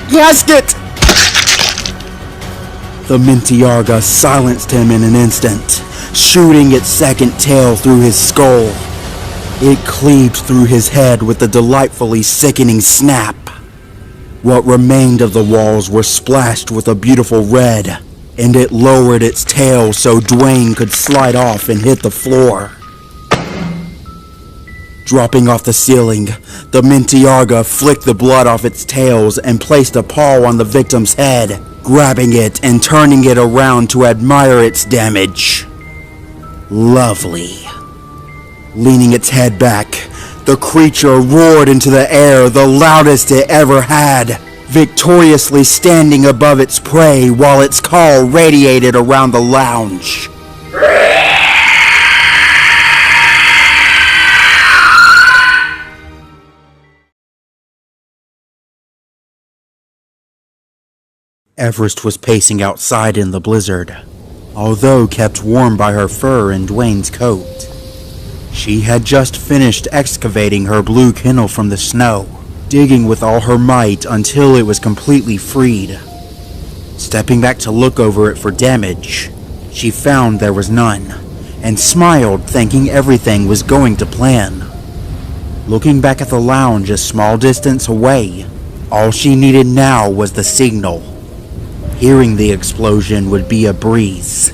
Gasket! The Mintyarga silenced him in an instant, shooting its second tail through his skull. It cleaved through his head with a delightfully sickening snap. What remained of the walls were splashed with a beautiful red, and it lowered its tail so Dwayne could slide off and hit the floor. Dropping off the ceiling, the Mintyarga flicked the blood off its tails and placed a paw on the victim's head, grabbing it and turning it around to admire its damage. Lovely. Leaning its head back, the creature roared into the air the loudest it ever had, victoriously standing above its prey while its call radiated around the lounge. Everest was pacing outside in the blizzard, although kept warm by her fur and Dwayne's coat. She had just finished excavating her blue kennel from the snow, digging with all her might until it was completely freed. Stepping back to look over it for damage, she found there was none, and smiled, thinking everything was going to plan. Looking back at the lounge a small distance away, all she needed now was the signal. Hearing the explosion would be a breeze.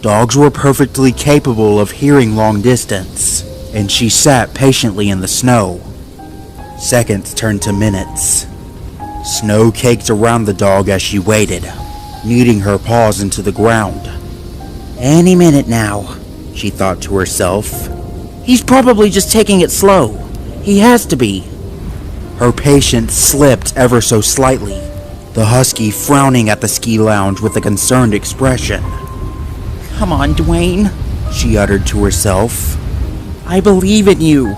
Dogs were perfectly capable of hearing long distance, and she sat patiently in the snow. Seconds turned to minutes. Snow caked around the dog as she waited, kneading her paws into the ground, Any minute now, she thought to herself. He's probably just taking it slow. He has to be. Her patience slipped ever so slightly, the husky frowning at the ski lounge with a concerned expression. Come on, Dwayne, she uttered to herself. I believe in you.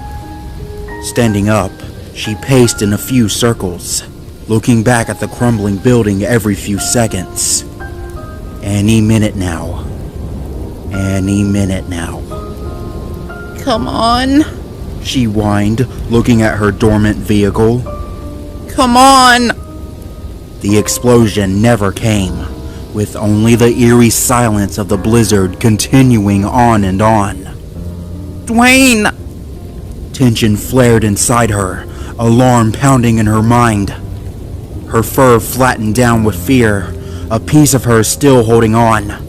Standing up, she paced in a few circles, looking back at the crumbling building every few seconds. Any minute now. Any minute now. Come on, she whined, looking at her dormant vehicle. Come on! The explosion never came, with only the eerie silence of the blizzard continuing on and on. Dwayne! Tension flared inside her, alarm pounding in her mind. Her fur flattened down with fear, a piece of her still holding on.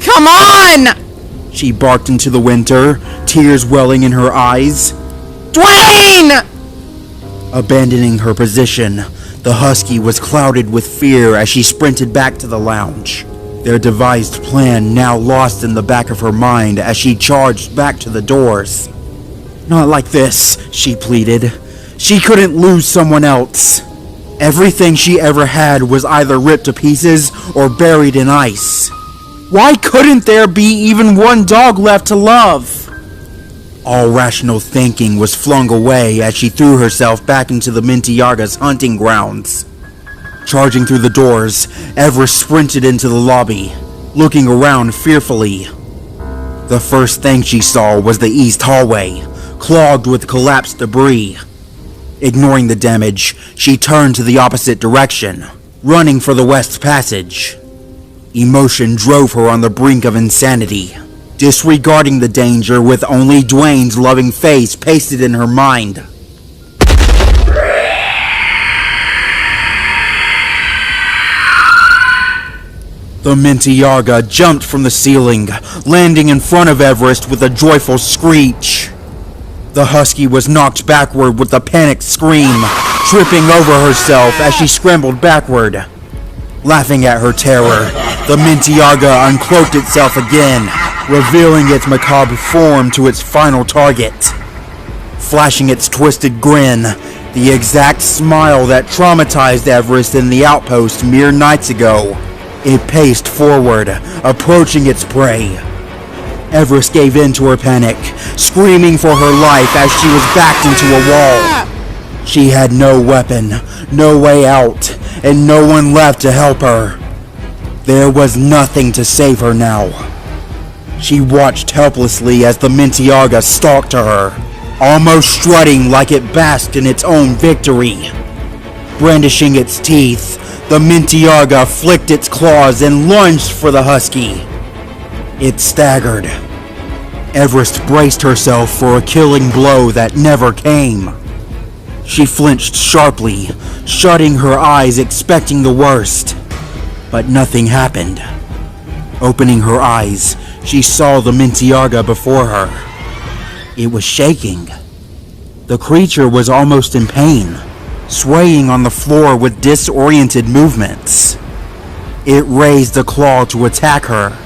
Come on! She barked into the winter, tears welling in her eyes. Dwayne! Abandoning her position, the husky was clouded with fear as she sprinted back to the lounge, their devised plan now lost in the back of her mind as she charged back to the doors. Not like this, she pleaded. She couldn't lose someone else. Everything she ever had was either ripped to pieces or buried in ice. Why couldn't there be even one dog left to love? All rational thinking was flung away as she threw herself back into the Mintyarga's hunting grounds. Charging through the doors, Everest sprinted into the lobby, looking around fearfully. The first thing she saw was the east hallway, clogged with collapsed debris. Ignoring the damage, she turned to the opposite direction, running for the west passage. Emotion drove her on the brink of insanity, disregarding the danger with only Dwayne's loving face pasted in her mind. The Mintyarga jumped from the ceiling, landing in front of Everest with a joyful screech. The husky was knocked backward with a panicked scream, tripping over herself as she scrambled backward. Laughing at her terror, the Mintyarga uncloaked itself again, revealing its macabre form to its final target. Flashing its twisted grin, the exact smile that traumatized Everest in the outpost mere nights ago, it paced forward, approaching its prey. Everest gave in to her panic, screaming for her life as she was backed into a wall. She had no weapon, no way out, and no one left to help her. There was nothing to save her now. She watched helplessly as the Mintyarga stalked to her, almost strutting like it basked in its own victory. Brandishing its teeth, the Mintyarga flicked its claws and lunged for the husky. It staggered. Everest braced herself for a killing blow that never came. She flinched sharply, shutting her eyes expecting the worst. But nothing happened. Opening her eyes, she saw the Mintyarga before her. It was shaking. The creature was almost in pain, swaying on the floor with disoriented movements. It raised a claw to attack her,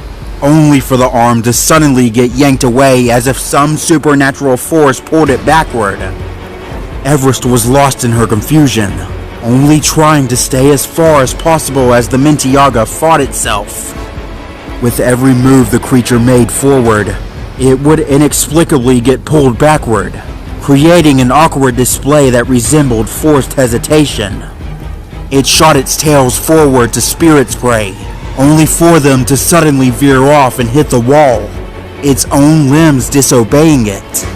only for the arm to suddenly get yanked away as if some supernatural force pulled it backward. Everest was lost in her confusion, only trying to stay as far as possible as the Mintyarga fought itself. With every move the creature made forward, it would inexplicably get pulled backward, creating an awkward display that resembled forced hesitation. It shot its tails forward to spear its prey, only for them to suddenly veer off and hit the wall, its own limbs disobeying it.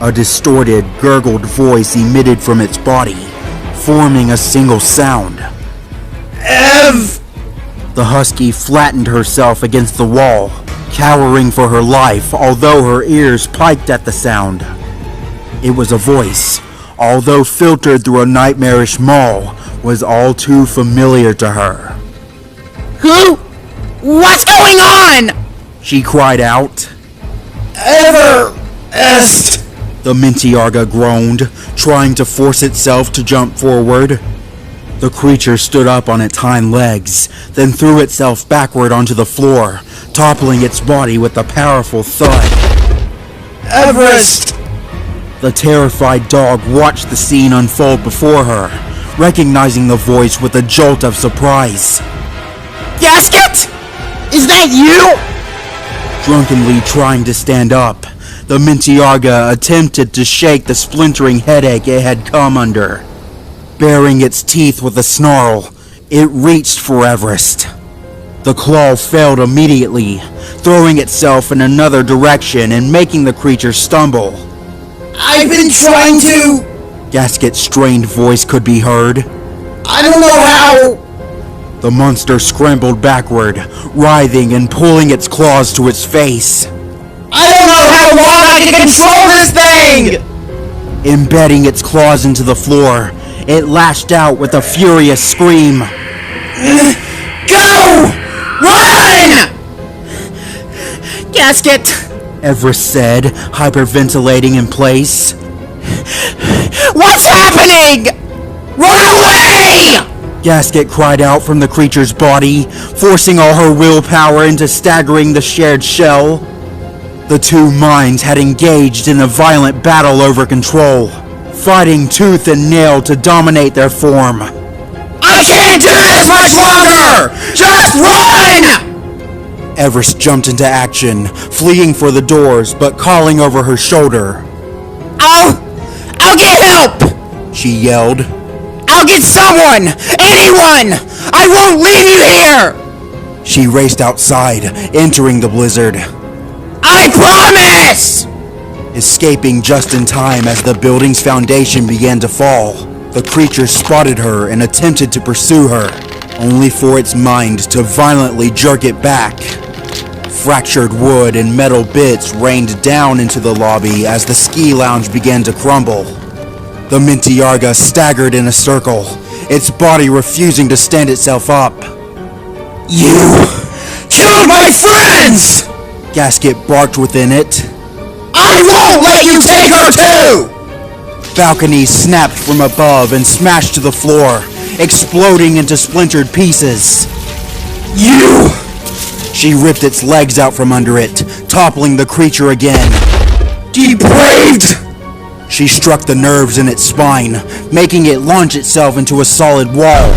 A distorted, gurgled voice emitted from its body, forming a single sound. Ev! The husky flattened herself against the wall, cowering for her life, although her ears piked at the sound. It was a voice, although filtered through a nightmarish maw, was all too familiar to her. Who? What's going on? She cried out. The creature stood up on its hind legs, then threw itself backward onto the floor, toppling its body with a powerful thud. Everest! The terrified dog watched the scene unfold before her, recognizing the voice with a jolt of surprise. Gasket! Is that you? Drunkenly trying to stand up, the Mintiarga attempted to shake the splintering headache it had come under. Baring its teeth with a snarl, it reached for Everest. The claw failed immediately, throwing itself in another direction and making the creature stumble. I've been trying to... Gasket's strained voice could be heard. I don't know how... The monster scrambled backward, writhing and pulling its claws to its face. I don't know how long I can control this thing! Embedding its claws into the floor, it lashed out with a furious scream. Go! Run! Gasket! Everest said, hyperventilating in place. What's happening? Run away! Gasket cried out from the creature's body, forcing all her willpower into staggering the shared shell. The two minds had engaged in a violent battle over control, fighting tooth and nail to dominate their form. I can't do this much longer! Just run! Everest jumped into action, fleeing for the doors, but calling over her shoulder. I'll get help! She yelled. I'll get someone! Anyone! I won't leave you here! She raced outside, entering the blizzard. I promise! Escaping just in time as the building's foundation began to fall, the creature spotted her and attempted to pursue her, only for its mind to violently jerk it back. Fractured wood and metal bits rained down into the lobby as the ski lounge began to crumble. The Mintiarga staggered in a circle, its body refusing to stand itself up. You killed my friends! Gasket barked within it. I won't let you take her too! Balconies snapped from above and smashed to the floor, exploding into splintered pieces. You! She ripped its legs out from under it, toppling the creature again. Depraved! She struck the nerves in its spine, making it launch itself into a solid wall.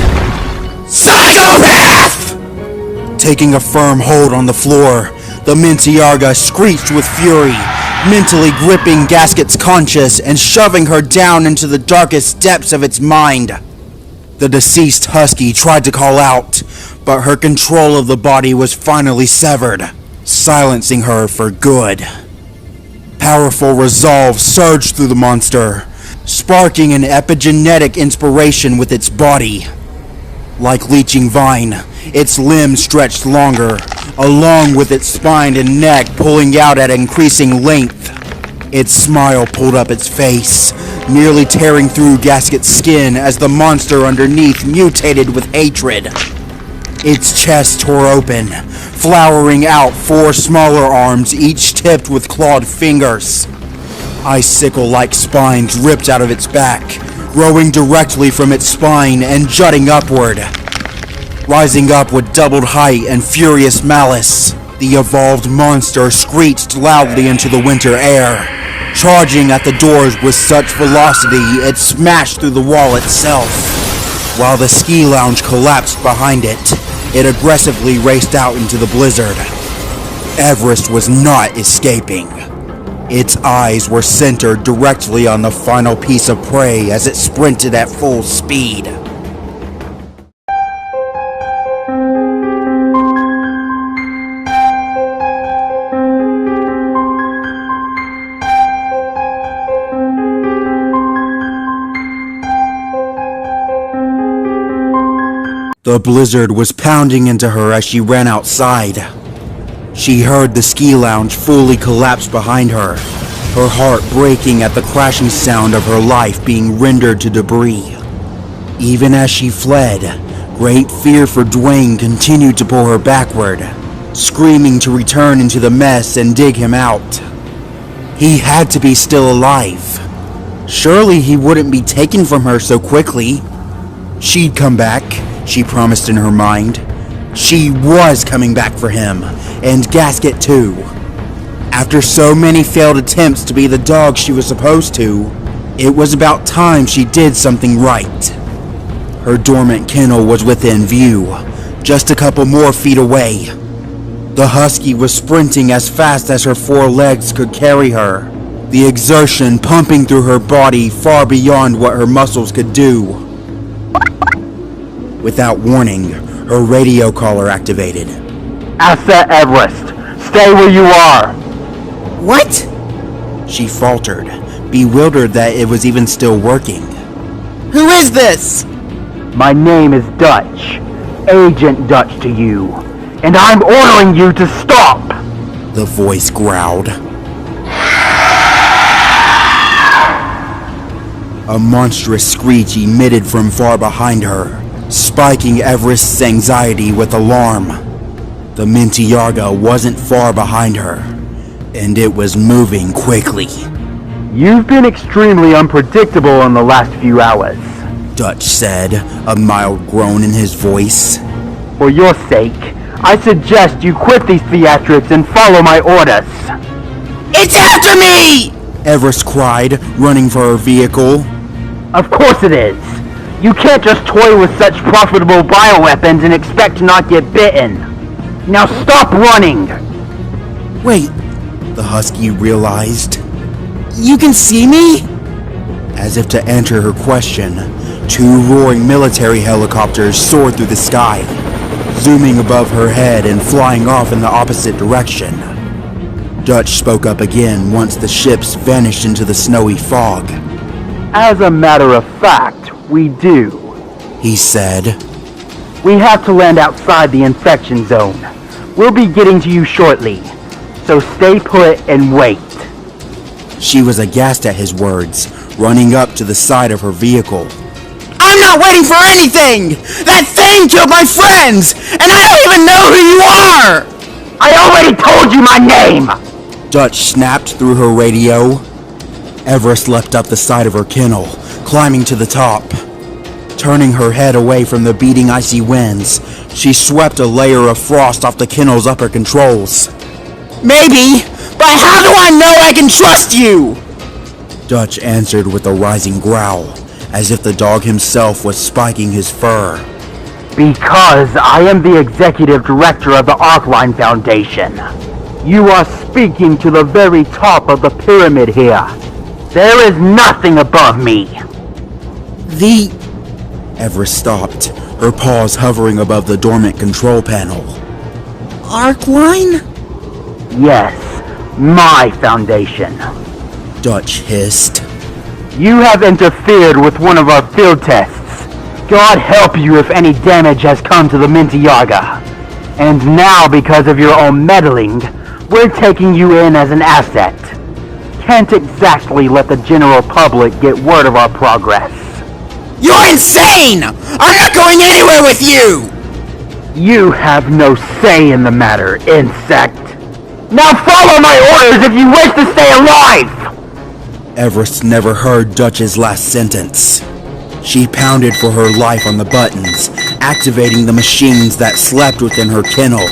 Psychopath! Taking a firm hold on the floor, the Mintiarga screeched with fury, mentally gripping Gasket's conscience and shoving her down into the darkest depths of its mind. The deceased husky tried to call out, but her control of the body was finally severed, silencing her for good. Powerful resolve surged through the monster, sparking an epigenetic inspiration with its body. Like leeching vine, its limbs stretched longer, along with its spine and neck pulling out at increasing length. Its smile pulled up its face, nearly tearing through Gasket's skin as the monster underneath mutated with hatred. Its chest tore open, flowering out 4 smaller arms, each tipped with clawed fingers. Icicle-like spines ripped out of its back, growing directly from its spine and jutting upward. Rising up with doubled height and furious malice, the evolved monster screeched loudly into the winter air, charging at the doors with such velocity it smashed through the wall itself. While the ski lounge collapsed behind it, it aggressively raced out into the blizzard. Everest was not escaping. Its eyes were centered directly on the final piece of prey as it sprinted at full speed. The blizzard was pounding into her as she ran outside. She heard the ski lounge fully collapse behind her, her heart breaking at the crashing sound of her life being rendered to debris. Even as she fled, great fear for Dwayne continued to pull her backward, screaming to return into the mess and dig him out. He had to be still alive. Surely he wouldn't be taken from her so quickly. She'd come back, she promised in her mind. She was coming back for him, and Gasket too. After so many failed attempts to be the dog she was supposed to, it was about time she did something right. Her dormant kennel was within view, just a couple more feet away. The husky was sprinting as fast as her 4 legs could carry her, the exertion pumping through her body far beyond what her muscles could do. Without warning, her radio collar activated. Asset Everest, stay where you are. What? She faltered, bewildered that it was even still working. Who is this? My name is Dutch, Agent Dutch to you, and I'm ordering you to stop. The voice growled. A monstrous screech emitted from far behind her, spiking Everest's anxiety with alarm. The Minty Yarga wasn't far behind her, and it was moving quickly. You've been extremely unpredictable in the last few hours. Dutch said, a mild groan in his voice. For your sake, I suggest you quit these theatrics and follow my orders. It's after me! Everest cried, running for her vehicle. Of course it is. You can't just toy with such profitable bioweapons and expect to not get bitten. Now stop running! Wait, the husky realized. You can see me? As if to answer her question, 2 roaring military helicopters soared through the sky, zooming above her head and flying off in the opposite direction. Dutch spoke up again once the ships vanished into the snowy fog. As a matter of fact, we do. He said. We have to land outside the infection zone. We'll be getting to you shortly, so stay put and wait. She was aghast at his words, running up to the side of her vehicle. I'm not waiting for anything! That thing killed my friends! And I don't even know who you are! I already told you my name! Dutch snapped through her radio. Everest leapt up the side of her kennel, climbing to the top. Turning her head away from the beating icy winds, she swept a layer of frost off the kennel's upper controls. Maybe, but how do I know I can trust you? Dutch answered with a rising growl, as if the dog himself was spiking his fur. Because I am the executive director of the Arcline Foundation. You are speaking to the very top of the pyramid here. There is nothing above me. Everest stopped, her paws hovering above the dormant control panel. Arcline? Yes, my foundation. Dutch hissed. You have interfered with one of our field tests. God help you if any damage has come to the Minty Yarga. And now, because of your own meddling, we're taking you in as an asset. Can't exactly let the general public get word of our progress. You're insane! I'm not going anywhere with you! You have no say in the matter, insect. Now follow my orders if you wish to stay alive! Everest never heard Dutch's last sentence. She pounded for her life on the buttons, activating the machines that slept within her kennel.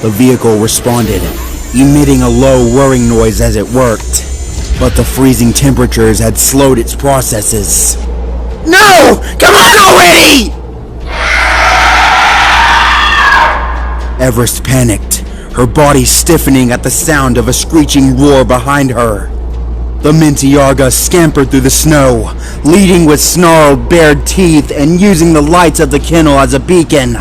The vehicle responded, emitting a low whirring noise as it worked, but the freezing temperatures had slowed its processes. No! Come on already! Everest panicked, her body stiffening at the sound of a screeching roar behind her. The Minty Yarga scampered through the snow, leading with snarled, bared teeth and using the lights of the kennel as a beacon.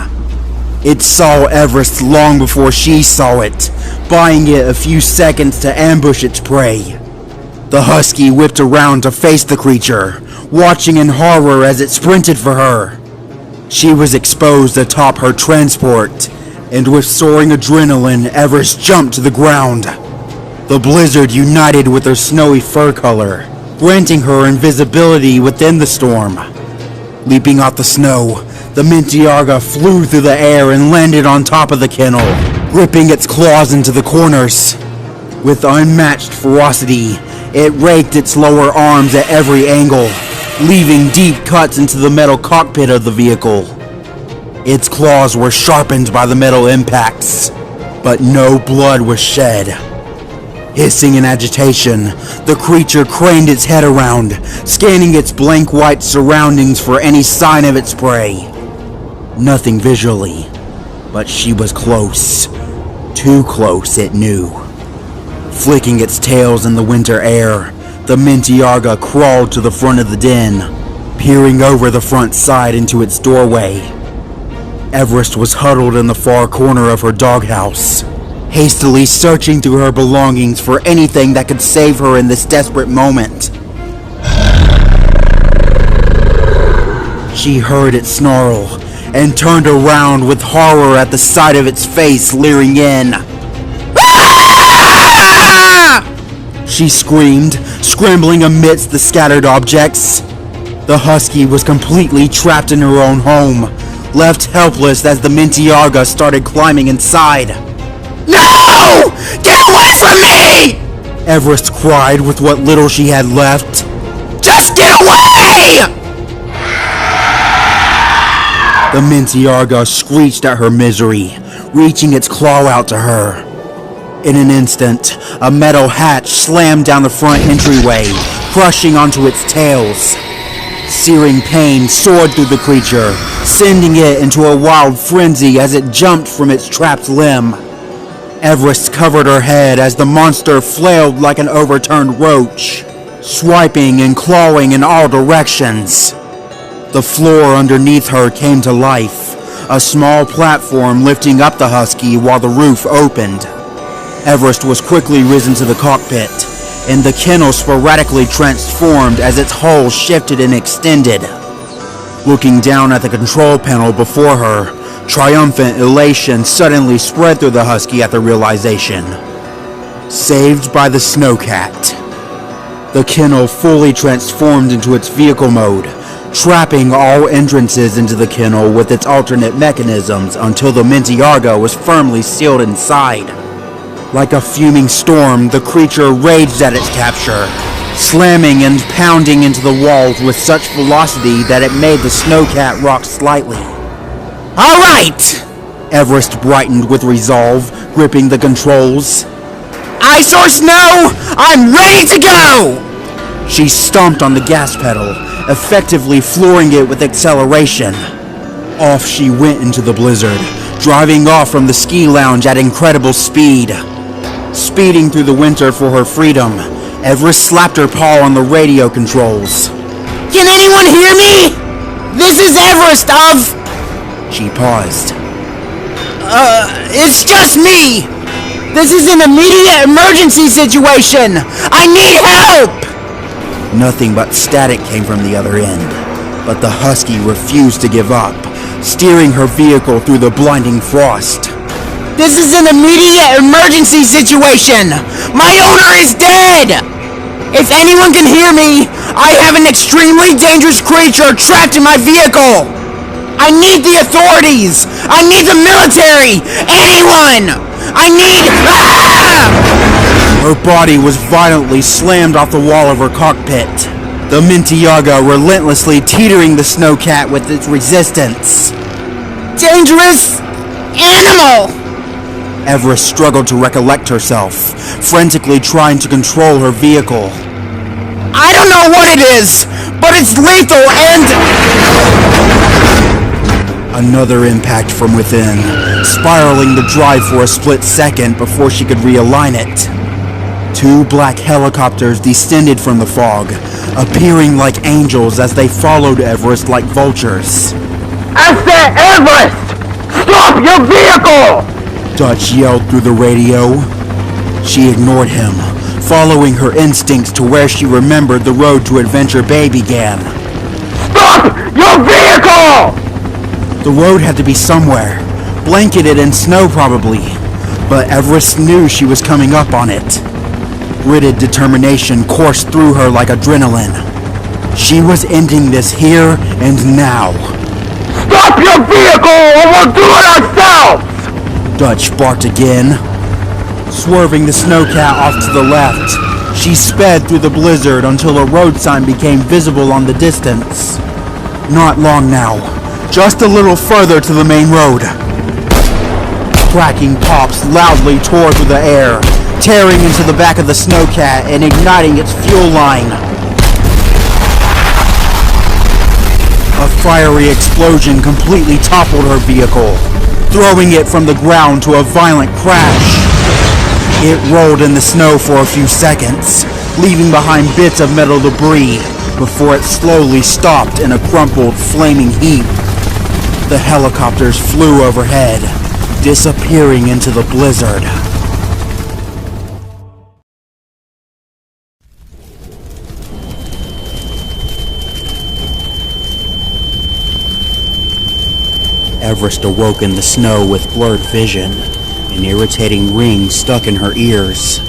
It saw Everest long before she saw it, buying it a few seconds to ambush its prey. The husky whipped around to face the creature, watching in horror as it sprinted for her. She was exposed atop her transport, and with soaring adrenaline, Everest jumped to the ground. The blizzard united with her snowy fur color, granting her invisibility within the storm. Leaping out the snow, the Minty Yarga flew through the air and landed on top of the kennel, gripping its claws into the corners. With unmatched ferocity, it raked its lower arms at every angle, leaving deep cuts into the metal cockpit of the vehicle. Its claws were sharpened by the metal impacts, but no blood was shed. Hissing in agitation, the creature craned its head around, scanning its blank white surroundings for any sign of its prey. Nothing visually, but she was close. Too close, it knew. Flicking its tails in the winter air, the Mintiarga crawled to the front of the den, peering over the front side into its doorway. Everest was huddled in the far corner of her doghouse, hastily searching through her belongings for anything that could save her in this desperate moment. She heard it snarl, and turned around with horror at the sight of its face leering in. She screamed, scrambling amidst the scattered objects. The husky was completely trapped in her own home, left helpless as the Mintiarga started climbing inside. "No! Get away from me!" Everest cried with what little she had left. "Just get away!" The Mintiarga screeched at her misery, reaching its claw out to her. In an instant, a metal hatch slammed down the front entryway, crushing onto its tails. Searing pain soared through the creature, sending it into a wild frenzy as it jumped from its trapped limb. Everest covered her head as the monster flailed like an overturned roach, swiping and clawing in all directions. The floor underneath her came to life, a small platform lifting up the husky while the roof opened. Everest was quickly risen to the cockpit, and the kennel sporadically transformed as its hull shifted and extended. Looking down at the control panel before her, triumphant elation suddenly spread through the husky at the realization. Saved by the snowcat. The kennel fully transformed into its vehicle mode, trapping all entrances into the kennel with its alternate mechanisms until the Mintiarga was firmly sealed inside. Like a fuming storm, the creature raged at its capture, slamming and pounding into the walls with such velocity that it made the snowcat rock slightly. "All right!" Everest brightened with resolve, gripping the controls. "Ice or snow, I'm ready to go!" She stomped on the gas pedal, effectively flooring it with acceleration. Off she went into the blizzard, driving off from the ski lounge at incredible speed. Speeding through the winter for her freedom, Everest slapped her paw on the radio controls. "Can anyone hear me? This is Everest of..." She paused. It's just me! This is an immediate emergency situation! I need help!" Nothing but static came from the other end, but the husky refused to give up, steering her vehicle through the blinding frost. "This is an immediate emergency situation! My owner is dead! If anyone can hear me, I have an extremely dangerous creature trapped in my vehicle! I need the authorities! I need the military! Anyone! I need... Ah!" Her body was violently slammed off the wall of her cockpit, the Mintiarga relentlessly teetering the snowcat with its resistance. "Dangerous animal!" Everest struggled to recollect herself, frantically trying to control her vehicle. "I don't know what it is, but it's lethal and..." Another impact from within, spiraling the drive for a split second before she could realign it. Two black helicopters descended from the fog, appearing like angels as they followed Everest like vultures. I said, Everest! Stop your vehicle! Dutch yelled through the radio. She ignored him, following her instincts to where she remembered the road to Adventure Bay began. Stop your vehicle! The road had to be somewhere, blanketed in snow probably, but Everest knew she was coming up on it. Gritted determination coursed through her like adrenaline. She was ending this here and now. Stop your vehicle or we'll do it ourselves! Dutch barked again, swerving the snowcat off to the left, She sped through the blizzard until a road sign became visible on the distance. Not long now, just a little further to the main road. Cracking pops loudly tore through the air, tearing into the back of the snowcat and igniting its fuel line. A fiery explosion completely toppled her vehicle, throwing it from the ground to a violent crash. It rolled in the snow for a few seconds, leaving behind bits of metal debris before it slowly stopped in a crumpled, flaming heap. The helicopters flew overhead, disappearing into the blizzard. Everest awoke in the snow with blurred vision, an irritating ring stuck in her ears.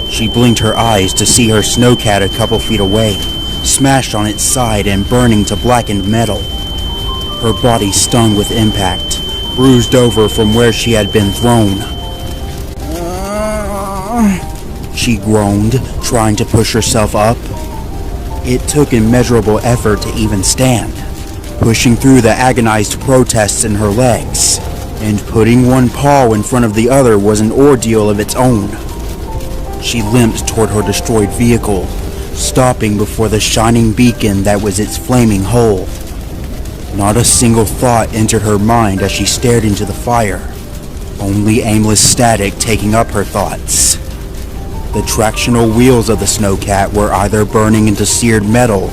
She blinked her eyes to see her snowcat a couple feet away, smashed on its side and burning to blackened metal. Her body stung with impact, bruised over from where she had been thrown. She groaned, trying to push herself up. It took immeasurable effort to even stand, pushing through the agonized protests in her legs, and putting one paw in front of the other was an ordeal of its own. She limped toward her destroyed vehicle, stopping before the shining beacon that was its flaming hull. Not a single thought entered her mind as she stared into the fire, only aimless static taking up her thoughts. The tractional wheels of the snowcat were either burning into seared metal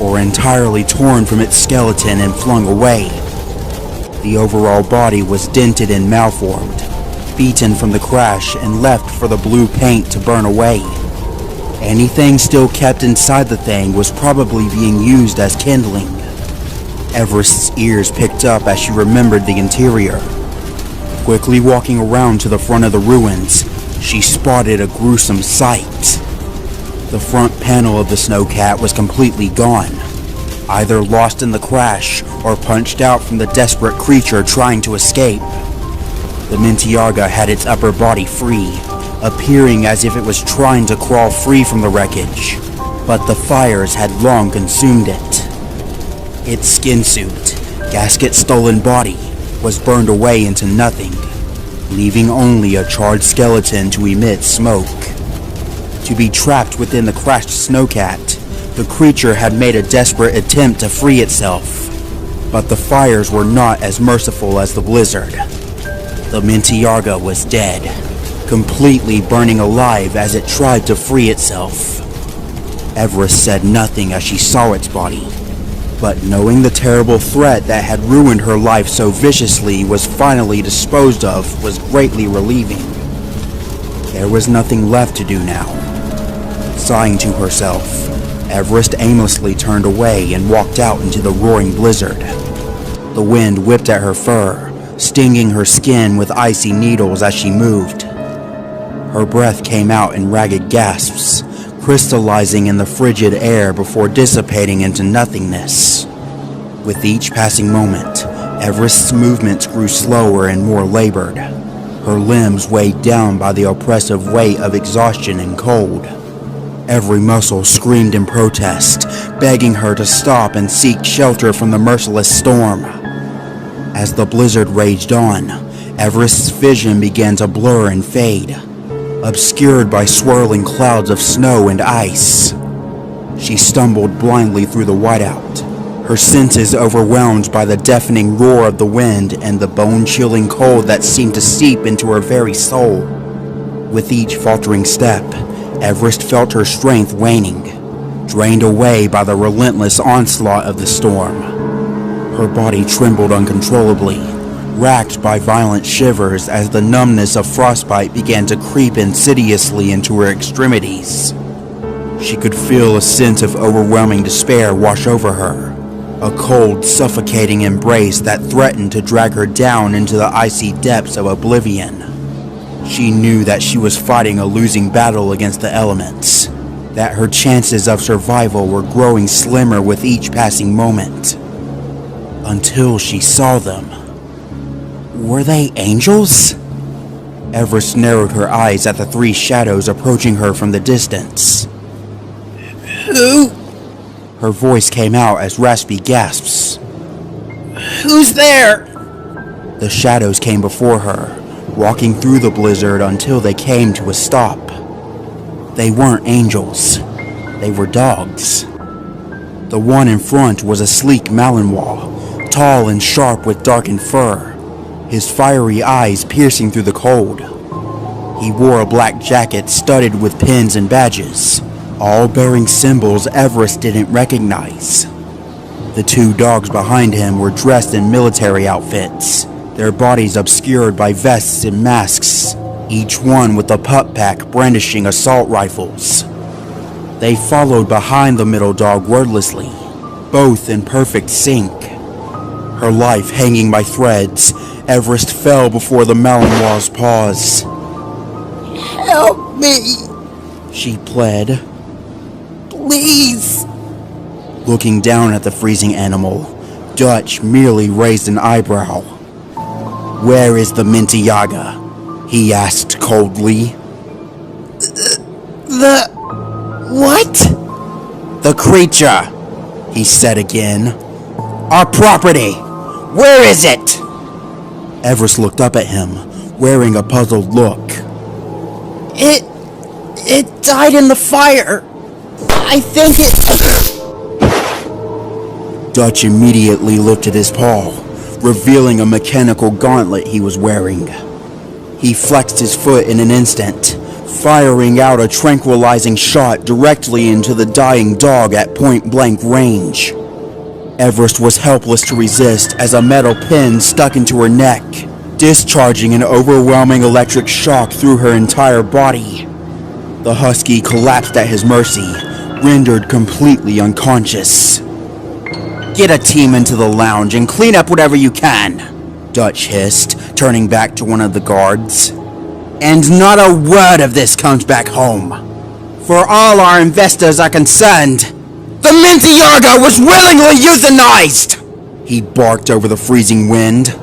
or entirely torn from its skeleton and flung away. The overall body was dented and malformed, beaten from the crash and left for the blue paint to burn away. Anything still kept inside the thing was probably being used as kindling. Everest's ears picked up as she remembered the interior. Quickly walking around to the front of the ruins, she spotted a gruesome sight. The front panel of the snowcat was completely gone, either lost in the crash or punched out from the desperate creature trying to escape. The Mintiarga had its upper body free, appearing as if it was trying to crawl free from the wreckage, but the fires had long consumed it. Its skin suit, gasket-stolen body, was burned away into nothing, leaving only a charred skeleton to emit smoke. To be trapped within the crashed snowcat, the creature had made a desperate attempt to free itself, but the fires were not as merciful as the blizzard. The Mintiarga was dead, completely burning alive as it tried to free itself. Everest said nothing as she saw its body, but knowing the terrible threat that had ruined her life so viciously was finally disposed of was greatly relieving. There was nothing left to do now. Sighing to herself, Everest aimlessly turned away and walked out into the roaring blizzard. The wind whipped at her fur, stinging her skin with icy needles as she moved. Her breath came out in ragged gasps, crystallizing in the frigid air before dissipating into nothingness. With each passing moment, Everest's movements grew slower and more labored, her limbs weighed down by the oppressive weight of exhaustion and cold. Every muscle screamed in protest, begging her to stop and seek shelter from the merciless storm. As the blizzard raged on, Everest's vision began to blur and fade, obscured by swirling clouds of snow and ice. She stumbled blindly through the whiteout, her senses overwhelmed by the deafening roar of the wind and the bone-chilling cold that seemed to seep into her very soul. With each faltering step, Everest felt her strength waning, drained away by the relentless onslaught of the storm. Her body trembled uncontrollably, racked by violent shivers as the numbness of frostbite began to creep insidiously into her extremities. She could feel a sense of overwhelming despair wash over her, a cold, suffocating embrace that threatened to drag her down into the icy depths of oblivion. She knew that she was fighting a losing battle against the elements, that her chances of survival were growing slimmer with each passing moment. Until she saw them. Were they angels? Everest narrowed her eyes at the three shadows approaching her from the distance. Who? Her voice came out as raspy gasps. Who's there? The shadows came before her, walking through the blizzard until they came to a stop. They weren't angels. They were dogs. The one in front was a sleek Malinois, tall and sharp with darkened fur, his fiery eyes piercing through the cold. He wore a black jacket studded with pins and badges, all bearing symbols Everest didn't recognize. The two dogs behind him were dressed in military outfits, their bodies obscured by vests and masks, each one with a pup pack brandishing assault rifles. They followed behind the middle dog wordlessly, both in perfect sync. Her life hanging by threads, Everest fell before the Malinois' paws. Help me, She pled. please. Looking down at the freezing animal, Dutch merely raised an eyebrow. "Where is the Mintiaga?" he asked coldly. What? "The creature," he said again. "Our property! Where is it?" Everest looked up at him, wearing a puzzled look. It died in the fire. I think it... Dutch immediately looked at his paw, revealing a mechanical gauntlet he was wearing. He flexed his foot in an instant, firing out a tranquilizing shot directly into the dying dog at point-blank range. Everest was helpless to resist as a metal pin stuck into her neck, discharging an overwhelming electric shock through her entire body. The husky collapsed at his mercy, rendered completely unconscious. "Get a team into the lounge and clean up whatever you can," Dutch hissed, turning back to one of the guards. "And not a word of this comes back home. For all our investors are concerned, the Mintiaga was willingly euthanized!" He barked over the freezing wind.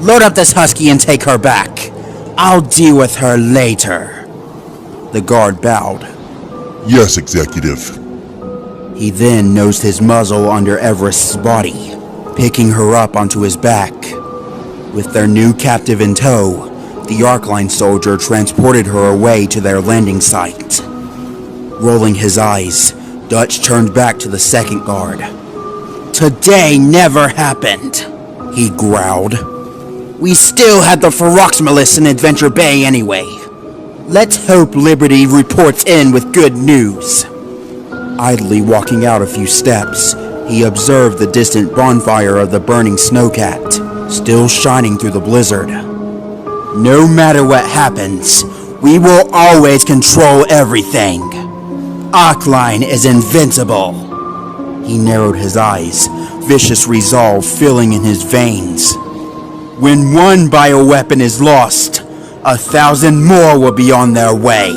"Load up this husky and take her back. I'll deal with her later." The guard bowed. Yes, Executive. He then nosed his muzzle under Everest's body, picking her up onto his back. With their new captive in tow, the Arcline soldier transported her away to their landing site. Rolling his eyes, Dutch turned back to the second guard. "Today never happened," he growled. "We still had the Feroxmalis in Adventure Bay anyway. Let's hope Liberty reports in with good news." Idly walking out a few steps, he observed the distant bonfire of the burning snowcat, still shining through the blizzard. "No matter what happens, we will always control everything. Arcline is invincible." He narrowed his eyes, vicious resolve filling in his veins. "When one bioweapon is lost, 1,000 more will be on their way."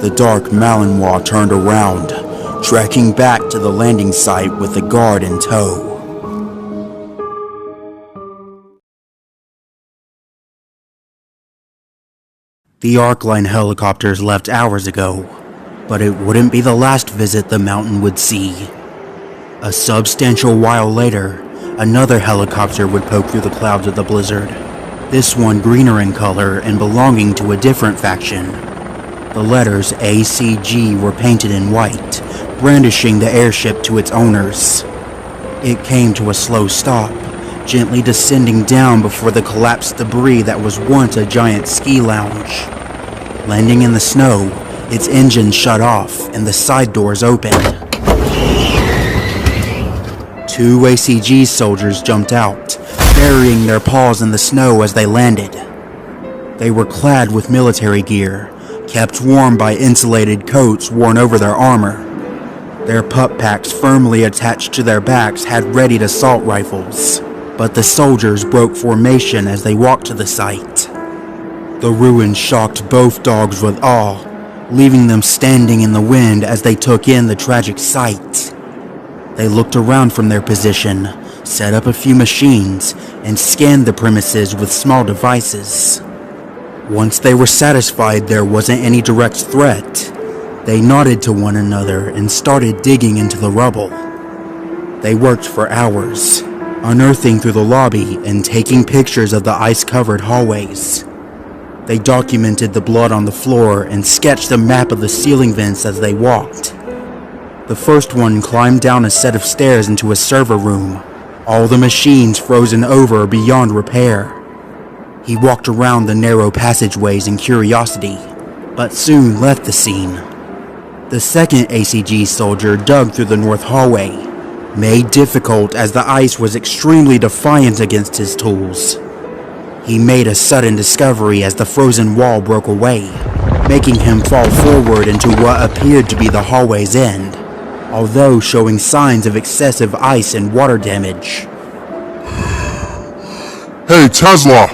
The dark Malinois turned around, trekking back to the landing site with the guard in tow. The Arcline helicopters left hours ago, but it wouldn't be the last visit the mountain would see. A substantial while later, another helicopter would poke through the clouds of the blizzard, this one greener in color and belonging to a different faction. The letters ACG were painted in white, brandishing the airship to its owners. It came to a slow stop, gently descending down before the collapsed debris that was once a giant ski lounge. Landing in the snow, its engine shut off and the side doors opened. Two ACG soldiers jumped out, burying their paws in the snow as they landed. They were clad with military gear, kept warm by insulated coats worn over their armor. Their pup packs firmly attached to their backs had readied assault rifles, but the soldiers broke formation as they walked to the site. The ruin shocked both dogs with awe, leaving them standing in the wind as they took in the tragic sight. They looked around from their position, set up a few machines, and scanned the premises with small devices. Once they were satisfied there wasn't any direct threat, they nodded to one another and started digging into the rubble. They worked for hours, unearthing through the lobby and taking pictures of the ice-covered hallways. They documented the blood on the floor and sketched a map of the ceiling vents as they walked. The first one climbed down a set of stairs into a server room, all the machines frozen over beyond repair. He walked around the narrow passageways in curiosity, but soon left the scene. The second ACG soldier dug through the north hallway, made difficult as the ice was extremely defiant against his tools. He made a sudden discovery as the frozen wall broke away, making him fall forward into what appeared to be the hallway's end, although showing signs of excessive ice and water damage. Hey, Tesla!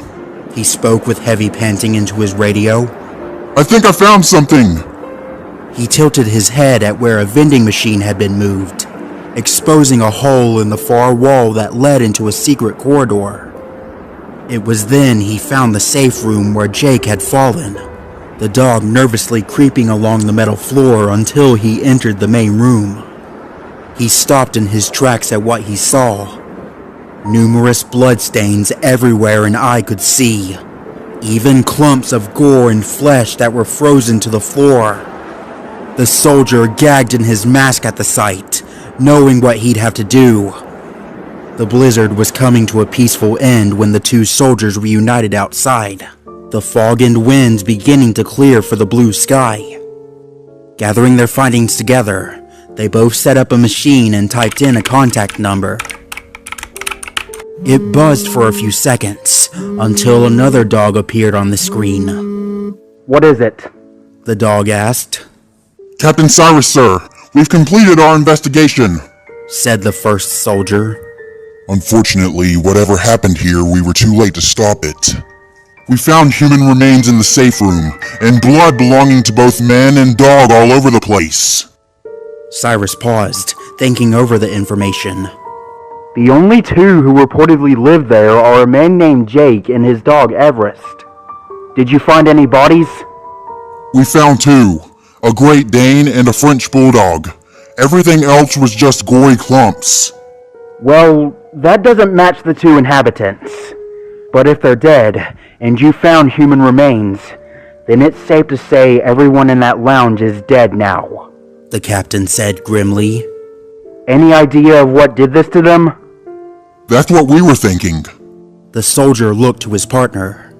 He spoke with heavy panting into his radio. I think I found something! He tilted his head at where a vending machine had been moved, exposing a hole in the far wall that led into a secret corridor. It was then he found the safe room where Jake had fallen, the dog nervously creeping along the metal floor until he entered the main room. He stopped in his tracks at what he saw. Numerous bloodstains everywhere an eye could see, even clumps of gore and flesh that were frozen to the floor. The soldier gagged in his mask at the sight, knowing what he'd have to do. The blizzard was coming to a peaceful end when the two soldiers reunited outside, the fog and winds beginning to clear for the blue sky. Gathering their findings together, they both set up a machine and typed in a contact number. It buzzed for a few seconds, until another dog appeared on the screen. What is it? The dog asked. Captain Cyrus, sir, we've completed our investigation, said the first soldier. Unfortunately, whatever happened here, we were too late to stop it. We found human remains in the safe room, and blood belonging to both man and dog all over the place. Cyrus paused, thinking over the information. The only two who reportedly live there are a man named Jake and his dog Everest. Did you find any bodies? We found two, a Great Dane and a French Bulldog. Everything else was just gory clumps. Well, that doesn't match the two inhabitants. But if they're dead, and you found human remains, then it's safe to say everyone in that lounge is dead now, the captain said grimly. Any idea of what did this to them? That's what we were thinking. The soldier looked to his partner.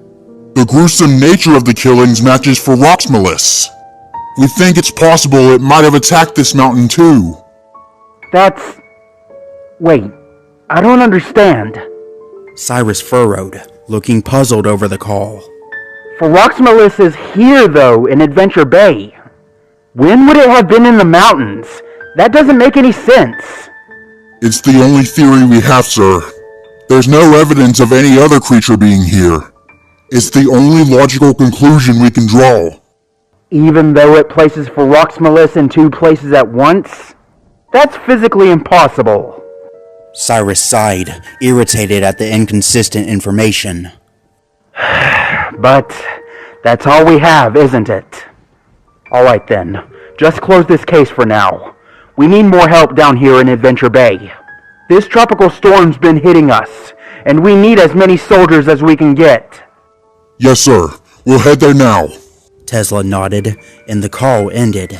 The gruesome nature of the killings matches Feroxmelis. We think it's possible it might have attacked this mountain too. Wait, I don't understand. Cyrus furrowed, looking puzzled over the call. Feroxmelis is here, though, in Adventure Bay. When would it have been in the mountains? That doesn't make any sense. It's the only theory we have, sir. There's no evidence of any other creature being here. It's the only logical conclusion we can draw. Even though it places Feroxmelis in two places at once? That's physically impossible. Cyrus sighed, irritated at the inconsistent information. But that's all we have, isn't it? Alright then, just close this case for now. We need more help down here in Adventure Bay. This tropical storm's been hitting us, and we need as many soldiers as we can get. Yes, sir. We'll head there now. Tesla nodded, and the call ended.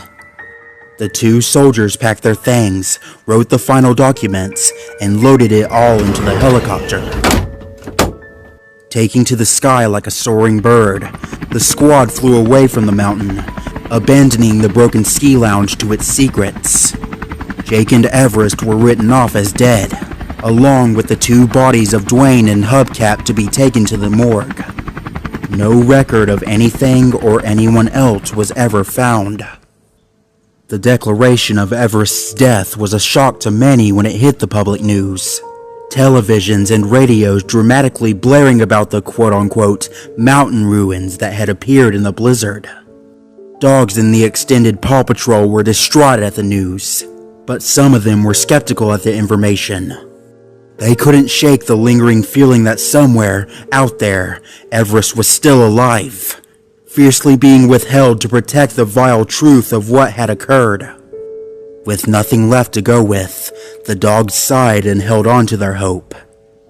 The two soldiers packed their things, wrote the final documents, and loaded it all into the helicopter. Taking to the sky like a soaring bird, the squad flew away from the mountain, abandoning the broken ski lounge to its secrets. Jake and Everest were written off as dead, along with the two bodies of Dwayne and Hubcap to be taken to the morgue. No record of anything or anyone else was ever found. The declaration of Everest's death was a shock to many when it hit the public news. Televisions and radios dramatically blaring about the quote-unquote mountain ruins that had appeared in the blizzard. Dogs in the extended Paw Patrol were distraught at the news, but some of them were skeptical at the information. They couldn't shake the lingering feeling that somewhere, out there, Everest was still alive, fiercely being withheld to protect the vile truth of what had occurred. With nothing left to go with, the dogs sighed and held on to their hope,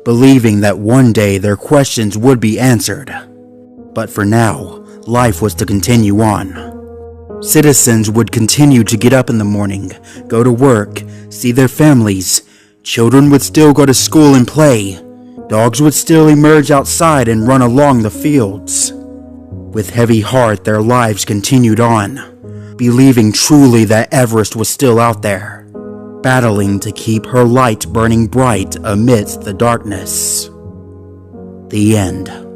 believing that one day their questions would be answered. But for now, life was to continue on. Citizens would continue to get up in the morning, go to work, see their families. Children would still go to school and play. Dogs would still emerge outside and run along the fields. With heavy heart, their lives continued on, believing truly that Everest was still out there, battling to keep her light burning bright amidst the darkness. The end.